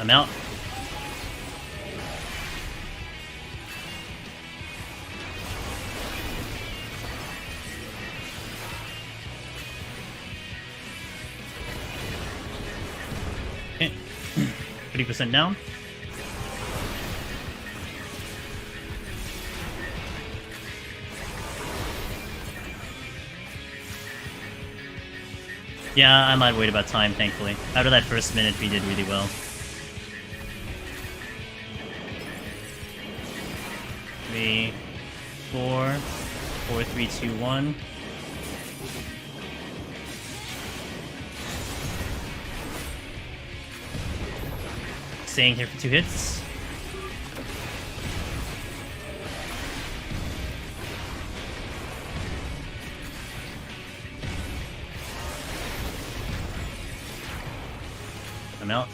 I'm out. Okay. 30% down. Yeah, I'm not worried about time, thankfully. After that first minute, we did really well. 3, 4, 4, 3, 2, 1. Staying here for 2 hits. I'm out.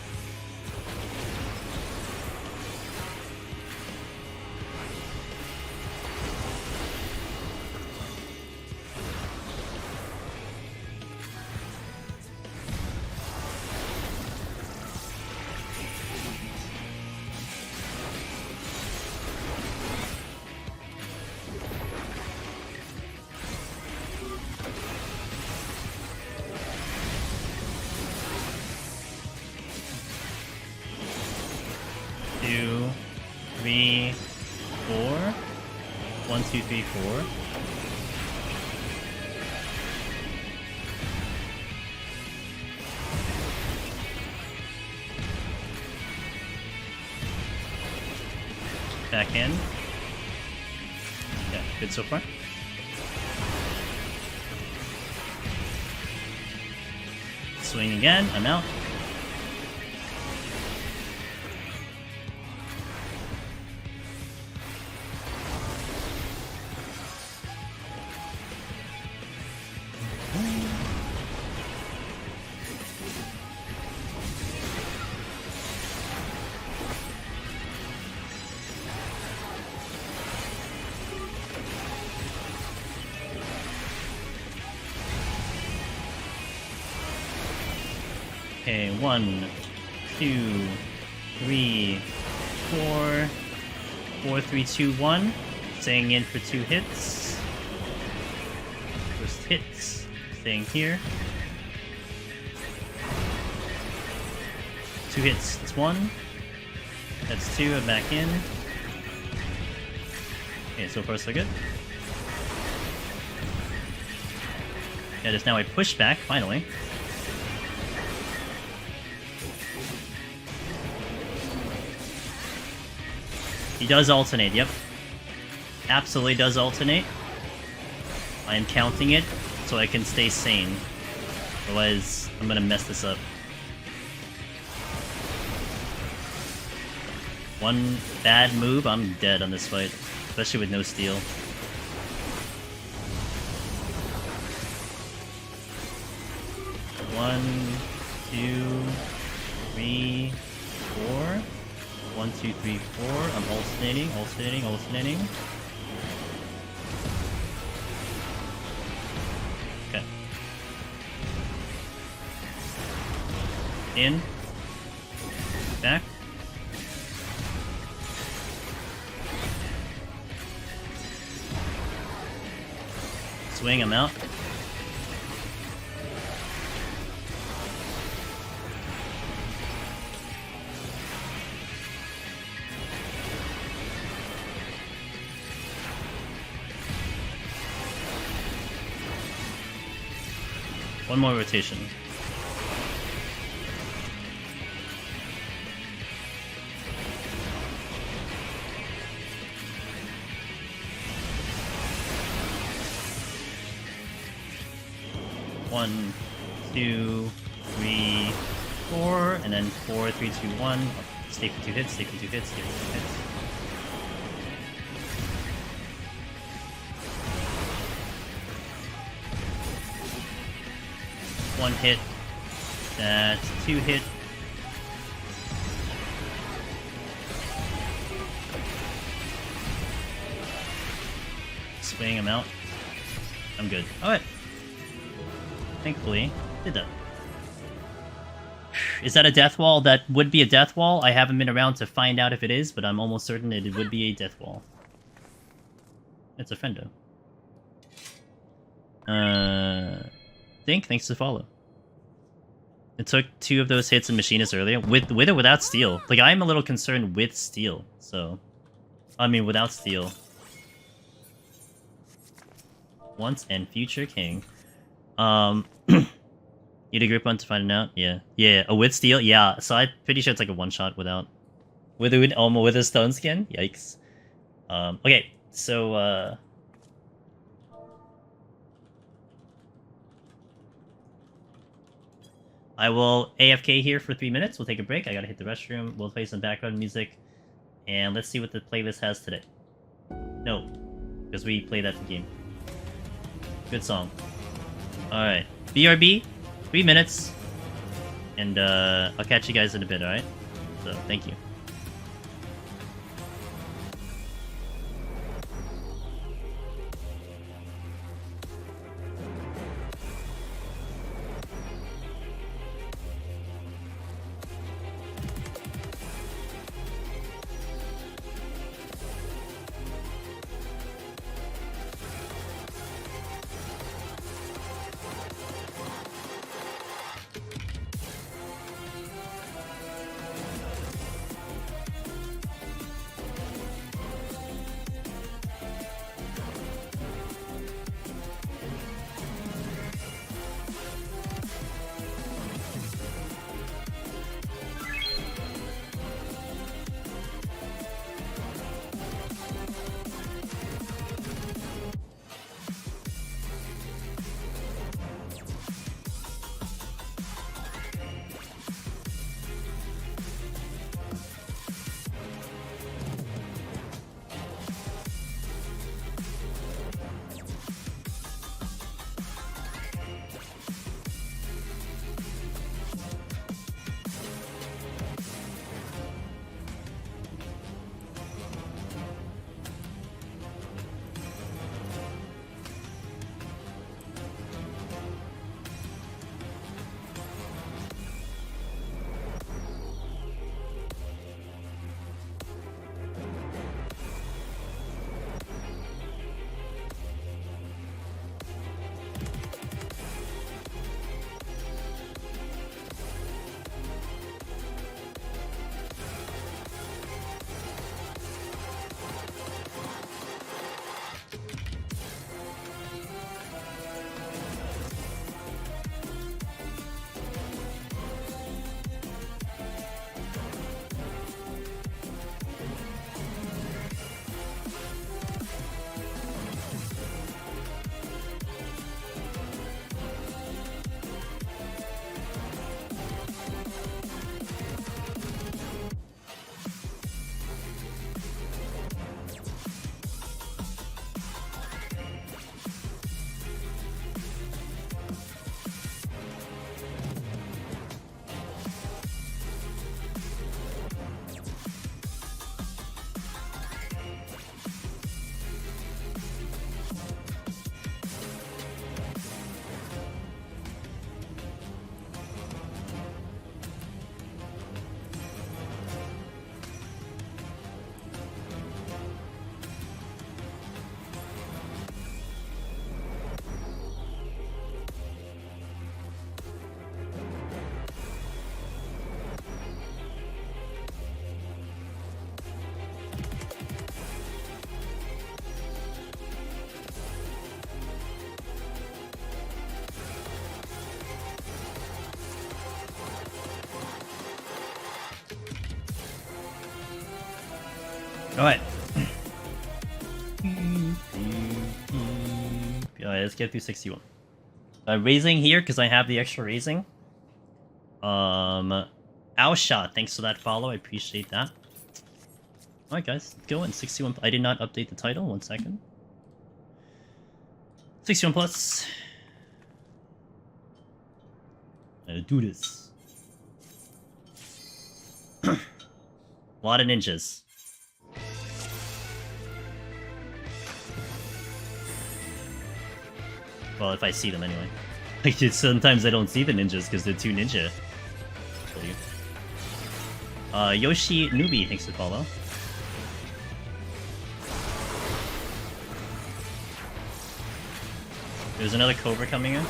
Two, 3, 4. 1, 2, 3, 4. Back in. Yeah, good so far. Swing again, I'm out. Okay, 1, 2, 3, 4, 4, 3, 2, 1. Staying in for 2 hits. First hits. Staying here. 2 hits. That's 1. That's 2. I'm back in. Okay, so far so good. Yeah, there's now a pushback, finally. He does alternate, yep. Absolutely does alternate. I am counting it so I can stay sane. Otherwise, I'm gonna mess this up. One bad move, I'm dead on this fight. Especially with no steel. One, 2, 3, 4. 1, 2, 3, 4. I'm alternating. Okay. In. Back. Swing, I'm out. One more rotation. One, 2, 3, 4, and then 4, 3, 2, 1. Stay for 2 hits, stay for 2 hits, stay for 2 hits. 1 hit. That's 2 hit. Swing him out. I'm good. Alright. Thankfully, did that. Is that a death wall? That would be a death wall. I haven't been around to find out if it is, but I'm almost certain it would be a death wall. It's a friendo. Think, thanks to follow. It took 2 of those hits in Machinist earlier. With or without steel. Like, I'm a little concerned with steel, so... I mean, without steel. Once and future king. Need a grip on to find it out? Yeah. Yeah, with steel? Yeah, so I'm pretty sure it's like a one-shot without... With a stone skin? Yikes. Okay, so, I will AFK here for 3 minutes. We'll take a break. I gotta hit the restroom. We'll play some background music. And let's see what the playlist has today. No, because we play that game. Good song. Alright. BRB, 3 minutes. And I'll catch you guys in a bit, alright? So, thank you. Alright. Alright, let's get through 61. I'm raising here because I have the extra raising. Outshot, thanks for that follow. I appreciate that. Alright, guys, let's go in 61. I did not update the title. 1 second. 61 plus. Let's do this. A lot of ninjas. Well, if I see them anyway. Like, sometimes I don't see the ninjas because they're too ninja. Yoshi Newbie, thanks for the follow. There's another Cobra coming in.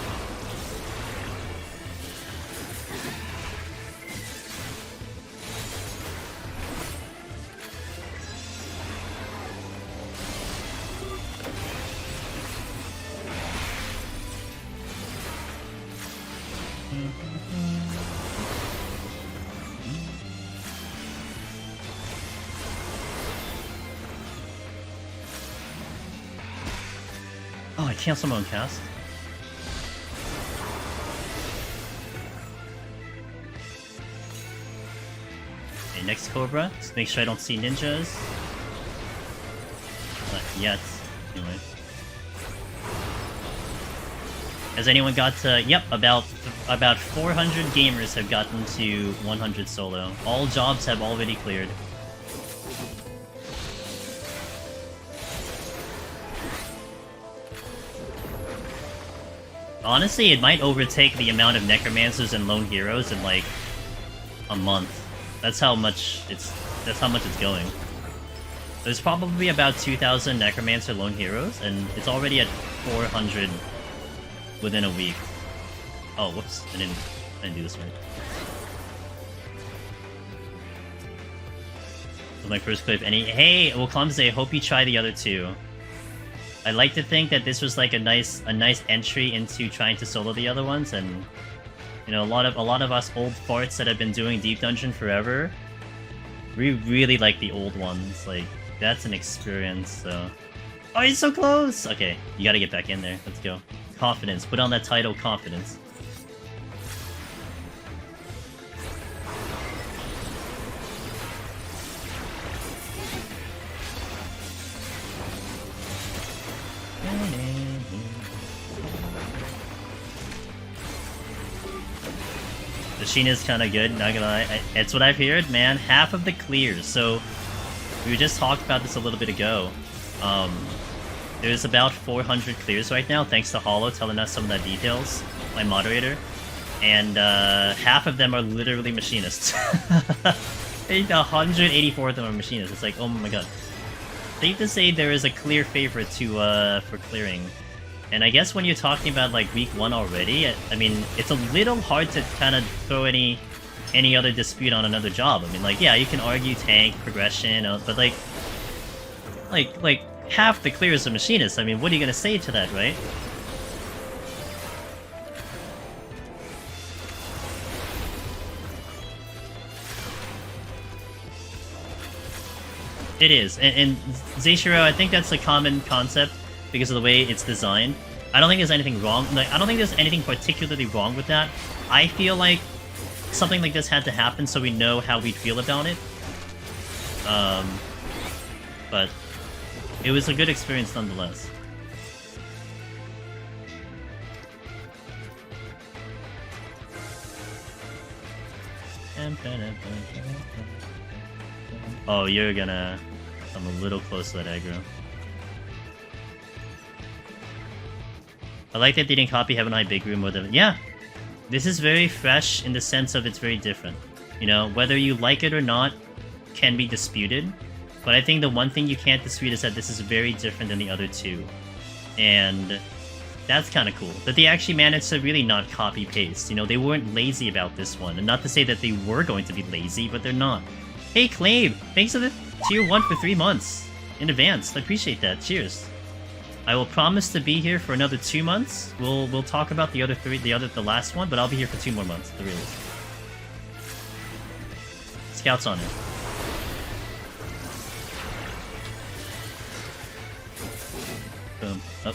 Oh, I canceled my own cast. Okay, next Cobra. Just make sure I don't see ninjas. Not yet. Anyway. Has anyone got to... Yep, about 400 gamers have gotten to 100 solo. All jobs have already cleared. Honestly, it might overtake the amount of Necromancers and Lone Heroes in like a month. That's how much it's going. There's probably about 2,000 Necromancer Lone Heroes, and it's already at 400 within a week. Oh, whoops! I didn't do this right. So my first clip. Hey, well, Clumsy, I hope you try the other two. I like to think that this was like a nice entry into trying to solo the other ones, and you know, a lot of us old farts that have been doing Deep Dungeon forever, we really like the old ones. Like, that's an experience. So, oh, he's so close. Okay, you gotta get back in there. Let's go. Confidence. Put on that title, confidence. The Sheen is kind of good, not gonna lie. It's what I've heard, man. Half of the clears. So, we just talked about this a little bit ago. There's about 400 clears right now, thanks to Hollow telling us some of the details, my moderator. And half of them are literally machinists. 184 of them are machinists. It's like, oh my god. Safe to say there is a clear favorite to for clearing. And I guess when you're talking about like week 1 already, I mean, it's a little hard to kind of throw any other dispute on another job. I mean, like, yeah, you can argue tank, progression, but like half the clear is a machinist. I mean, what are you gonna say to that, right? It is, and Zeishiro, I think that's a common concept because of the way it's designed. I don't think there's anything wrong. Like, I don't think there's anything particularly wrong with that. I feel like something like this had to happen so we know how we'd feel about it. But it was a good experience nonetheless. Oh, you're gonna come a little close to that aggro. I like that they didn't copy Heaven High Big Room more than... Yeah! This is very fresh in the sense of it's very different. You know, whether you like it or not can be disputed, but I think the one thing you can't dispute is that this is very different than the other two. And that's kind of cool. That they actually managed to really not copy-paste. You know, they weren't lazy about this one. And not to say that they were going to be lazy, but they're not. Hey, Clave! Thanks for the tier 1 for 3 months. In advance. I appreciate that. Cheers. I will promise to be here for another 2 months. We'll talk about the other 3, the last one, but I'll be here for 2 more months, the realist. Scouts on it. Boom. Up.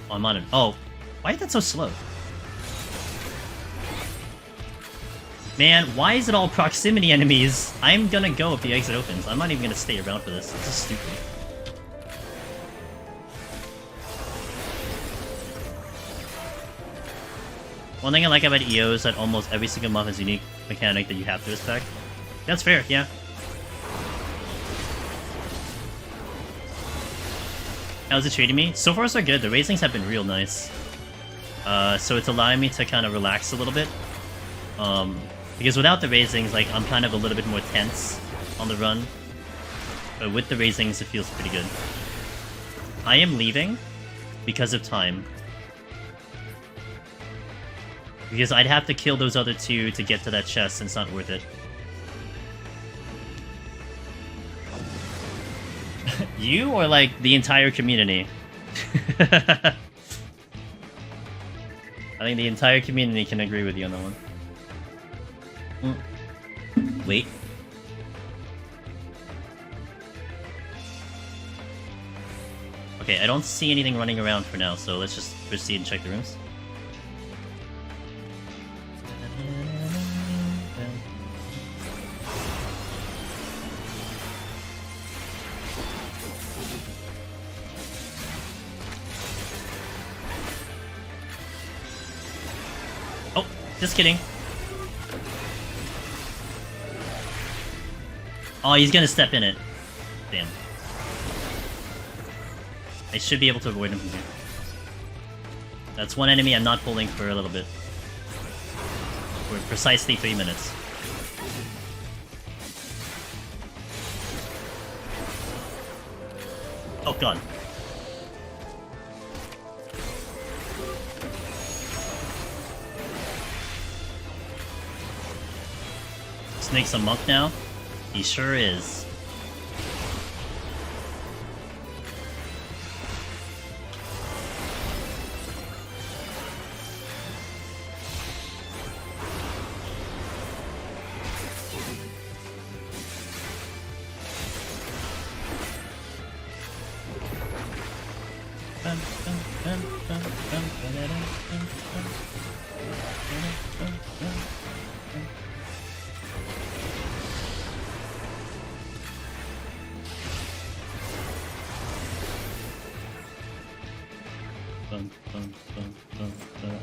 Oh, I'm on it. Oh, why is that so slow? Man, why is it all proximity enemies? I'm gonna go if the exit opens. I'm not even gonna stay around for this. This is stupid. One thing I like about EO is that almost every single buff has a unique mechanic that you have to respect. That's fair, yeah. How's it treating me? So far so good. The raisings have been real nice. So it's allowing me to kind of relax a little bit. Because without the raisings, like, I'm kind of a little bit more tense on the run. But with the raisings, it feels pretty good. I am leaving because of time. Because I'd have to kill those other two to get to that chest, and it's not worth it. You or, like, the entire community? I think the entire community can agree with you on that one. Wait. Okay, I don't see anything running around for now, so let's just proceed and check the rooms. Oh, just kidding. Oh, he's gonna step in it. Damn. I should be able to avoid him from here. That's one enemy I'm not pulling for a little bit. For precisely 3 minutes. Oh god. Snake's a monk now? He sure is.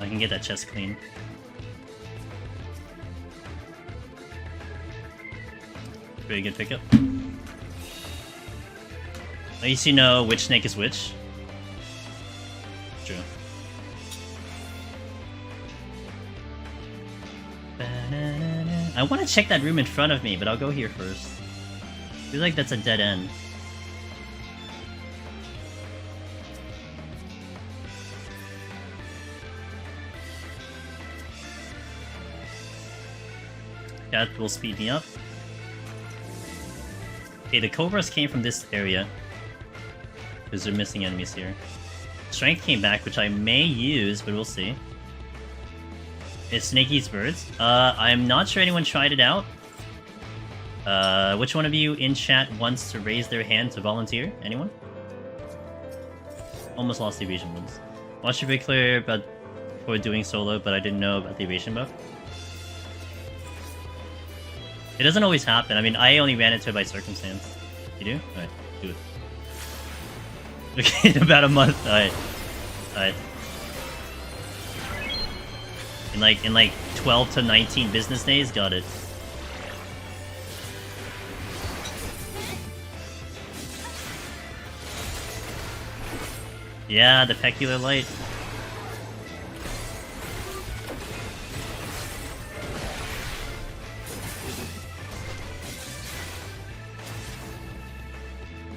I can get that chest clean. Pretty good pickup. At least you know which snake is which. True. I want to check that room in front of me, but I'll go here first. I feel like that's a dead end. That will speed me up. Okay, the Cobras came from this area. Because they're missing enemies here. Strength came back, which I may use, but we'll see. It's Snake Eats Birds. I'm not sure anyone tried it out. Which one of you in chat wants to raise their hand to volunteer? Anyone? Almost lost the evasion ones. Watched your video clear about before doing solo, but I didn't know about the evasion buff. It doesn't always happen. I mean, I only ran into it by circumstance. You do? Alright, do it. Okay, in about a month. Alright. Alright. In like 12 to 19 business days, got it. Yeah, the peculiar light.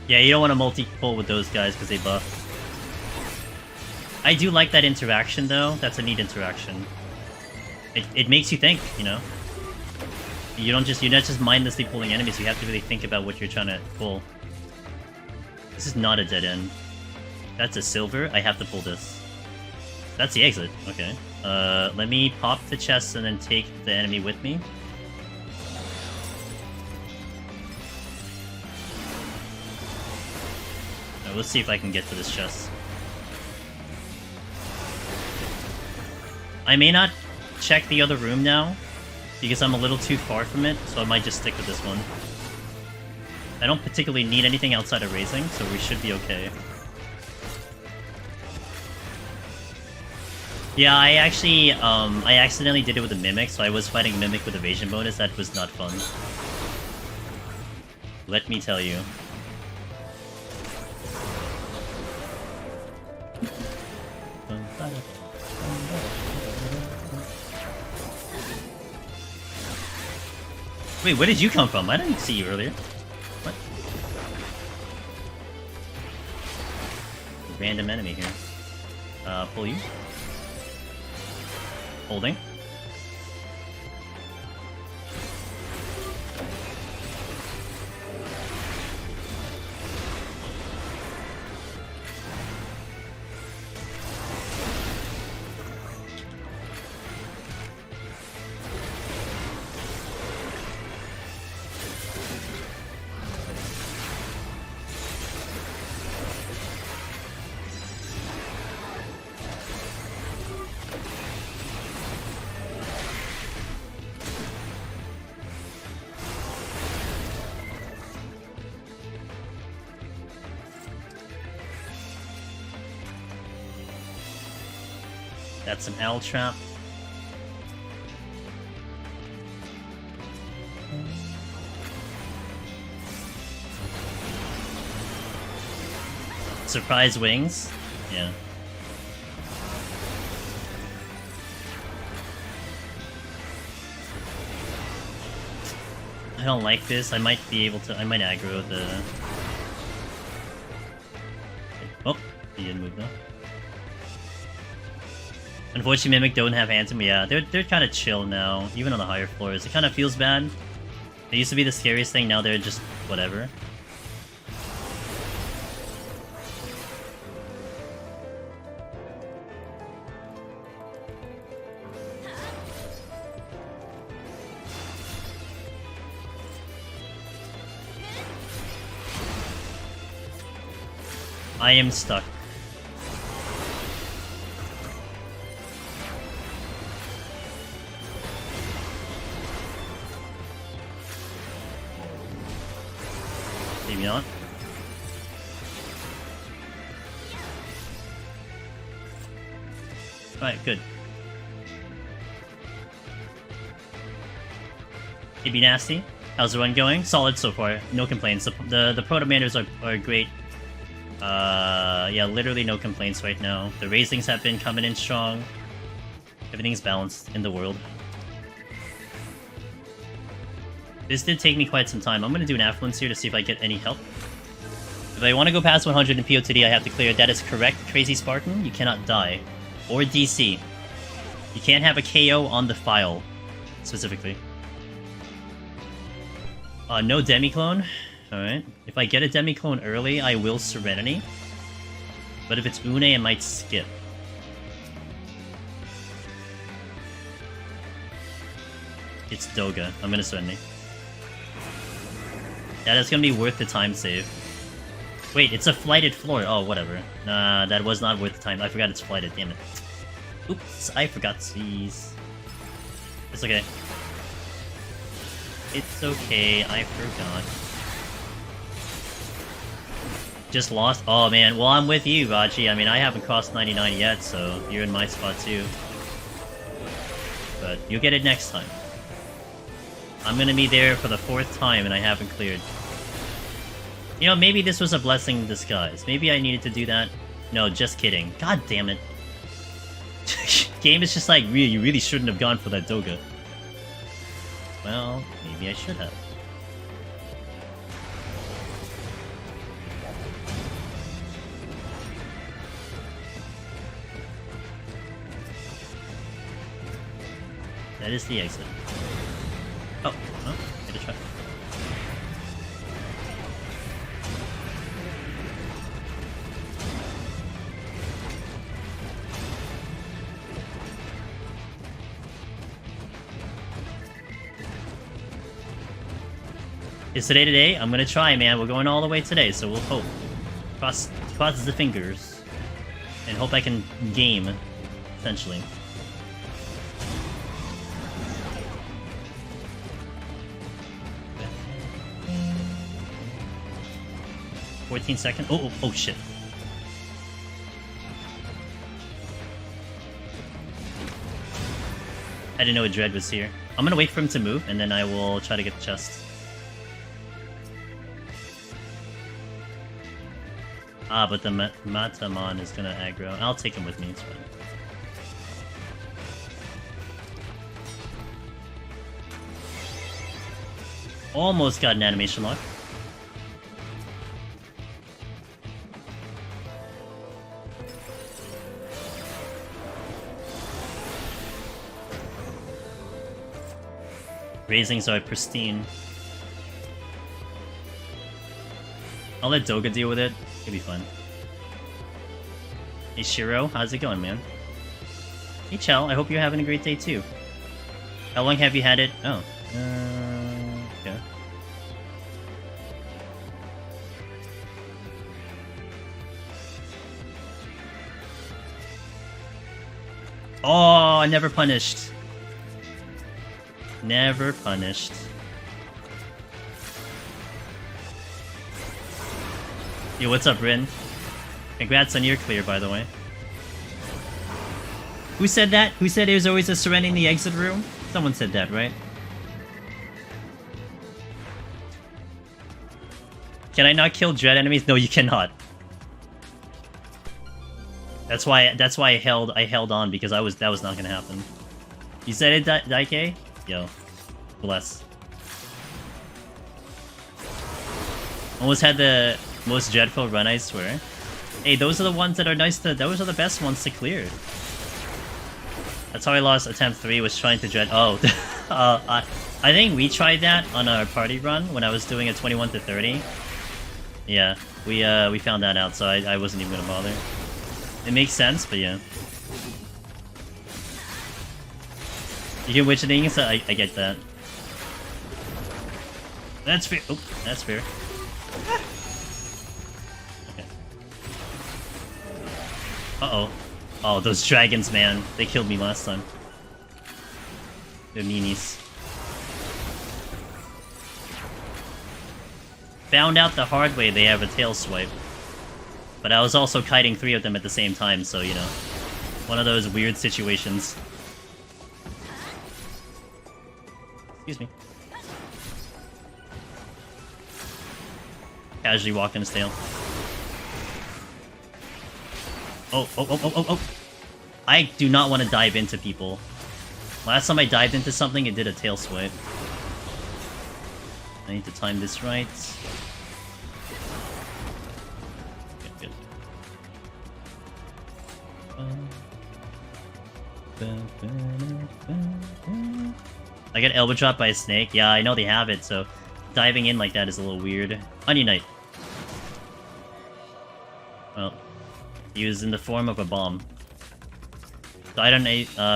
Yeah, you don't want to multi-pull with those guys because they buff. I do like that interaction though. That's a neat interaction. It makes you think, you know? You're not just mindlessly pulling enemies, you have to really think about what you're trying to pull. This is not a dead end. That's a silver, I have to pull this. That's the exit, okay. Let me pop the chest and then take the enemy with me. Now, let's see if I can get to this chest. I may not check the other room now, because I'm a little too far from it, so I might just stick with this one. I don't particularly need anything outside of raising, so we should be okay. Yeah, I actually, I accidentally did it with a Mimic, so I was fighting Mimic with evasion bonus. That was not fun. Let me tell you. Wait, where did you come from? I didn't see you earlier. What? Random enemy here. Pull you. Holding. That's an Owl Trap. Surprise wings? Yeah. I don't like this. I might be able to... I might aggro the... Oh, he didn't move though. Unfortunately, Mimic don't have Anthem. Yeah, they're kind of chill now, even on the higher floors. It kind of feels bad. They used to be the scariest thing, now they're just whatever. I am stuck. Maybe not. Alright, good. It'd be nasty. How's the run going? Solid so far. No complaints. The Proto-Manders are great. Yeah, literally no complaints right now. The raisings have been coming in strong. Everything's balanced in the world. This did take me quite some time. I'm gonna do an affluence here to see if I get any help. If I want to go past 100 in POTD, I have to clear. That is correct, Crazy Spartan. You cannot die. Or DC. You can't have a KO on the file, specifically. No Demi-Clone. Alright. If I get a Demi-Clone early, I will Serenity. But if it's Une, I might skip. It's Doga. I'm gonna Serenity. Yeah, that's gonna be worth the time save. Wait, it's a flighted floor. Oh, whatever. Nah, that was not worth the time. I forgot it's flighted, damn it. Oops, I forgot to sneeze. It's okay. It's okay, I forgot. Just lost? Oh man, well I'm with you, Raji. I mean, I haven't crossed 99 yet, so you're in my spot too. But you'll get it next time. I'm gonna be there for the 4th time and I haven't cleared. You know, maybe this was a blessing in disguise. Maybe I needed to do that. No, just kidding. God damn it. Game is just like, you really shouldn't have gone for that Doga. Well, maybe I should have. That is the exit. Oh, oh, get a try. Is today? I'm gonna try, man. We're going all the way today, so we'll hope. Cross the fingers. And hope I can game, essentially. 14 seconds. Oh, shit. I didn't know a Dread was here. I'm gonna wait for him to move, and then I will try to get the chest. Ah, but the Matamon is gonna aggro. I'll take him with me, it's fine. Almost got an animation lock. Raisings are pristine. I'll let Doga deal with it. It'll be fun. Hey Shiro, how's it going, man? Hey Chell, I hope you're having a great day too. How long have you had it? Oh, okay. Oh, never punished. Never punished. Yo, what's up, Rin? Congrats on your clear, by the way. Who said that? Who said it was always a surrendering the exit room? Someone said that, right? Can I not kill dread enemies? No, you cannot. That's why I held on, because that was not gonna happen. You said it, Daike? Yo, bless. Almost had the most dreadful run, I swear. Hey, those are the ones that are nice to. Those are the best ones to clear. That's how I lost attempt 3. Was trying to dread. Oh, I think we tried that on our party run when I was doing a 21 to 30. Yeah, we found that out, so I wasn't even gonna bother. It makes sense, but yeah. You can witch things, so I get that. That's fair. Oh, that's fair. Okay. Uh-oh. Oh, those dragons, man. They killed me last time. They're meanies. Found out the hard way they have a tail swipe. But I was also kiting 3 of them at the same time, so, you know. One of those weird situations. Excuse me. Casually walking his tail. Oh. I do not want to dive into people. Last time I dived into something, it did a tail swipe. I need to time this right. Okay, good. I got elbow dropped by a snake. Yeah, I know they have it, so diving in like that is a little weird. Onion Knight. Well, he was in the form of a bomb. Died on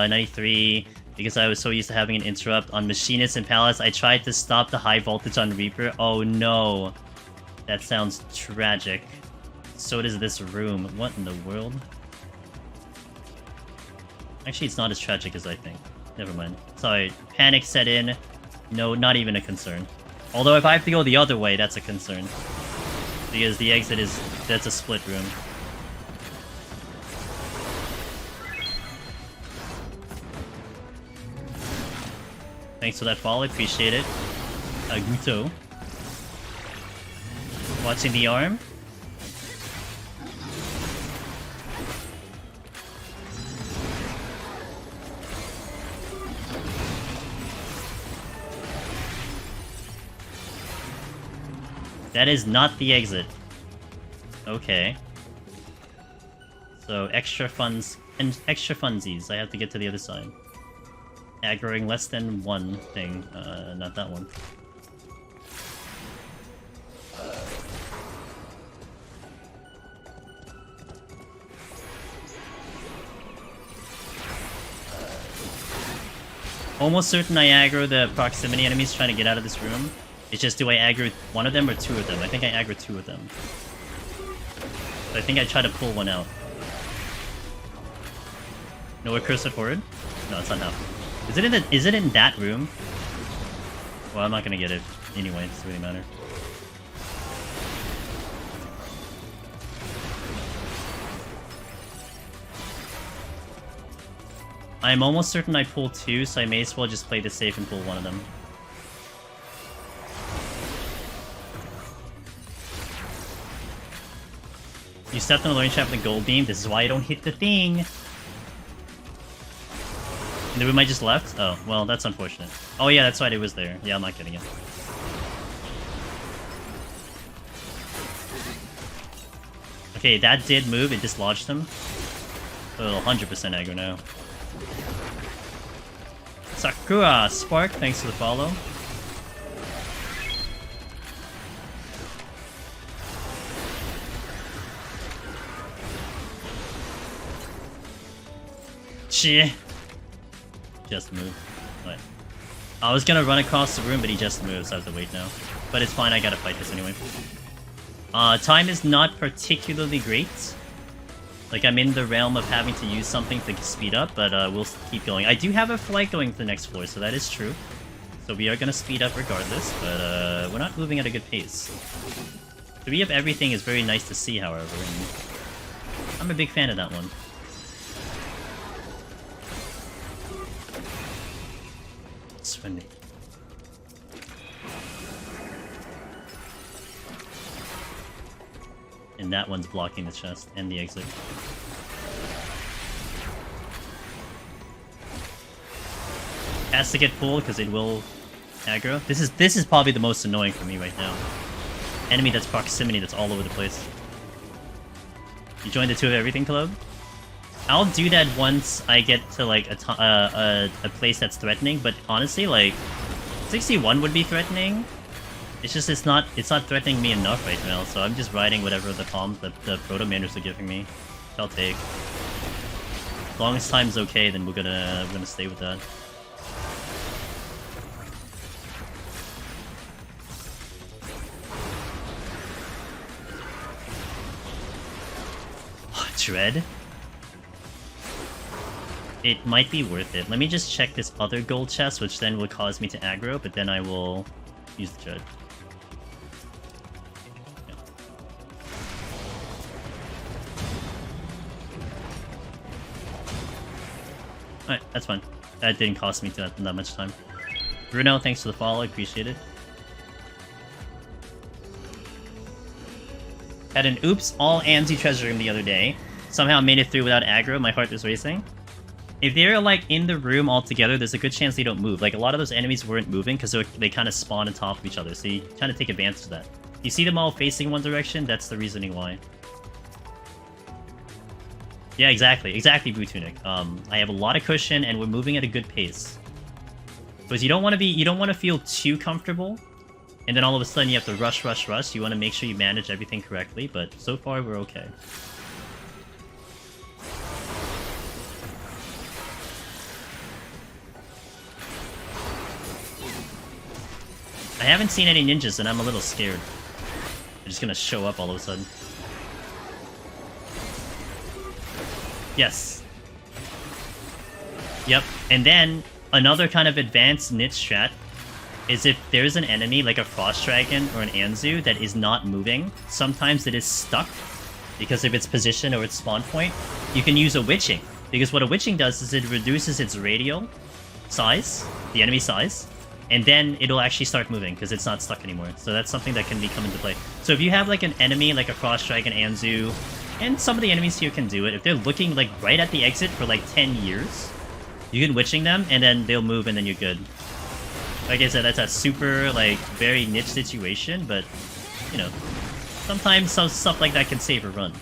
93 because I was so used to having an interrupt. On Machinist and Palace, I tried to stop the high voltage on Reaper. Oh no. That sounds tragic. So does this room. What in the world? Actually, it's not as tragic as I think. Never mind. Sorry, panic set in. No, not even a concern. Although if I have to go the other way, that's a concern. Because the exit is... that's a split room. Thanks for that follow, appreciate it. Aguto. Watching the arm. That is not the exit. Okay. So extra funds and extra funsies. I have to get to the other side. Aggroing less than one thing. Not that one. Almost certain I aggro the proximity enemies trying to get out of this room. It's just, do I aggro one of them or 2 of them? I think I aggro 2 of them. So I think I try to pull one out. No recursive horde? No, it's not happening. Is it in that room? Well, I'm not gonna get it anyway, it doesn't really matter. I'm almost certain I pull 2, so I may as well just play this safe and pull one of them. You stepped on the learning trap with a gold beam. This is why I don't hit the thing. And the room I just left? Oh, well, that's unfortunate. Oh yeah, that's right, it was there. Yeah, I'm not getting it. Okay, that did move. It dislodged him. Oh, 100% aggro now. Sakura Spark, thanks for the follow. Shit. Just moved. What? I was gonna run across the room, but he just moved, so I have to wait now. But it's fine, I gotta fight this anyway. Time is not particularly great. Like, I'm in the realm of having to use something to speed up, but we'll keep going. I do have a flight going to the next floor, so that is true. So we are gonna speed up regardless, but we're not moving at a good pace. 3 of everything is very nice to see, however, and I'm a big fan of that one. Swindly. And that one's blocking the chest and the exit. Has to get pulled because it will aggro. This is probably the most annoying for me right now. Enemy that's proximity that's all over the place. You joined the 2 of everything club? I'll do that once I get to like a place that's threatening, but honestly, like 61 would be threatening. It's just it's not threatening me enough right now, so I'm just riding whatever the proto-manders are giving me. Which I'll take. As long as time's okay, then we're gonna stay with that. Dread? It might be worth it. Let me just check this other gold chest, which then will cause me to aggro, but then I will use the Dread. Yeah. Alright, that's fine. That didn't cost me that much time. Bruno, thanks for the follow, I appreciate it. Had an oops all Anzi treasure room the other day. Somehow made it through without aggro, my heart is racing. If they're like in the room all together, there's a good chance they don't move. Like a lot of those enemies weren't moving because they kind of spawn on top of each other, so you kind of take advantage of that. You see them all facing one direction, that's the reasoning why. Yeah, exactly, Butunic. I have a lot of cushion and we're moving at a good pace. Because you don't want to feel too comfortable, and then all of a sudden you have to rush. You want to make sure you manage everything correctly, but so far we're okay. I haven't seen any ninjas and I'm a little scared. They're just gonna show up all of a sudden. Yes. Yep, and then another kind of advanced niche strat is if there's an enemy like a Frost Dragon or an Anzu that is not moving, sometimes it is stuck because of its position or its spawn point, you can use a Witching. Because what a Witching does is it reduces its radial size, the enemy size, and then it'll actually start moving because it's not stuck anymore. So that's something that can come into play. So if you have like an enemy like a Frost Dragon, Anzu, and some of the enemies here can do it, if they're looking like right at the exit for like 10 years, you can Witching them and then they'll move and then you're good. Like I said, that's a super like very niche situation, but you know, sometimes some stuff like that can save a run.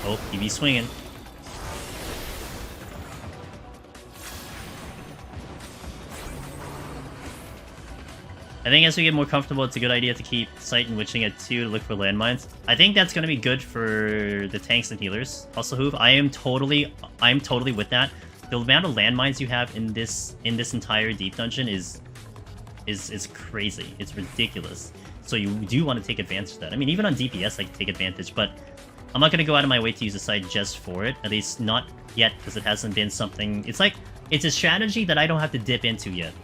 Oh, he be swinging. I think as we get more comfortable, it's a good idea to keep Sight and Witching at 2 to look for landmines. I think that's going to be good for the tanks and healers. Also, Hoof, I'm totally with that. The amount of landmines you have in this entire deep dungeon is crazy. It's ridiculous. So you do want to take advantage of that. I mean, even on DPS, I can take advantage, but I'm not going to go out of my way to use a Sight just for it. At least not yet, because it hasn't been something... It's like, it's a strategy that I don't have to dip into yet.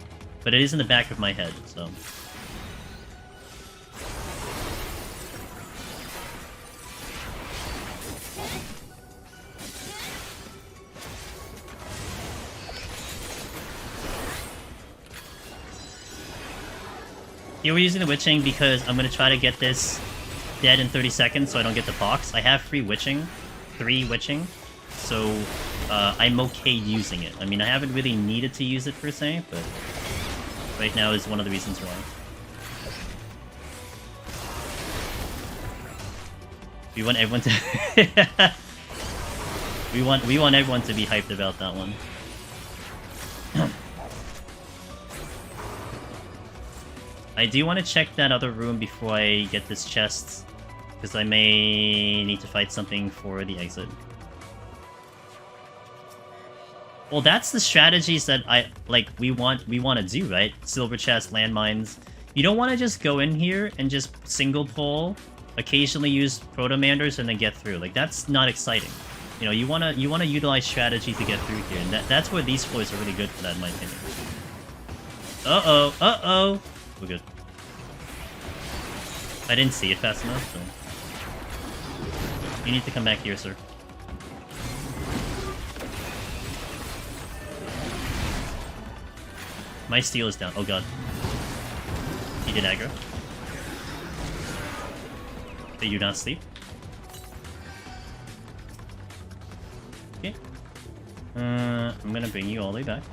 But it is in the back of my head, so... Here we're using the witching because I'm gonna try to get this dead in 30 seconds so I don't get the box. I have 3 witching, so I'm okay using it. I mean, I haven't really needed to use it per se, but right now is one of the reasons why. We want everyone to we want everyone to be hyped about that one. I do want to check that other room before I get this chest, because I may need to fight something for the exit. Well, that's the strategies that we want to do, right? Silver chest, landmines. You don't want to just go in here and just single pull, occasionally use proto-manders and then get through. Like, that's not exciting. You know, you wanna utilize strategy to get through here, and that's where these floors are really good for that, in my opinion. Uh-oh. We're good. I didn't see it fast enough, so... You need to come back here, sir. My steel is down. Oh god. He did aggro. Did you not sleep? Okay. I'm gonna bring you all the way back.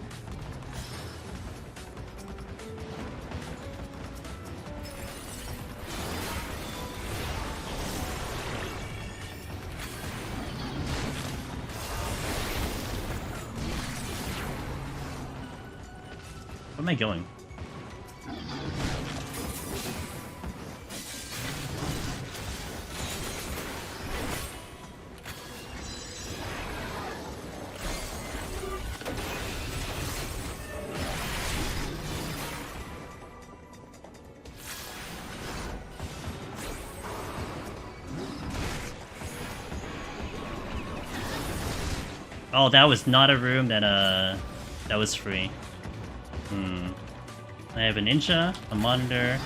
Where am I going? Oh, that was not a room that was free. I have a ninja, a monitor.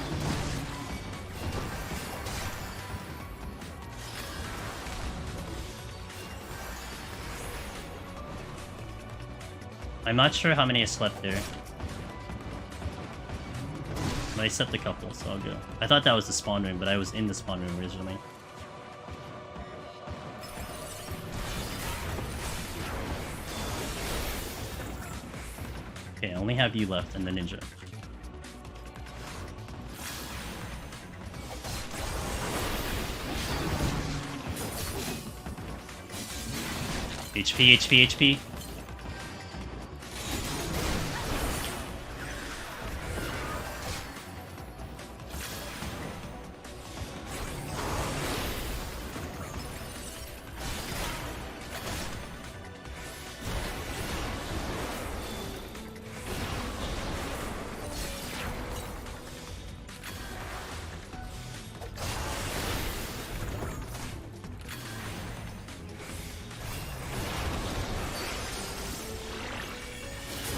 I'm not sure how many I slept there. But I slept a couple, so I'll go. I thought that was the spawn room, but I was in the spawn room originally. Okay, I only have you left and the ninja. HP.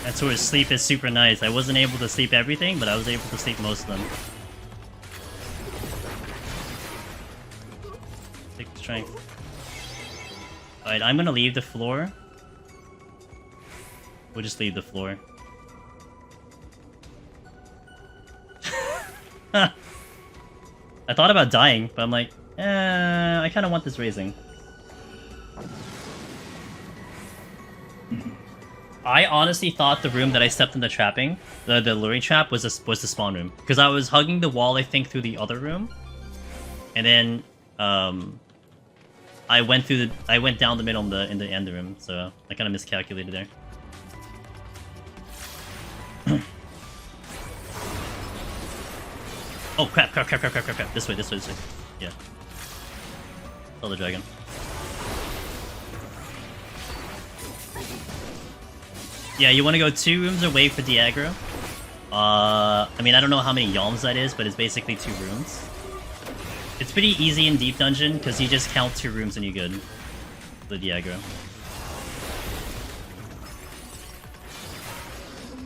That's where sleep is super nice. I wasn't able to sleep everything, but I was able to sleep most of them. Take strength. Alright, I'm gonna leave the floor. We'll just leave the floor. I thought about dying, but I'm like, I kinda want this raising. I honestly thought the room that I stepped in the trapping, the luring trap, was the spawn room, because I was hugging the wall, I think, through the other room, and then I went down the middle in the end room, so I kind of miscalculated there. Oh crap! This way. Yeah. Kill the dragon. Yeah, you want to go 2 rooms away for the aggro. I mean, I don't know how many yalms that is, but it's basically 2 rooms. It's pretty easy in Deep Dungeon, because you just count 2 rooms and you're good for the aggro.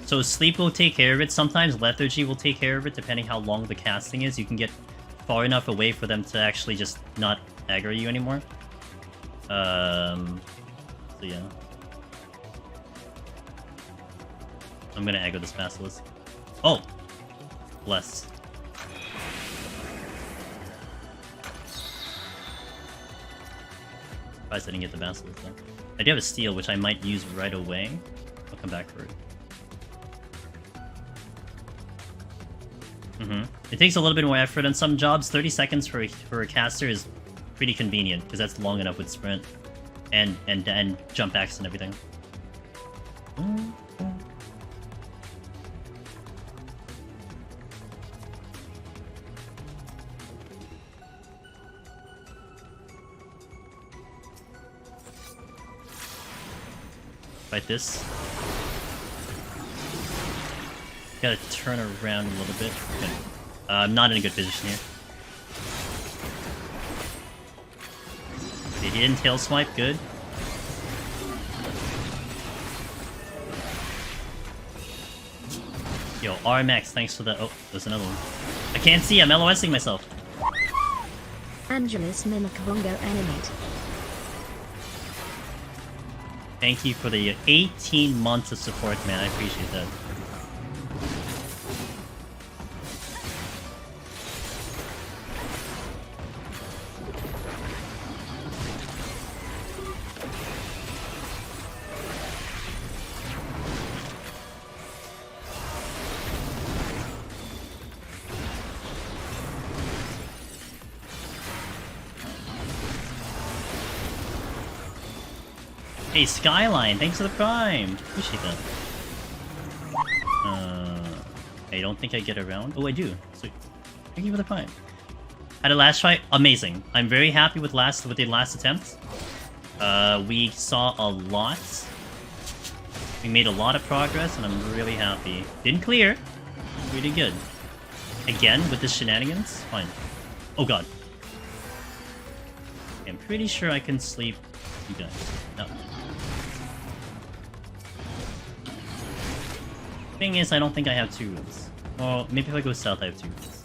So sleep will take care of it. Sometimes lethargy will take care of it, depending how long the casting is. You can get far enough away for them to actually just not aggro you anymore. So yeah. I'm gonna aggro this basilisk. Oh! Bless. Surprised I didn't get the basilisk though. I do have a steel, which I might use right away. I'll come back for it. It takes a little bit more effort on some jobs. 30 seconds for a caster is pretty convenient, because that's long enough with sprint and jump backs and everything. Fight this. Gotta turn around a little bit. Okay. I'm not in a good position here. Okay, he didn't tail swipe, good. Yo, RMX, thanks for the... Oh, there's another one. I can't see, I'm LOSing myself. Angelus Mimic Bongo Animate. Thank you for the 18 months of support, man. I appreciate that. Hey, Skyline, thanks for the prime. Appreciate that. I don't think I get around. Oh, I do. Sweet. Thank you for the prime. Had a last try, amazing. I'm very happy with the last attempt. We saw a lot. We made a lot of progress, and I'm really happy. Didn't clear. Really good. Again with the shenanigans. Fine. Oh god. I'm pretty sure I can sleep. You guys. No. Thing is, I don't think I have 2 rooms. Well, maybe if I go south, I have 2 rooms.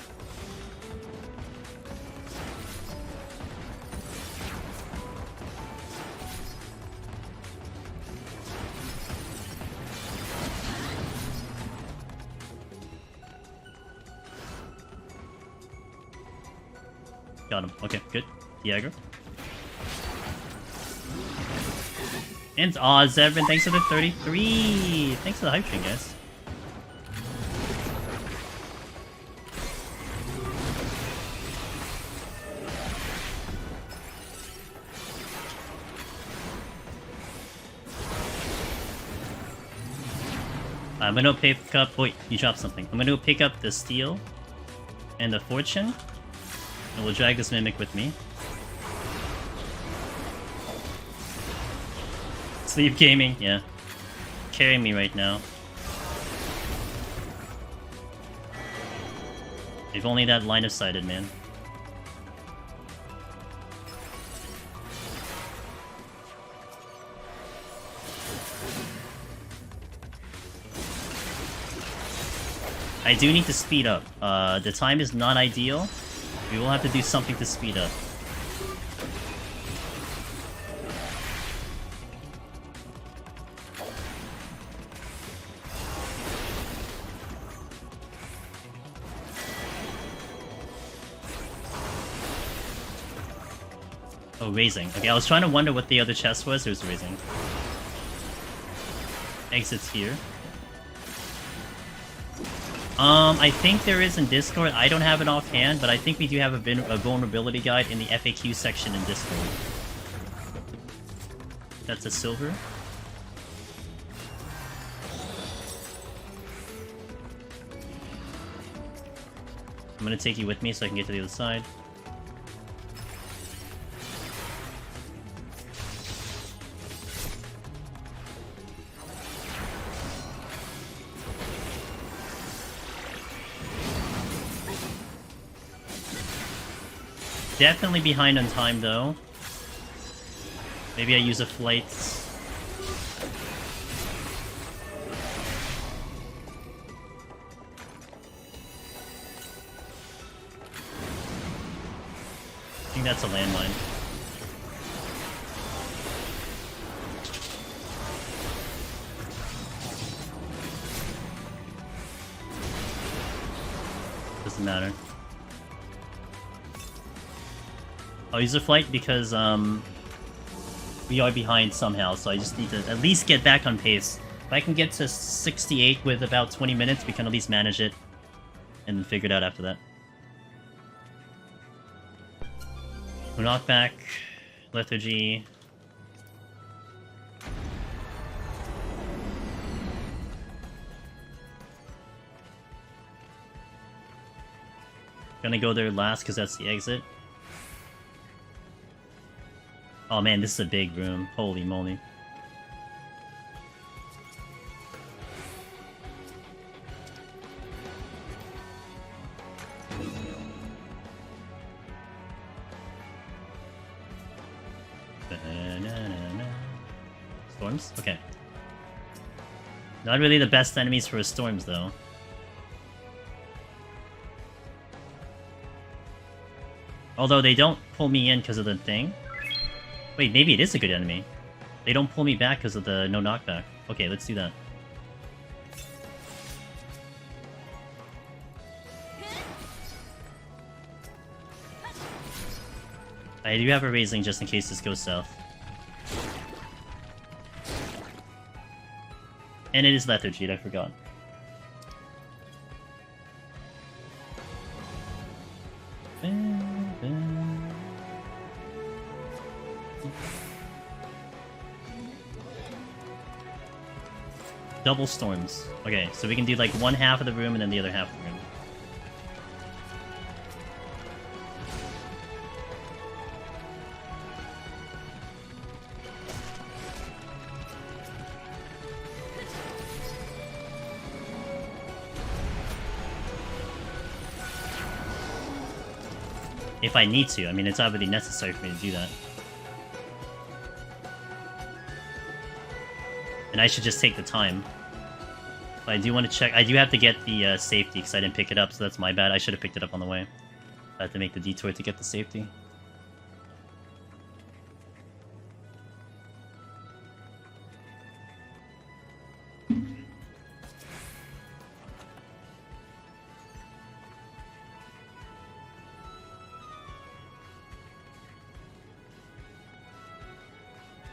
Got him. Okay, good. The aggro. And Zevin, thanks for the 33. Thanks for the hype train, guys. I'm gonna pick up. Wait, you dropped something. I'm gonna go pick up the steel and the fortune, and we'll drag this mimic with me. Sleep gaming, yeah. Carrying me right now. If only that line of sighted, man. I do need to speed up. The time is not ideal. We will have to do something to speed up. Oh, raising. Okay, I was trying to wonder what the other chest was. There's raising. Exits here. I think there is in Discord. I don't have it offhand, but I think we do have a vulnerability guide in the FAQ section in Discord. That's a silver. I'm gonna take you with me so I can get to the other side. Definitely behind on time, though. Maybe I use a flight. I think that's a landmine. Doesn't matter. I'll use a flight because, we are behind somehow, so I just need to at least get back on pace. If I can get to 68 with about 20 minutes, we can at least manage it. And then figure it out after that. Knockback, lethargy. Gonna go there last because that's the exit. Oh man, this is a big room. Holy moly. Storms? Okay. Not really the best enemies for storms, though. Although they don't pull me in because of the thing. Wait, maybe it is a good enemy. They don't pull me back because of the no knockback. Okay, let's do that. I do have a raising just in case this goes south. And it is lethargy, I forgot. Double storms. Okay, so we can do like one half of the room and then the other half of the room. If I need to. I mean, it's not really necessary for me to do that. And I should just take the time. But I do want to check. I do have to get the safety because I didn't pick it up, so that's my bad. I should have picked it up on the way. I had to make the detour to get the safety.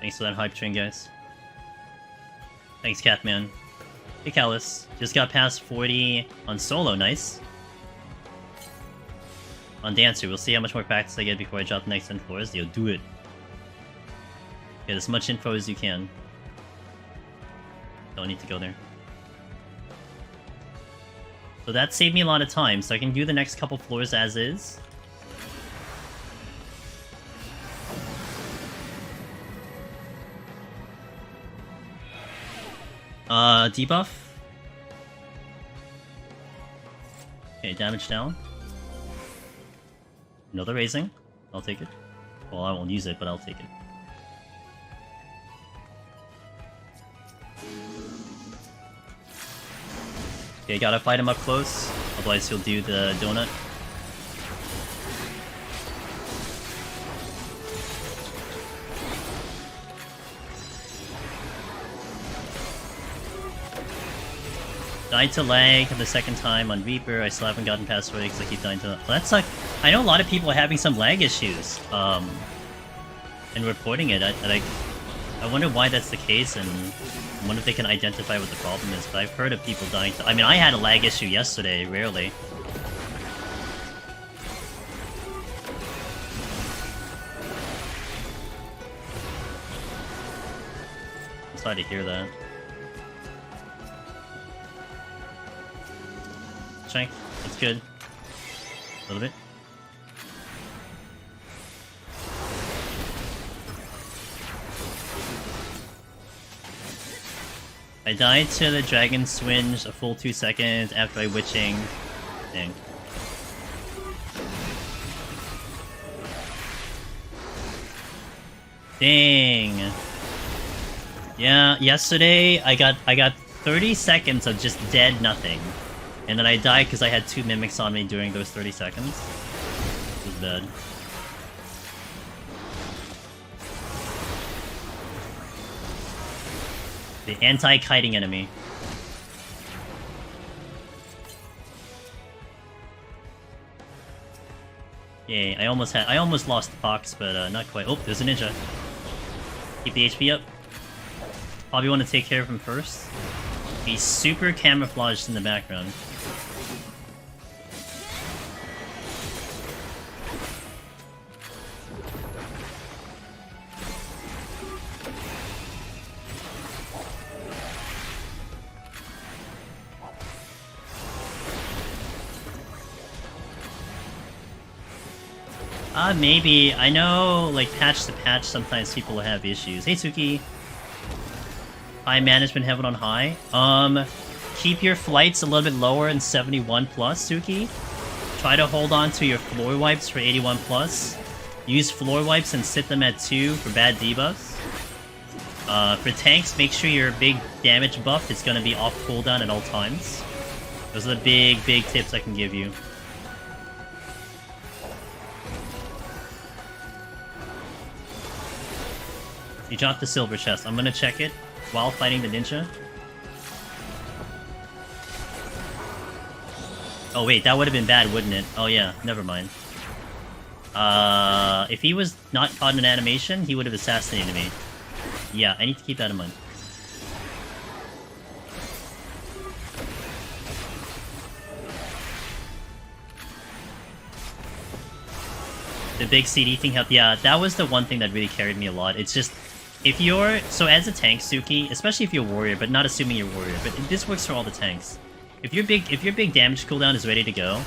Thanks for that hype train, guys. Thanks, Catman. Hey, Callus. Just got past 40 on solo, nice. On Dancer, we'll see how much more practice I get before I drop the next 10 floors. Yo, do it. Get as much info as you can. Don't need to go there. So that saved me a lot of time, so I can do the next couple floors as is. Debuff. Okay, damage down. Another raising. I'll take it. Well, I won't use it, but I'll take it. Okay, gotta fight him up close, otherwise he'll do the donut. Died to lag the second time on Reaper. I still haven't gotten past 40 because I keep dying to that. Well, that's like, I know a lot of people are having some lag issues, and reporting it. I wonder why that's the case, and I wonder if they can identify what the problem is. But I've heard of people dying to. I mean, I had a lag issue yesterday, rarely. I'm sorry to hear that. That's good. A little bit. I died to the Dragon Swinge a full 2 seconds after I witching. Dang. Dang. Yeah, yesterday I got 30 seconds of just dead nothing. And then I died because I had 2 mimics on me during those 30 seconds. It was bad. The anti-kiting enemy. Yay, I almost lost the box, but not quite. Oh, there's a ninja. Keep the HP up. Probably want to take care of him first. He's super camouflaged in the background. Maybe. I know, like, patch to patch, sometimes people have issues. Hey, Suki. High management, heaven on high. Keep your flights a little bit lower in 71 plus, Suki. Try to hold on to your floor wipes for 81 plus. Use floor wipes and sit them at 2 for bad debuffs. For tanks, make sure your big damage buff is going to be off cooldown at all times. Those are the big tips I can give you. You dropped the silver chest. I'm gonna check it while fighting the ninja. Oh wait, that would have been bad, wouldn't it? Oh yeah, never mind. If he was not caught in an animation, he would have assassinated me. Yeah, I need to keep that in mind. The big CD thing helped. Yeah, that was the one thing that really carried me a lot. It's just, if you're... So as a tank, Suki, especially if you're a warrior, but not assuming you're a warrior, but this works for all the tanks. If your big damage cooldown is ready to go,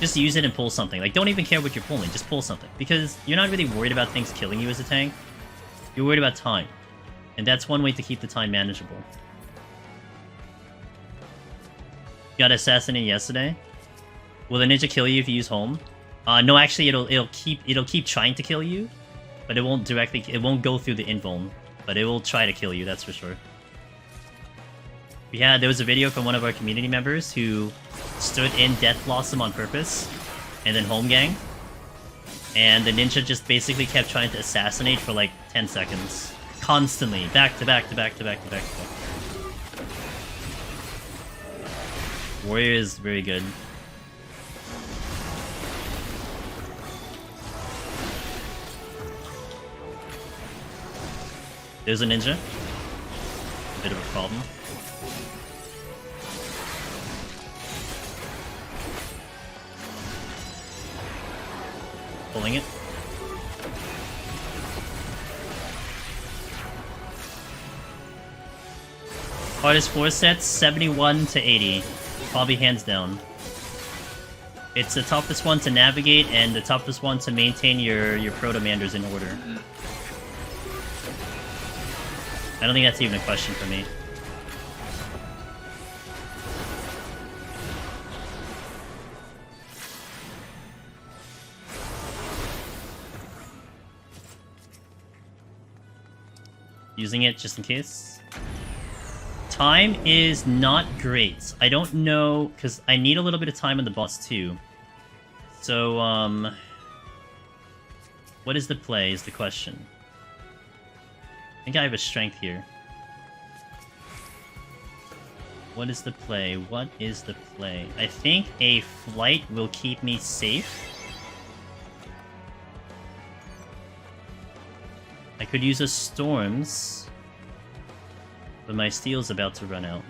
just use it and pull something. Like, don't even care what you're pulling, just pull something. Because you're not really worried about things killing you as a tank. You're worried about time. And that's one way to keep the time manageable. You got assassinated yesterday? Will the ninja kill you if you use home? No, actually, it'll keep trying to kill you, but it won't go through the invuln, but it will try to kill you, that's for sure. There was a video from one of our community members who stood in Death Blossom on purpose, and then home gang, and the ninja just basically kept trying to assassinate for like 10 seconds. Constantly. Back to back to back to back to back to back. Warrior is very good. There's a ninja. A bit of a problem. Pulling it. Hardest 4 sets, 71 to 80. Probably hands down. It's the toughest one to navigate and the toughest one to maintain your proto-manders in order. I don't think that's even a question for me. Using it just in case. Time is not great. I don't know, because I need a little bit of time on the boss too. So, what is the play is the question. I think I have a strength here. What is the play? What is the play? I think a flight will keep me safe. I could use a storms, but my steel's about to run out.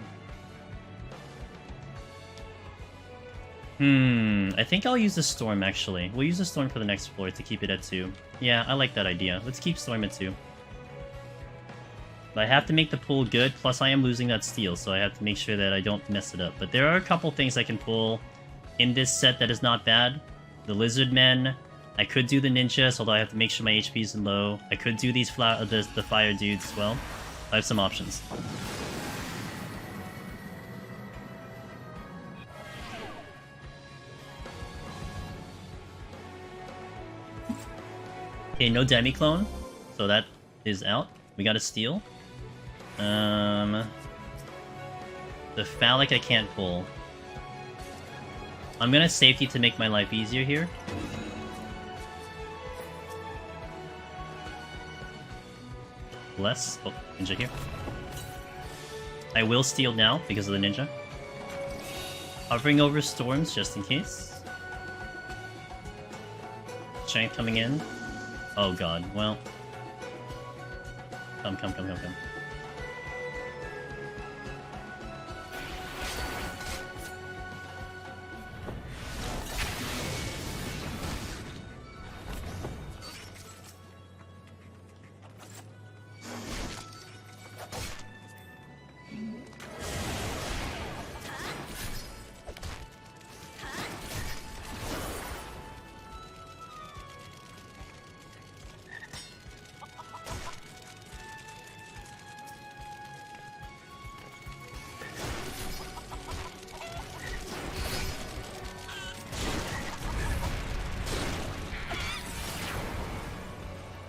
I think I'll use the storm actually. We'll use the storm for the next floor to keep it at 2. Yeah, I like that idea. Let's keep storm at 2. But I have to make the pull good, plus I am losing that steel, so I have to make sure that I don't mess it up. But there are a couple things I can pull in this set that is not bad. The lizard men. I could do the ninjas, although I have to make sure my HP is low. I could do these the fire dudes as well. I have some options. Okay, no demi-clone, so that is out. We got a steal. The phallic I can't pull. I'm gonna safety to make my life easier here. Bless. Oh, ninja here. I will steal now because of the ninja. Hovering over storms just in case. Strength coming in. Oh god, well. Come, come, come, come, come.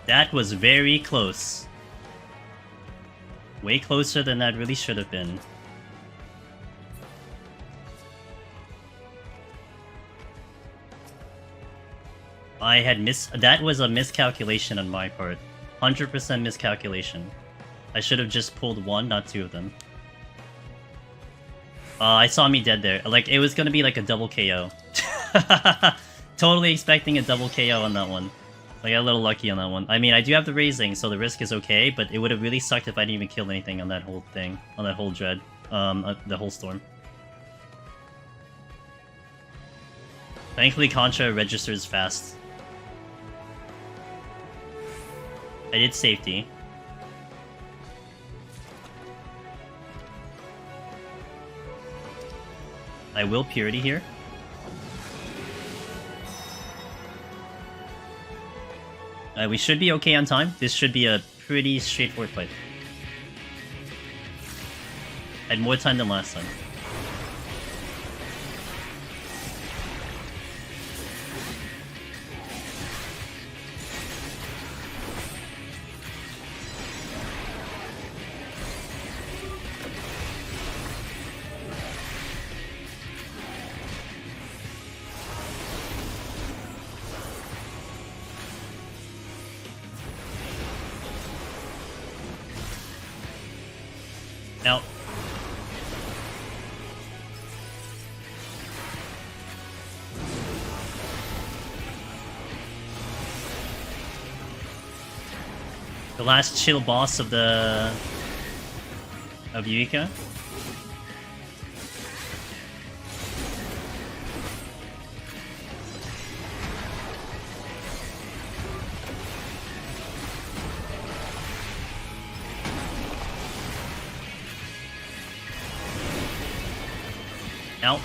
That was very close. Way closer than that really should have been. I had that was a miscalculation on my part. 100% miscalculation. I should have just pulled one, not two of them. I saw me dead there. Like, it was gonna be like a double KO. Totally expecting a double KO on that one. I got a little lucky on that one. I mean, I do have the raising, so the risk is okay, but it would have really sucked if I didn't even kill anything on that whole thing. On that whole dread. The whole storm. Thankfully, Contra registers fast. I did safety. I will Purity here. We should be okay on time. This should be a pretty straightforward fight. I had more time than last time. Now, the last chill boss of Eureka. Out.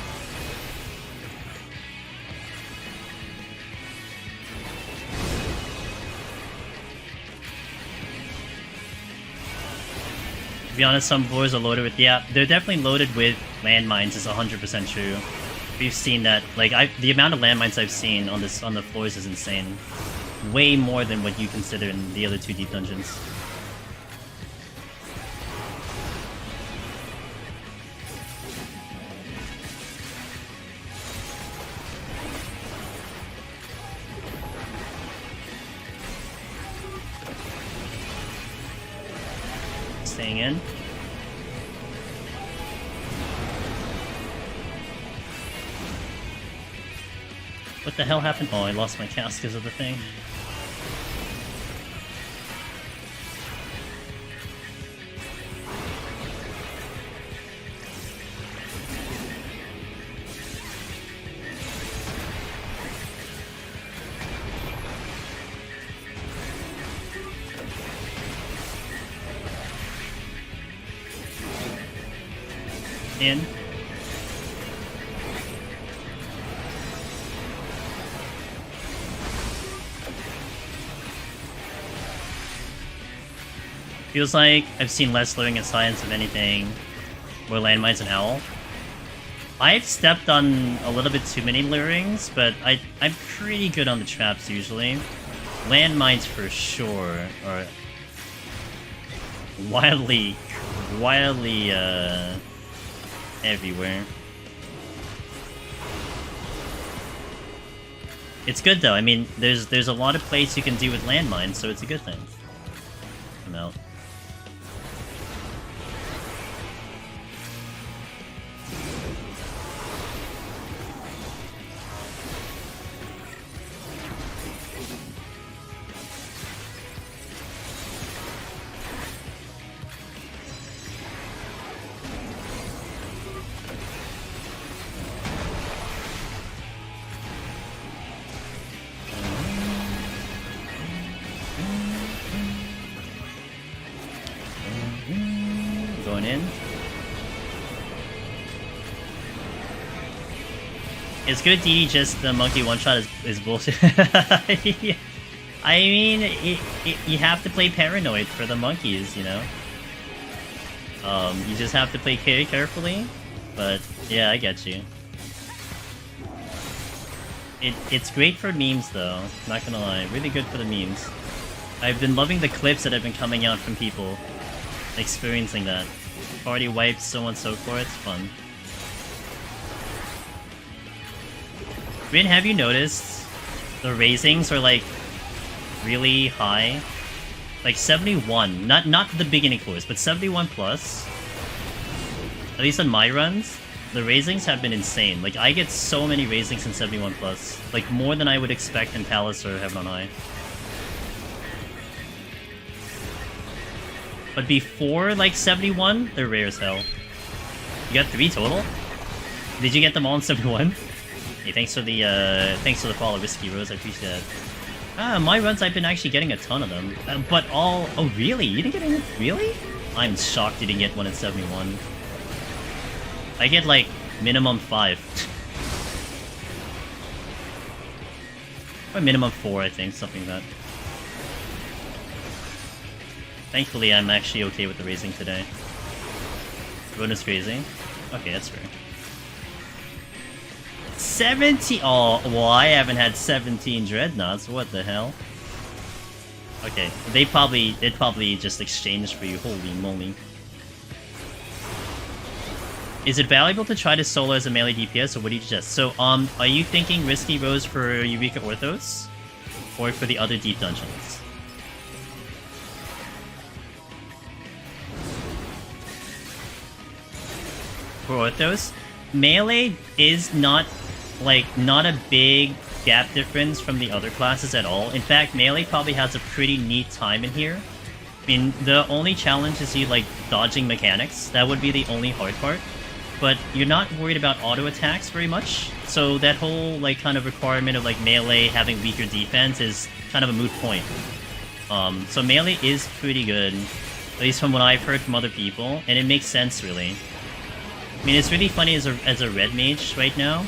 To be honest, some floors are loaded with... Yeah, they're definitely loaded with landmines, is 100% true. We've seen that. Like, the amount of landmines I've seen on the floors is insane. Way more than what you consider in the other two deep dungeons. Staying in. What the hell happened? Oh, I lost my cast because of the thing. In. Feels like I've seen less luring and science of anything. More landmines and owl. I've stepped on a little bit too many lurings, but I'm pretty good on the traps usually. Landmines for sure are wildly everywhere. It's good though. I mean, there's a lot of plays you can do with landmines, so it's a good thing. I'm out. going in. It's good DD, just the monkey one-shot is bullshit. Yeah. I mean, you have to play paranoid for the monkeys, you know? You just have to play very carefully, but yeah, I get you. It's great for memes though, not gonna lie, really good for the memes. I've been loving the clips that have been coming out from people experiencing that. Party wipes, so on and so forth, it's fun. Rin, have you noticed the raisings are like really high? Like 71, not the beginning course, but 71 plus. At least on my runs, the raisings have been insane. Like I get so many raisings in 71 plus, like more than I would expect in Palace or Heaven on High. But before like 71, they're rare as hell. You got 3 total? Did you get them all in 71? Hey, thanks for the follow, Risky Rose. I appreciate that. My runs, I've been actually getting a ton of them. But all... Oh, really? You didn't get any... Really? I'm shocked you didn't get one in 71. I get, like, minimum 5. Or minimum 4, I think. Something like that. Thankfully, I'm actually okay with the raising today. Bonus raising? Okay, that's fair. 17. Oh, well, I haven't had 17 dreadnoughts. What the hell? Okay, they'd probably just exchange for you. Holy moly! Is it valuable to try to solo as a melee DPS, or what do you suggest? So, are you thinking Risky Rose for Eureka Orthos, or for the other deep dungeons? For Orthos, melee is not a big gap difference from the other classes at all. In fact, melee probably has a pretty neat time in here. I mean, the only challenge is you like dodging mechanics. That would be the only hard part. But you're not worried about auto attacks very much. So that whole like kind of requirement of like melee having weaker defense is kind of a moot point. So melee is pretty good, at least from what I've heard from other people, and it makes sense really. I mean, it's really funny as a red mage right now.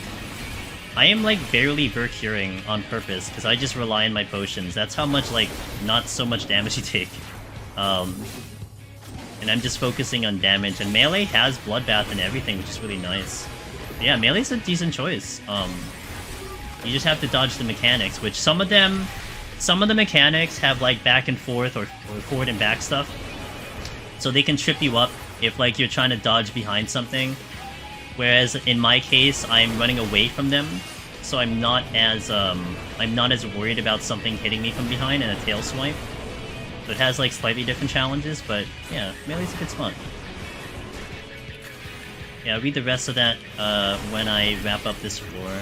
I am like barely Bercuring on purpose because I just rely on my potions. That's how much like not so much damage you take. And I'm just focusing on damage. And melee has bloodbath and everything, which is really nice. But yeah, melee's a decent choice. You just have to dodge the mechanics, which some of the mechanics have like back and forth or forward and back stuff, so they can trip you up if like you're trying to dodge behind something. Whereas in my case, I'm running away from them, so I'm not as worried about something hitting me from behind in a tail swipe. So it has like slightly different challenges, but yeah, melee's a good spot. Yeah, I'll read the rest of that when I wrap up this floor.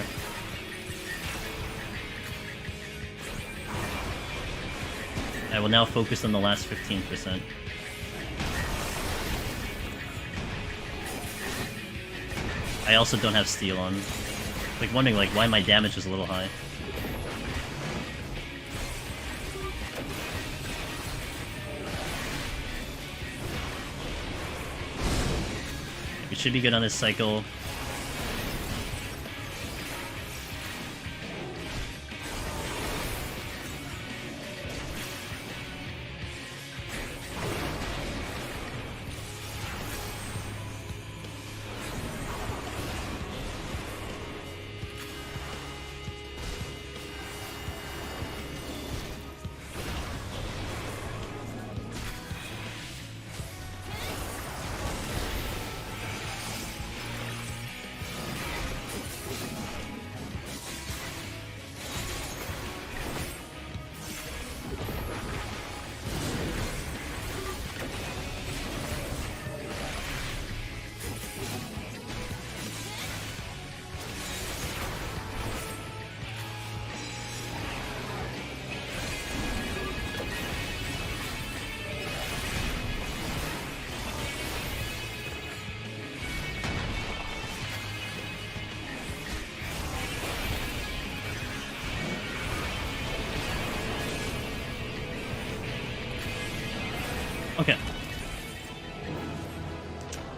I will now focus on the last 15%. I also don't have steel on. Like wondering like why my damage was a little high. We should be good on this cycle.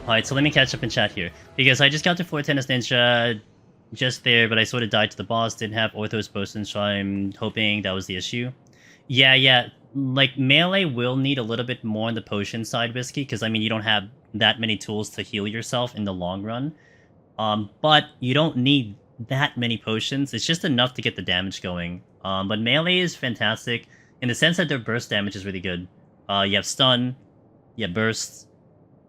Alright, so let me catch up in chat here. Because I just got to 4 Tennis Ninja just there, but I sort of died to the boss, didn't have Orthos potions, so I'm hoping that was the issue. Yeah. Like, melee will need a little bit more on the potion side, Whiskey, because, I mean, you don't have that many tools to heal yourself in the long run. But you don't need that many potions. It's just enough to get the damage going. But melee is fantastic in the sense that their burst damage is really good. You have stun, you have burst,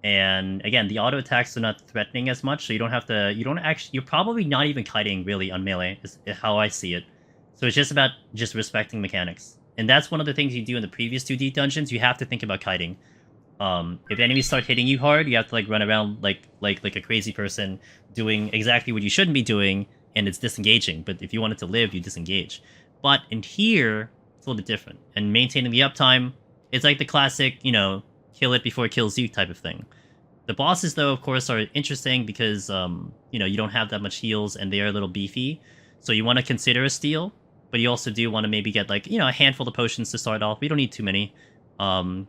and again, the auto attacks are not threatening as much, so you don't have to. You're probably not even kiting really on melee, is how I see it. So it's just about just respecting mechanics, and that's one of the things you do in the previous 2D dungeons. You have to think about kiting. If enemies start hitting you hard, you have to like run around like a crazy person doing exactly what you shouldn't be doing, and it's disengaging. But if you want it to live, you disengage. But in here, it's a little bit different. And maintaining the uptime, it's like the classic, kill it before it kills you type of thing. The bosses, though, of course, are interesting because, you don't have that much heals and they are a little beefy. So you want to consider a steal, but you also do want to maybe get, like, a handful of potions to start off. We don't need too many.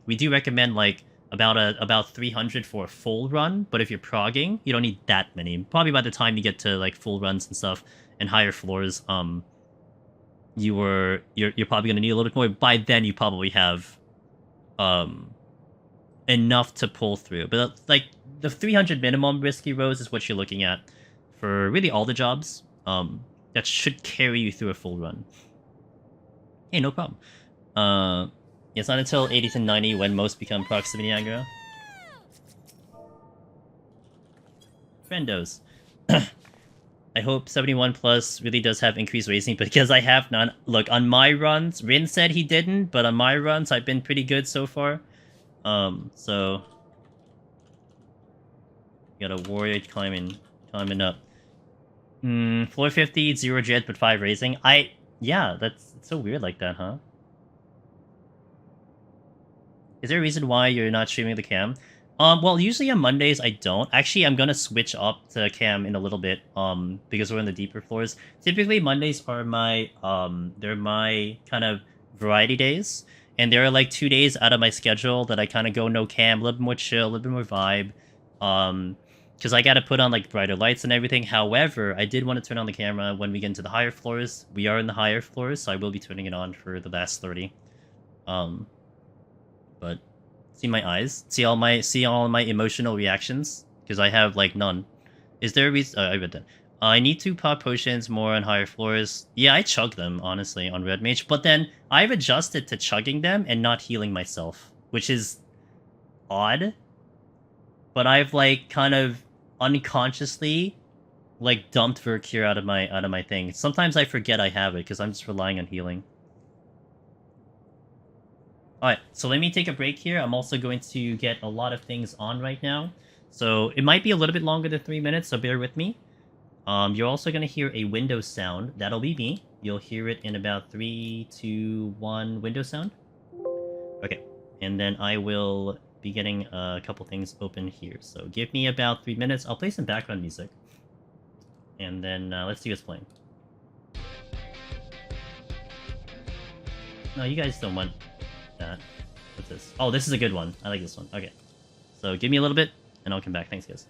We do recommend, like, about 300 for a full run, but if you're progging, you don't need that many. Probably by the time you get to, like, full runs and stuff and higher floors, you're probably going to need a little bit more. By then, you probably have enough to pull through. But like the 300 minimum Risky Rose is what you're looking at for really all the jobs. That should carry you through a full run. Hey, no problem. It's not until 80 to 90 when most become proximity aggro. Friendos. I hope 71 plus really does have increased racing because I have none. Look, on my runs, Rin said he didn't, but on my runs, I've been pretty good so far. So got a warrior climbing up. Floor 50, 0 jet, but 5 racing. Yeah, it's so weird like that, huh? Is there a reason why you're not streaming the cam? Well, usually on Mondays I don't. Actually, I'm gonna switch up to cam in a little bit, because we're in the deeper floors. Typically, Mondays are my, they're my kind of variety days. And there are like 2 days out of my schedule that I kind of go no cam, a little bit more chill, a little bit more vibe. Because I gotta put on like brighter lights and everything. However, I did want to turn on the camera when we get into the higher floors. We are in the higher floors, so I will be turning it on for the last 30. But see my eyes, see all my emotional reactions, because I have like none. Is there a reason? I read that. I need to pop potions more on higher floors. Yeah, I chug them, honestly, on Red Mage. But then I've adjusted to chugging them and not healing myself, which is odd. But I've, like, kind of unconsciously, like, dumped Vercure out of my thing. Sometimes I forget I have it, because I'm just relying on healing. Alright, so let me take a break here. I'm also going to get a lot of things on right now. So it might be a little bit longer than 3 minutes, so bear with me. You're also going to hear a window sound. That'll be me. You'll hear it in about 3, 2, 1 window sound. Okay. And then I will be getting a couple things open here. So give me about 3 minutes. I'll play some background music. And then let's see what's playing. No, you guys don't want that. What's this? Oh, this is a good one. I like this one. Okay. So give me a little bit, and I'll come back. Thanks, guys.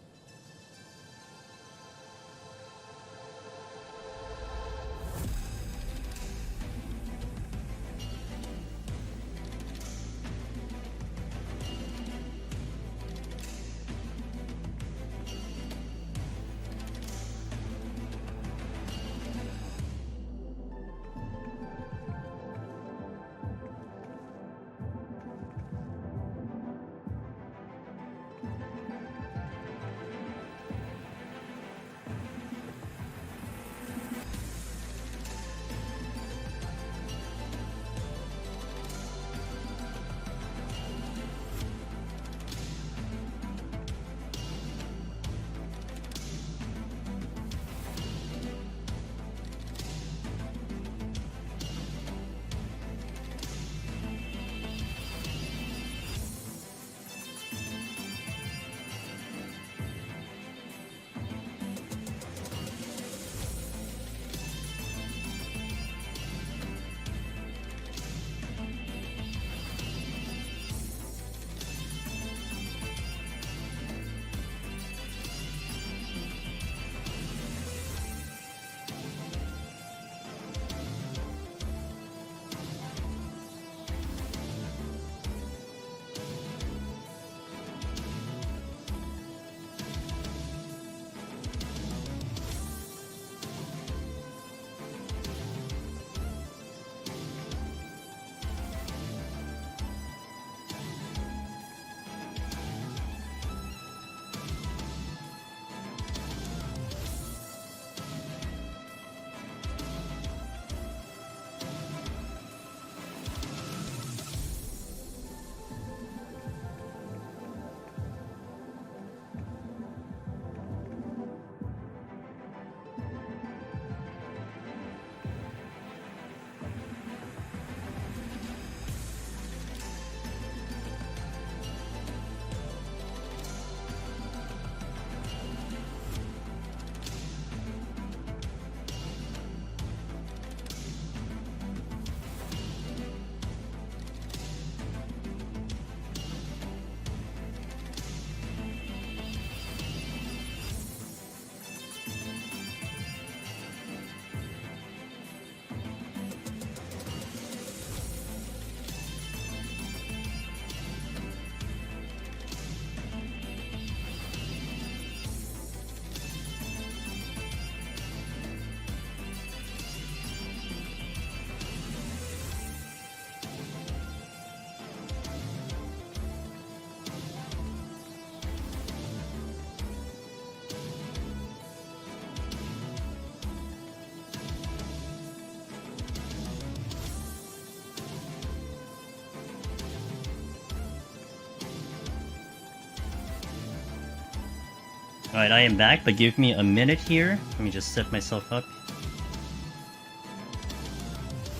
Alright, I am back, but give me a minute here. Let me just set myself up.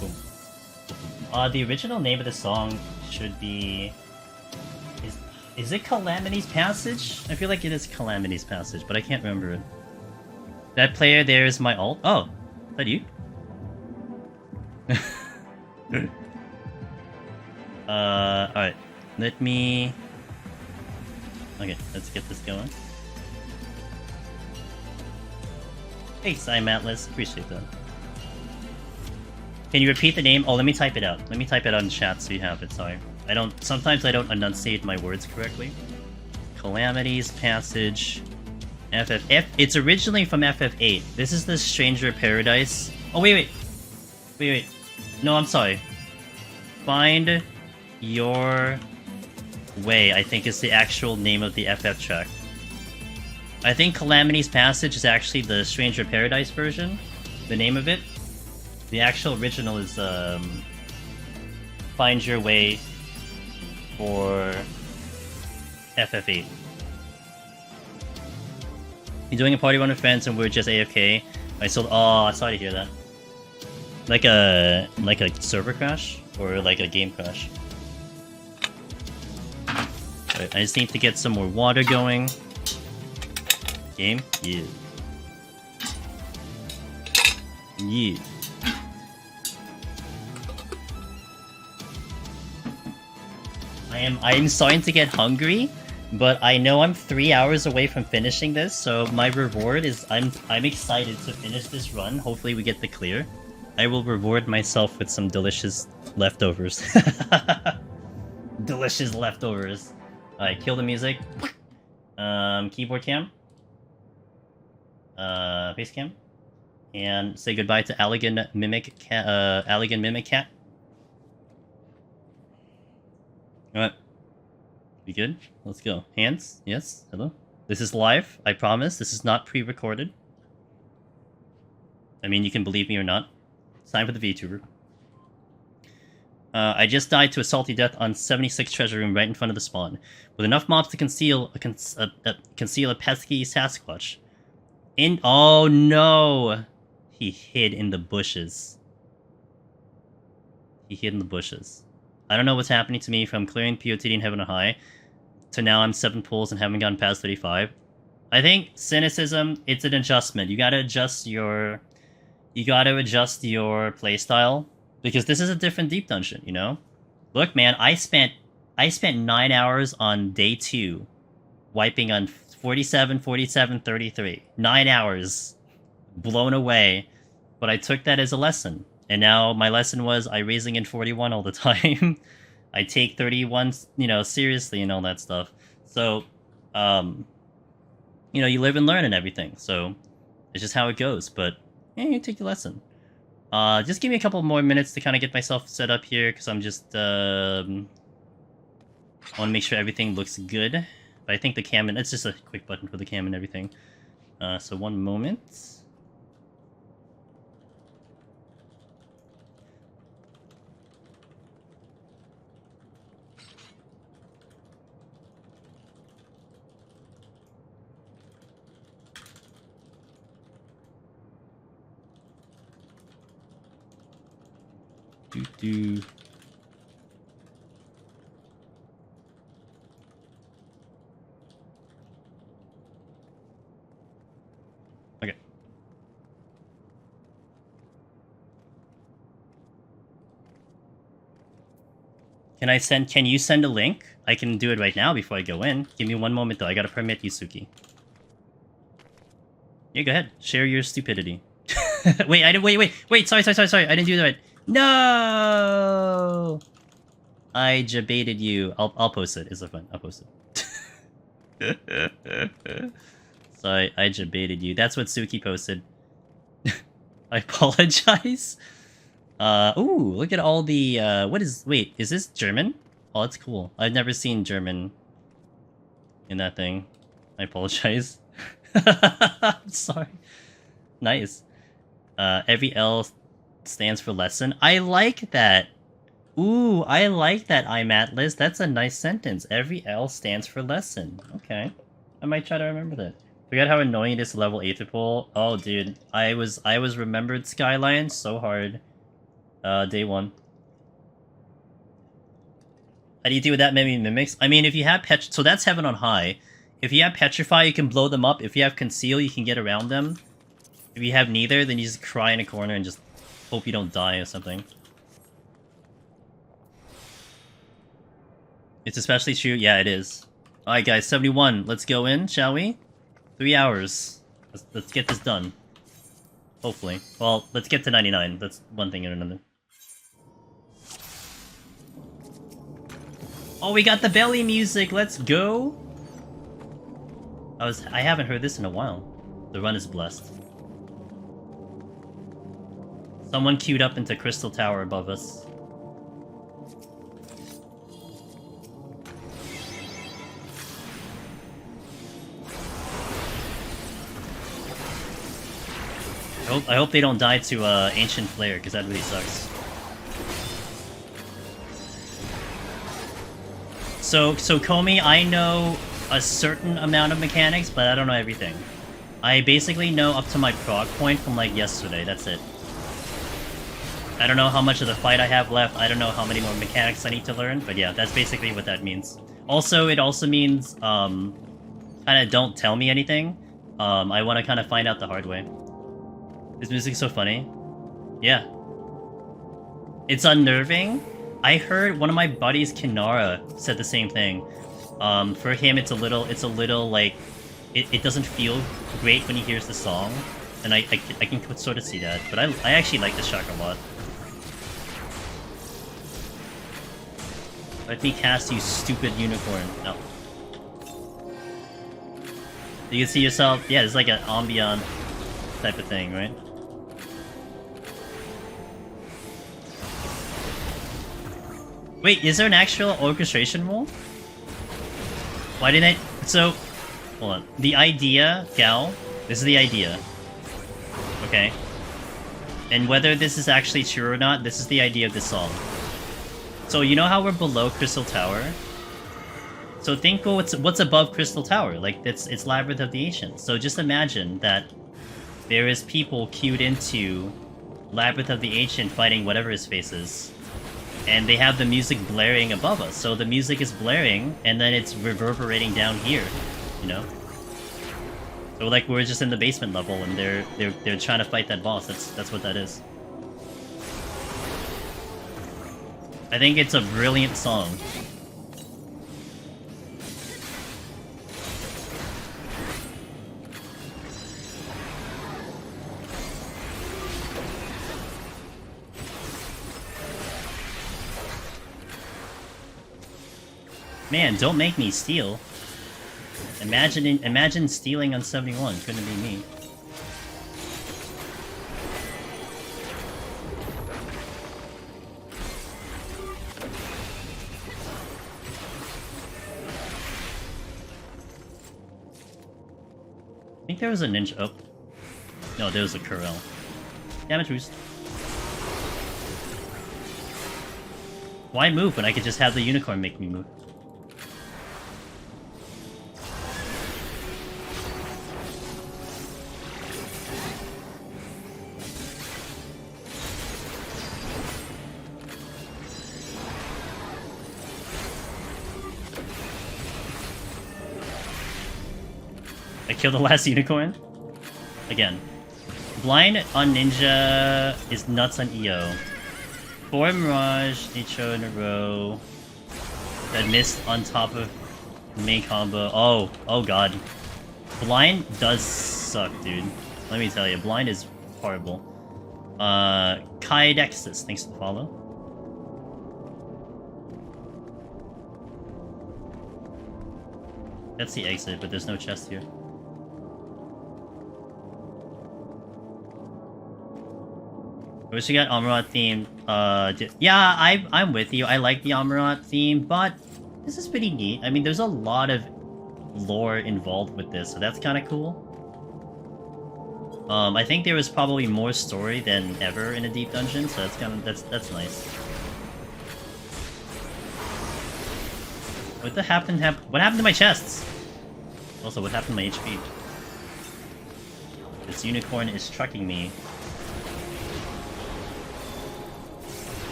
Boom. The original name of the song should be... Is it Calamity's Passage? I feel like it is Calamity's Passage, but I can't remember it. That player there is my alt. Oh, is that you? Alright. Let me... Okay, let's get this going. Thanks, I'm Atlas. Appreciate that. Can you repeat the name? Oh, let me type it out. Let me type it out in chat so you have it, sorry. Sometimes I don't enunciate my words correctly. Calamity's Passage. It's originally from FF8. This is the Stranger Paradise. Oh, wait. No, I'm sorry. Find Your Way, I think is the actual name of the FF track. I think Calamity's Passage is actually the Stranger Paradise version. The name of it. The actual original is, Find Your Way for FF8. You're doing a party run with friends and we're just AFK. Oh, sorry to hear that. Like a server crash? Or like a game crash? Alright, I just need to get some more water going. Game? Yeah. Yeah. I am starting to get hungry, but I know I'm 3 hours away from finishing this, so my reward is I'm excited to finish this run. Hopefully we get the clear. I will reward myself with some delicious leftovers. Delicious leftovers. Alright, kill the music. Keyboard cam. Face cam. And say goodbye to Allegan Mimic Cat. Alright. We good? Let's go. Hands? Yes? Hello? This is live, I promise. This is not pre-recorded. I mean, you can believe me or not. It's time for the VTuber. I just died to a salty death on 76 treasure room right in front of the spawn. With enough mobs to conceal a pesky Sasquatch. Oh no! He hid in the bushes. He hid in the bushes. I don't know what's happening to me from clearing POTD in Heaven on High to now I'm 7 pulls and haven't gotten past 35. I think cynicism, it's an adjustment. You gotta adjust your playstyle. Because this is a different deep dungeon, you know? Look, man, I spent 9 hours on day 2 wiping on 47, 47, 33. 9 hours. Blown away. But I took that as a lesson. And now my lesson was I raising in 41 all the time. I take 31, you know, seriously and all that stuff. So, you know, you live and learn and everything. So, it's just how it goes. But, yeah, you take the lesson. Just give me a couple more minutes to kind of get myself set up here, because I'm just, I want to make sure everything looks good. But I think the cam, it's just a quick button for the cam and everything. So one moment. Do. Okay. Can you send a link? I can do it right now before I go in. Give me one moment though, I gotta permit Yusuke. Yeah, go ahead. Share your stupidity. Wait, sorry, I didn't do that right. No! I jebaited you. I'll post it. It's so fun. I'll post it. Sorry, I jebaited you. That's what Suki posted. I apologize. Ooh, look at all the, wait, is this German? Oh, that's cool. I've never seen German in that thing. I apologize. I'm sorry. Nice. Every L stands for lesson. I like that. Ooh, I like that, I'm Atlas. That's a nice sentence. Every L stands for lesson. Okay. I might try to remember that. Forget how annoying it is to level Aether Pool. Oh, dude, I was remembered Skyline so hard. Day 1. How do you deal with that many mimics? I mean, if you have so that's Heaven on High. If you have Petrify, you can blow them up. If you have Conceal, you can get around them. If you have neither, then you just cry in a corner and just hope you don't die or something. It's especially true. Yeah, it is. Alright, guys, 71. Let's go in, shall we? 3 hours. Let's get this done. Hopefully. Well, let's get to 99. That's one thing and another. Oh, we got the belly music. Let's go. I haven't heard this in a while. The run is blessed. Someone queued up into Crystal Tower above us. I hope they don't die to Ancient Flare, because that really sucks. So Komi, I know a certain amount of mechanics, but I don't know everything. I basically know up to my prog point from like yesterday, that's it. I don't know how much of the fight I have left, I don't know how many more mechanics I need to learn, but yeah, that's basically what that means. Also, it also means, kinda don't tell me anything. I wanna kinda find out the hard way. This music's so funny. Yeah. It's unnerving. I heard one of my buddies, Chimera, said the same thing. For him, it's a little like, it doesn't feel great when he hears the song, and I can sort of see that. But I actually like this track a lot. Let me cast, you stupid unicorn. No. You can see yourself. Yeah, it's like an ambient type of thing, right? Wait, is there an actual orchestration rule? Why didn't I... So, hold on. The idea, Gal, this is the idea. Okay? And whether this is actually true or not, this is the idea of this song. So, you know how we're below Crystal Tower? So think what's above Crystal Tower? Like, it's Labyrinth of the Ancients. So just imagine that there is people queued into Labyrinth of the Ancient fighting whatever his face is. And they have the music blaring above us. So the music is blaring, and then it's reverberating down here, you know? So like we're just in the basement level, and they're trying to fight that boss. That's what that is. I think it's a brilliant song. Man, don't make me steal. Imagine stealing on 71. Couldn't be me. I think there was a ninja. Oh. No, there was a Corel. Damage boost. Why move when I could just have the unicorn make me move? I killed the last unicorn? Again. Blind on Ninja is nuts on EO. 4 Mirage, Nitro in a row. That missed on top of main combo. Oh god. Blind does suck, dude. Let me tell you, Blind is horrible. Kaidexis, thanks for the follow. That's the exit, but there's no chest here. I wish we got Amaurot theme. Yeah, I'm with you. I like the Amaurot theme, but this is pretty neat. I mean, there's a lot of lore involved with this, so that's kind of cool. I think there was probably more story than ever in a deep dungeon, so that's nice. What happened to my chests? Also, what happened to my HP? This unicorn is trucking me.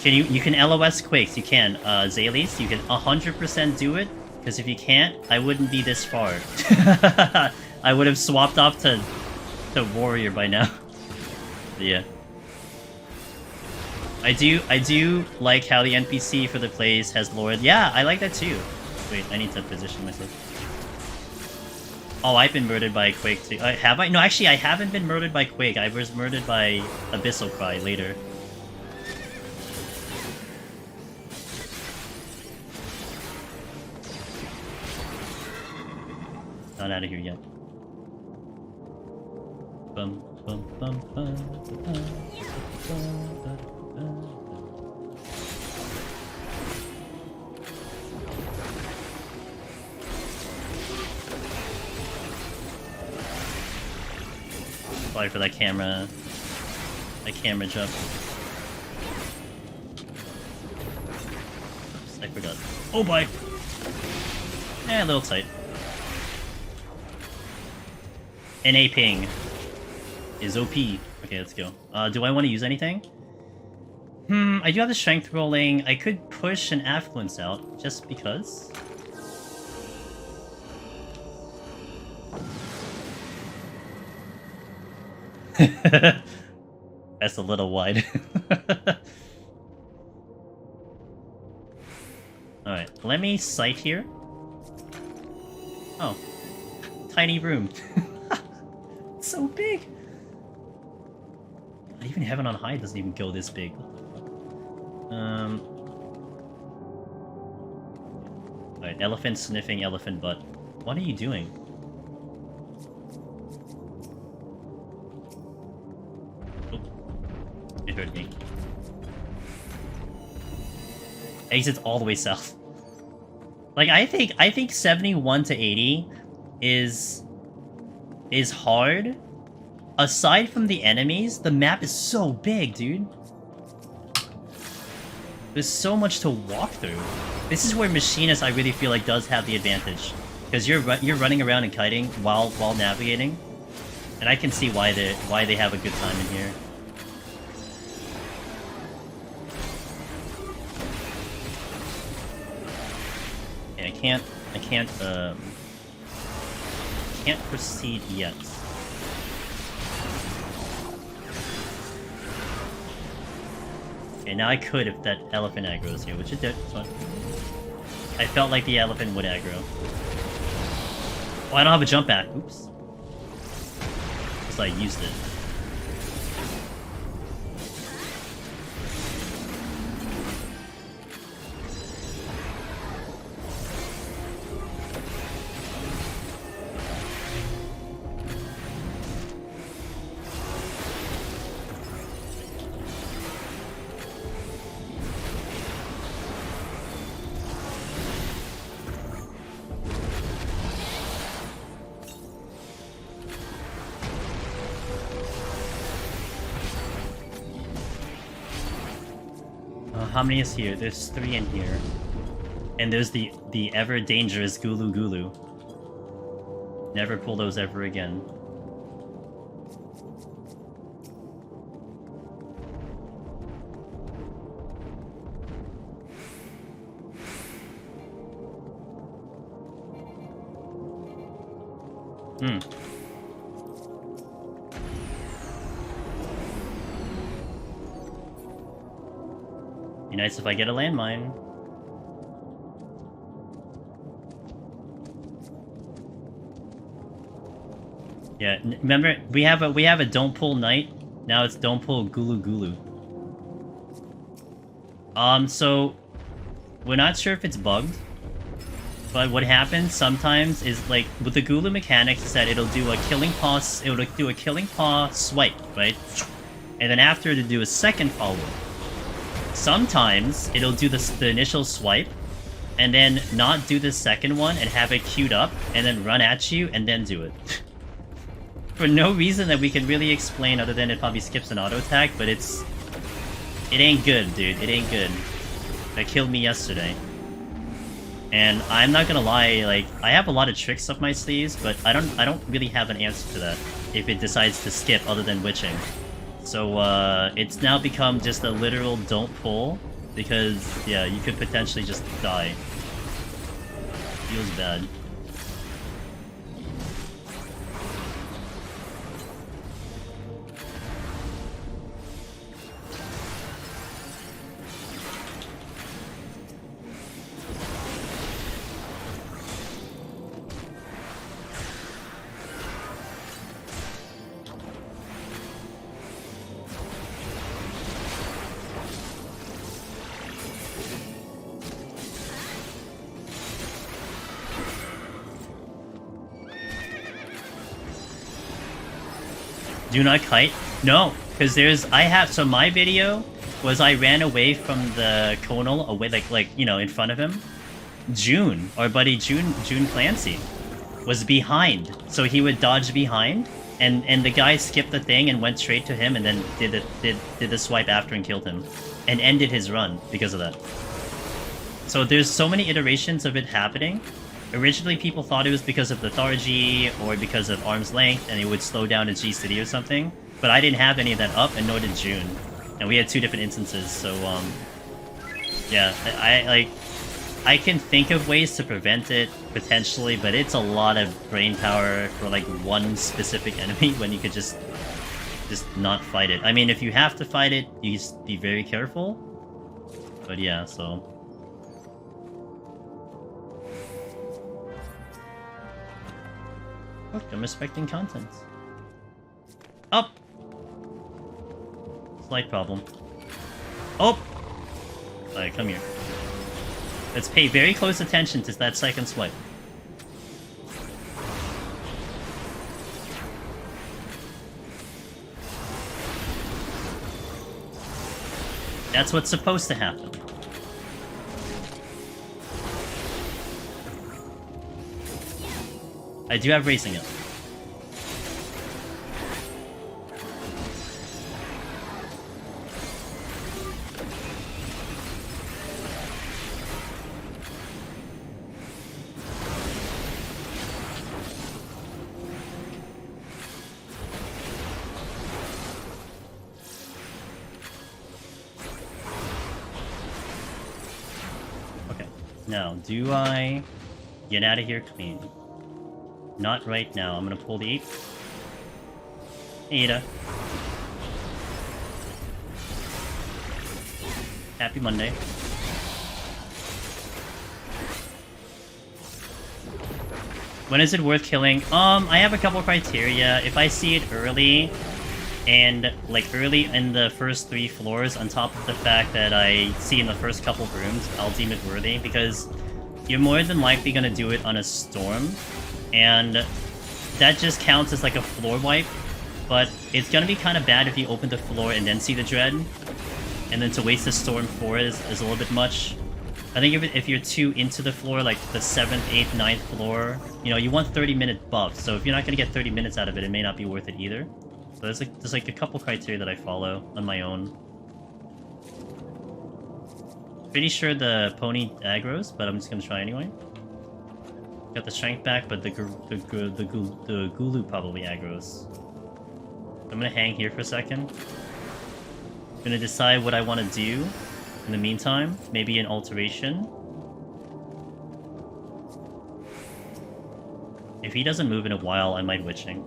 You can LOS Quakes, you can. Zalies, you can 100% do it, because if you can't, I wouldn't be this far. I would have swapped off to Warrior by now. But yeah. I do like how the NPC for the plays has Lord. Yeah, I like that too. Wait, I need to position myself. Oh, I've been murdered by Quake too. Have I? No, actually, I haven't been murdered by Quake. I was murdered by Abyssal Cry later. Not out of here yet. Bum, bum, bum, bum, bum, Sorry for that camera jump. Oops, I forgot. Oh boy! A little tight. NA ping is OP. Okay, let's go. Do I want to use anything? I do have the strength rolling. I could push an affluence out, just because. That's a little wide. Alright, let me sight here. Oh. Tiny room. So big! Even Heaven on High doesn't even go this big. Alright, elephant sniffing elephant butt. What are you doing? Oh. It hurt me. Exits all the way south. Like, I think 71 to 80 is hard. Aside from the enemies, the map is so big, dude. There's so much to walk through. This is where Machinist, I really feel like, does have the advantage. Because you're running around and kiting while navigating. And I can see why they have a good time in here. Okay, I can't proceed yet. Okay, now I could if that elephant aggro's here, which it did. It's fine. I felt like the elephant would aggro. Oh, I don't have a jump back. Oops. So I used it. How many is here? There's 3 in here. And there's the ever dangerous Gulu Gulu. Never pull those ever again. Be nice if I get a landmine. Yeah, remember we have a don't pull knight. Now it's don't pull Gulu Gulu. So we're not sure if it's bugged, but what happens sometimes is, like, with the Gulu mechanics is that it'll do a killing paw swipe, right? And then after it'll do a second follow. Sometimes it'll do the initial swipe, and then not do the second one and have it queued up, and then run at you, and then do it. For no reason that we can really explain other than it probably skips an auto attack, but it ain't good, dude. It ain't good. That killed me yesterday. And I'm not gonna lie, like, I have a lot of tricks up my sleeves, but I don't really have an answer to that if it decides to skip other than witching. So, it's now become just a literal don't pull, because, yeah, you could potentially just die. Feels bad. Do not kite? No, because so my video was I ran away from the Conal, away, like, you know, in front of him. Our buddy June Clancy, was behind, so he would dodge behind, and the guy skipped the thing and went straight to him, and then did the swipe after and killed him, and ended his run because of that. So there's so many iterations of it happening. Originally, people thought it was because of lethargy or because of arm's length, and it would slow down a G-City or something. But I didn't have any of that up, and nor did June. And we had two different instances, so, yeah, I can think of ways to prevent it, potentially, but it's a lot of brain power for, like, one specific enemy when you could just not fight it. I mean, if you have to fight it, you just be very careful. But yeah, so... Look, I'm respecting content. Up! Slight problem. Oh! Alright, come here. Let's pay very close attention to that second swipe. That's what's supposed to happen. I do have racing up. Okay, now, do I get out of here clean? Not right now. I'm gonna pull the 8. Ada. Happy Monday. When is it worth killing? I have a couple criteria. If I see it early, and like early in the first 3 floors, on top of the fact that I see in the first couple rooms, I'll deem it worthy, because you're more than likely gonna do it on a storm. And that just counts as like a floor wipe, but it's gonna be kind of bad if you open the floor and then see the dread, and then to waste the storm for it is a little bit much. I think if you're too into the floor, like the 7th, 8th, 9th floor, you know, you want 30-minute buff, so if you're not gonna get 30 minutes out of it, it may not be worth it either. So there's like a couple criteria that I follow on my own. Pretty sure the pony aggroes, but I'm just gonna try anyway. Got the strength back, but the Gulu probably aggroes. I'm gonna hang here for a second. I'm gonna decide what I want to do in the meantime. Maybe an alteration. If he doesn't move in a while, I might witching.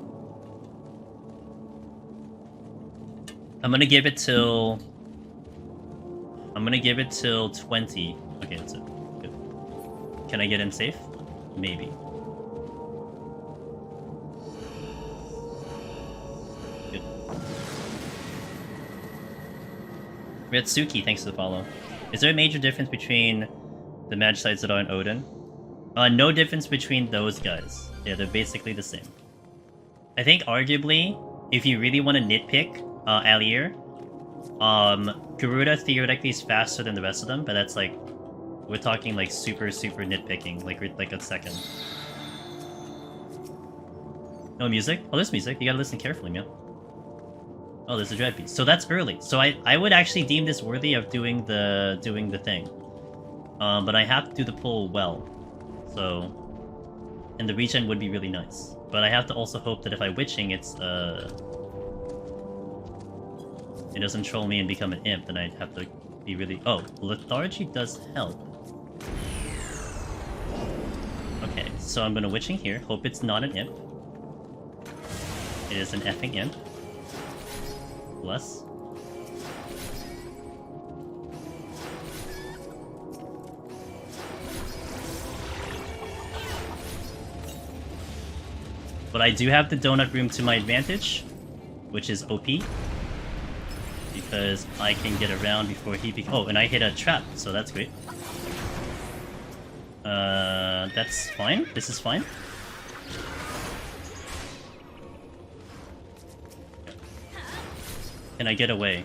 I'm gonna give it till 20. Okay, that's it. Good. Can I get in safe? Maybe. Good. Retsuki, thanks for the follow. Is there a major difference between the Magicites that are in Odin? No difference between those guys. Yeah, they're basically the same. I think arguably, if you really want to nitpick Allier, Garuda theoretically is faster than the rest of them, but that's like, we're talking like super nitpicking, like a second. No music? Oh, there's music. You gotta listen carefully, man. Oh, there's a dread piece. So that's early. So I would actually deem this worthy of doing the thing. But I have to do the pull well. So... And the regen would be really nice. But I have to also hope that if I witching, it doesn't troll me and become an imp, then I'd have to be really... Oh, lethargy does help. Okay, so I'm gonna witching here. Hope it's not an imp. It is an effing imp. Bless. But I do have the donut room to my advantage, which is OP. Because I can get around before he oh, and I hit a trap, so that's great. That's fine. This is fine. Can I get away?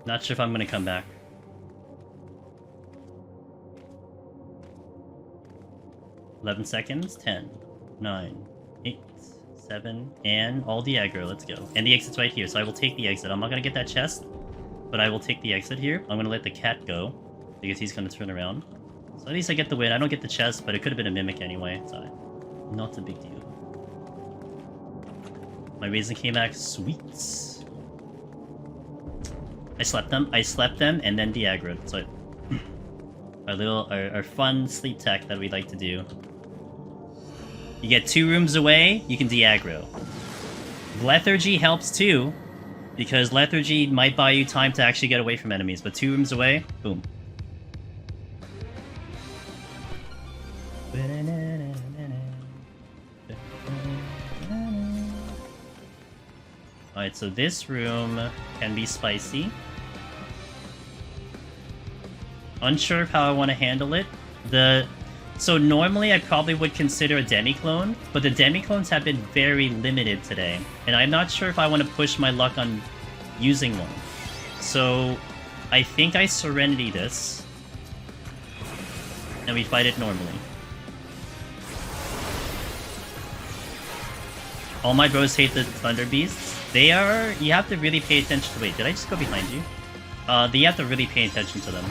Not sure if I'm gonna come back. $11 seconds. 10, 9, 8, 7, and all the aggro. Let's go. And the exit's right here, so I will take the exit. I'm not gonna get that chest, but I will take the exit here. I'm gonna let the cat go because he's gonna turn around. So at least I get the win. I don't get the chest, but it could have been a mimic anyway. So not a big deal. My Raisin came back. Sweets. I slept them, and then de-aggroed. So our fun sleep tech that we like to do. You get 2 rooms away, you can de-aggro. Lethargy helps too, because lethargy might buy you time to actually get away from enemies, but 2 rooms away, boom. Alright, so this room can be spicy. Unsure of how I want to handle it. So normally I probably would consider a demi-clone, but the demi-clones have been very limited today, and I'm not sure if I want to push my luck on using one. So I think I Serenity this, and we fight it normally. All my bros hate the Thunder Beasts. They are... You have to really pay attention to... Wait, did I just go behind you? You have to really pay attention to them.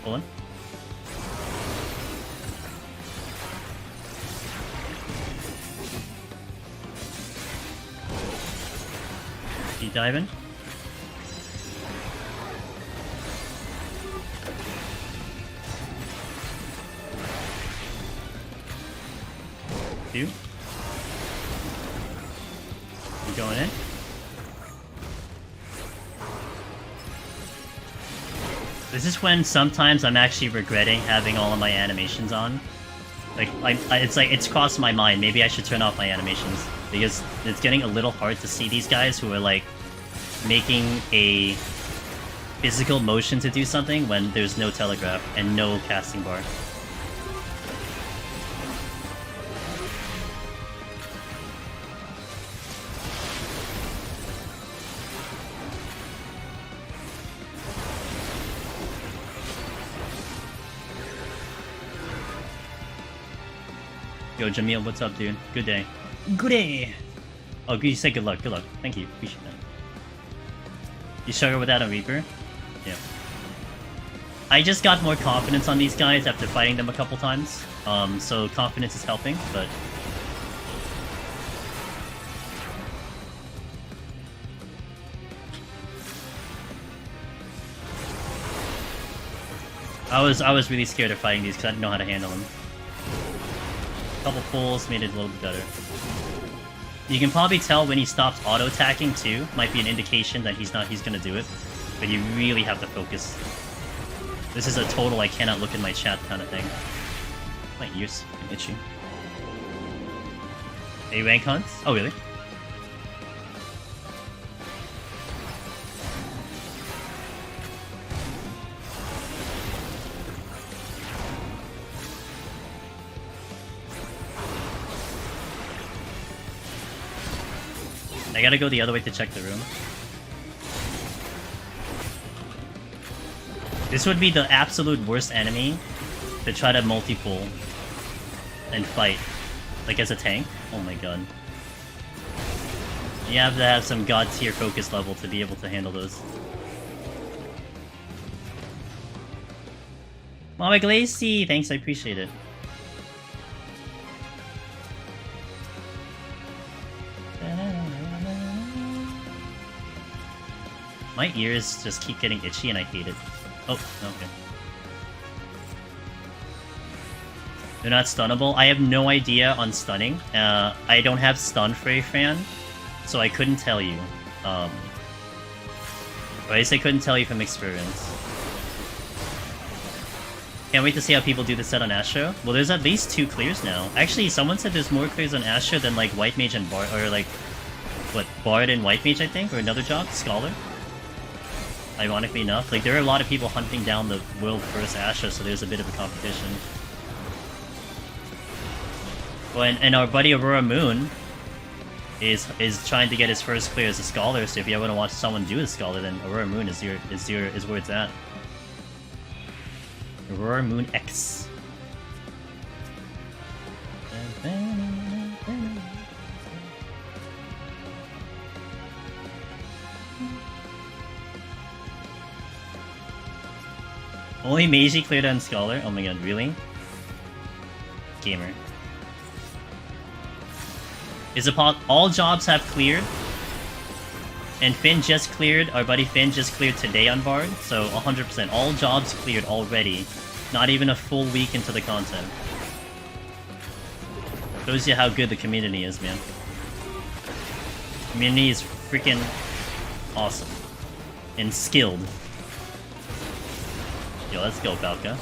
Hold on. Keep diving. You going in? This is when sometimes I'm actually regretting having all of my animations on. Like, it's crossed my mind. Maybe I should turn off my animations because it's getting a little hard to see these guys who are like making a physical motion to do something when there's no telegraph and no casting bar. Yo, Jamil, what's up, dude? Good day. Good day! Oh, you say good luck. Good luck. Thank you. Appreciate that. You struggle without a Reaper? Yeah. I just got more confidence on these guys after fighting them a couple times. So confidence is helping, but... I was really scared of fighting these because I didn't know how to handle them. Couple pulls made it a little bit better. You can probably tell when he stops auto-attacking too. Might be an indication that he's gonna do it. But you really have to focus. This is a total I cannot look in my chat kind of thing. My ears fucking itchy. A rank hunts? Oh really? I gotta go the other way to check the room. This would be the absolute worst enemy to try to multi-pull and fight. Like as a tank. Oh my god. You have to have some god tier focus level to be able to handle those. Mama Glacy! Thanks, I appreciate it. My ears just keep getting itchy and I hate it. Oh, okay. They're not stunnable? I have no idea on stunning. I don't have stun for a fan, so I couldn't tell you. Or at least I couldn't tell you from experience. Can't wait to see how people do the set on Astro. Well, there's at least 2 clears now. Actually, someone said there's more clears on Astro than like White Mage and Bard, or like, what, Bard and White Mage, I think? Or another job? Scholar? Ironically enough. Like, there are a lot of people hunting down the world first Astro, so there's a bit of a competition. Well, and our buddy Aurora Moon is trying to get his first clear as a Scholar, so if you ever want to watch someone do a Scholar, then Aurora Moon is where it's at. Aurora Moon X. Only Meiji cleared on Scholar? Oh my god, really? Gamer. Is it all jobs have cleared? And Finn just cleared, our buddy Finn just cleared today on Bard, so 100%. All jobs cleared already. Not even a full week into the content. Shows you how good the community is, man. Community is freaking awesome. And skilled. Yo, let's go, Falca.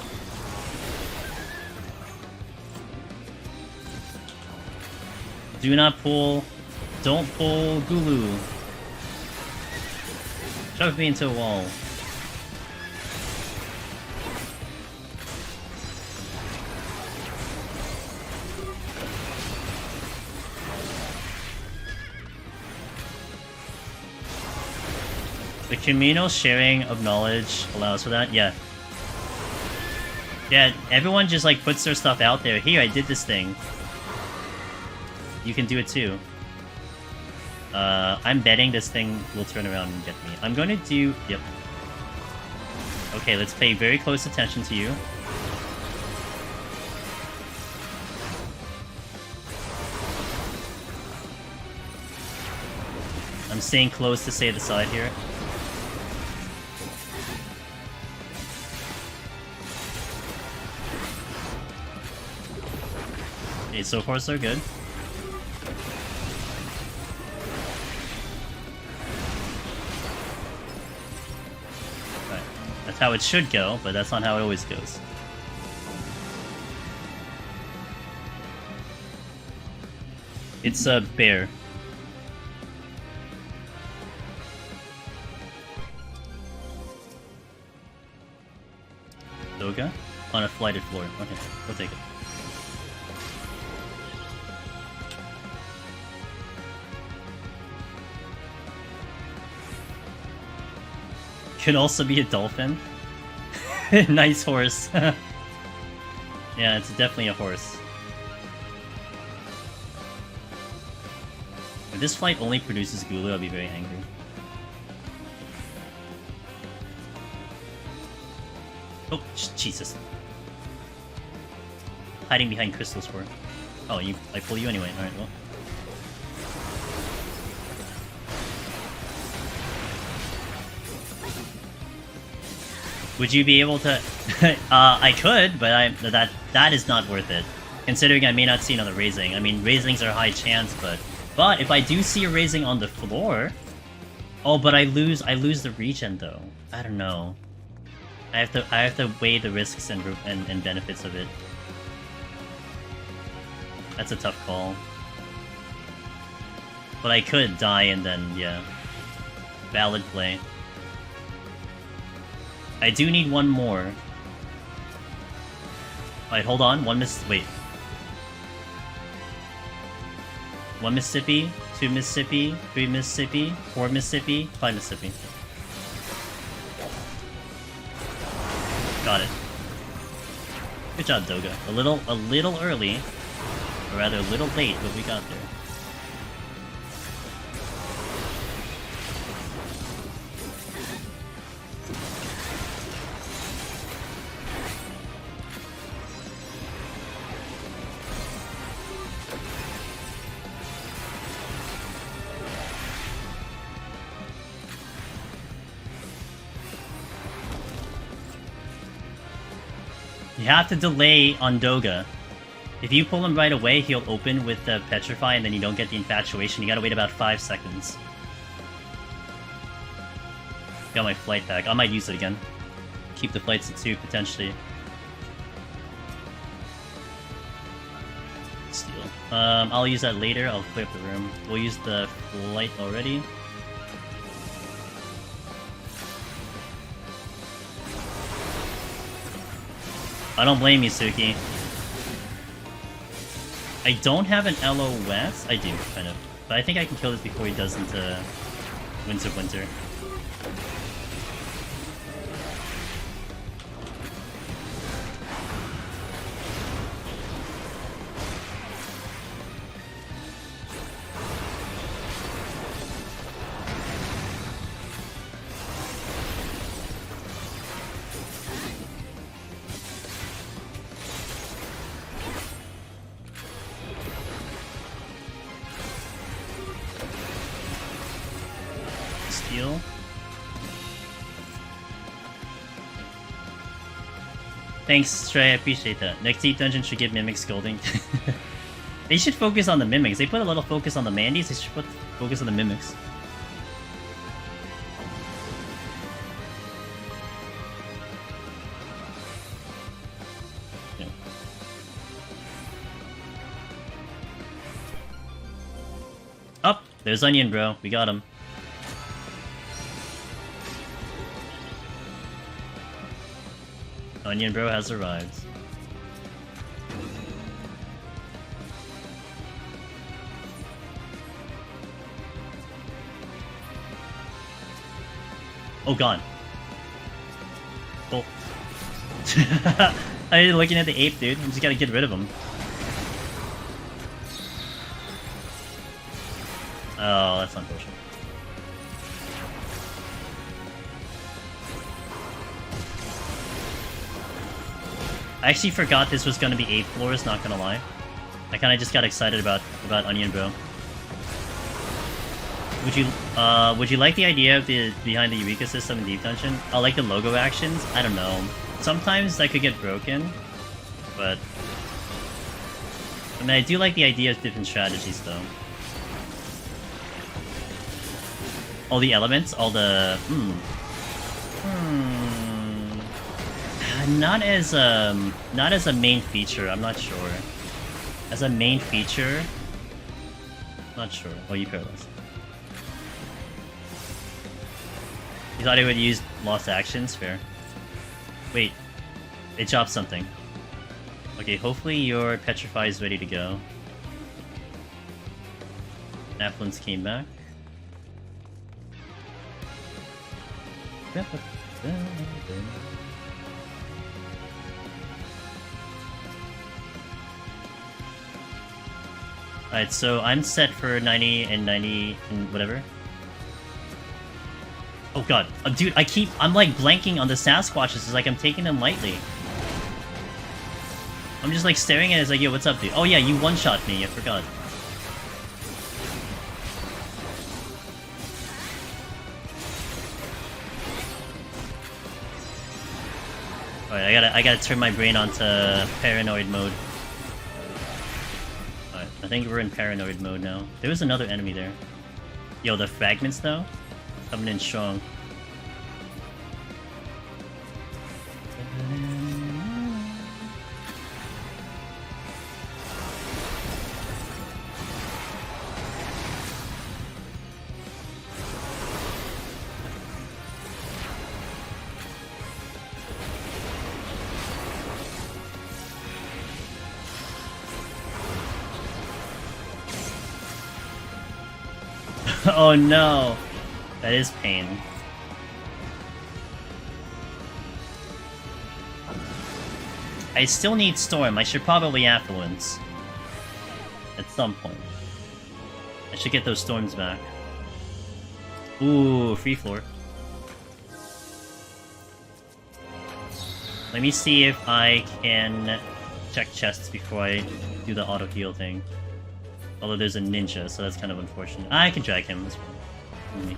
Do not pull. Don't pull Gulu. Shove me into a wall. The communal sharing of knowledge allows for that? Yeah. Yeah, everyone just like puts their stuff out there. Here, I did this thing. You can do it too. I'm betting this thing will turn around and get me. I'm going to do... Yep. Okay, let's pay very close attention to you. I'm staying close to save the side here. Okay, so far so good. That's how it should go, but that's not how it always goes. It's a bear. Doga? On a flighted floor. Okay, we'll take it. Can also be a dolphin. Nice horse. Yeah, it's definitely a horse. If this flight only produces Gulu, I'll be very angry. Oh, Jesus. Hiding behind crystals for. Oh, I pull you anyway. Alright, well. Would you be able to... I could, but that is not worth it. Considering I may not see another raising. I mean, raisings are high chance, but if I do see a raising on the floor... Oh, but I lose the regen though. I don't know. I have to weigh the risks and benefits of it. That's a tough call. But I could die and then, yeah. Valid play. I do need one more. Alright, hold on. Wait. One Mississippi. 2 Mississippi, 3 Mississippi, 4 Mississippi, 5 Mississippi. Got it. Good job, Doga. A little early, or rather a little late, but we got there. You have to delay on Doga. If you pull him right away, he'll open with the Petrify, and then you don't get the Infatuation. You gotta wait about 5 seconds. Got my flight back. I might use it again. Keep the flights at 2, potentially. Steal. I'll use that later. I'll clear up the room. We'll use the flight already. I don't blame you, Suki. I don't have an LOS. I do, kind of. But I think I can kill this before he does into Winds of Winter. Thanks, Trey, I appreciate that. Next Deep Dungeon should give Mimic Scolding. They should focus on the Mimics. They put a little focus on the Mandies, they should put focus on the Mimics. Yeah. Oh, there's Onion, bro. We got him. Onion Bro has arrived. Oh god. Oh. I'm looking at the ape, dude. I just gotta get rid of him. Oh, that's unfortunate. I actually forgot this was gonna be 8 floors, not gonna lie. I kinda just got excited about Onion Bro. Would you like the idea of the behind the Eureka system in Deep Dungeon? I like the logo actions. I don't know. Sometimes that could get broken, but I mean, I do like the idea of different strategies, though. All the elements, all the not as a main feature. I'm not sure. As a main feature, not sure. Oh, you paralyzed. You thought it would use lost actions? Fair. Wait, it dropped something. Okay, hopefully your Petrify is ready to go. Applins came back. Alright, so I'm set for 90 and 90 and whatever. Oh god. Dude, I'm like blanking on the Sasquatches. It's like I'm taking them lightly. I'm just like staring at it, it's like, yo, what's up, dude? Oh yeah, you one-shot me, I forgot. Alright, I gotta turn my brain onto paranoid mode. Alright, I think we're in paranoid mode now. There was another enemy there. Yo, the fragments though? Coming in strong. Oh no! That is pain. I still need Storm. I should probably Affluence. At some point. I should get those Storms back. Ooh, free floor. Let me see if I can check chests before I do the auto heal thing. Although there's a ninja, so that's kind of unfortunate. I can drag him. That's fine.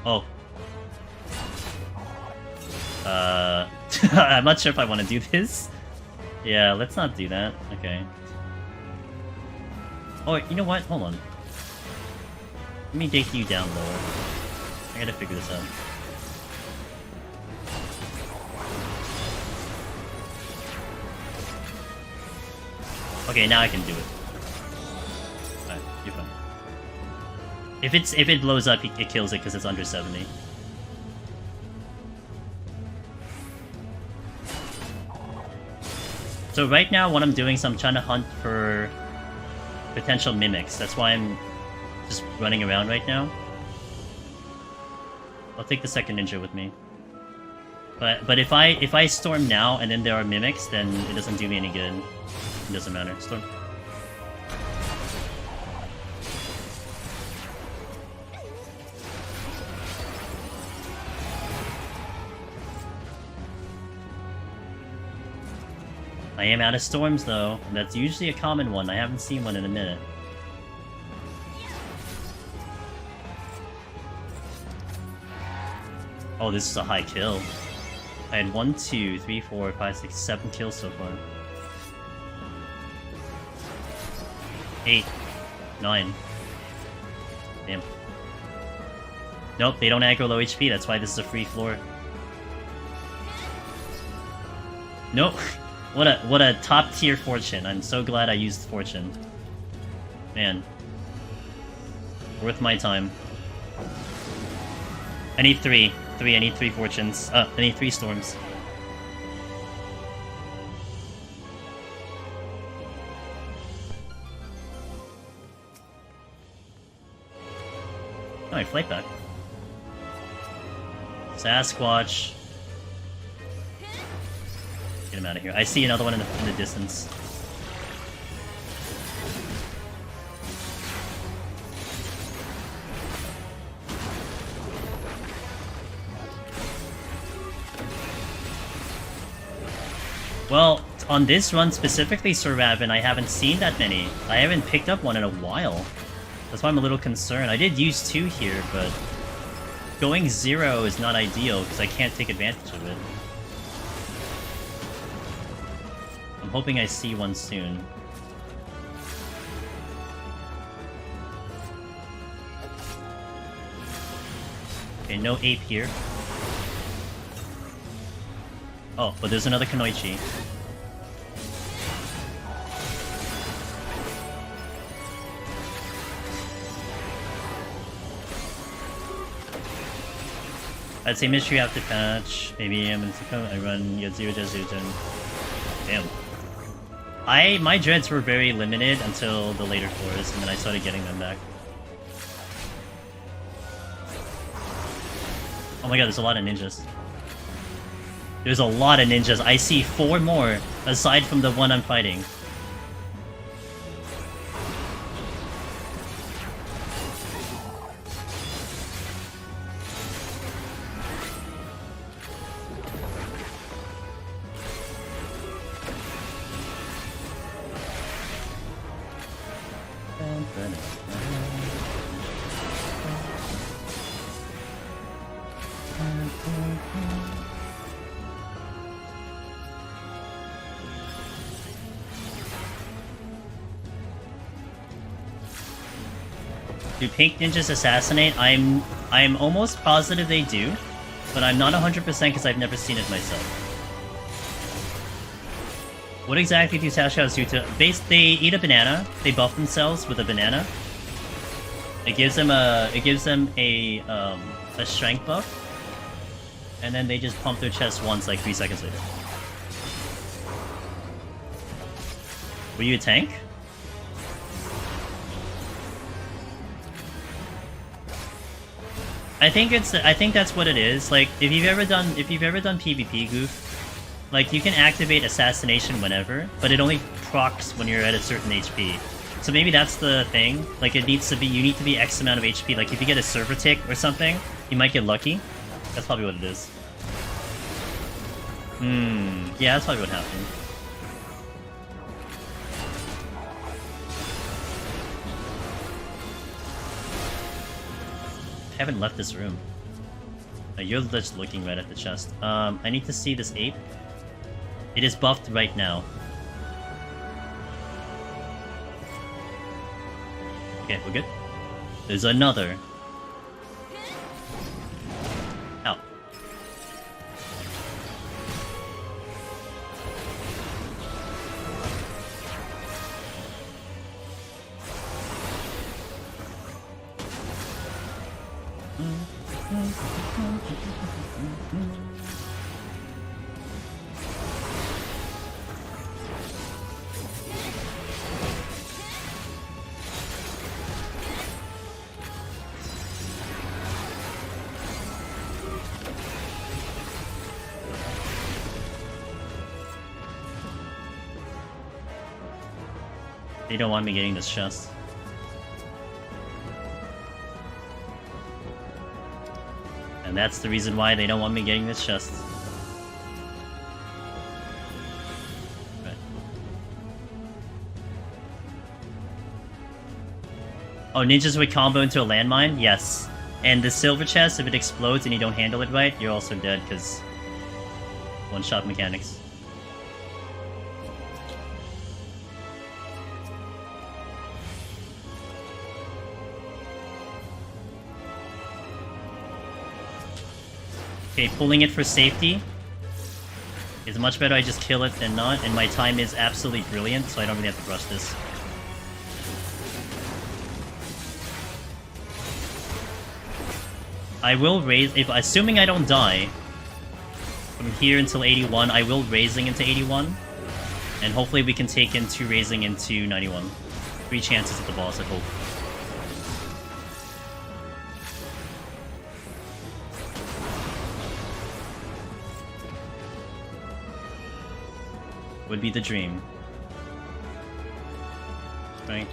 Oh. I'm not sure if I want to do this. Yeah, let's not do that. Okay. Oh, you know what? Hold on. Let me take you down lower. I gotta figure this out. Okay, now I can do it. Alright, you're fine. If it blows up, it kills it because it's under 70. So right now, what I'm doing is I'm trying to hunt for potential mimics. That's why I'm just running around right now. I'll take the second ninja with me. But if I storm now and then there are mimics, then it doesn't do me any good. It doesn't matter. Storm. I am out of storms though, and that's usually a common one. I haven't seen one in a minute. Oh, this is a high kill. I had 1, 2, 3, 4, 5, 6, 7 kills so far. 8, 9. Damn. Nope, they don't aggro low HP, that's why this is a free floor. Nope. What a top tier fortune. I'm so glad I used fortune. Man. Worth my time. I need 3. I need 3 fortunes. I need 3 storms. Oh, I flight back. Sasquatch. Get him out of here. I see another one in the distance. Well, on this run specifically, Sir Raven, I haven't seen that many. I haven't picked up one in a while. That's why I'm a little concerned. I did use 2 here, but going 0 is not ideal because I can't take advantage of it. I'm hoping I see one soon. Okay, no ape here. Oh, but there's another Kunoichi. I'd say mystery after patch. Maybe I'm in Tsuko. I run Yadziro Jazujin. Damn. My dreads were very limited until the later floors, and then I started getting them back. Oh my god, there's a lot of ninjas. There's a lot of ninjas. I see 4 more, aside from the one I'm fighting. Do pink ninjas assassinate? I'm almost positive they do, but I'm not 100% because I've never seen it myself. What exactly do Tashaos do to... They eat a banana, they buff themselves with a banana. It gives them a strength buff, and then they just pump their chest once like 3 seconds later. Were you a tank? I think that's what it is. Like, if you've ever done PvP goof, like, you can activate assassination whenever, but it only procs when you're at a certain HP. So maybe that's the thing. Like, you need to be X amount of HP. Like, if you get a server tick or something, you might get lucky. That's probably what it is. Yeah, that's probably what happened. I haven't left this room. You're just looking right at the chest. I need to see this ape. It is buffed right now. Okay, we're good. There's another. Ow. They don't want me getting this chest. And that's the reason why they don't want me getting this chest. Right. Oh, ninjas would combo into a landmine? Yes. And the silver chest, if it explodes and you don't handle it right, you're also dead, because one-shot mechanics. Okay, pulling it for safety is much better. I just kill it than not, and my time is absolutely brilliant, so I don't really have to rush this. I will raise, assuming I don't die, from here until 81, I will raising into 81, and hopefully we can take in 2 raising into 91. 3 chances at the boss, I hope. Would be the dream. Right?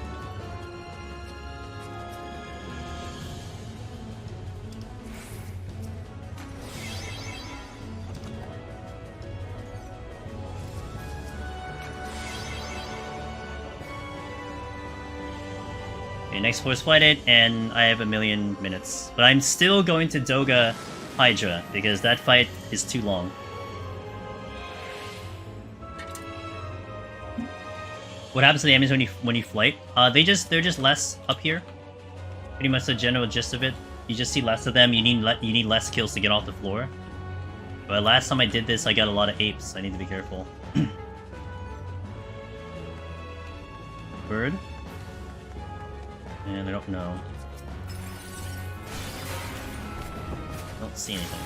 Okay, next force flight it, and I have 1,000,000 minutes. But I'm still going to Doga Hydra, because that fight is too long. What happens to the enemies when you flight? They're just less up here. Pretty much the general gist of it. You just see less of them. You need less kills to get off the floor. But last time I did this, I got a lot of apes. I need to be careful. Bird? And I don't know. Don't see anything.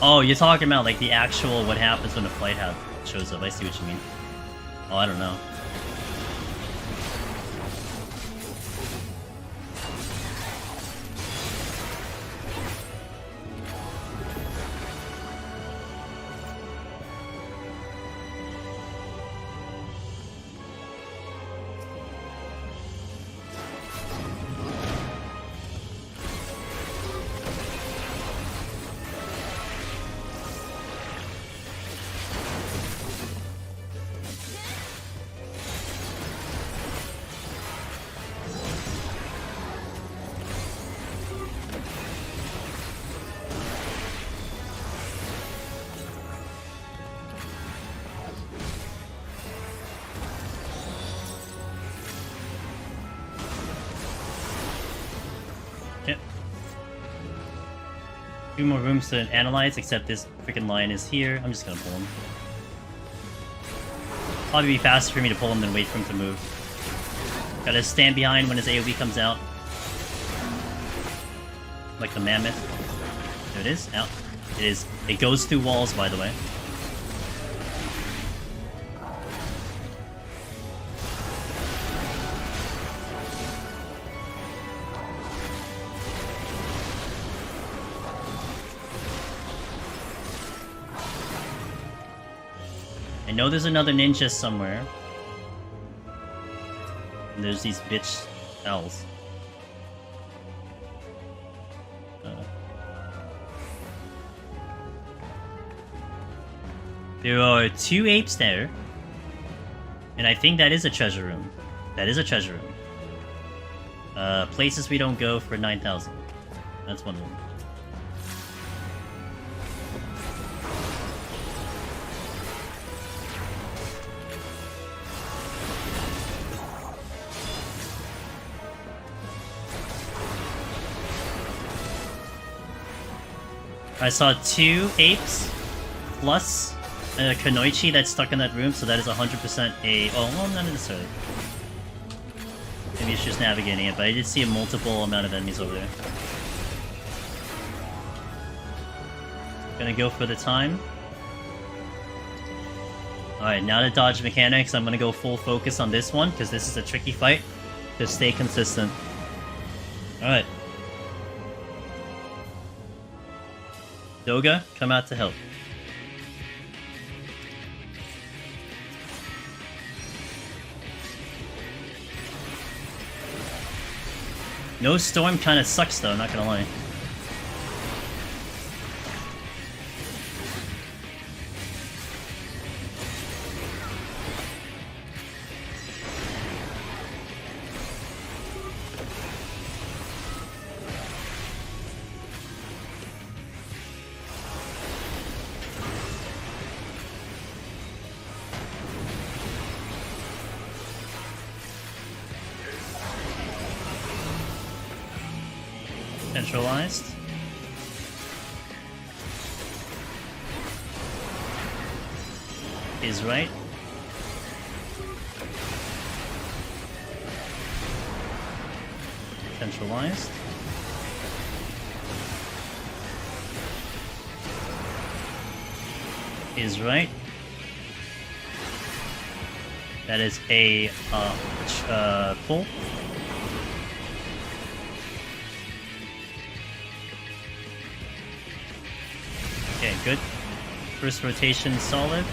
Oh, you're talking about like the actual what happens when a flight shows up. I see what you mean. Oh, I don't know. Few more rooms to analyze, except this freaking lion is here. I'm just gonna pull him. Probably be faster for me to pull him than wait for him to move. Gotta stand behind when his AoE comes out. Like the mammoth. There it is. Out. It goes through walls, by the way. I know there's another ninja somewhere. And there's these bitch elves. There are 2 apes there. And I think that is a treasure room. That is a treasure room. Places we don't go for 9,000. That's one of them. I saw 2 apes plus a Kunoichi that's stuck in that room, so that is 100% a... Oh, well, not necessarily. Maybe it's just navigating it, but I did see a multiple amount of enemies over there. Gonna go for the time. Alright, now to dodge mechanics, I'm gonna go full focus on this one, because this is a tricky fight. Just stay consistent. Alright. Doga, come out to help. No storm kinda sucks though, not gonna lie. Centralized. Is right. Centralized. Is right. That is a pull. Okay, good. First rotation solid.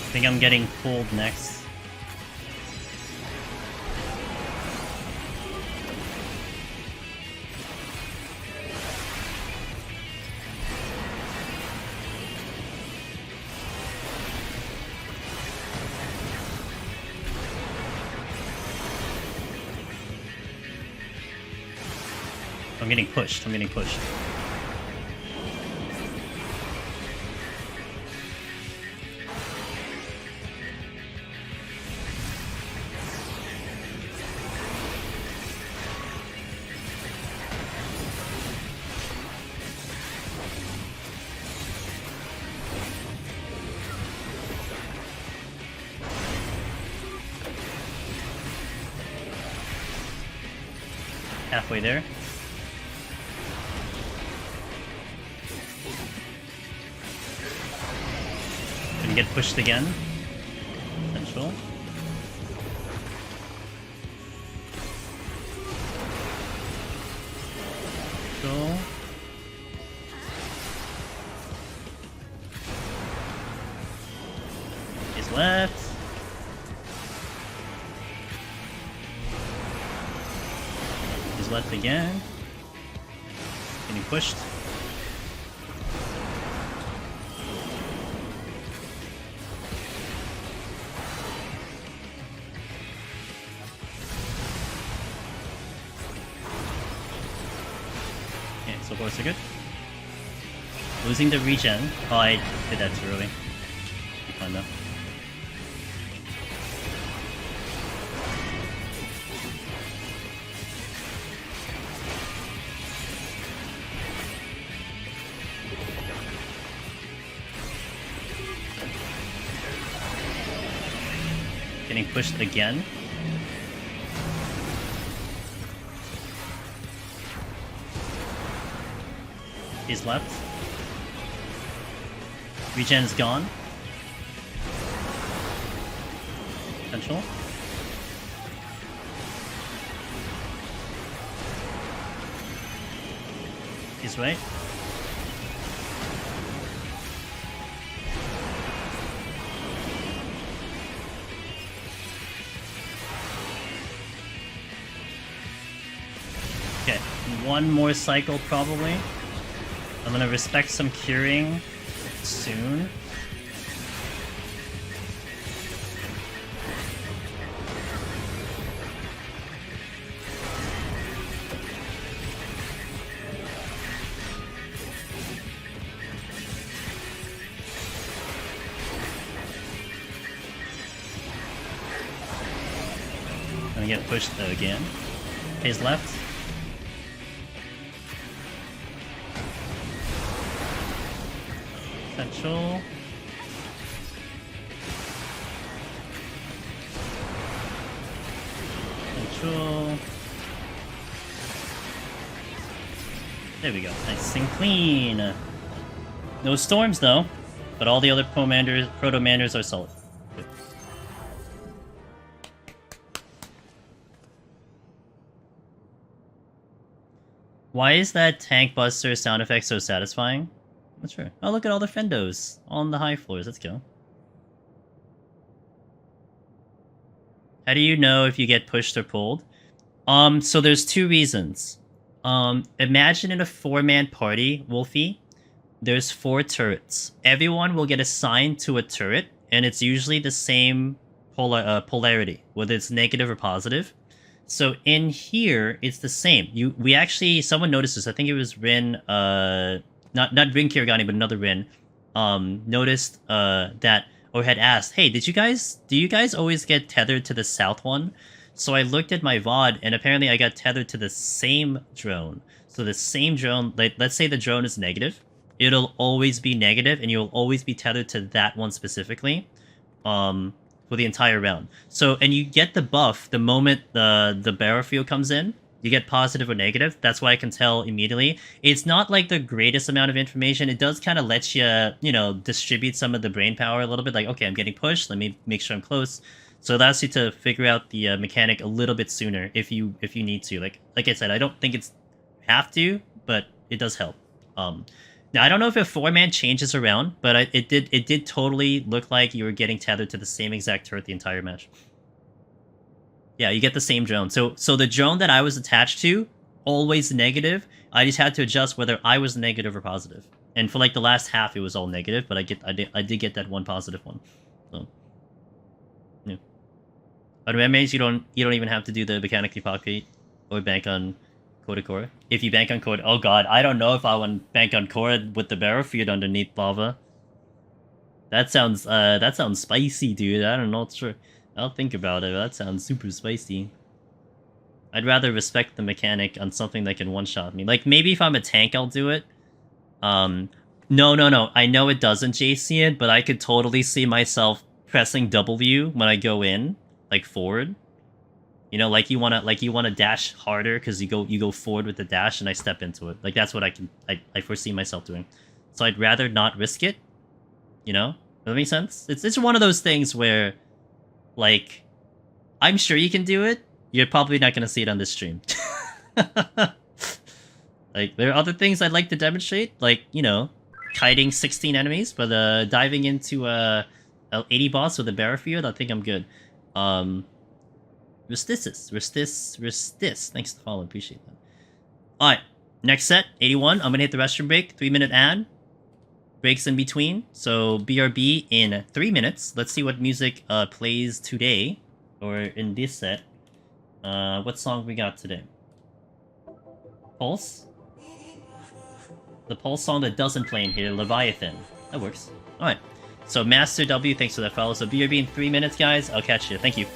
I think I'm getting pulled next. I'm getting pushed. I'm getting pushed. Halfway there. Gonna get pushed again. Central. Central. Is left. Left again. Getting pushed. Okay, so far so good. Losing the regen. Oh, I did that too early. Fun. though. Getting pushed again. He's left. Regen's gone. Potential. He's right. Okay, one more cycle probably. I'm gonna respect some curing soon. Gonna get pushed again. His left. Potential. Potential. There we go. Nice and clean. No storms though, but all the other proto-manders are solid. Good. Why is that tank buster sound effect so satisfying? Not sure. Oh, look at all the fendos on the high floors. Let's go. How do you know if you get pushed or pulled? So there's two reasons. Imagine in a 4-man party, Wolfie, there's 4 turrets. Everyone will get assigned to a turret, and it's usually the same polarity, whether it's negative or positive. So in here, it's the same. Someone noticed this. I think it was Rin, not Rin Kirigani, but another Rin, noticed that, or had asked, hey, do you guys always get tethered to the south one? So I looked at my VOD, and apparently I got tethered to the same drone. So the same drone, like, let's say the drone is negative, it'll always be negative, and you'll always be tethered to that one specifically, for the entire round. So, and you get the buff the moment the battlefield comes in. You get positive or negative. That's why I can tell immediately. It's not like the greatest amount of information. It does kind of let you, distribute some of the brain power a little bit. Like, okay, I'm getting pushed. Let me make sure I'm close. So it allows you to figure out the mechanic a little bit sooner if you need to. Like I said, I don't think it's have to, but it does help. Now I don't know if a 4-man changes around, but it did totally look like you were getting tethered to the same exact turret the entire match. Yeah, you get the same drone. So the drone that I was attached to, always negative. I just had to adjust whether I was negative or positive. And for like the last half, it was all negative, but I did get that one positive one. So yeah. But MMAs, you don't even have to do the mechanically pocket or bank on Coda Core. If you bank on Coda, oh god, I don't know if I want to bank on Core with the battlefield underneath lava. That sounds spicy, dude. I don't know, it's true. I'll think about it. That sounds super spicy. I'd rather respect the mechanic on something that can one-shot me. Like, maybe if I'm a tank, I'll do it. No. I know it doesn't JC it, but I could totally see myself pressing W when I go in, like forward. Like you wanna dash harder because you go forward with the dash, and I step into it. Like that's what I foresee myself doing. So I'd rather not risk it. Does that make sense? It's one of those things where, like, I'm sure you can do it. You're probably not going to see it on this stream. Like, there are other things I'd like to demonstrate, like, kiting 16 enemies, but diving into a 80 boss with a battlefield, I think I'm good. Restis. Thanks for the follow, appreciate that. Alright, next set, 81. I'm going to hit the restroom break, 3-minute ad. Breaks in between, so BRB in 3 minutes. Let's see what music plays today, or in this set. What song we got today? Pulse? The Pulse song that doesn't play in here, Leviathan. That works. Alright, So Master W, thanks for that follow. So BRB in 3 minutes, guys. I'll catch you. Thank you.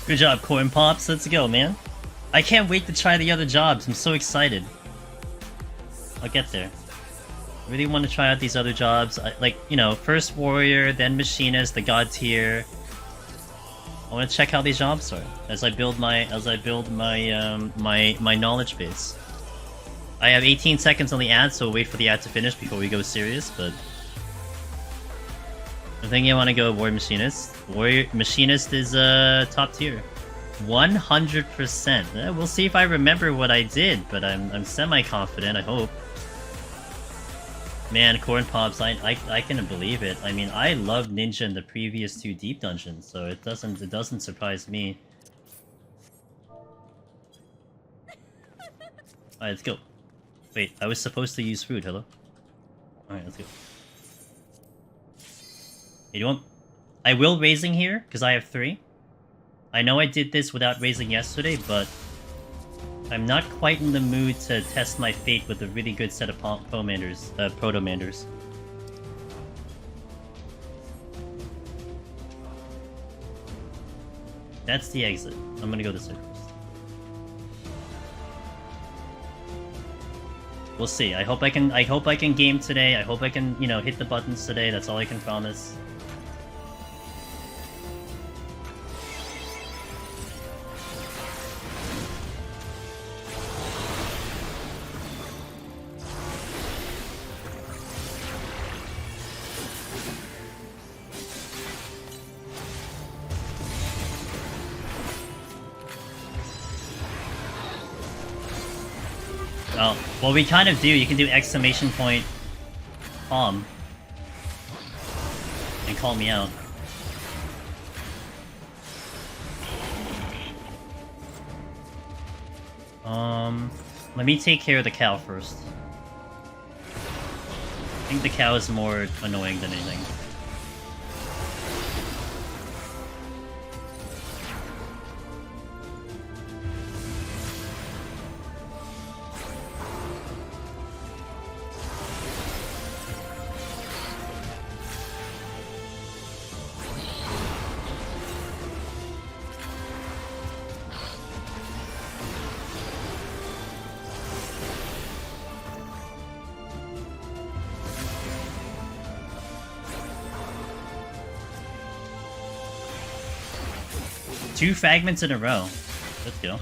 Good job, Corn Pops. Let's go, man. I can't wait to try the other jobs. I'm so excited. I'll get there. I really want to try out these other jobs. Like, you know, first Warrior, then Machinist, the God tier. I want to check how these jobs are as I build my my knowledge base. I have 18 seconds on the ad, so we'll wait for the ad to finish before we go serious, but I think I want to go Warrior Machinist. Warrior Machinist is top tier. 100%. We'll see if I remember what I did, but I'm semi-confident, I hope. Man, Corn Pops, I couldn't believe it. I mean, I loved Ninja in the previous 2 deep dungeons, so it doesn't surprise me. Alright, let's go. Wait, I was supposed to use food, hello? Alright, let's go. You know what? I will raising here, because I have 3. I know I did this without raising yesterday, but I'm not quite in the mood to test my fate with a really good set of Proto-Manders. That's the exit. I'm gonna go this way first. We'll see. I hope I can game today. I hope I can, you know, hit the buttons today. That's all I can promise. Well, we kind of do. You can do exclamation point and call me out. Let me take care of the cow first. I think the cow is more annoying than anything. 2 fragments in a row. Let's go.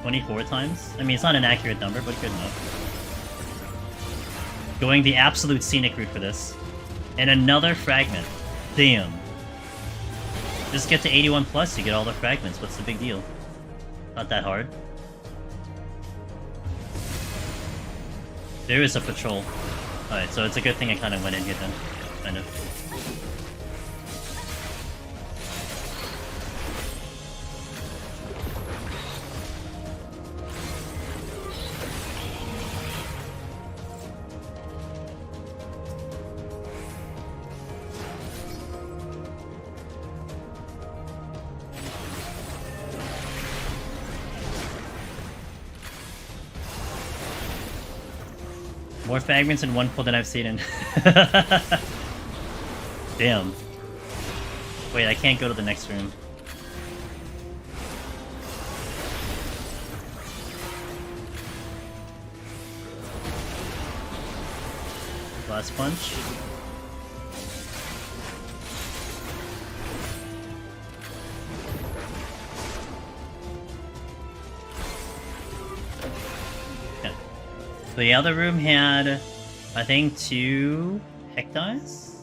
"24 times? I mean, it's not an accurate number, but good enough. Going the absolute scenic route for this. And another fragment. Damn. Just get to 81 plus, you get all the fragments. What's the big deal? Not that hard. There is a patrol. Alright, so it's a good thing I kind of went in here then. Kind of. More fragments in one pull than I've seen in. Damn. Wait, I can't go to the next room. Last punch. The other room had, I think, 2 heck dies?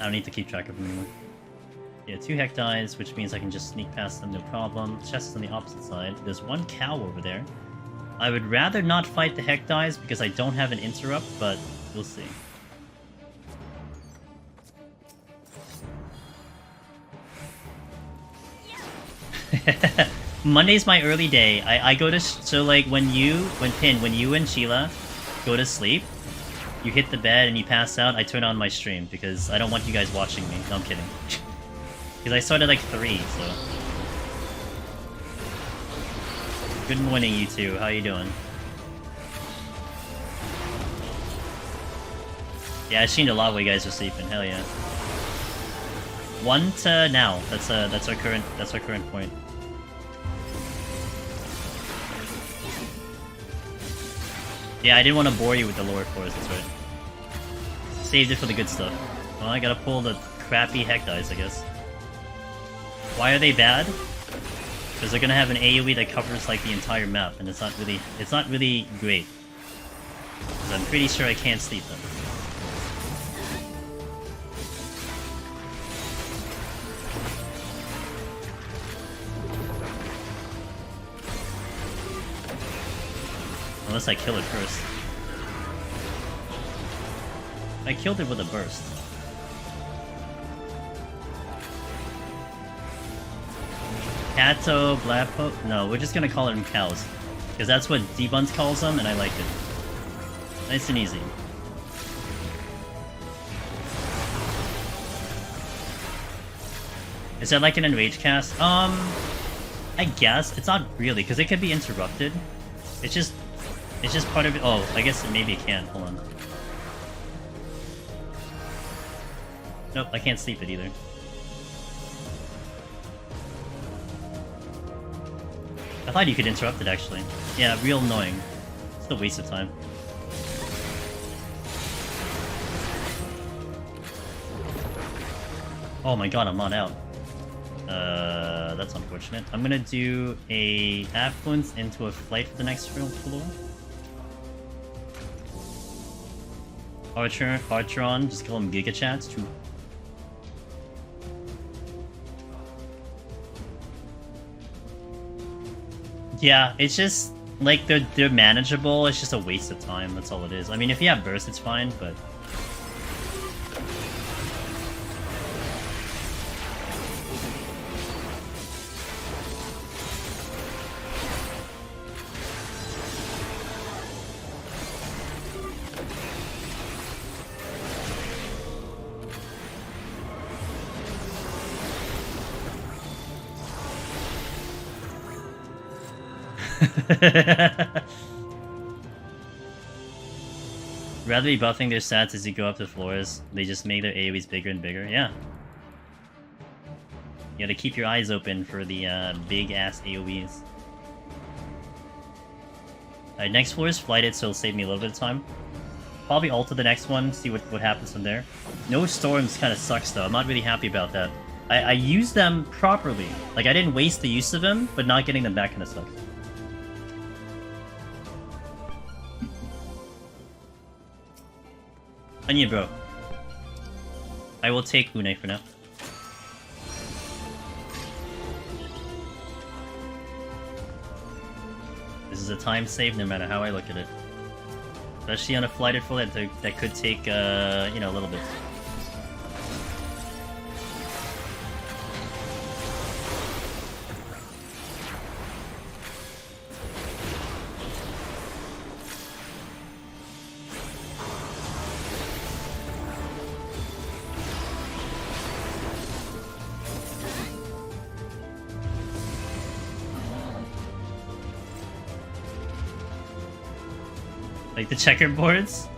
I don't need to keep track of them anymore. Yeah, 2 heck dies, which means I can just sneak past them, no problem. Chest is on the opposite side. There's 1 cow over there. I would rather not fight the heck dies because I don't have an interrupt, but we'll see. Monday's my early day. I go to so like when you and Sheila go to sleep, you hit the bed and you pass out. I turn on my stream because I don't want you guys watching me. No, I'm kidding. Because I started like 3, so. Good morning, you two. How you doing? Yeah, I've seen a lot while you guys are sleeping. Hell yeah. 1 to now. That's our current point. Yeah, I didn't want to bore you with the lower floors, that's right. Saved it for the good stuff. Well, I gotta pull the crappy heck dice, I guess. Why are they bad? Because they're gonna have an AoE that covers like the entire map, and it's not really great. Because I'm pretty sure I can't sleep them. Unless I kill it first. I killed it with a burst. Kato, Blapo... No, we're just gonna call them cows. Because that's what Debuns calls them, and I like it. Nice and easy. Is that like an enrage cast? I guess. It's not really, because it could be interrupted. It's just part of it. Oh, I guess maybe it can. Hold on. Nope, I can't sleep it either. I thought you could interrupt it, actually. Yeah, real annoying. It's a waste of time. Oh my god, I'm not out. That's unfortunate. I'm gonna do a affluence into a flight for the next floor. Archeron, just call him Giga Chats too. Yeah, it's just like they're manageable. It's just a waste of time. That's all it is. I mean, if you have burst, it's fine, but. Rather be buffing their stats as you go up the floors. They just make their AoEs bigger and bigger. Yeah. You gotta keep your eyes open for the big-ass AoEs. Alright, next floor is flighted, so it'll save me a little bit of time. Probably alter the next one, see what happens from there. No storms kind of sucks, though. I'm not really happy about that. I used them properly. Like, I didn't waste the use of them, but not getting them back kind of sucks. Onion, bro. I will take Une for now. This is a time save no matter how I look at it. Especially on a flighted full that could take, you know, a little bit. Like the checkerboards?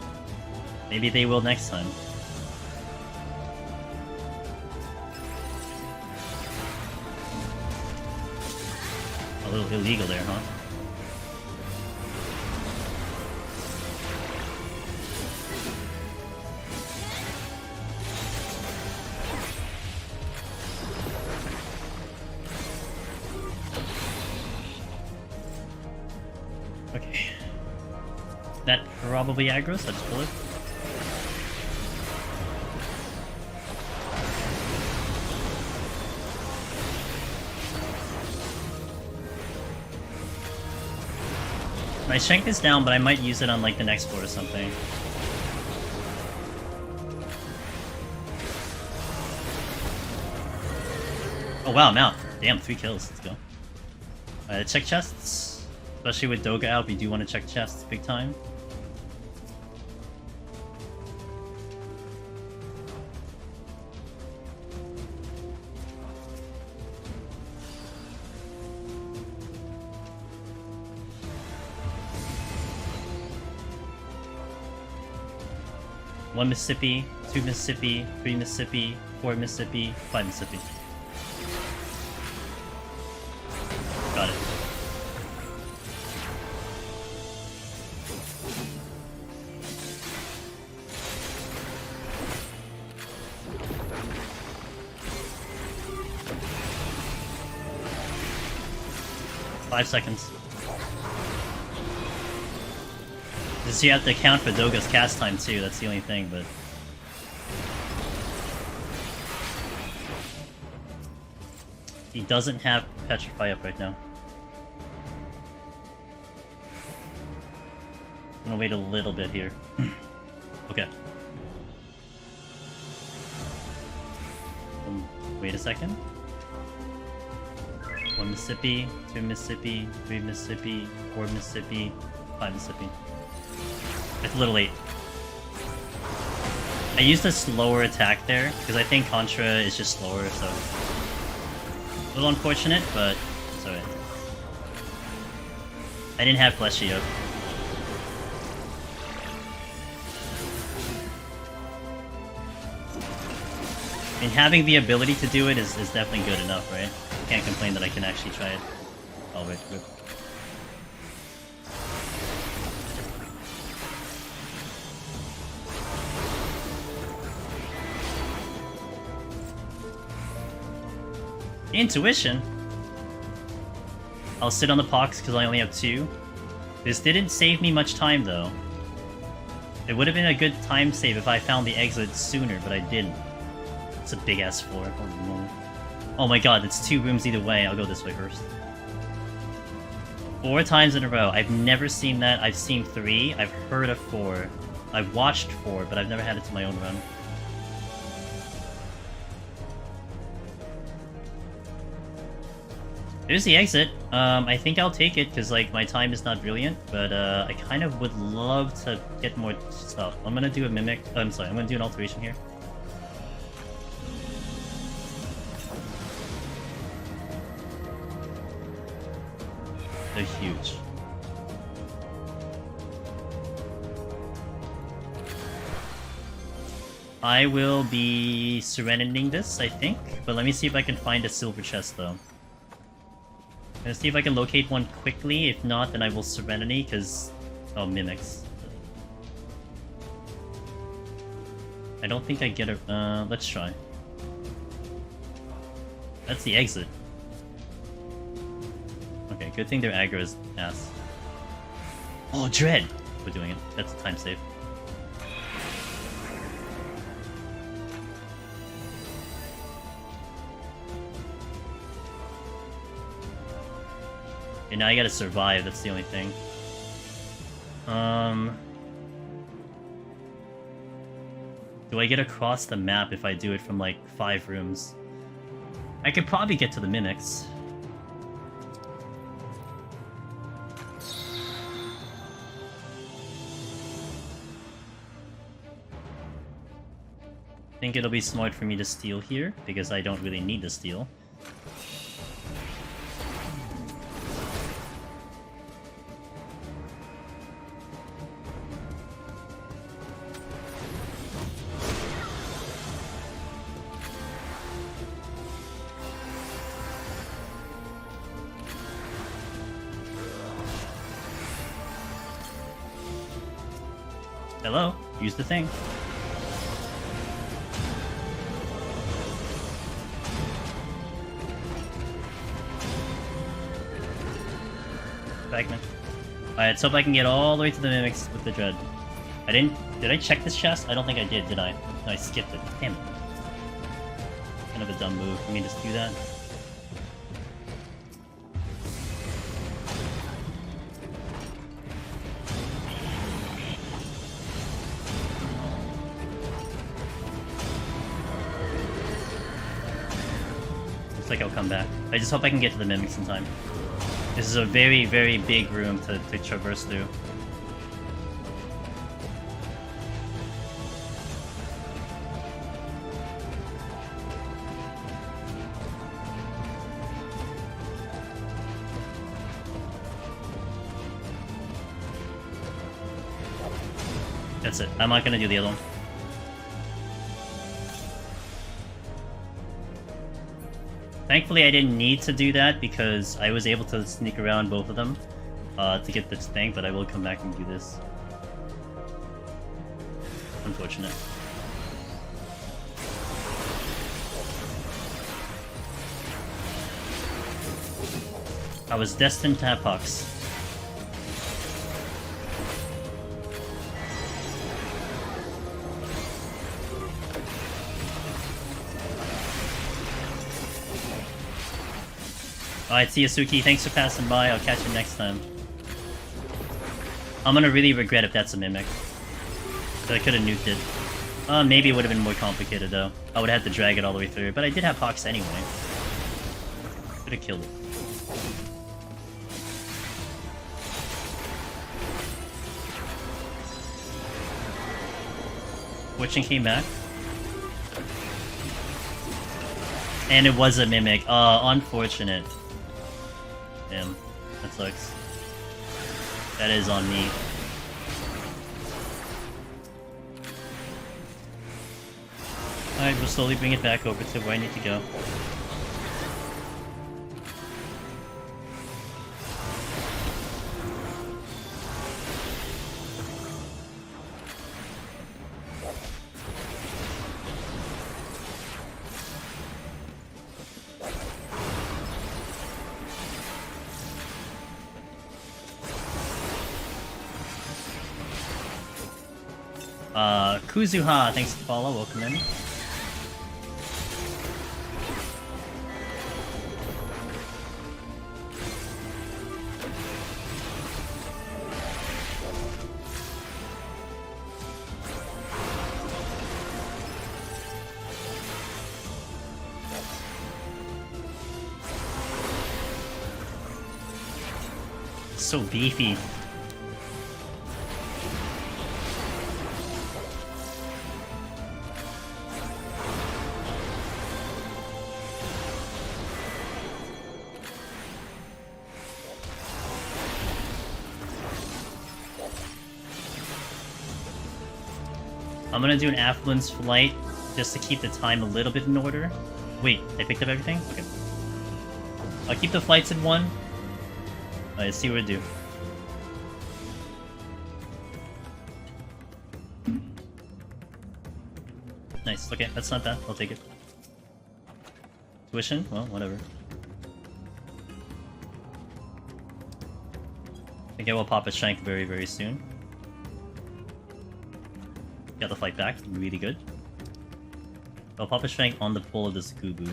Maybe they will next time. A little illegal there, huh? Okay. That probably aggro's, I just pull it. My strength is down, but I might use it on like the next floor or something. Oh wow, I'm out. Damn, 3 kills. Let's go. Check chests. Especially with Doga out, we do want to check chests big time. One Mississippi, 2 Mississippi, 3 Mississippi, 4 Mississippi, 5 Mississippi. Got it. Five seconds. Just you have to account for Doga's cast time too, that's the only thing, but... He doesn't have Petrify up right now. I'm gonna wait a little bit here. Okay. Wait a second. 1 Mississippi, 2 Mississippi, 3 Mississippi, 4 Mississippi, 5 Mississippi. It's a little late. I used a slower attack there, because I think Contra is just slower, so... A little unfortunate, but it's alright. I didn't have Fleshy up. I mean, having the ability to do it is definitely good enough, right? Can't complain that I can actually try it. Oh, wait, wait. Intuition? I'll sit on the Pox because I only have 2. This didn't save me much time, though. It would have been a good time save if I found the exit sooner, but I didn't. It's a big-ass floor. Oh my god, it's 2 rooms either way. I'll go this way first. 4 times in a row. I've never seen that. I've seen 3. I've heard of 4. I've watched 4, but I've never had it to my own run. There's the exit. I think I'll take it because like my time is not brilliant, but I kind of would love to get more stuff. I'm gonna do a mimic. I'm sorry. I'm gonna do an alteration here. They're huge. I will be serenading this, I think. But let me see if I can find a silver chest, though. Let's see if I can locate one quickly. If not, then I will serenity, because... Oh, mimics. I don't think I get a... let's try. That's the exit. Okay, good thing their aggro is ass. Oh, Dread! We're doing it. That's a time save. Okay, now I gotta survive, that's the only thing. Do I get across the map if I do it from, like, 5 rooms? I could probably get to the mimics. I think it'll be smart for me to steal here, because I don't really need to steal. Hello? Use the thing. Bagman. Alright, let's hope I can get all the way to the mimics with the dread. I didn't... Did I check this chest? I don't think I did I? No, I skipped it. Damn it. Kind of a dumb move for me to just do that. Like I'll come back. I just hope I can get to the mimics in time. This is a very, very big room to traverse through. That's it. I'm not gonna do the other one. Thankfully, I didn't need to do that because I was able to sneak around both of them to get this thing, but I will come back and do this. Unfortunate. I was destined to have pucks. Alright, see you, Suki. Thanks for passing by. I'll catch you next time. I'm gonna really regret if that's a mimic. So I could have nuked it. Maybe it would have been more complicated, though. I would have had to drag it all the way through, but I did have Hawks anyway. Could have killed it. Witching came back. And it was a mimic. Unfortunate. Damn, that sucks. That is on me. Alright, we'll slowly bring it back over to where I need to go. Kuzuha, thanks for the follow, welcome in. So beefy. I'm gonna do an affluence flight just to keep the time a little bit in order. Wait, I picked up everything? Okay. I'll keep the flights in 1. Let's see what I do. Nice, okay, that's not bad. I'll take it. Tuition? Well, whatever. I think I will pop a shank very, very soon. Got the fight back, really good. I'll pop a shank on the pull of this Gubu.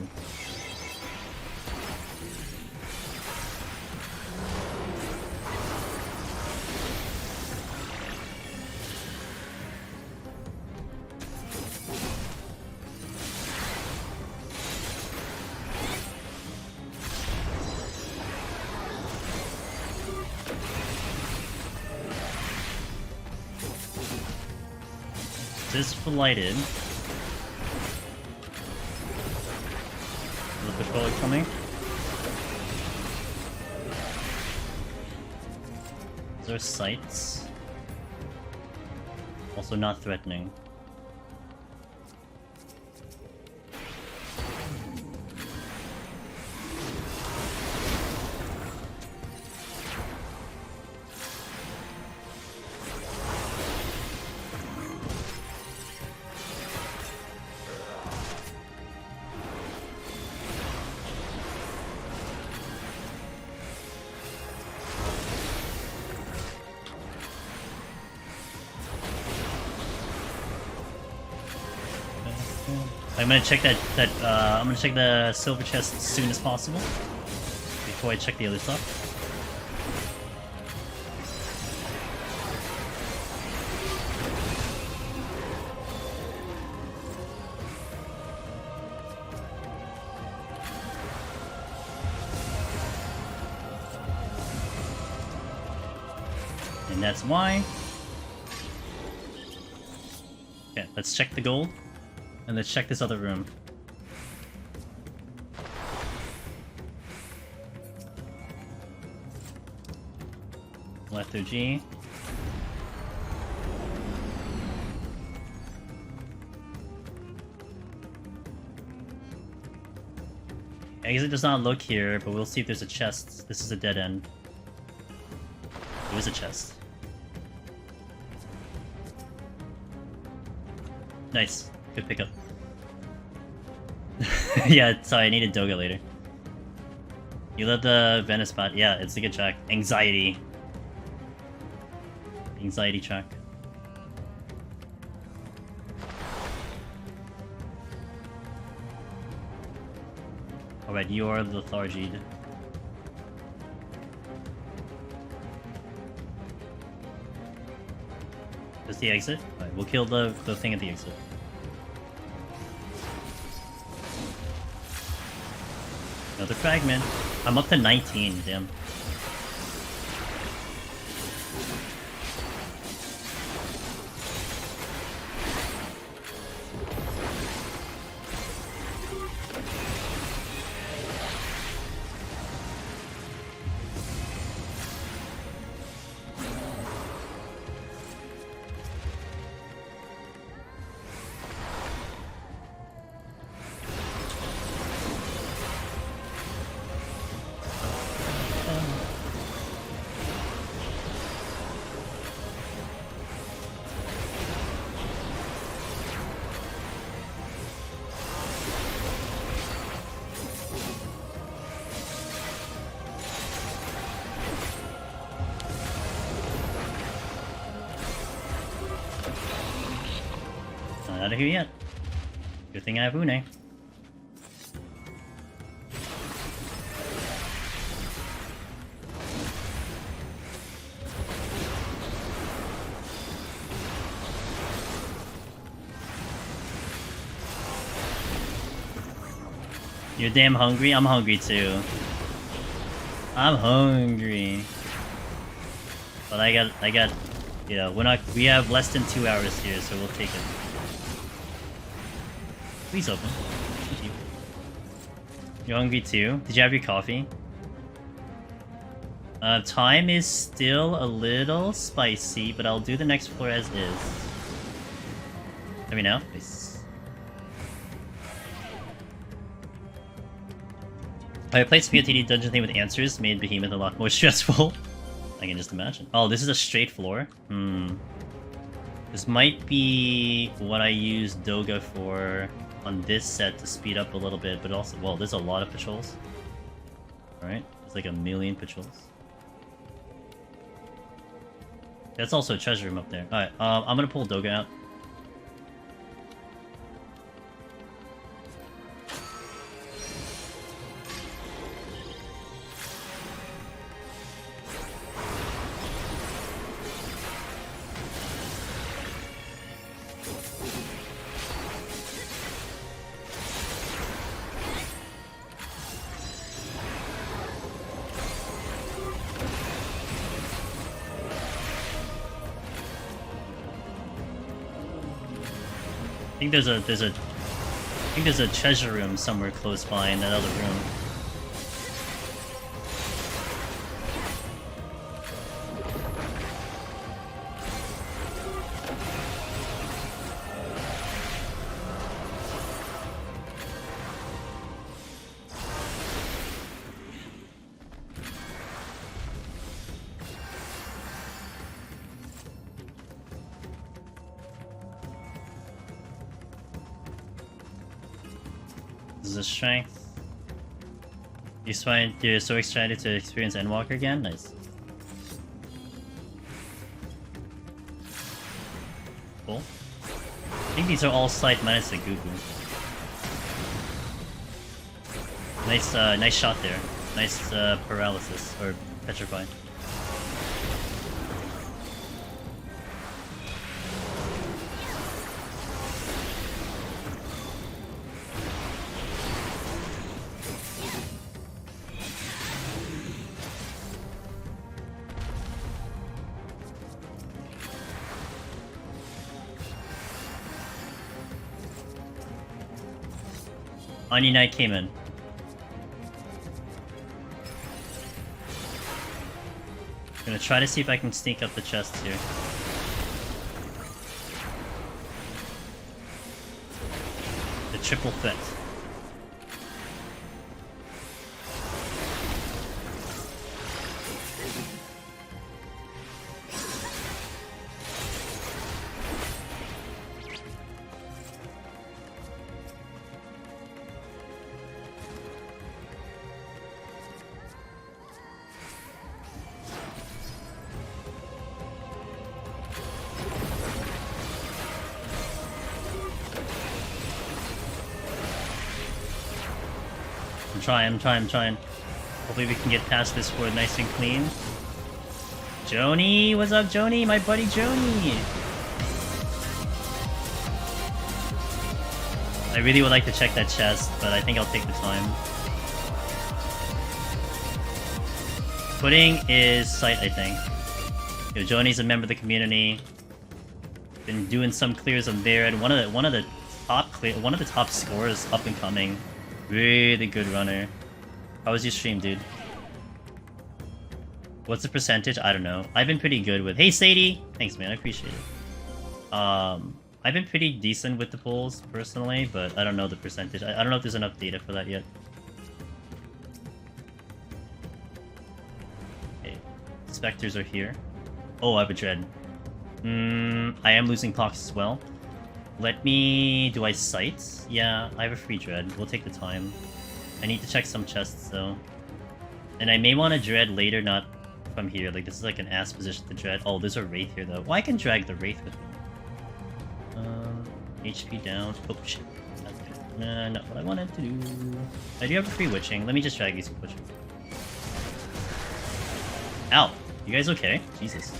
This flighted. The patrol coming. Is there sights? Also not threatening. I'm gonna check I'm gonna check the silver chest as soon as possible before I check the other stuff. And that's why. Okay, let's check the gold. And let's check this other room. Left OG. Exit does not look here, but we'll see if there's a chest. This is a dead end. There is a chest. Nice. Good pickup. Yeah, sorry, I needed Doga later. You love the Venice spot. Yeah, it's a good track. Anxiety. Anxiety track. Alright, you are lethargied. Is the exit? Alright, we'll kill the thing at the exit. Another fragment. I'm up to 19, damn. Not out of here yet. Good thing I have Une. You're damn hungry? I'm hungry too. I'm hungry. But I got, you know, we have less than 2 hours here, so we'll take it. Please open. Thank you. You're hungry too? Did you have your coffee? Time is still a little spicy, but I'll do the next floor as is. Let me know. Nice. I played TD dungeon thing with answers, made Behemoth a lot more stressful. I can just imagine. Oh, this is a straight floor? This might be what I use Doga for on this set to speed up a little bit, but also, well, there's a lot of patrols. Alright, there's like 1 million patrols. That's also a treasure room up there. Alright, I'm gonna pull Doga out. I think there's a treasure room somewhere close by in that other room. This is a strength. You're so excited to experience Endwalker again? Nice. Cool. I think these are all sight minus the Gugu. Nice, nice shot there. Nice paralysis, or petrify. Onion Knight came in. Gonna try to see if I can sneak up the chests here. The triple threat. I'm trying. Hopefully we can get past this wood nice and clean. Joni! What's up, Joni? My buddy Joni! I really would like to check that chest, but I think I'll take the time. Pudding is sight, I think. Yo, Joni's a member of the community. Been doing some clears on there, and one of the top scorers up and coming. Really good runner. How was your stream, dude? What's the percentage? I don't know. I've been pretty good with... Hey, Sadie! Thanks, man. I appreciate it. I've been pretty decent with the pulls, personally, but I don't know the percentage. I don't know if there's enough data for that yet. Okay. Spectres are here. Oh, I have a dread. I am losing pox as well. Let me... Do I sight? Yeah, I have a free dread. We'll take the time. I need to check some chests, though. And I may want to dread later, not from here. Like, this is like an ass position to dread. Oh, there's a wraith here, though. Well, I can drag the wraith with me. HP down. Oh, shit. Not what I wanted to do. I do have a free witching. Let me just drag these witching. Ow! You guys okay? Jesus.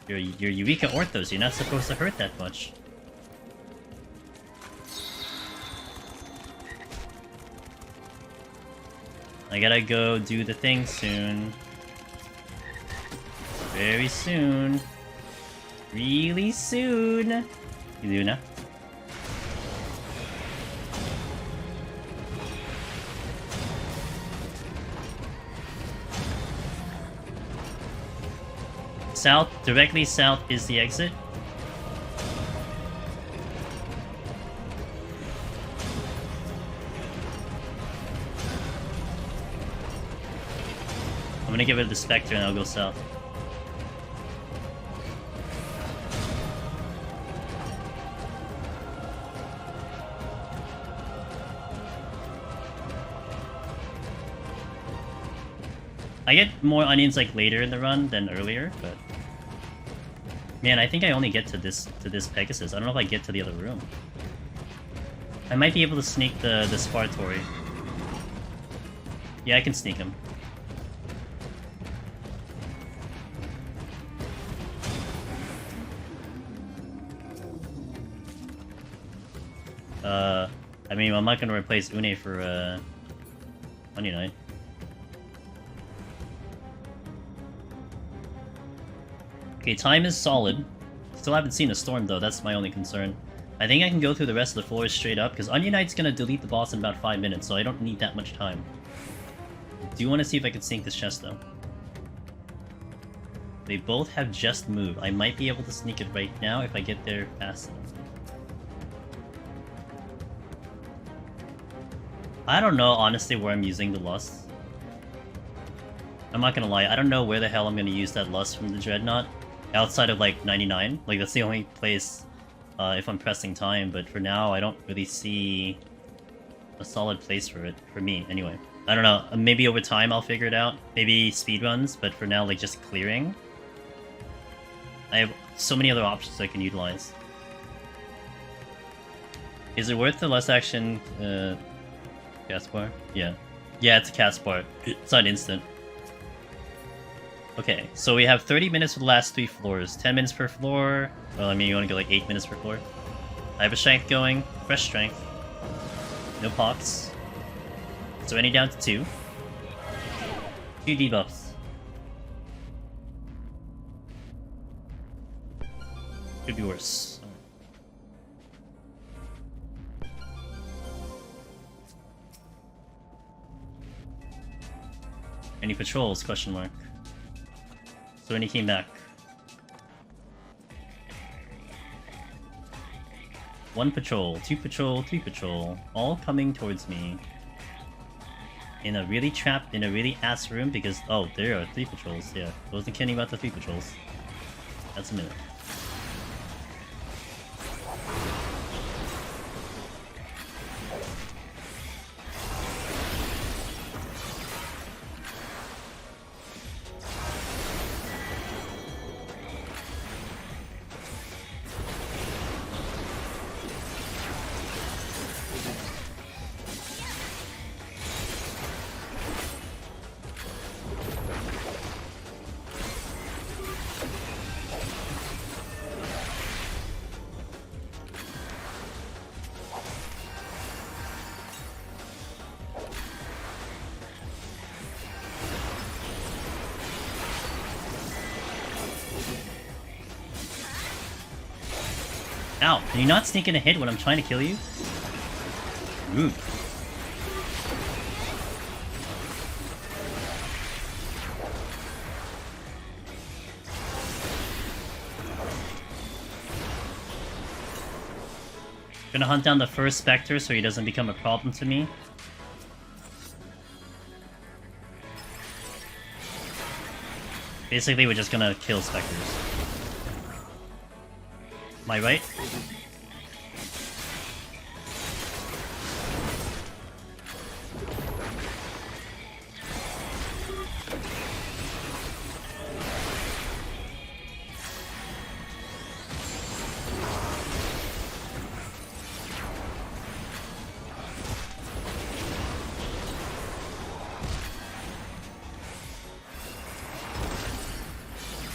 You're Eureka Orthos, you're not supposed to hurt that much. I gotta go do the thing soon. Very soon. Really soon. Luna. South, directly south is the exit. I'm gonna get rid of the Spectre and I'll go south. I get more onions like later in the run than earlier, but man, I think I only get to this Pegasus. I don't know if I get to the other room. I might be able to sneak the Spartory. Yeah, I can sneak him. I mean, I'm not gonna replace Une for Onion Knight. Okay, time is solid. Still haven't seen a storm though, that's my only concern. I think I can go through the rest of the floors straight up, because Onion Knight's gonna delete the boss in about 5 minutes, so I don't need that much time. I do want to see if I can sneak this chest though. They both have just move. I might be able to sneak it right now if I get there fast enough. I don't know, honestly, where I'm using the Lust. I'm not gonna lie, I don't know where the hell I'm gonna use that Lust from the Dreadnought. Outside of, like, 99. Like, that's the only place if I'm pressing time, but for now, I don't really see a solid place for it. For me, anyway. I don't know, maybe over time I'll figure it out. Maybe speedruns, but for now, like, just clearing. I have so many other options I can utilize. Is it worth the less action, cast bar? Yeah. Yeah, it's a cast bar. It's not instant. Okay, so we have 30 minutes for the last 3 floors. 10 minutes per floor. Well, I mean, you want to go like 8 minutes per floor. I have a strength going. Fresh strength. No pox. So any down to 2. 2 debuffs. Could be worse. Any patrols? Question mark. So when he came back. 1 patrol, 2 patrol, 3 patrol, all coming towards me. In a really trapped, in a really ass room because, oh, there are 3 patrols, yeah. Wasn't kidding about the 3 patrols. That's a minute. Ow, can you not sneak in a hit when I'm trying to kill you? Rude. Gonna hunt down the first Spectre so he doesn't become a problem to me. Basically, we're just gonna kill Spectres. Am I right?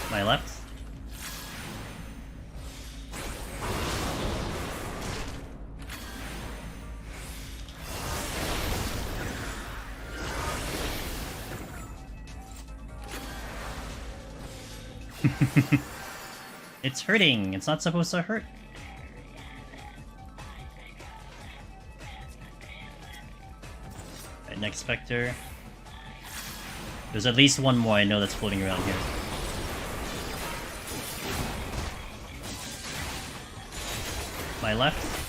My left? It's hurting. It's not supposed to hurt. Alright, next Spectre. There's at least one more I know that's floating around here. My left.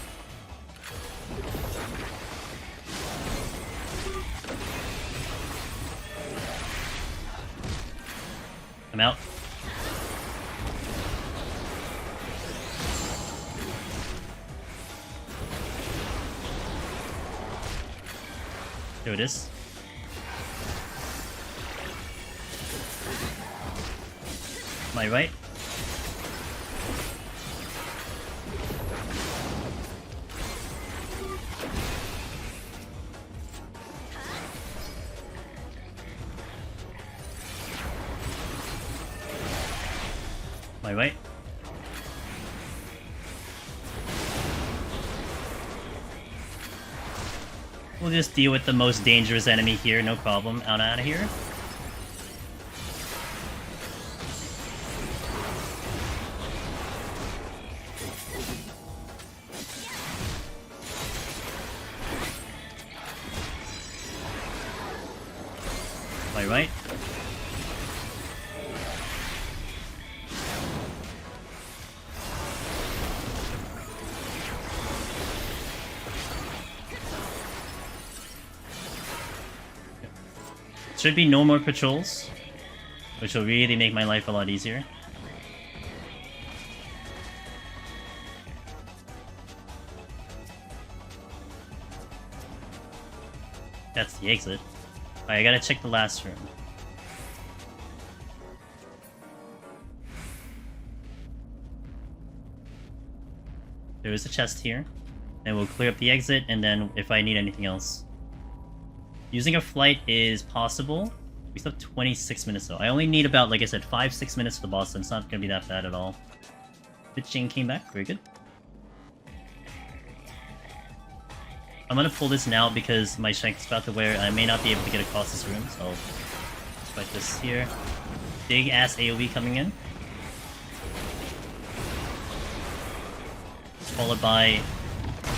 I'm out. There it is. My right. My right. We'll just deal with the most dangerous enemy here, no problem. Out of here. My right. Should be no more patrols, which will really make my life a lot easier. That's the exit. Alright, I gotta check the last room. There is a chest here. And we'll clear up the exit, and then if I need anything else. Using a flight is possible. We still have 26 minutes though. I only need about, like I said, 5-6 minutes for the boss, so it's not gonna be that bad at all. The chain came back, very good. I'm gonna pull this now because my strength is about to wear. I may not be able to get across this room, so I'll just fight this here. Big ass AoE coming in. Followed by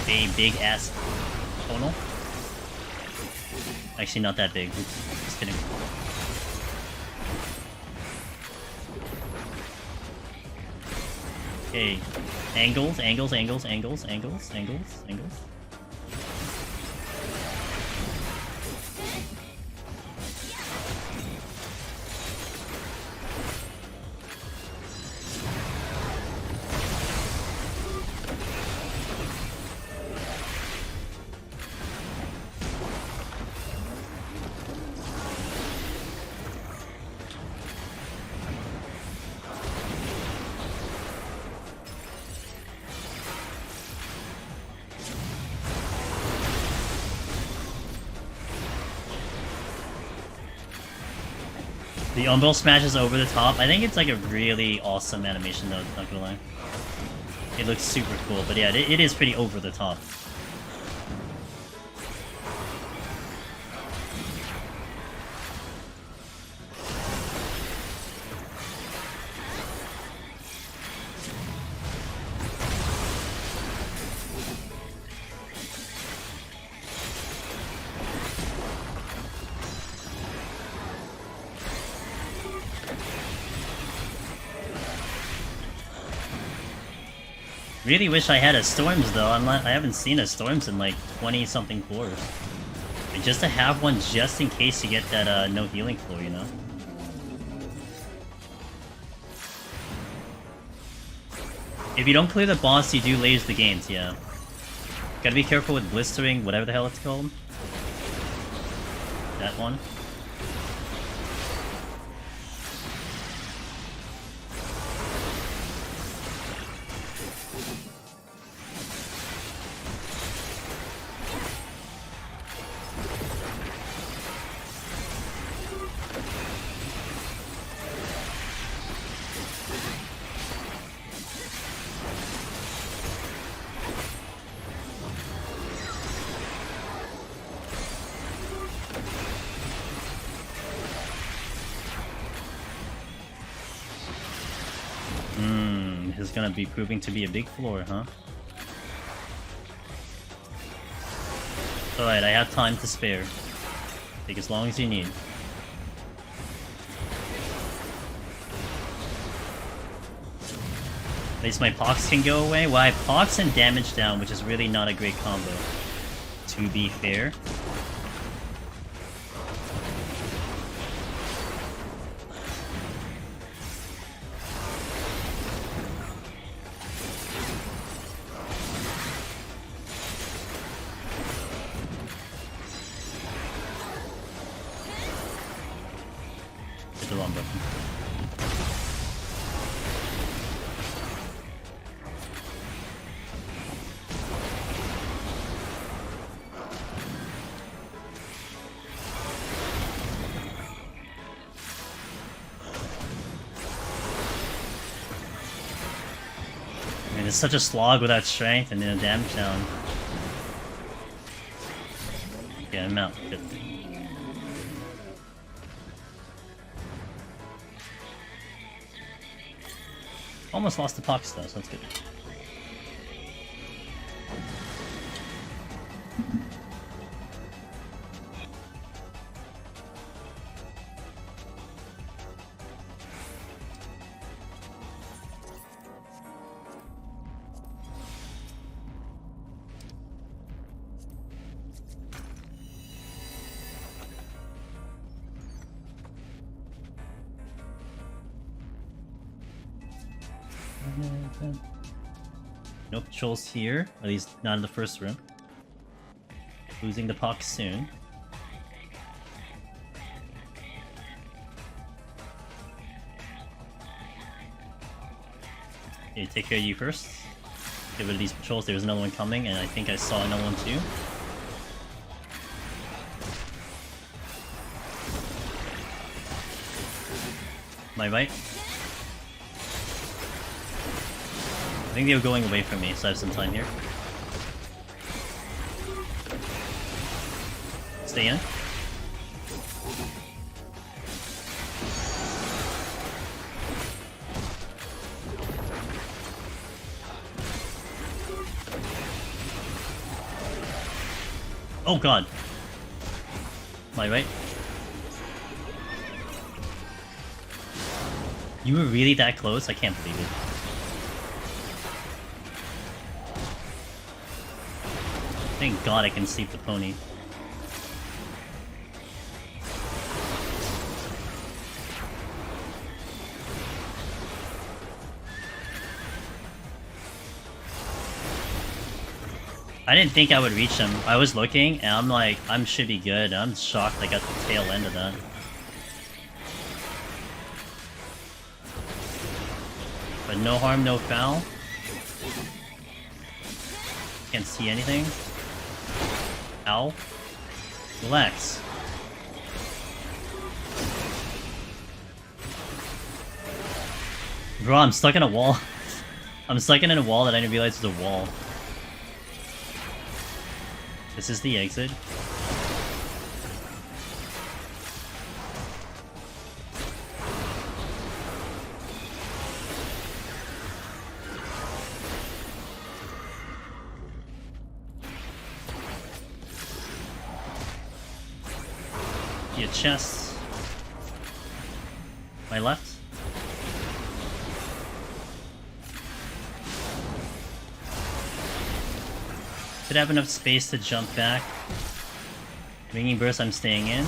a big ass tonal. Actually, not that big. Oops, just kidding. Okay. Angles, angles, angles, angles, angles, angles, angles. The Umbral smashes over the top. I think it's like a really awesome animation though, not gonna lie. It looks super cool, but yeah, it is pretty over the top. Really wish I had a Storms though. I haven't seen a Storms in like 20-something floors. And just to have one just in case you get that no healing floor, you know? If you don't clear the boss, you do lose the games, yeah. Gotta be careful with blistering, whatever the hell it's called. That one. This is gonna be proving to be a big floor, huh? Alright, I have time to spare. Take as long as you need. At least my Pox can go away. Well, I have Pox and damage down, which is really not a great combo, to be fair. Hit the wrong button. It's such a slog without strength and then a damage down. Yeah, I'm out. Good. Almost lost the Pox though, so that's good. No patrols here, at least not in the first room. Losing the Pox soon. Okay, take care of you first. Get rid of these patrols. There's another one coming, and I think I saw another one too. My right. I think they were going away from me, so I have some time here. Stay in. Oh god. My right. You were really that close? I can't believe it. Thank god I can sleep the pony. I didn't think I would reach him. I was looking and I'm like, I should be good. I'm shocked I got the tail end of that. But no harm, no foul. Can't see anything. Ow. Relax. Bro, I'm stuck in a wall. I'm stuck in a wall that I didn't realize was a wall. This is the exit. Chest. My left. Should have enough space to jump back. Ringing burst, I'm staying in.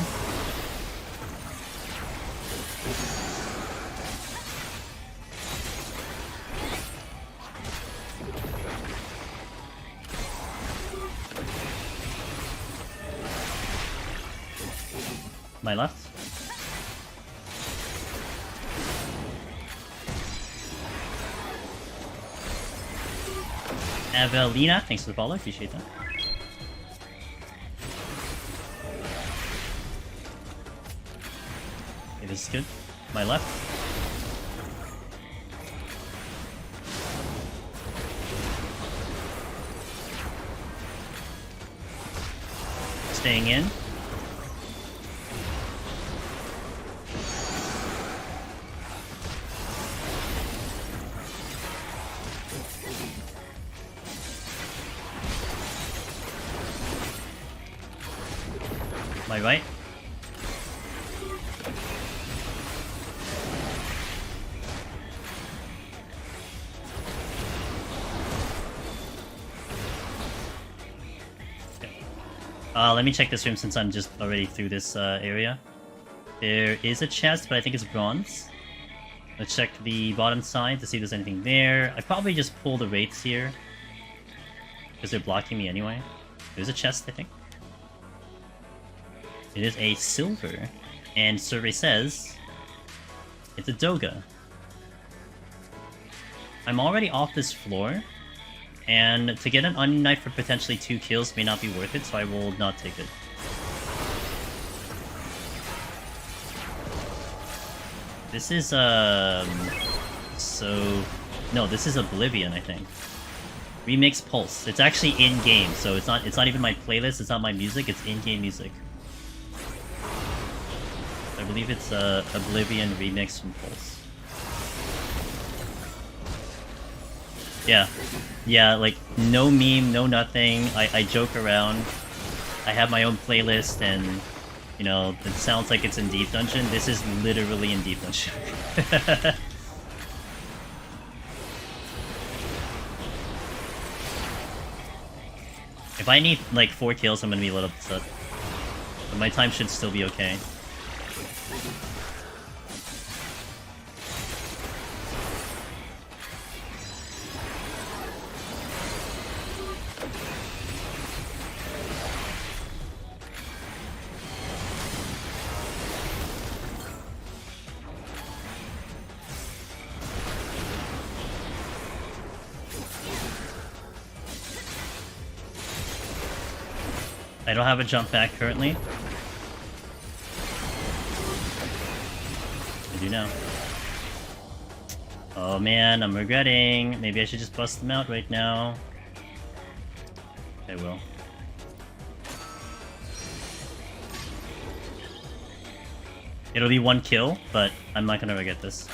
My left. Evelina, thanks for the follow, appreciate that. Okay, this is good. My left. Staying in. My right. Let me check this room since I'm just already through this area. There is a chest, but I think it's bronze. Let's check the bottom side to see if there's anything there. I'd probably just pull the wraiths here, because they're blocking me anyway. There's a chest, I think. It is a silver, and survey says it's a Doga. I'm already off this floor, and to get an onion knife for potentially 2 kills may not be worth it, so I will not take it. This is, no, this is Oblivion, I think. Remix Pulse. It's actually in-game, so it's not even my playlist, it's not my music, it's in-game music. I believe it's, Oblivion Remix from Pulse. Yeah, like, no meme, no nothing, I joke around. I have my own playlist, and, you know, it sounds like it's in Deep Dungeon. This is literally in Deep Dungeon. If I need, like, 4 kills, I'm gonna be a little upset. But my time should still be okay. I don't have a jump back currently. I do now. Oh man, I'm regretting. Maybe I should just bust them out right now. I will. It'll be 1 kill, but I'm not gonna regret this.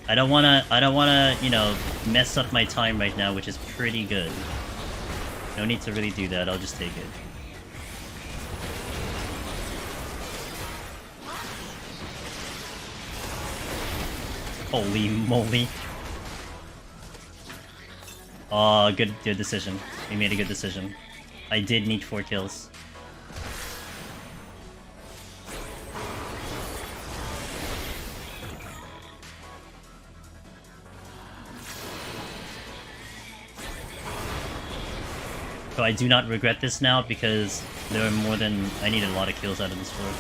I don't wanna, you know, mess up my time right now, which is pretty good. No need to really do that, I'll just take it. Holy moly. Oh, good decision. We made a good decision. I did need 4 kills. So I do not regret this now because there are more than... I needed a lot of kills out of this floor.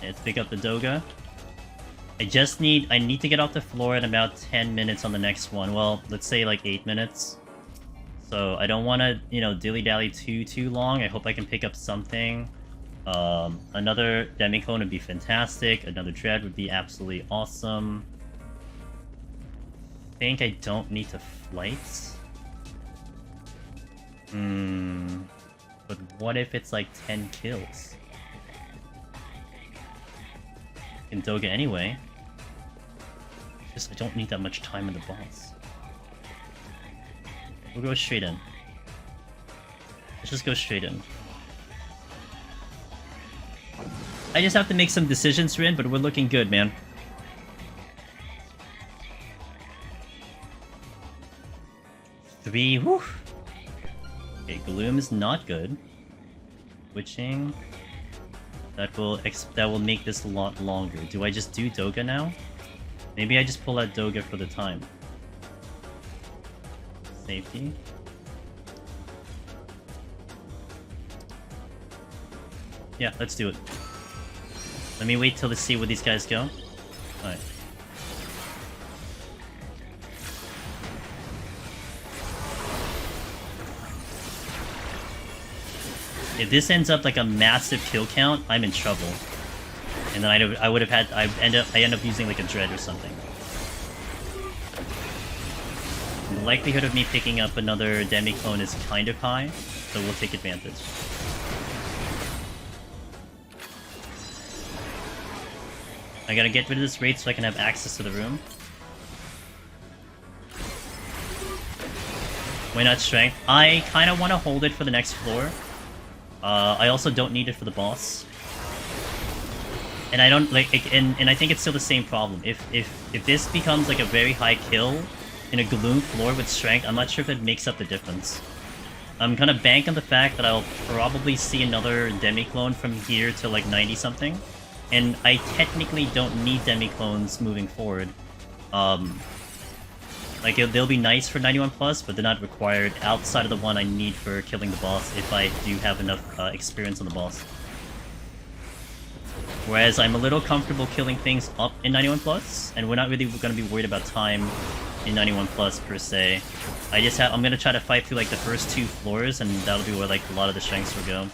Let's pick up the Doga. I need to get off the floor in about 10 minutes on the next one. Well, let's say like 8 minutes. So I don't want to, you know, dilly-dally too long. I hope I can pick up something. Another Demicone would be fantastic. Another Dread would be absolutely awesome. I think I don't need to flight. But what if it's like 10 kills? In Doga anyway. Just I don't need that much time in the boss. We'll go straight in. Let's just go straight in. I just have to make some decisions, Rin, but we're looking good, man. Three, whew. Okay, Gloom is not good. Switching. That will make this a lot longer. Do I just do Doga now? Maybe I just pull out Doga for the time. Safety. Yeah, let's do it. Let me wait till to see where these guys go. Alright. If this ends up like a massive kill count, I'm in trouble. And then I end up using like a Dread or something. The likelihood of me picking up another Demicone is kind of high, so we'll take advantage. I gotta get rid of this Wraith so I can have access to the room. Why not Strength? I kind of want to hold it for the next floor. I also don't need it for the boss. And I don't like, and I think it's still the same problem. If this becomes like a very high kill in a Gloom floor with Strength, I'm not sure if it makes up the difference. I'm gonna bank on the fact that I'll probably see another demi-clone from here to like 90-something. And I technically don't need demi-clones moving forward. Like, they'll be nice for 91 plus, but they're not required outside of the one I need for killing the boss if I do have enough experience on the boss. Whereas I'm a little comfortable killing things up in 91 plus, and we're not really going to be worried about time in 91 plus per se. I'm going to try to fight through like the first 2 floors, and that'll be where like a lot of the strengths will go.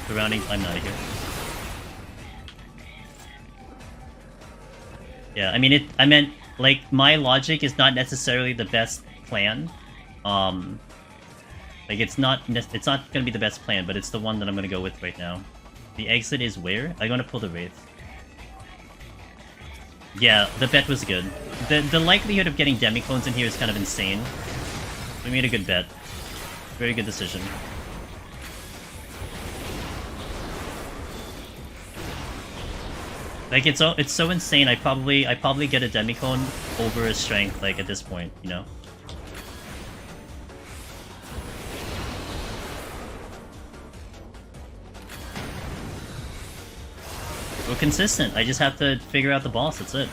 Surrounding, I'm out of here. Yeah, I mean, I meant, like, my logic is not necessarily the best plan. Like, it's not gonna be the best plan, but it's the one that I'm gonna go with right now. The exit is where? I'm gonna pull the Wraith. Yeah, the bet was good. The likelihood of getting demi-clones in here is kind of insane. We made a good bet. Very good decision. Like, it's so insane, I probably get a demi-clone over a strength, like, at this point, you know? We're consistent, I just have to figure out the boss, that's it.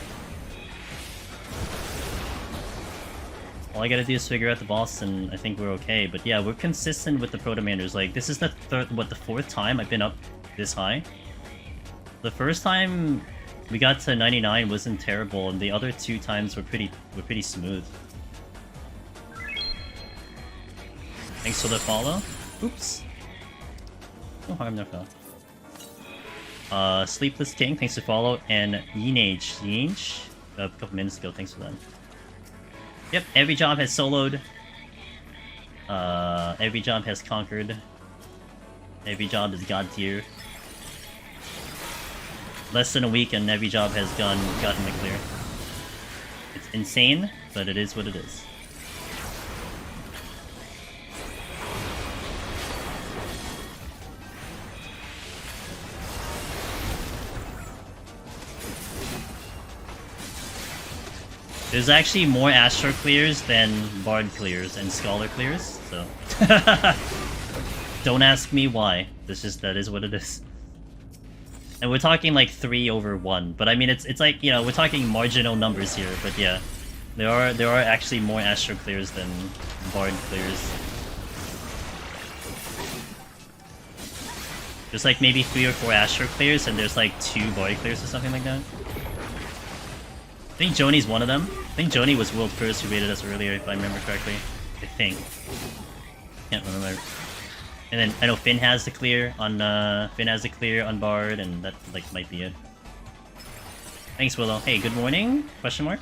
All I gotta do is figure out the boss and I think we're okay, but yeah, we're consistent with the Proto-Manders. Like, this is the the 4th time I've been up this high? The first time we got to 99 wasn't terrible, and the other 2 times were pretty smooth. Thanks for the follow. Oops. No harm, no foul. Sleepless King, thanks for follow, and Yinage, a couple minutes ago, thanks for that. Yep, every job has soloed. Every job has conquered. Every job is god tier. Less than a week and every job has gotten the clear. It's insane, but it is what it is. There's actually more Astro clears than Bard clears and Scholar clears, so... Don't ask me why. That is what it is. And we're talking like 3 over 1, but I mean it's like, you know, we're talking marginal numbers here, but yeah. There are actually more Astro clears than Bard clears. There's like maybe 3 or 4 Astro clears and there's like 2 Bard clears or something like that. I think Joni's one of them. I think Joni was world first who rated us earlier if I remember correctly. I think. Can't remember. And then I know Finn has the clear on Bard, and that like might be it. Thanks, Willow. Hey, good morning? Question mark.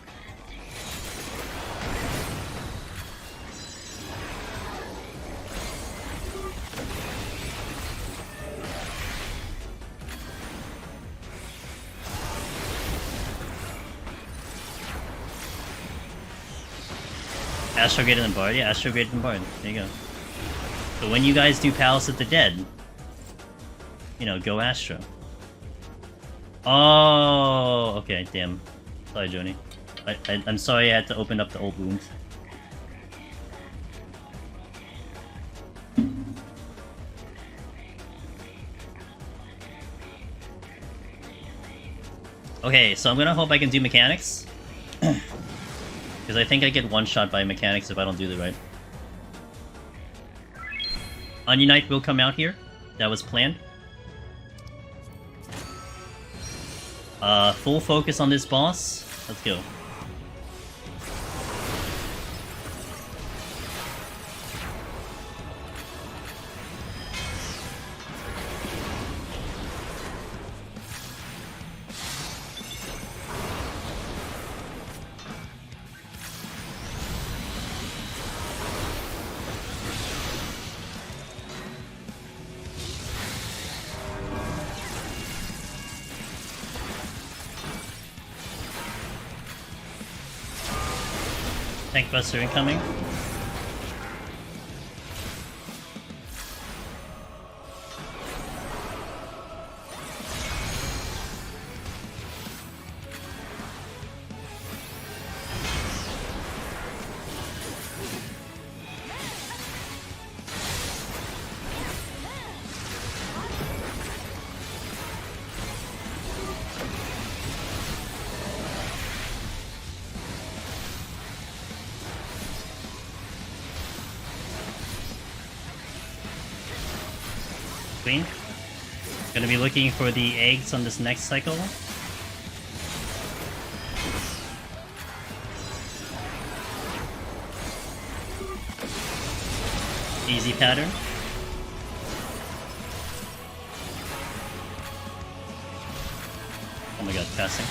Astrogate and Bard, yeah, Astrogate and Bard. There you go. So when you guys do Palace of the Dead, you know, go Astro. Oh, okay, damn. Sorry, Joni. I'm sorry I had to open up the old wounds. Okay, so I'm gonna hope I can do mechanics. Because I think I get one-shot by mechanics if I don't do the right. Onion Knight will come out here. That was planned. Full focus on this boss. Let's go. Tank Buster incoming. queen. Gonna be looking for the eggs on this next cycle. Easy pattern. Oh my god, passing.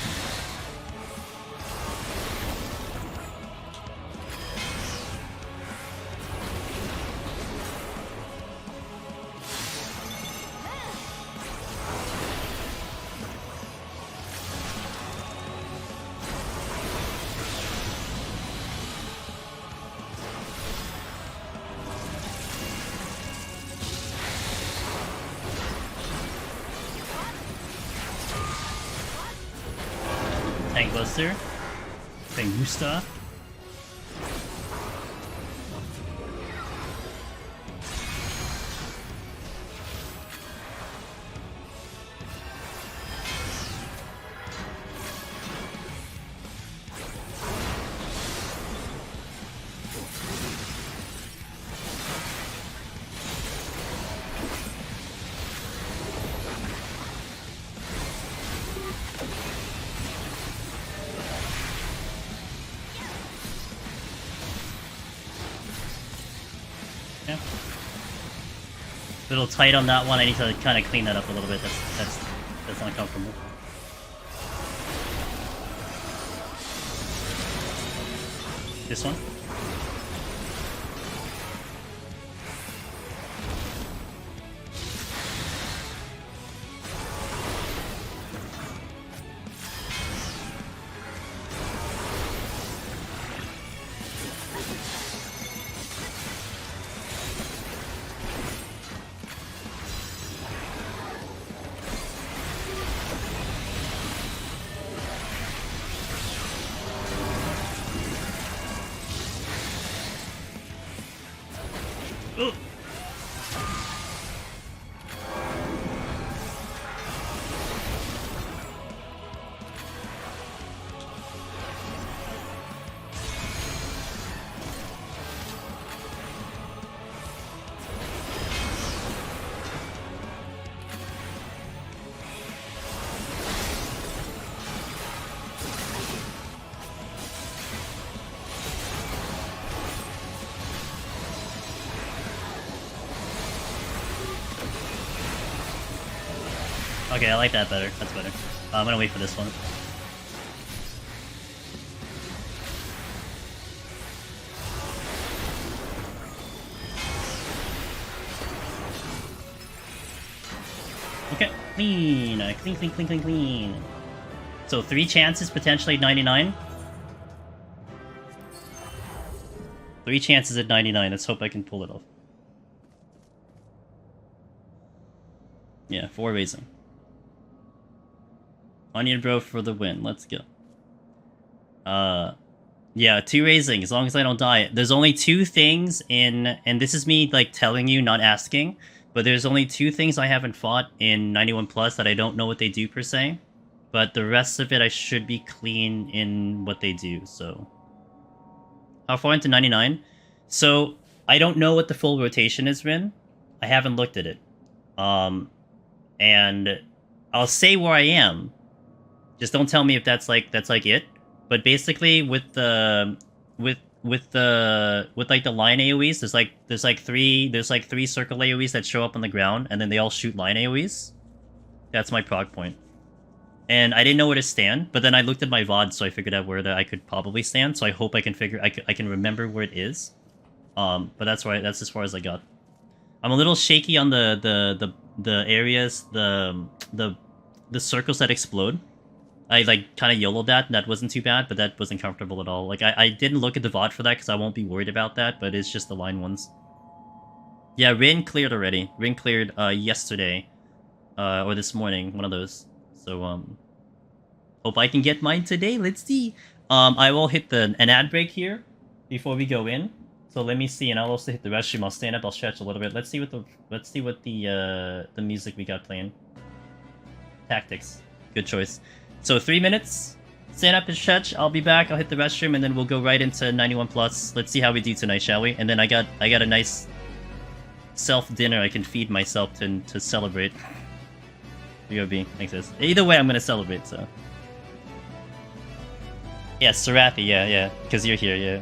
Tank Buster. Pengusta. Yeah. Little tight on that one. I need to kind of clean that up a little bit. That's not comfortable. This one. Ooh. Okay, I like that better. That's better. I'm gonna wait for this one. Okay, clean. Clean, clean, clean, clean, clean. So 3 chances, potentially 99. 3 chances at 99. Let's hope I can pull it off. Yeah, 4 raising. Onion Bro for the win. Let's go. Yeah, 2 raising, as long as I don't die. There's only 2 things in... And this is me, like, telling you, not asking. But there's only 2 things I haven't fought in 91 Plus that I don't know what they do, per se. But the rest of it, I should be clean in what they do, so... How far into 99? So, I don't know what the full rotation is, Rin. I haven't looked at it. And... I'll say where I am. Just don't tell me if that's like it. But basically, with the line AoEs, there's like three circle AoEs that show up on the ground, and then they all shoot line AoEs. That's my prog point. And I didn't know where to stand, but then I looked at my VOD, so I figured out where I could probably stand. So I hope I can remember where it is. But that's as far as I got. I'm a little shaky on the areas, the circles that explode. I like kind of YOLO'd that, and that wasn't too bad, but that wasn't comfortable at all. Like I didn't look at the VOD for that because I won't be worried about that, but it's just the line ones. Yeah, Rin cleared already. Rin cleared yesterday, or this morning, one of those. So hope I can get mine today. Let's see. I will hit an ad break here before we go in. So let me see, and I'll also hit the restroom. I'll stand up. I'll stretch a little bit. Let's see what the music we got playing. Tactics, good choice. So 3 minutes. Stand up and stretch. I'll be back. I'll hit the restroom, and then we'll go right into 91 Plus. Let's see how we do tonight, shall we? And then I got a nice self-dinner I can feed myself to celebrate. BRB, makes sense. Either way, I'm gonna celebrate, so. Yeah, Serathi, yeah, because you're here, yeah.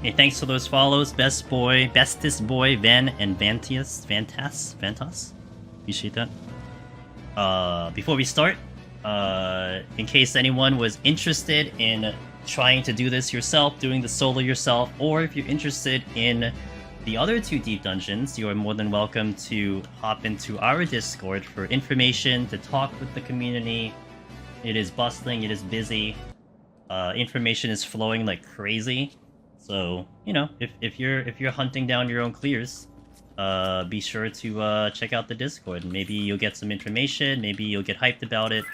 Hey, thanks for those follows, bestest boy, Van and Vantas. Appreciate that. Before we start, in case anyone was interested in trying to do this yourself, doing the solo yourself, or if you're interested in the other 2 deep dungeons, you are more than welcome to hop into our Discord for information, to talk with the community. It is bustling, it is busy. Information is flowing like crazy. So, you know, if you're hunting down your own clears, be sure to check out the Discord. Maybe you'll get some information, maybe you'll get hyped about it.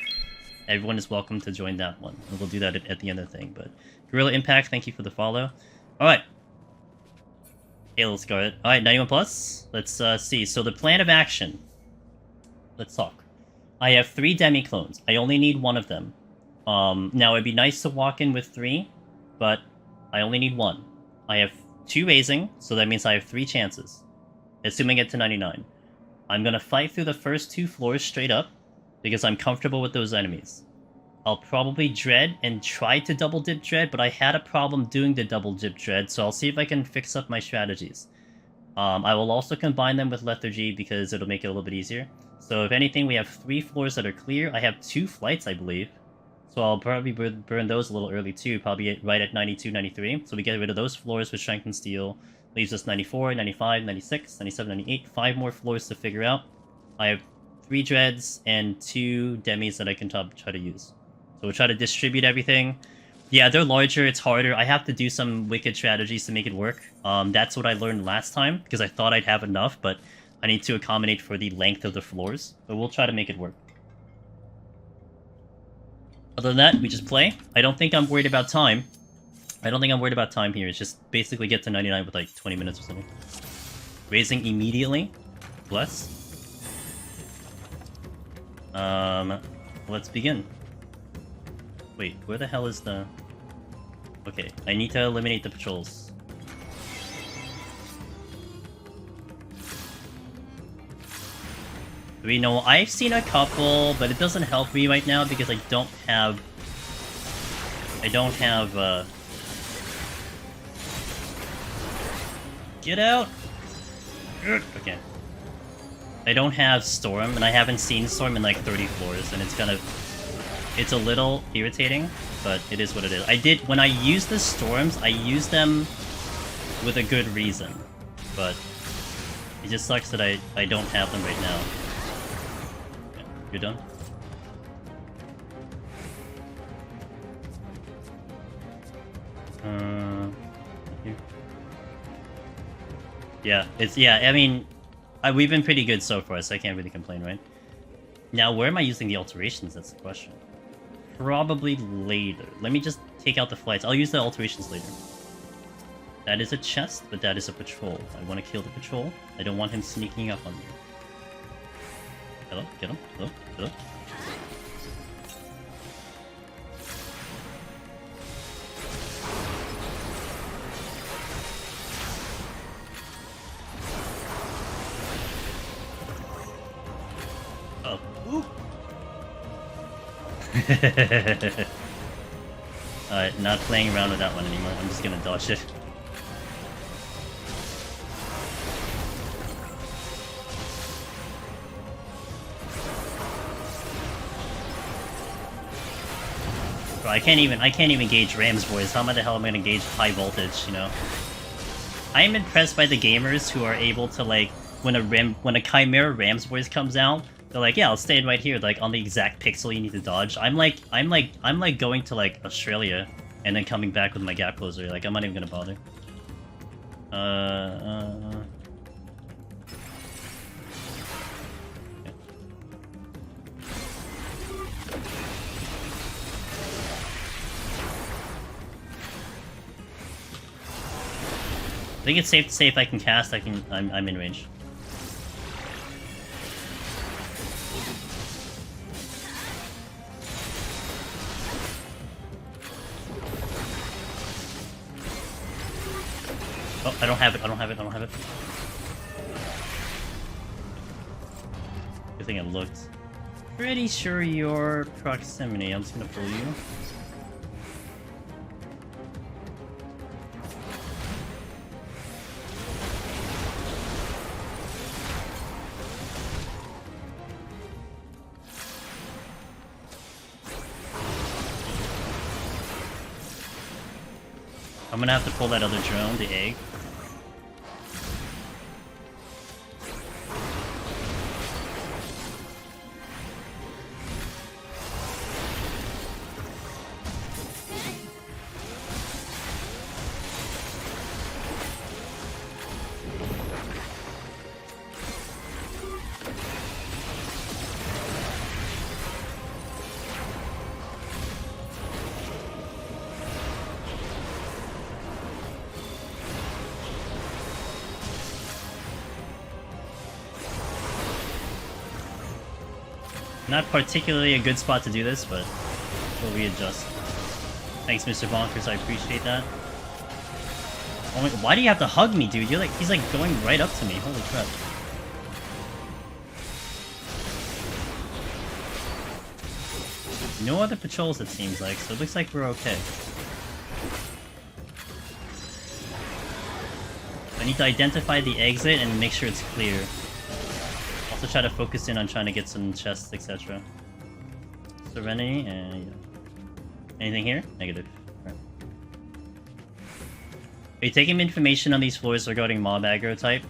Everyone is welcome to join that one. And we'll do that at the end of the thing. But Gorilla Impact, thank you for the follow. Alright. Halo Scarlet. Alright, 91 plus. Let's see. So the plan of action. Let's talk. I have 3 demi-clones. I only need 1 of them. Now it'd be nice to walk in with 3, but I only need 1. I have 2 raising, so that means I have 3 chances. Assuming it to 99. I'm gonna fight through the first 2 floors straight up, because I'm comfortable with those enemies. I'll probably dread and try to double dip dread, but I had a problem doing the double dip dread, so I'll see if I can fix up my strategies. I will also combine them with lethargy because it'll make it a little bit easier. So if anything, we have 3 floors that are clear. I have 2 flights, I believe. So I'll probably burn those a little early too, probably right at 92, 93. So we get rid of those floors with Strength and Steel. Leaves us 94, 95, 96, 97, 98. 5 more floors to figure out. I have 3 dreads and 2 demis that I can try to use. So we'll try to distribute everything. Yeah, they're larger, it's harder. I have to do some wicked strategies to make it work. That's what I learned last time, because I thought I'd have enough, but I need to accommodate for the length of the floors, but we'll try to make it work. Other than that, we just play. I don't think I'm worried about time. I don't think I'm worried about time here. It's just basically get to 99 with like 20 minutes or something. Raising immediately. Bless. Let's begin. Wait, where the hell is the... Okay, I need to eliminate the patrols. We know I've seen a couple, but it doesn't help me right now because I don't have... Get out! Okay. I don't have Storm, and I haven't seen Storm in like 30 floors, and it's a little irritating, but it is what it is. When I use the Storms, I use them with a good reason, but it just sucks that I don't have them right now. Okay, you're done? Here. Yeah, I mean, we've been pretty good so far, so I can't really complain, right? Now, where am I using the alterations? That's the question. Probably later. Let me just take out the flights. I'll use the alterations later. That is a chest, but that is a patrol. I want to kill the patrol. I don't want him sneaking up on me. Hello? Get him? Hello? Hello? Alright, not playing around with that one anymore. I'm just gonna dodge it. Bro, I can't even gauge Ram's voice. How the hell am I gonna gauge high voltage, you know? I am impressed by the gamers who are able to, like, when a Chimera Ram's voice comes out, they're like, yeah, I'll stay right here, like, on the exact pixel you need to dodge. I'm like going to, like, Australia, and then coming back with my gap closer. Like, I'm not even gonna bother. Okay. I think it's safe to say if I can cast, I'm in range. Oh, I don't have it. Good thing I looked. Pretty sure your proximity. I'm just gonna pull you. I'm gonna have to pull that other drone, the egg. Not particularly a good spot to do this, but we'll readjust. Thanks, Mr. Bonkers, I appreciate that. Oh my, why do you have to hug me, dude? He's like going right up to me. Holy crap. No other patrols, it seems like, so it looks like we're okay. I need to identify the exit and make sure it's clear. Also try to focus in on trying to get some chests, etc. Serenity, and yeah. Anything here? Negative. Right. Are you taking information on these floors regarding mob aggro type?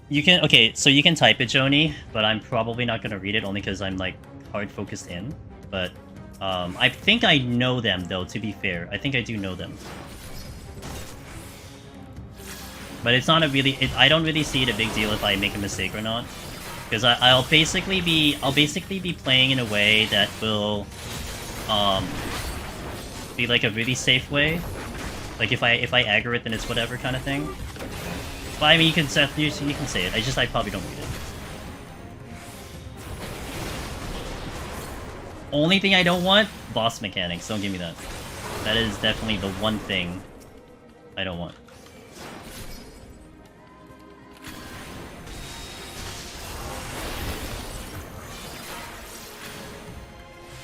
You can, okay, so you can type it, Joni, but I'm probably not going to read it only because I'm, like, hard focused in. But, I think I know them, though, to be fair. I think I do know them. But it's not a really... I don't really see it a big deal if I make a mistake or not. Because I'll basically be playing in a way that will be like a really safe way. Like if I aggro it, then it's whatever kind of thing. But I mean, you can say it. I probably don't read it. Only thing I don't want, boss mechanics. Don't give me that. That is definitely the one thing I don't want.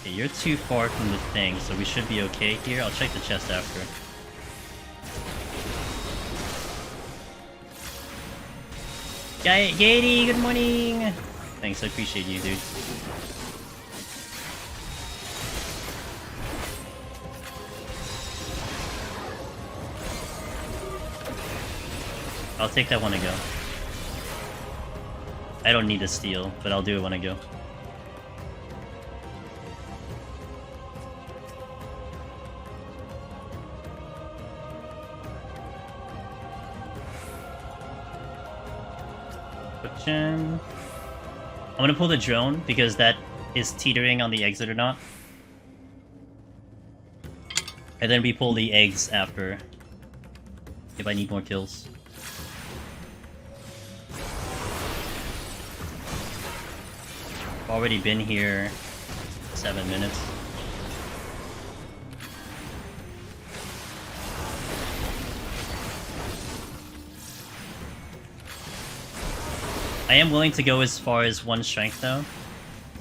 Okay, you're too far from the thing, so we should be okay here. I'll check the chest after. Gatey, good morning! Thanks, I appreciate you, dude. I'll take that one to go. I don't need to steal, but I'll do it when I go. I'm gonna pull the drone because that is teetering on the exit or not. And then we pull the eggs after if I need more kills. Already been here 7 minutes. I am willing to go as far as 1 strength though.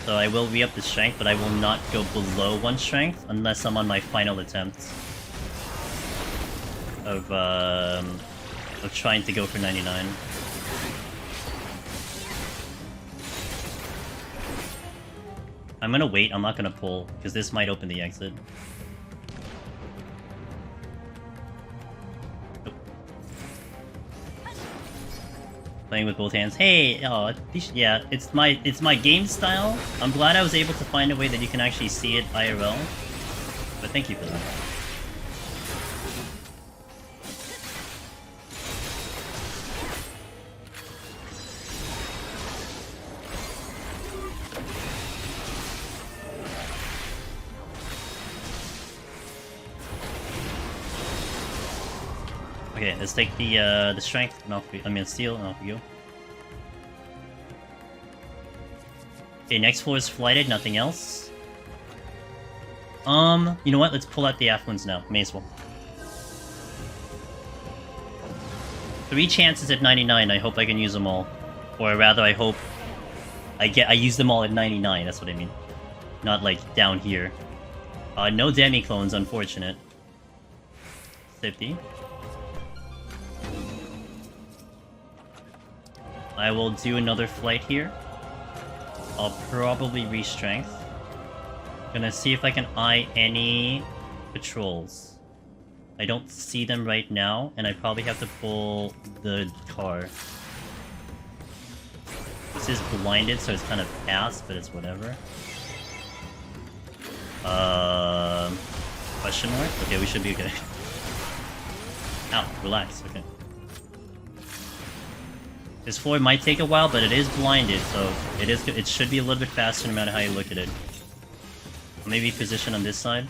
So I will re-up the strength, but I will not go below 1 strength unless I'm on my final attempt of trying to go for 99. I'm gonna wait, I'm not gonna pull, because this might open the exit. Nope. Playing with both hands. Hey, oh, yeah, it's my game style. I'm glad I was able to find a way that you can actually see it IRL. But thank you for that. Okay, let's take the strength and off we, I mean steel and off we go. Okay, next floor is flighted, nothing else. You know what? Let's pull out the F1s now. May as well. 3 chances at 99. I hope I can use them all, or rather, I hope I use them all at 99. That's what I mean. Not like down here. No demi clones, unfortunate. 50. I will do another flight here. I'll probably re-strength. Gonna see if I can eye any patrols. I don't see them right now, and I probably have to pull the car. This is blinded, so it's kind of fast, but it's whatever. Question mark? Okay, we should be okay. Ow, relax, okay. This floor might take a while, but it is blinded, so it should be a little bit faster no matter how you look at it. Maybe position on this side.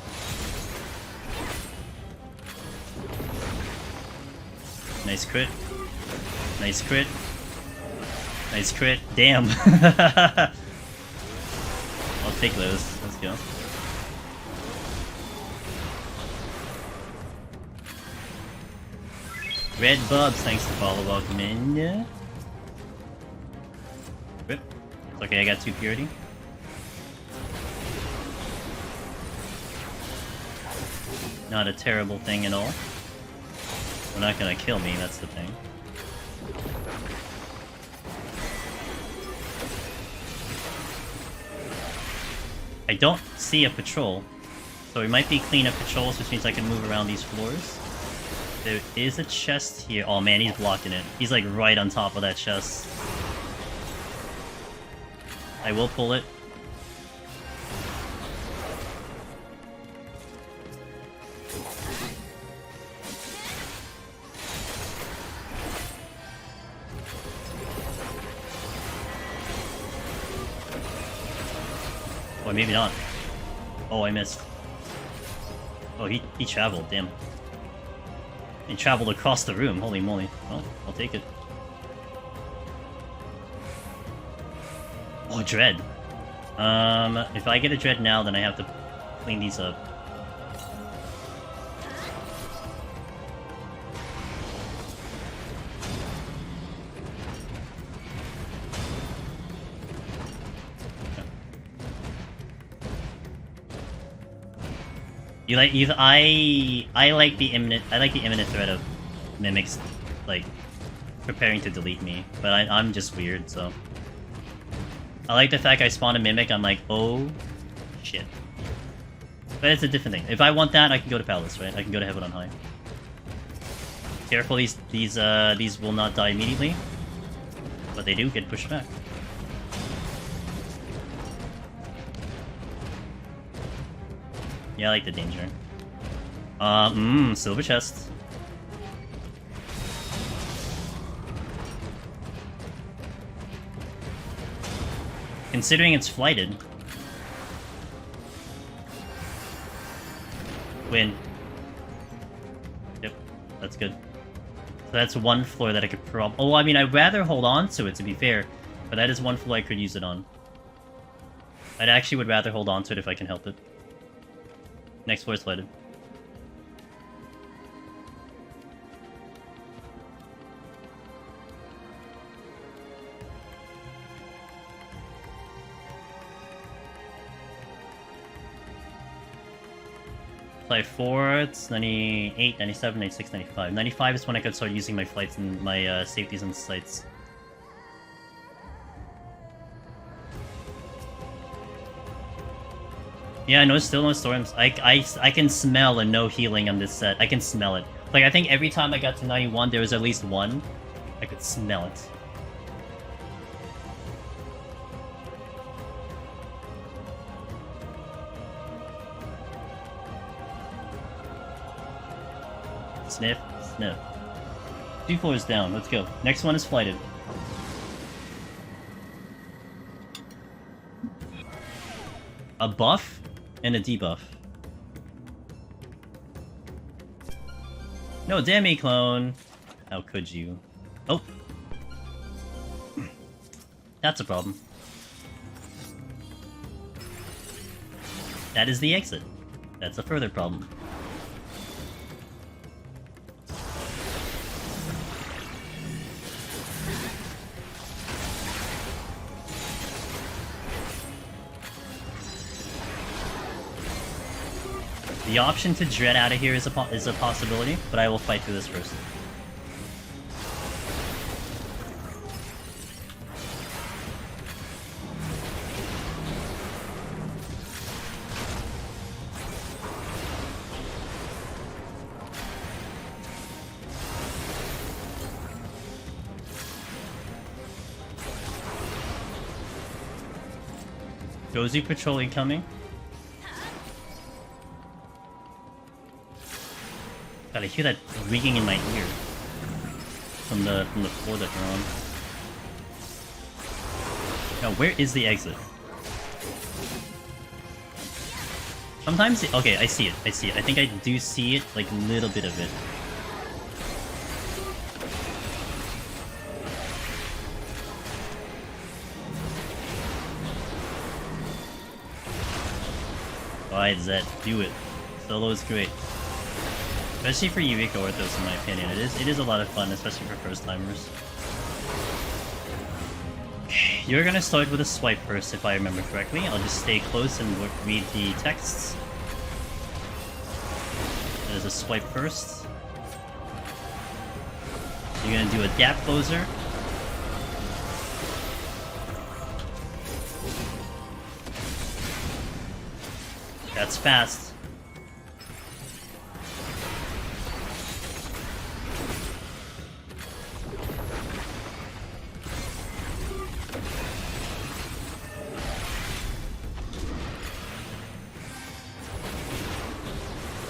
Nice crit. Nice crit. Nice crit. Damn. I'll take those. Let's go. Red Bubs, thanks to follow. Welcome in. Rip. It's okay, I got 2 purity. Not a terrible thing at all. They're not gonna kill me, that's the thing. I don't see a patrol, so it might be clean up patrols, which means I can move around these floors. There is a chest here. Oh man, he's blocking it. He's like right on top of that chest. I will pull it. Or maybe not. Oh, I missed. Oh, he traveled, damn. He traveled across the room, holy moly. Well, I'll take it. Oh, Dread. If I get a Dread now, then I have to clean these up. I like the imminent threat of mimics, like, preparing to delete me, but I'm just weird, so. I like the fact I spawn a mimic, I'm like, oh, shit. But it's a different thing. If I want that, I can go to Palace, right? I can go to Heaven on High. Careful, these will not die immediately, but they do get pushed back. Yeah, I like the danger. Silver chest. Considering it's flighted. Win. Yep, that's good. So that's one floor that I could Oh, I mean, I'd rather hold on to it, to be fair. But that is one floor I could use it on. I'd actually would rather hold on to it if I can help it. Next floor is flooded. Flight 4, it's 98, 97, 96, 95. 95 is when I could start using my flights and my safeties and sights. Yeah, no, still no storms. I can smell a no healing on this set. I can smell it. Like, I think every time I got to 91, there was at least one. I could smell it. Sniff, sniff. 2 floors down, let's go. Next one is flighted. A buff and a debuff. No, Demi clone. How could you? Oh. That's a problem. That is the exit. That's a further problem. The option to dread out of here is a possibility, but I will fight through this first. Gozu patrol incoming. God, I hear that ringing in my ear from the floor that we're on. Now, where is the exit? Sometimes, okay, I see it. I see it. I think I do see it, like a little bit of it. Alright, Zed, do it. Solo is great. Especially for Eureka Orthos, in my opinion. It is a lot of fun, especially for first-timers. You're gonna start with a swipe first, if I remember correctly. I'll just stay close and read the texts. There's a swipe first. You're gonna do a gap closer. That's fast.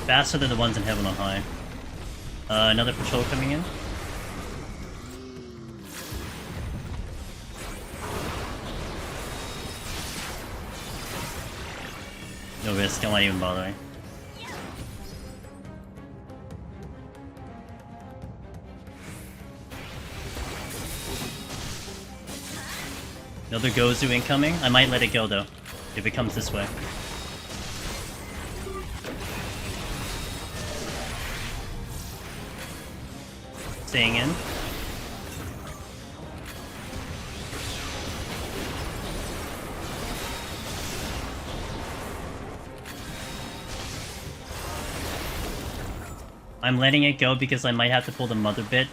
Faster than the ones in Heaven on High. Another patrol coming in. No risk, I'm not even bothering. Another Gozu incoming. I might let it go though, if it comes this way. Staying in. I'm letting it go because I might have to pull the Mother Bit.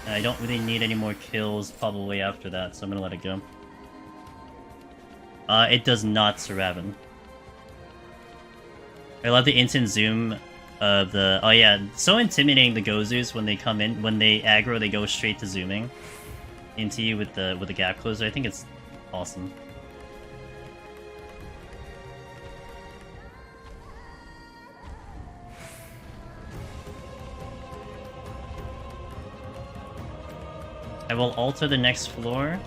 And I don't really need any more kills probably after that, so I'm gonna let it go. It does not Saravan. I love the instant zoom of the... Oh yeah, so intimidating the Gozus when they come in. When they aggro, they go straight to zooming into you with the gap closer. I think it's awesome. I will alter the next floor.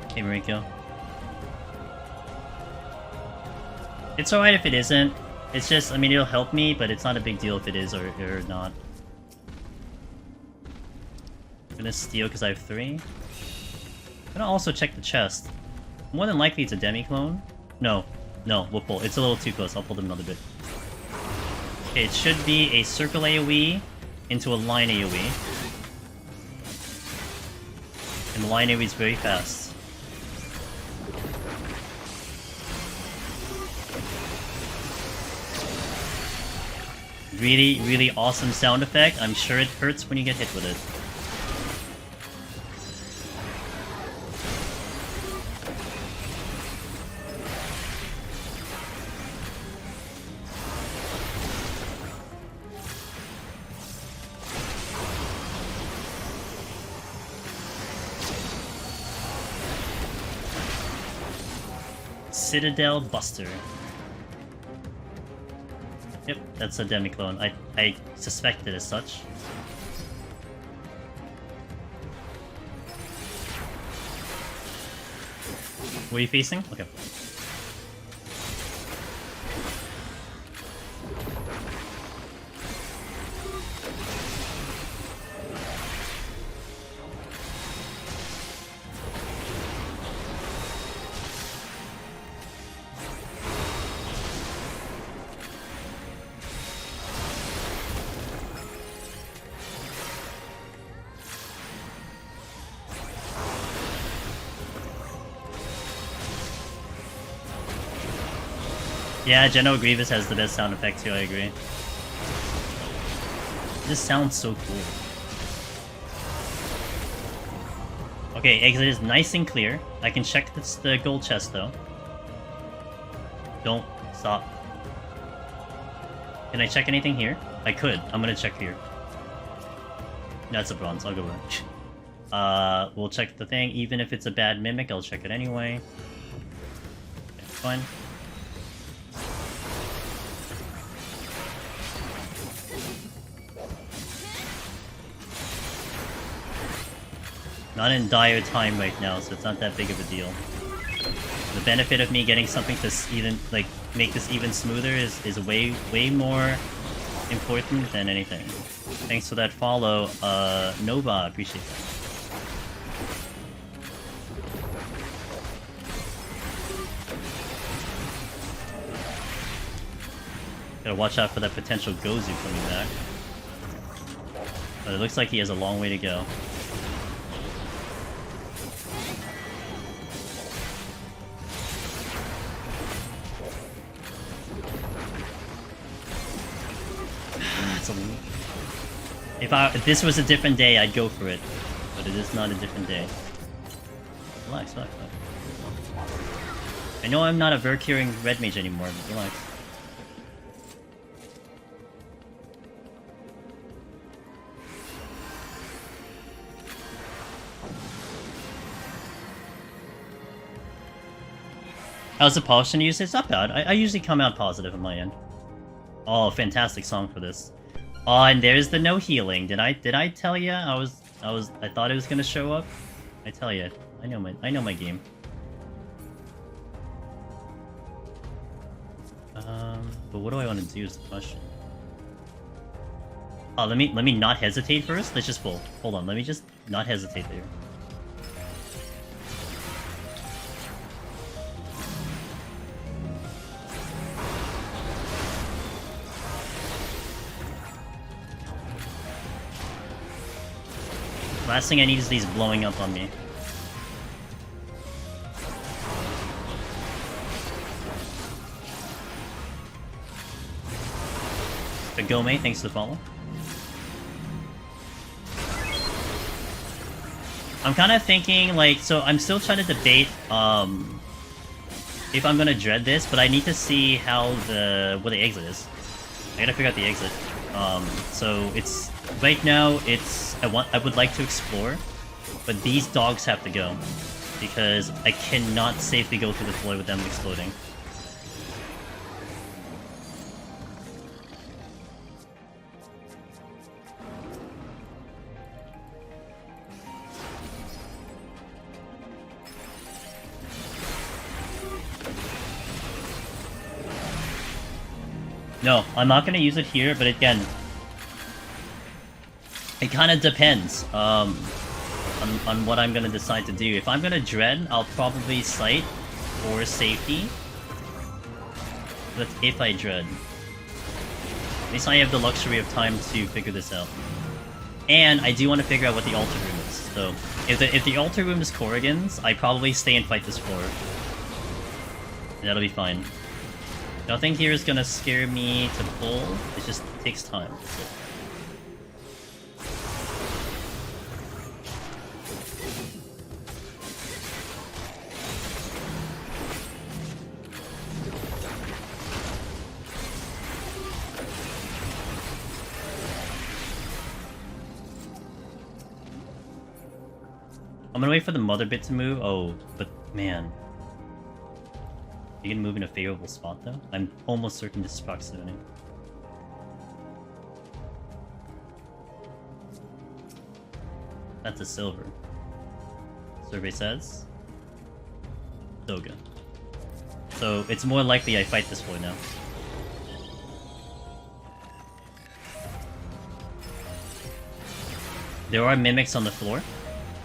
Okay, Mariko. It's alright if it isn't. It's just, I mean, it'll help me, but it's not a big deal if it is or not. I'm gonna steal because I have 3. I'm gonna also check the chest. More than likely it's a demi-clone. No, we'll pull. It's a little too close. I'll pull them another bit. Okay, it should be a circle AoE into a line AoE. And the line AoE is very fast. Really, really awesome sound effect. I'm sure it hurts when you get hit with it. Citadel Buster. Yep, that's a demi-clone. I suspected as such. Were you facing? Okay. Yeah, General Grievous has the best sound effect too, I agree. This sounds so cool. Okay, exit is nice and clear. I can check the gold chest though. Don't stop. Can I check anything here? I could. I'm gonna check here. That's a bronze, I'll go with it. We'll check the thing. Even if it's a bad mimic, I'll check it anyway. Okay, fine. Not in dire time right now, so it's not that big of a deal. The benefit of me getting something to even, like, make this even smoother is way more important than anything. Thanks for that follow, Nova, appreciate that. Gotta watch out for that potential Gozu coming back. But it looks like he has a long way to go. If this was a different day, I'd go for it. But it is not a different day. Relax, relax, relax. I know I'm not a Vercuring Red Mage anymore, but relax. How's the potion use? It's not bad. I usually come out positive on my end. Oh, fantastic song for this. Oh, and there's the no healing. Did I tell you? I thought it was gonna show up. I tell you, I know my game. But what do I want to do is the question. Oh, let me not hesitate first. Let's just pull. Hold on, let me just not hesitate there. Last thing I need is these blowing up on me. But Gome, thanks for the follow. I'm kind of thinking, like, so I'm still trying to debate, if I'm gonna dread this, but I need to see how what the exit is. I gotta figure out the exit. So it's, right now, I would like to explore, but these dogs have to go, because I cannot safely go through the floor with them exploding. No, I'm not gonna use it here, but again, it kind of depends on what I'm gonna decide to do. If I'm gonna dread, I'll probably sight for safety. That's if I dread. At least I have the luxury of time to figure this out. And I do want to figure out what the altar room is. So if the altar room is Corrigan's, I probably stay and fight this floor. That'll be fine. Nothing here is gonna scare me to pull. It just takes time. I'm gonna wait for the mother bit to move. Oh, but man. You can move in a favorable spot though? I'm almost certain this is proximity. That's a silver. Survey says. Doga. So it's more likely I fight this boy now. There are mimics on the floor,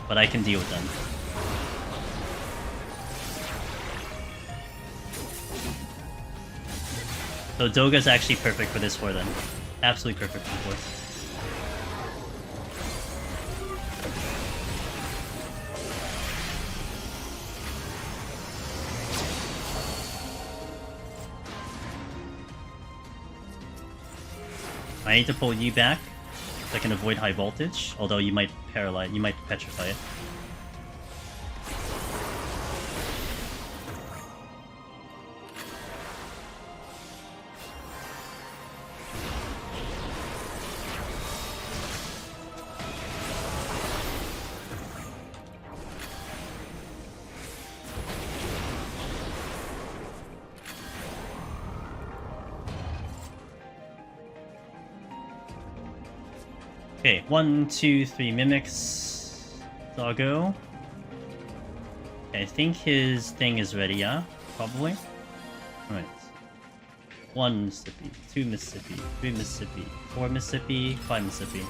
but I can deal with them. So Doga's actually perfect for this floor then. Absolutely perfect for the floor. I need to pull you back so I can avoid high voltage, although you might paralyze, you might petrify it. Okay, 1, 2, 3 mimics. Doggo. Okay, I think his thing is ready, yeah? Probably. Alright. 1 Mississippi, 2 Mississippi, 3 Mississippi, 4 Mississippi, 5 Mississippi.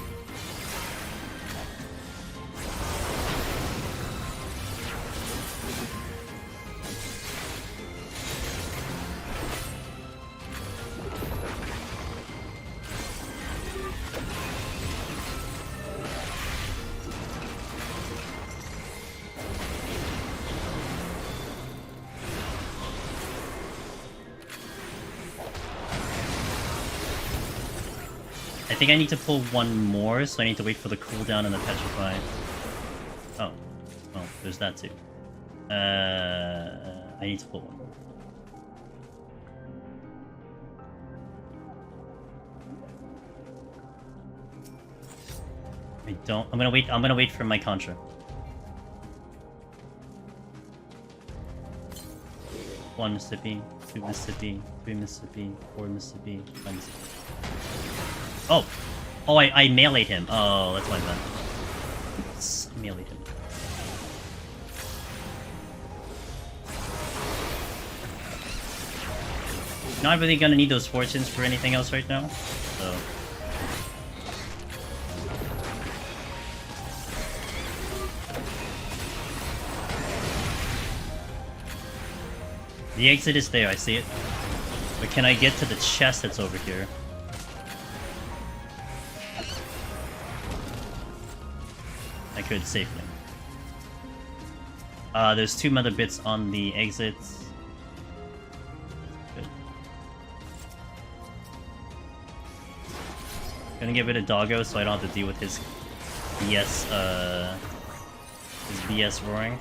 I think I need to pull one more, so I need to wait for the cooldown and the petrify. Oh. Well, there's that too. I need to pull one more. I don't. I'm gonna wait for my contra. 1 Mississippi, 2 Mississippi, 3 Mississippi, 4 Mississippi, 5 Mississippi. Oh! Oh, I meleeed him. Oh, that's my bad. Oops, I meleeed him. Not really gonna need those fortunes for anything else right now, so... The exit is there, I see it. But can I get to the chest that's over here? I could safely. There's 2 mother bits on the exits. Good. Gonna get rid of Doggo so I don't have to deal with his BS, his BS roaring.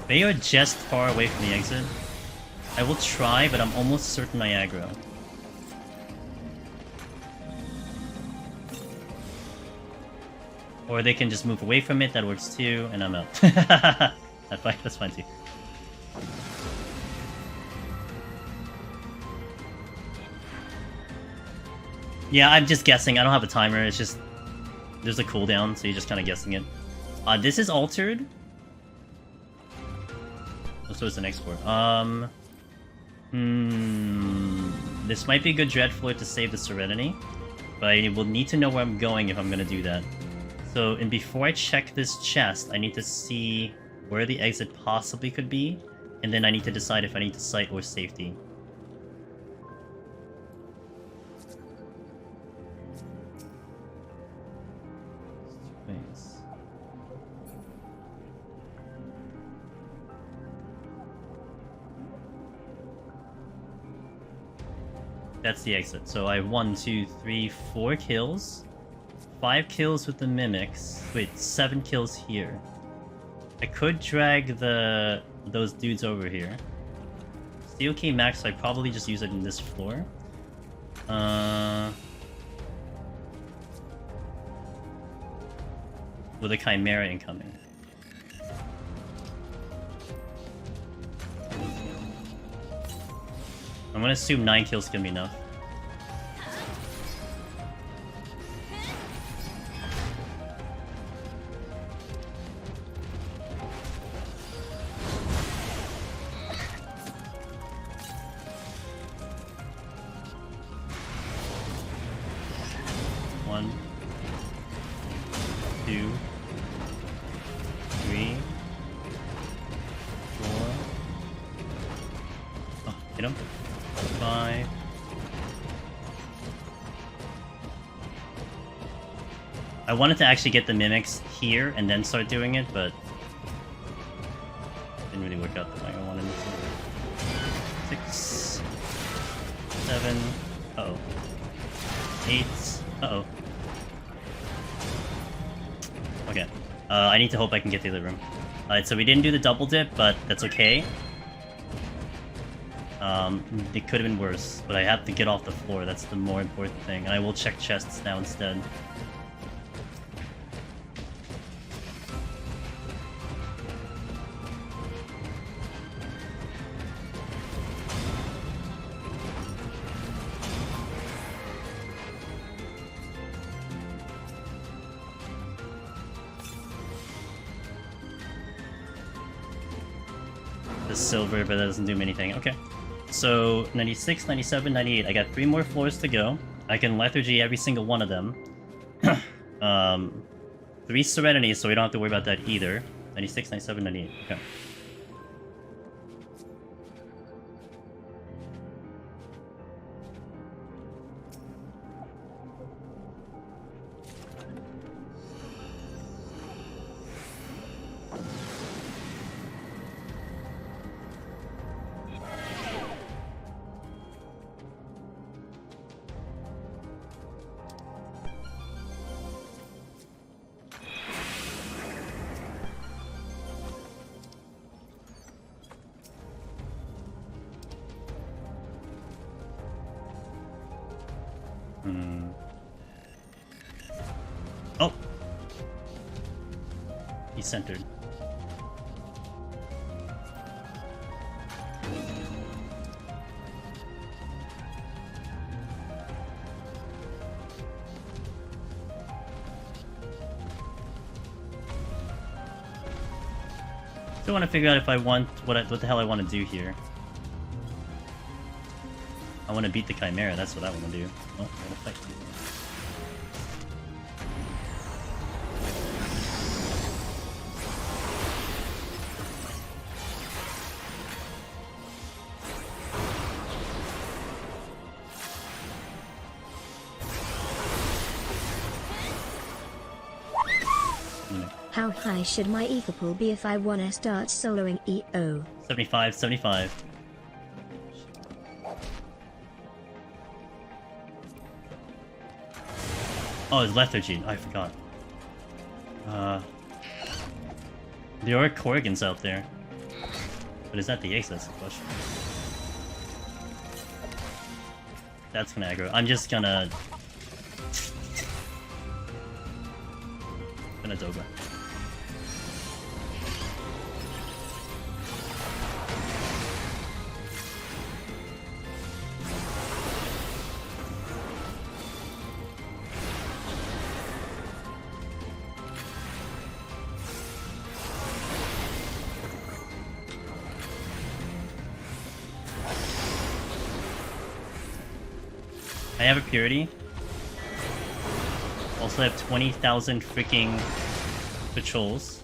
They are just far away from the exit. I will try, but I'm almost certain I aggro. Or they can just move away from it, that works too, and I'm out. That's fine too. Yeah, I'm just guessing. I don't have a timer, it's just... There's a cooldown, so you're just kind of guessing it. This is altered. So it's an export. This might be a good Dread Floor to save the Serenity, but I will need to know where I'm going if I'm gonna do that. So, and before I check this chest, I need to see where the exit possibly could be, and then I need to decide if I need to sight or safety. That's the exit. So I have 1, 2, 3, 4 kills. 5 kills with the mimics. Wait, 7 kills here. I could drag those dudes over here. Steel key max, so I probably just use it in this floor. With a Chimera incoming. I'm gonna assume 9 kills can be enough. One, 2, 3, 4. Oh, hit him. 5. I wanted to actually get the mimics here and then start doing it, but didn't really work out the way I wanted it to. 6, 7. Uh-oh. 8. Uh-oh. Okay. I need to hope I can get to the other room. Alright, so we didn't do the double dip, but that's okay. It could have been worse, but I have to get off the floor, that's the more important thing, and I will check chests now instead. The silver, but that doesn't do me anything. Okay. So, 96, 97, 98. I got 3 more floors to go. I can lethargy every single one of them. 3 serenities, so we don't have to worry about that either. 96, 97, 98. Okay. He's centered. Still want to figure out if I want what the hell I want to do here. I want to beat the Chimera. That's what I want to do. Oh, I want to fight. How high should my ego pool be if I wanna start soloing EO? 75, 75. Oh, it's lethargy. I forgot. There are Corrigans out there. But is that the ace? That's the question. That's gonna aggro. I'm just gonna... Doga. I have a purity. Also have 20,000 freaking patrols.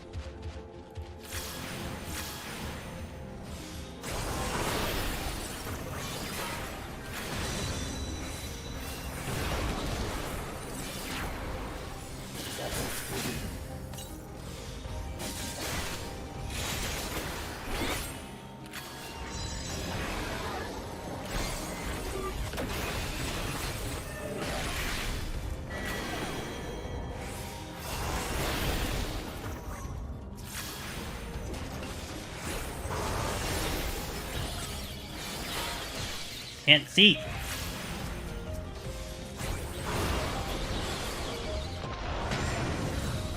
Can't see.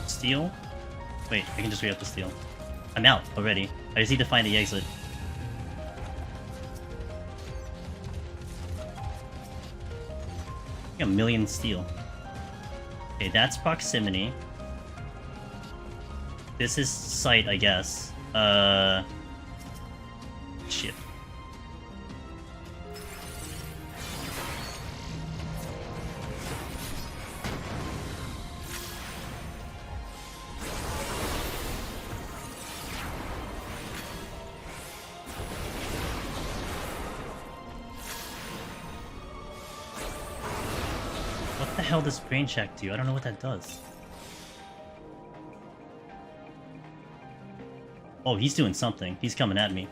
Steal? Wait, I can just re-up the steal. I'm out already. I just need to find the exit. A million steel. Okay, that's proximity. This is sight, I guess. Shit. What the hell does brain check do? I don't know what that does. Oh, he's doing something. He's coming at me.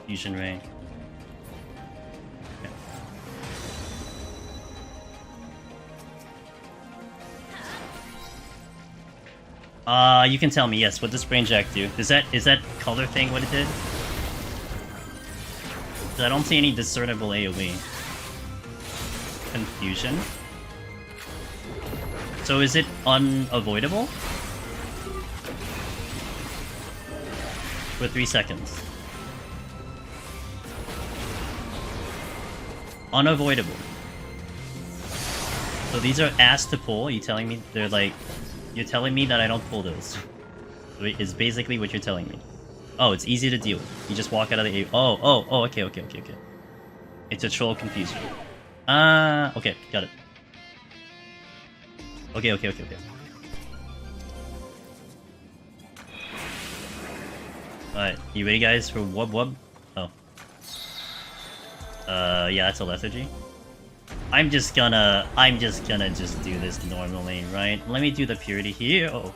Fusion ray. Okay. You can tell me, yes, what does brain jack do? Is that color thing what it did? I don't see any discernible AoE. Confusion. So is it unavoidable? For 3 seconds. Unavoidable. So these are ass to pull. You telling me they're like... You're telling me that I don't pull those. Is basically what you're telling me. Oh, it's easy to deal with. You just walk out of the... Oh, okay. It's a troll confusion. Okay, got it. Okay. Alright, you ready guys for wub? Oh. Yeah, that's a lethargy. I'm just gonna do this normally, right? Let me do the purity here. Oh.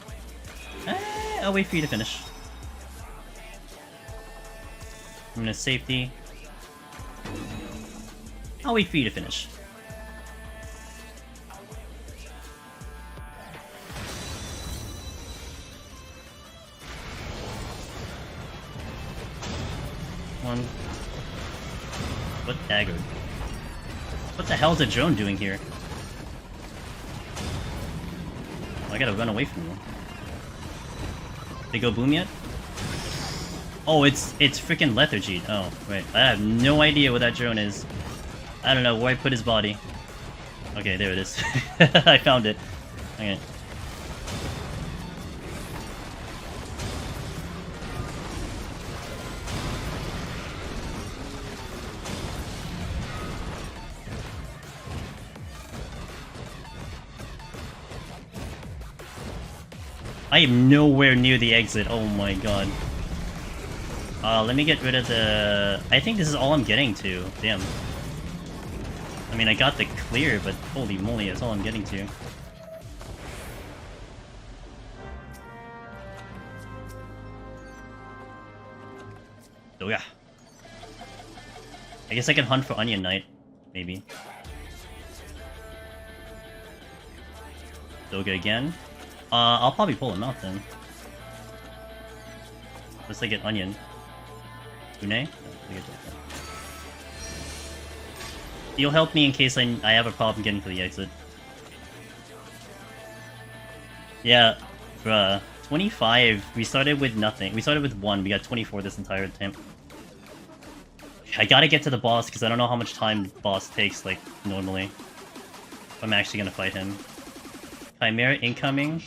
I'll wait for you to finish. I'm gonna safety. I'll wait for you to finish. One. What dagger? What the hell is a drone doing here? I gotta run away from you. They go boom yet? Oh, it's freaking lethargy. Oh, wait. I have no idea what that drone is. I don't know where I put his body. Okay, there it is. I found it. Okay. I am nowhere near the exit. Oh my god. Let me get rid of the... I think this is all I'm getting to. Damn. I mean, I got the clear, but holy moly, that's all I'm getting to. So yeah. I guess I can hunt for Onion Knight, maybe. Doga again. I'll probably pull him out then. Unless I get Onion. Une? You'll help me in case I have a problem getting to the exit. Yeah, bruh. 25, we started with nothing. We started with 1, we got 24 this entire time. I gotta get to the boss, because I don't know how much time the boss takes, like, normally. If I'm actually gonna fight him. Chimera incoming.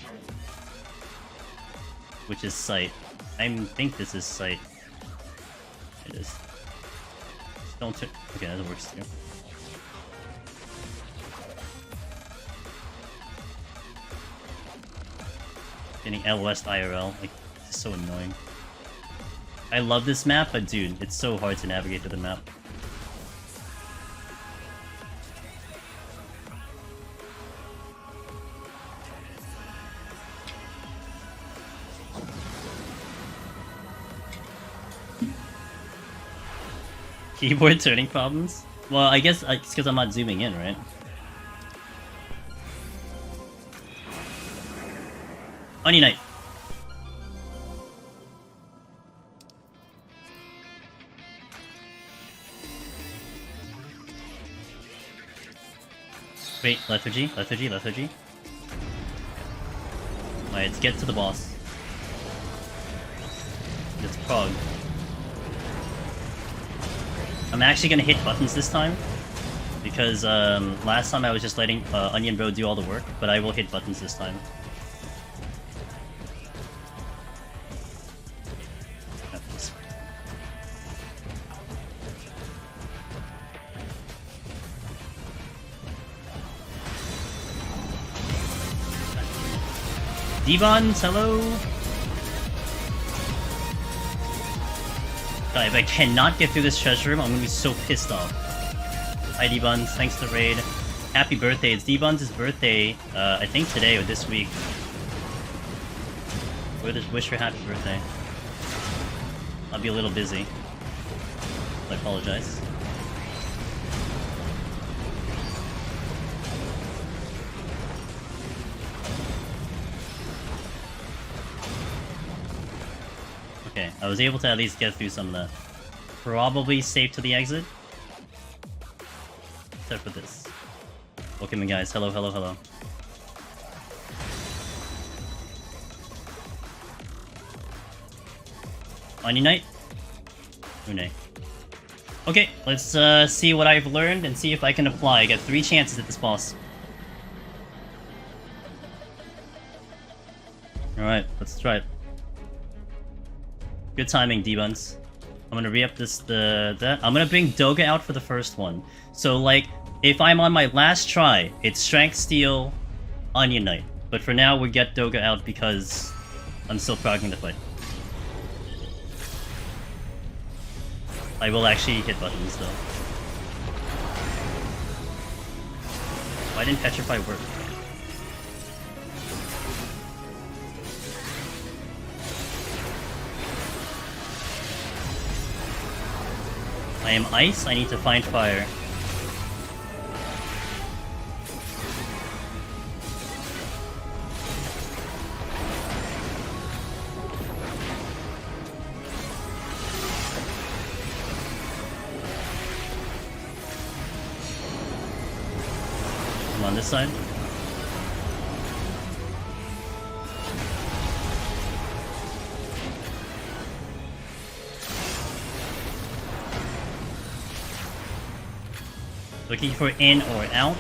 Which is Sight. I think this is Sight. It is. Don't turn. Okay, that works too. Getting LOS IRL, like, it's so annoying. I love this map, but dude, it's so hard to navigate through the map. Keyboard turning problems? Well, I guess it's because I'm not zooming in, right? Onion Knight. Wait, lethargy, lethargy, lethargy. Alright, let's get to the boss. It's prog. I'm actually gonna hit buttons this time. Because last time I was just letting Onion Bro do all the work, but I will hit buttons this time. D-Bonds, hello! God, if I cannot get through this treasure room, I'm gonna be so pissed off. Hi D-Buns, thanks for the raid. Happy birthday, it's D-Buns' birthday, I think today or this week. Wish her happy birthday. I'll be a little busy. I apologize. Okay, I was able to at least get through some of that. Probably safe to the exit. Except for this. Welcome in, guys. Hello, hello, hello. Onion Knight? Une. Okay, let's see what I've learned and see if I can apply. I got 3 chances at this boss. Alright, let's try it. Good timing, D-Buns. I'm gonna re-up this, that. I'm gonna bring Doga out for the first one. So, like, if I'm on my last try, it's Strength Steel, Onion Knight. But for now, we get Doga out because I'm still progging the fight. I will actually hit buttons, though. Why didn't Petrify work? I am ice, I need to find fire. I'm on this side. Looking for in or out.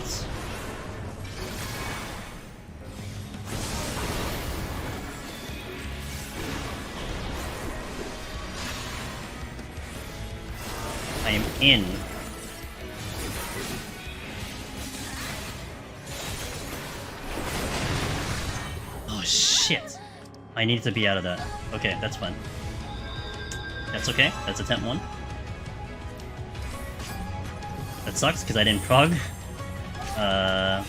I am in. Oh shit. I need to be out of that. Okay, that's fine. That's okay. That's attempt 1. That sucks because I didn't prog. That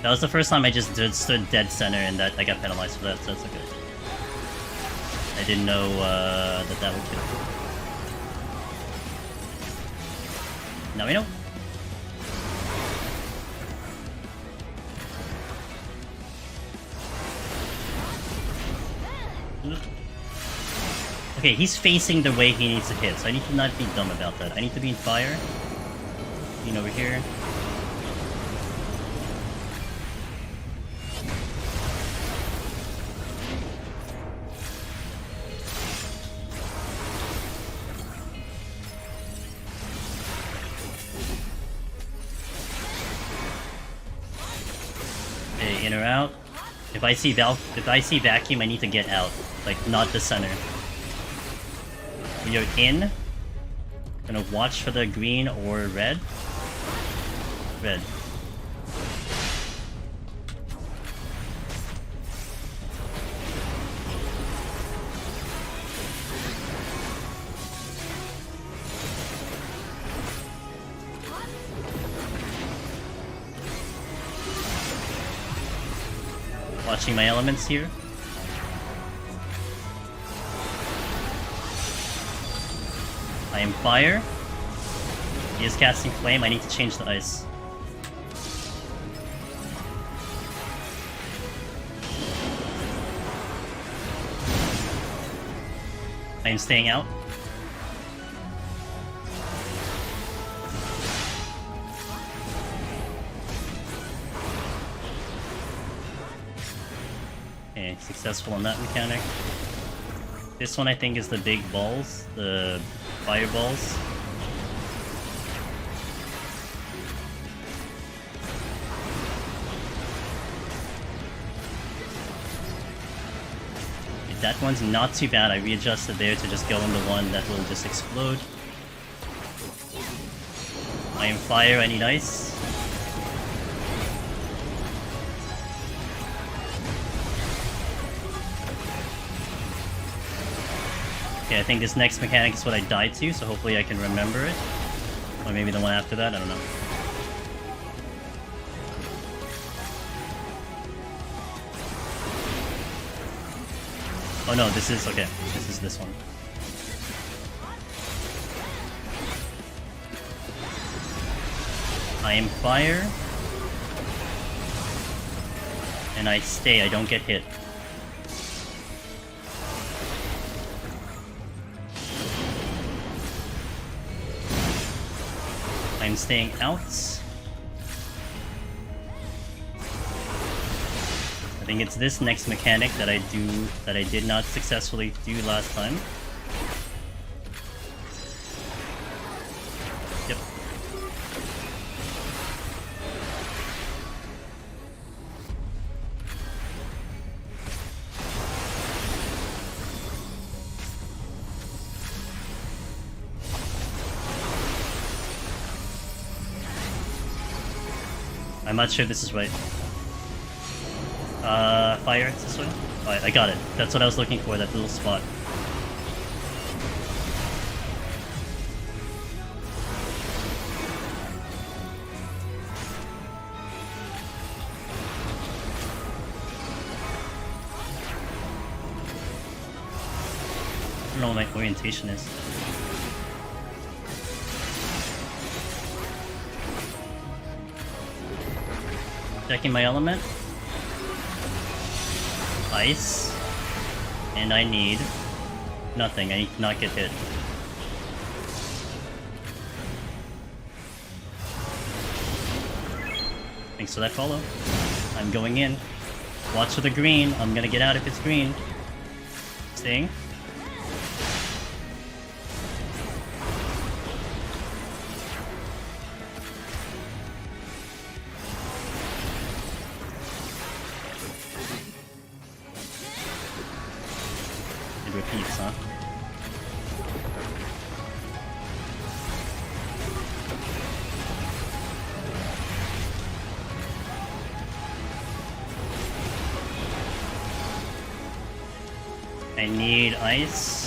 was the first time I just stood dead center and that I got penalized for that, so that's okay. I didn't know that would kill. Now we know. Okay, he's facing the way he needs to hit, so I need to not be dumb about that. I need to be in fire. Being over here. Okay, in or out. If I see vacuum, I need to get out, like not the center. We are in. Gonna watch for the green or red. Red. Watching my elements here. I am fire. He is casting flame. I need to change the ice. I am staying out. Okay, successful on that mechanic. This one I think is the big balls, the fireballs. That one's not too bad. I readjusted there to just go on the one that will just explode. I am fire, I need ice. Okay, I think this next mechanic is what I died to, so hopefully I can remember it. Or maybe the one after that, I don't know. Oh no, this is, okay, this is this one. I am fire. And I stay, I don't get hit. I'm staying out. I think it's this next mechanic that I did not successfully do last time. Yep. I'm not sure if this is right. Fire, it's this way? Oh, I got it. That's what I was looking for, that little spot. I don't know what my orientation is. Checking my element. Ice. And I need nothing. I need to not get hit. Thanks for that follow. I'm going in. Watch for the green. I'm gonna get out if it's green. Staying. I need ice.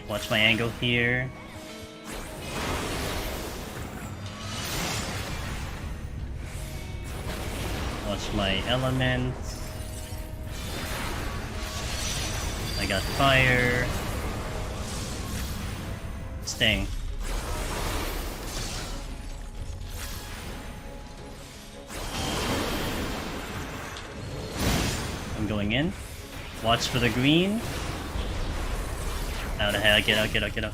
Watch my angle here. Watch my elements. I got fire. Sting. I'm going in. Watch for the green. Out of here, get out, get out, get out.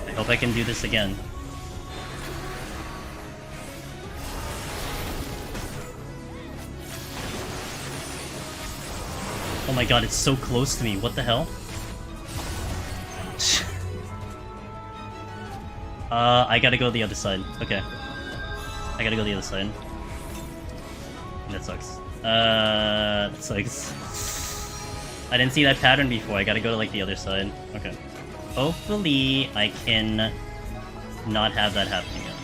I hope I can do this again. Oh my god, it's so close to me, what the hell? I gotta go the other side, okay. I gotta go the other side. That sucks. That sucks. I didn't see that pattern before. I gotta go to like the other side. Okay. Hopefully I can not have that happen again.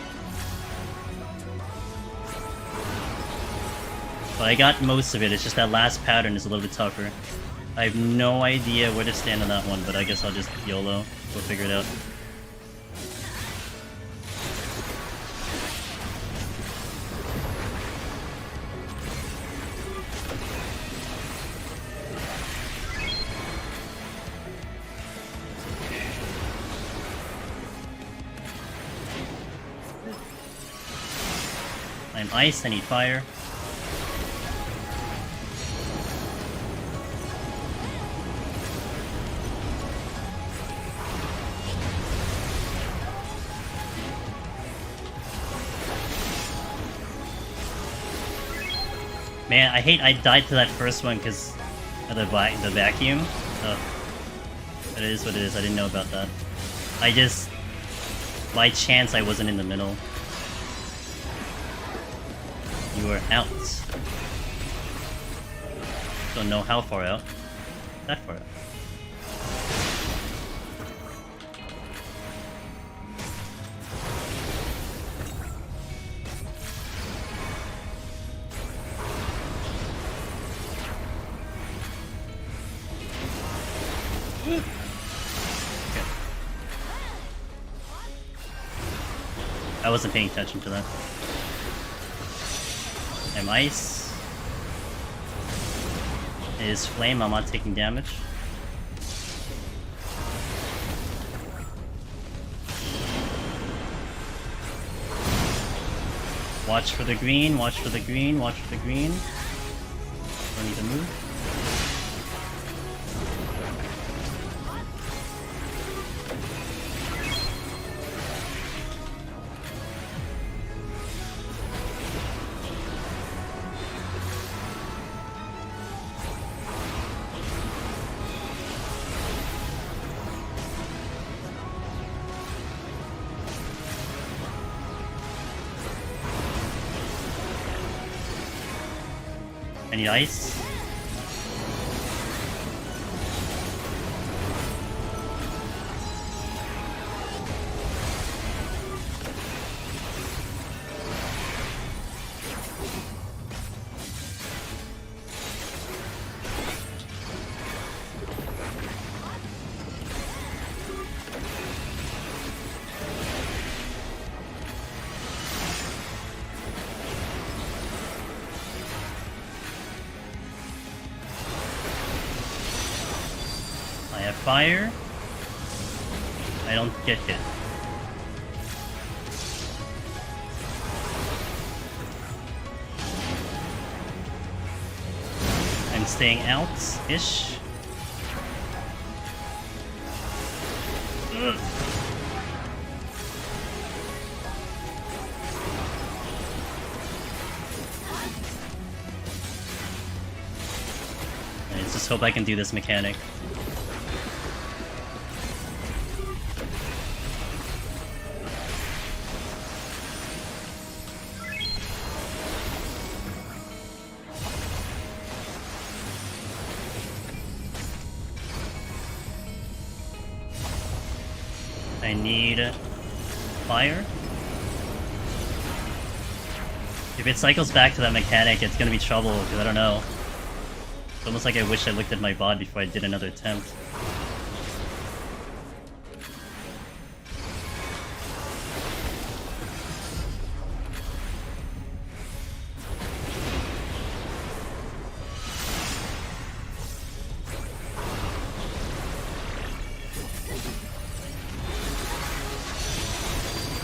But I got most of it. It's just that last pattern is a little bit tougher. I have no idea where to stand on that one, but I guess I'll just YOLO. We'll figure it out. I'm ice, I need fire. Man, I hate I died to that first one because of the vacuum. It is what it is, I didn't know about that. I just... by chance I wasn't in the middle. You are out. Don't know how far out. That far out. Okay. I wasn't paying attention to that. I'm ice. It is flame, I'm not taking damage. Watch for the green, watch for the green, watch for the green. Don't need to move. I need ice. Fire. I don't get hit. I'm staying out-ish. Let's just hope I can do this mechanic. I need fire. If it cycles back to that mechanic, it's gonna be trouble, because I don't know. It's almost like I wish I looked at my VOD before I did another attempt.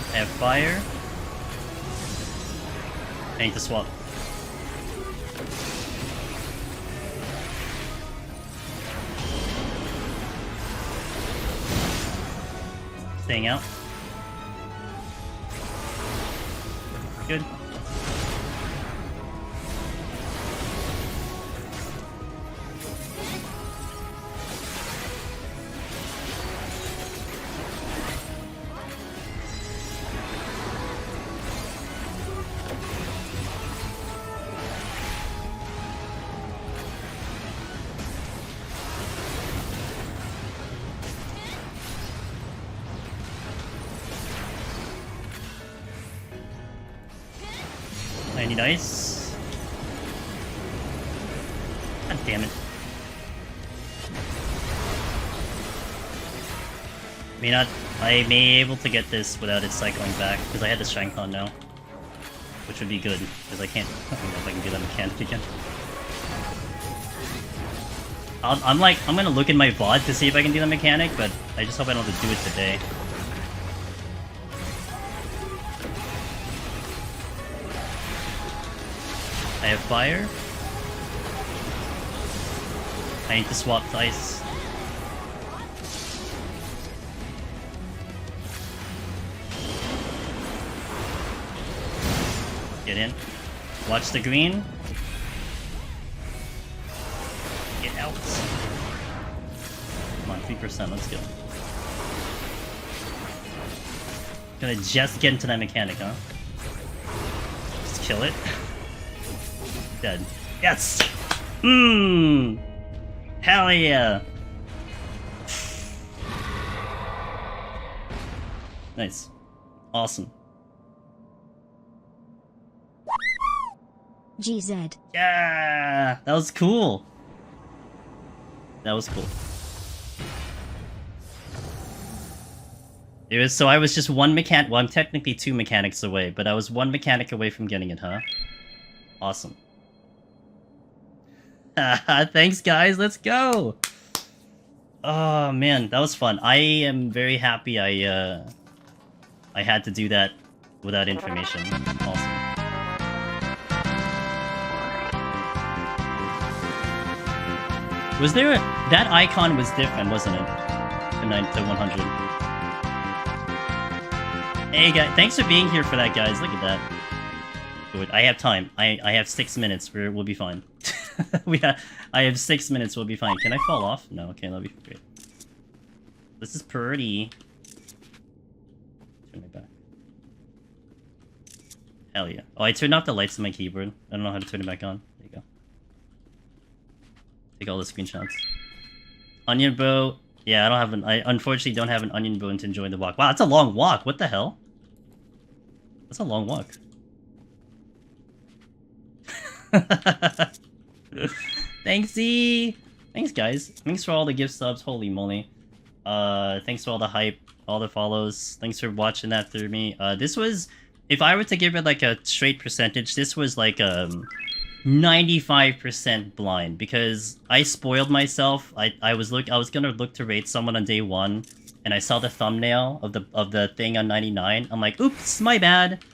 I have fire. I need to swap. Staying out. Good. I need ice. God damn it. I may be able to get this without it cycling back, because I had the strength on now. Which would be good, because I can't... I don't know if I can do that mechanic again. I'm gonna look in my VOD to see if I can do the mechanic, but I just hope I don't have to do it today. I have fire. I need to swap dice. Get in. Watch the green. Get out. Come on, 3%, let's go. Gonna just get into that mechanic, huh? Just kill it. Dead. Yes! Mmm! Hell yeah! Nice. Awesome. GZ. Yeah! That was cool! That was cool. So I was just one mechanic. Well, I'm technically 2 mechanics away, but I was 1 mechanic away from getting it, huh? Awesome. Thanks, guys. Let's go. Oh man, that was fun. I am very happy I had to do that without information. Awesome. Was there a... That icon was different, wasn't it? The 9 to 100. Hey, guys. Thanks for being here for that, guys. Look at that. Good. I have time. I have 6 minutes. We'll be fine. I have 6 minutes. We'll be fine. Can I fall off? No. Okay, that'll be great. This is pretty. Turn my back. Hell yeah. Oh, I turned off the lights on my keyboard. I don't know how to turn it back on. There you go. Take all the screenshots. Onion bow. Yeah, I unfortunately don't have an onion bone to enjoy the walk. Wow, that's a long walk. What the hell? That's a long walk. Thanks, Z. Thanks, guys. Thanks for all the gift subs. Holy moly. Thanks for all the hype, all the follows. Thanks for watching that through me. This was, if I were to give it like a straight percentage, this was like 95% blind, because I spoiled myself. I was gonna look to rate someone on day 1, and I saw the thumbnail of the thing on 99. I'm like, oops, my bad.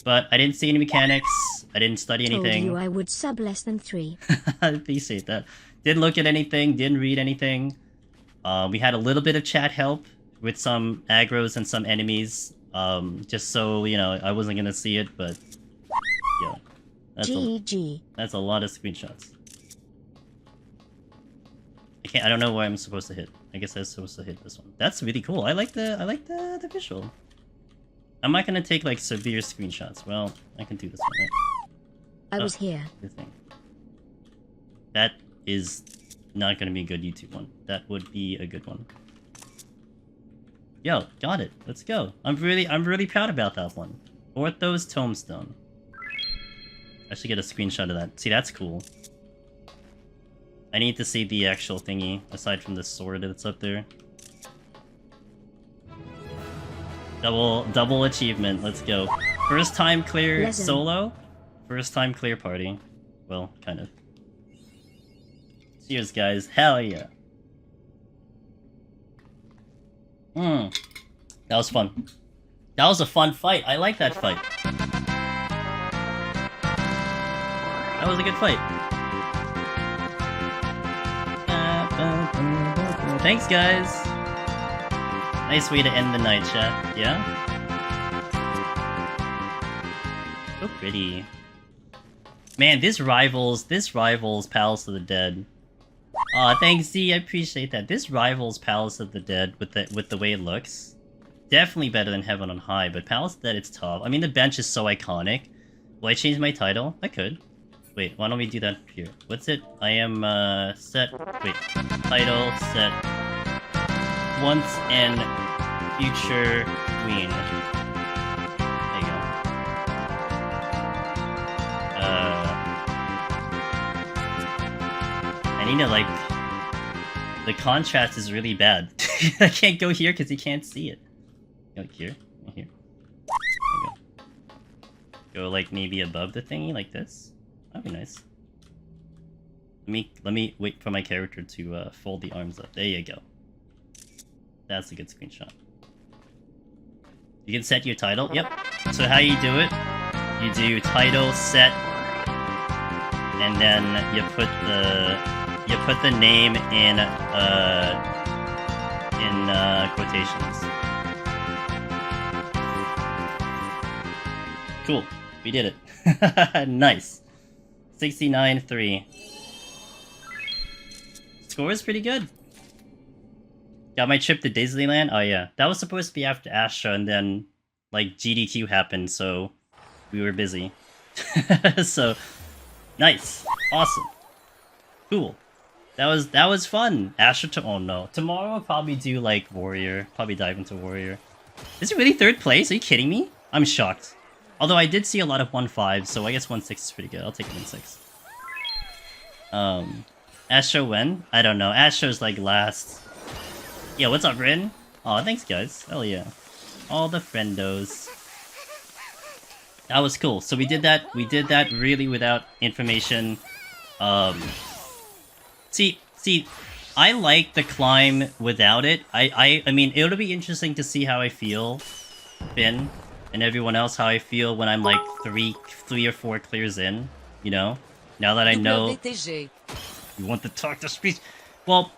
But I didn't see any mechanics. I didn't study anything. Told you I would sub less than 3. I appreciate that. Didn't look at anything. Didn't read anything. We had a little bit of chat help with some aggros and some enemies. Just so, you know, I wasn't gonna see it, but yeah. That's a lot of screenshots. I don't know where I'm supposed to hit. I guess I was supposed to hit this one. That's really cool. I like the visual. I'm not gonna take like severe screenshots. Well, I can do this one, right? I was here. Good thing. That is not gonna be a good YouTube one. That would be a good one. Yo, got it. Let's go. I'm really proud about that one. Orthos Tombstone. I should get a screenshot of that. See, that's cool. I need to see the actual thingy, aside from the sword that's up there. Double achievement, let's go. First time clear solo, first time clear party. Well, kind of. Cheers, guys. Hell yeah. That was fun. That was a fun fight. I like that fight. That was a good fight. Thanks, guys. Nice way to end the night, chat. Yeah? So pretty. Man, this rivals Palace of the Dead. Aw, thanks, Z. I appreciate that. This rivals Palace of the Dead with the way it looks. Definitely better than Heaven on High, but Palace of the Dead, it's tough. I mean, the bench is so iconic. Will I change my title? I could. Wait, why don't we do that here? What's it? I am, set... Wait. Title, set... Once and future queen. There you go. I need to, like... The contrast is really bad. I can't go here because you can't see it. Go here. Here. There you go. Go, like, maybe above the thingy, like this. That'd be nice. Let me wait for my character to fold the arms up. There you go. That's a good screenshot. You can set your title. Yep. So how you do it? You do title set, and then you put the name in quotations. Cool. We did it. Nice. 69-3. Score is pretty good. Got my trip to Disneyland? Oh yeah. That was supposed to be after Astra, and then, like, GDQ happened, so we were busy. So, nice. Awesome. Cool. That was fun. Astra to... Oh no. Tomorrow I'll probably do, like, Warrior. Probably dive into Warrior. Is it really 3rd place? Are you kidding me? I'm shocked. Although I did see a lot of 1-5, so I guess 1-6 is pretty good. I'll take 1-6. Astro when? I don't know. Astro's like last. Yeah, what's up, Rin? Aw, thanks, guys. Hell yeah. All the friendos. That was cool. So we did that really without information. See, I like the climb without it. I mean, it'll be interesting to see how I feel, Finn, and everyone else, how I feel when I'm like three or 4 clears in, you know? Now that I know... You want to talk to speech? Well,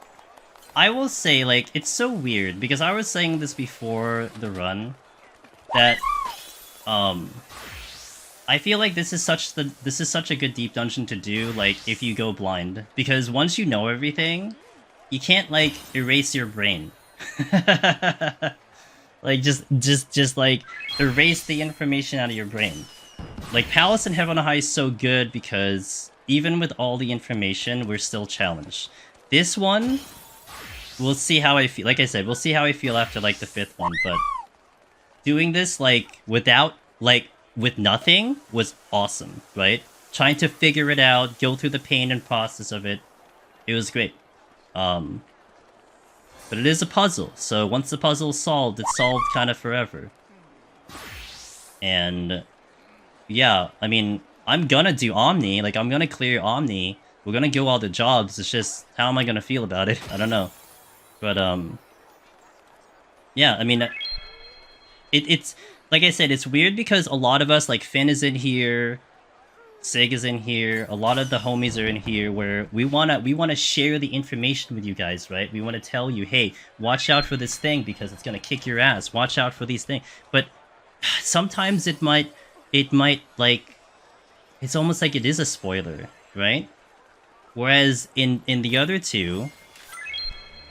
I will say, like, it's so weird, because I was saying this before the run, that, I feel like this is such a good deep dungeon to do, like, if you go blind. Because once you know everything, you can't, like, erase your brain. Like, just, like, erase the information out of your brain. Like, Palace and Heaven on High is so good because... Even with all the information, we're still challenged. This one, we'll see how I feel. Like I said, we'll see how I feel after, like, the 5th one, but... Doing this, like, without, like, with nothing, was awesome, right? Trying to figure it out, go through the pain and process of it, it was great. But it is a puzzle, so once the puzzle is solved, it's solved kind of forever. And... Yeah, I mean... I'm gonna do Omni, like, I'm gonna clear Omni. We're gonna go all the jobs, it's just, how am I gonna feel about it? I don't know. But, yeah, I mean, it's, like I said, it's weird because a lot of us, like, Finn is in here, Sig is in here, a lot of the homies are in here, where we wanna share the information with you guys, right? We wanna tell you, hey, watch out for this thing because it's gonna kick your ass, watch out for these things. But, sometimes it might, like... It's almost like it is a spoiler, right? Whereas in the other two,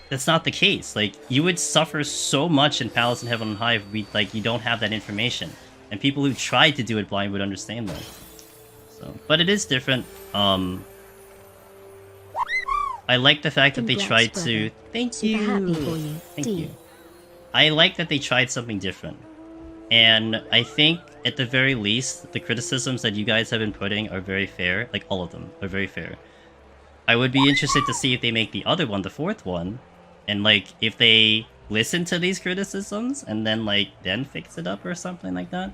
that's not the case. Like, you would suffer so much in Palace and Heaven on High if you don't have that information. And people who tried to do it blind would understand that. So, but it is different. I like the fact that they tried to... Thank you! Happy for you. Thank you. I like that they tried something different. And I think, at the very least, the criticisms that you guys have been putting are very fair. Like, all of them are very fair. I would be interested to see if they make the other one, the fourth one, and, like, if they listen to these criticisms, and then, like, then fix it up or something like that.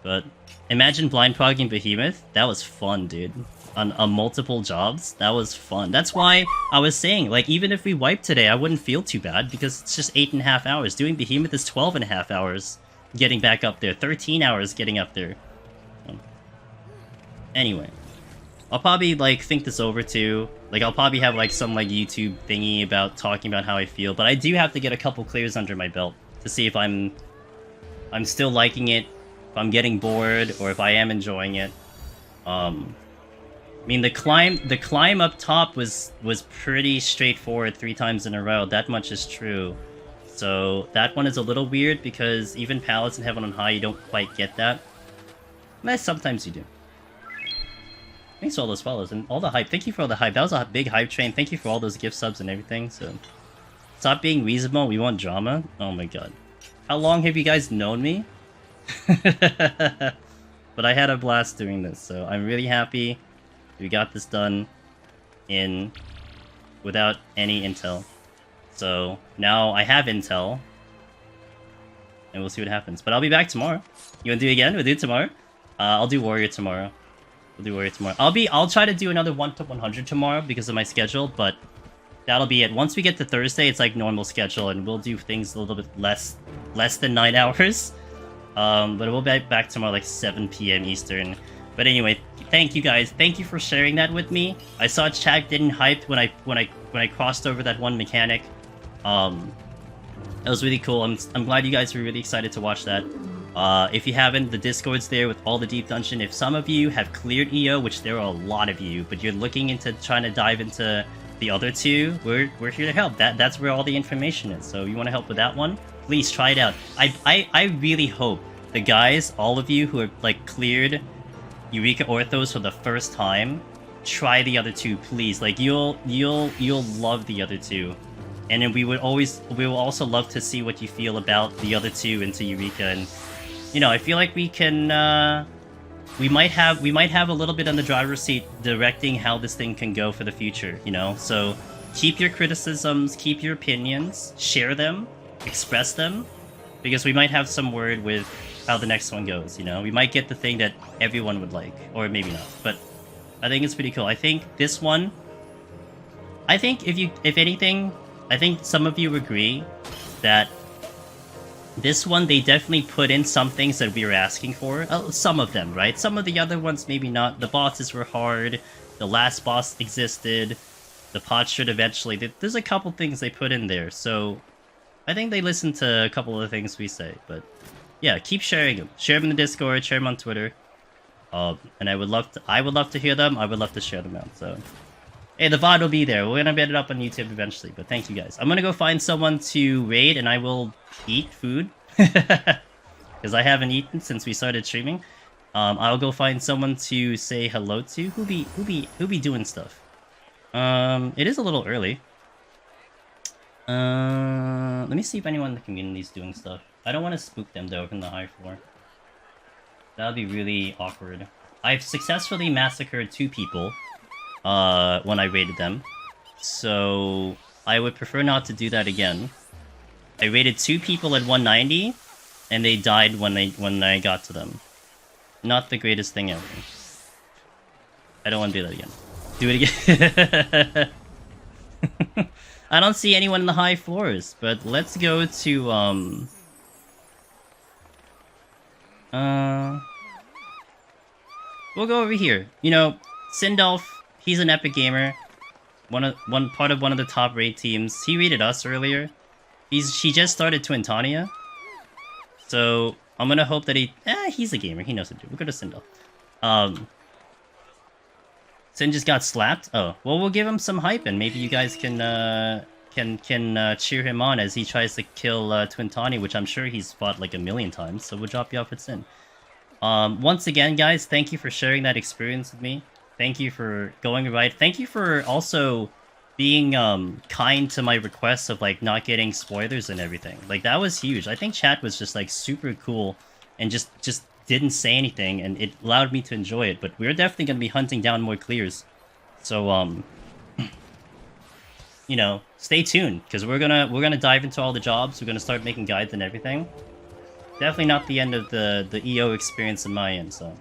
But imagine blind progging Behemoth. That was fun, dude. On multiple jobs, that was fun. That's why I was saying, like, even if we wiped today, I wouldn't feel too bad, because it's just 8.5 hours. Doing Behemoth is 12.5 hours. Getting back up there, 13 hours getting up there. Anyway, I'll probably like think this over too. Like I'll probably have like some like YouTube thingy about talking about how I feel, but I do have to get a couple clears under my belt to see if I'm still liking it, if I'm getting bored, or if I am enjoying it. I mean the climb up top was pretty straightforward 3 times in a row. That much is true. So that one is a little weird because even Palace and Heaven on High, you don't quite get that. But sometimes you do. Thanks for all those follows and all the hype. Thank you for all the hype. That was a big hype train. Thank you for all those gift subs and everything. So stop being reasonable. We want drama. Oh my god. How long have you guys known me? But I had a blast doing this, so I'm really happy we got this done without any intel. So now I have intel, and we'll see what happens. But I'll be back tomorrow. You wanna do it again? We'll do it tomorrow. I'll do Warrior tomorrow. We'll do Warrior tomorrow. I'll try to do another 1-100 tomorrow because of my schedule, but that'll be it. Once we get to Thursday, it's like normal schedule, and we'll do things a little bit less than 9 hours. But we'll be back tomorrow like 7 PM Eastern. But anyway, thank you guys. Thank you for sharing that with me. I saw chat getting hyped when I crossed over that one mechanic. That was really cool. I'm glad you guys were really excited to watch that. If you haven't, the Discord's there with all the deep dungeon. If some of you have cleared EO, which there are a lot of you, but you're looking into trying to dive into the other two, we're here to help. That's where all the information is. So if you want to help with that one, please try it out. I really hope the guys, all of you who have like cleared Eureka Orthos for the first time, try the other two, please. Like you'll love the other two. And then we will also love to see what you feel about the other two into Eureka. And you know, I feel like we can we might have a little bit on the driver's seat directing how this thing can go for the future, you know? So keep your criticisms, keep your opinions, share them, express them, because we might have some word with how the next one goes, you know? We might get the thing that everyone would like, or maybe not. But I think it's pretty cool. I think this one, if anything, I think some of you agree that this one, they definitely put in some things that we were asking for. Some of them, right? Some of the other ones, maybe not. The bosses were hard. The last boss existed. The pot should eventually... There's a couple things they put in there, so... I think they listened to a couple of the things we say, but... Yeah, keep sharing them. Share them in the Discord, share them on Twitter. And I would love to hear them. I would love to share them out, so... Hey, the VOD will be there. We're gonna get it up on YouTube eventually, but thank you guys. I'm gonna go find someone to raid, and I will eat food. Because I haven't eaten since we started streaming. I'll go find someone to say hello to. Who be doing stuff? It is a little early. Let me see if anyone in the community is doing stuff. I don't want to spook them, though, from the high floor. That would be really awkward. I've successfully massacred 2 people. When I raided them. So, I would prefer not to do that again. I raided 2 people at 190, and they died when I got to them. Not the greatest thing ever. I don't want to do that again. Do it again. I don't see anyone in the high floors, but let's go to, we'll go over here. You know, Sindolf, he's an epic gamer. One part of one of the top raid teams. He raided us earlier. He just started Twintania. So I'm gonna hope that he's a gamer. He knows what to do. We'll go to Sindolf. Sin just got slapped. Oh, well, we'll give him some hype, and maybe you guys can cheer him on as he tries to kill Twintania, which I'm sure he's fought like a million times. So we'll drop you off at Sin. Once again, guys, thank you for sharing that experience with me. Thank you for going right. Thank you for also being kind to my requests of like not getting spoilers and everything. Like that was huge. I think chat was just like super cool and just didn't say anything, and it allowed me to enjoy it. But we're definitely gonna be hunting down more clears. So you know, stay tuned, because we're gonna dive into all the jobs. We're gonna start making guides and everything. Definitely not the end of the EO experience in my end. So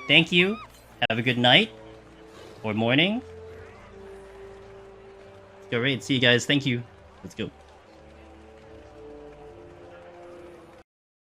thank you. Have a good night or morning. Go raid. See you guys. Thank you. Let's go.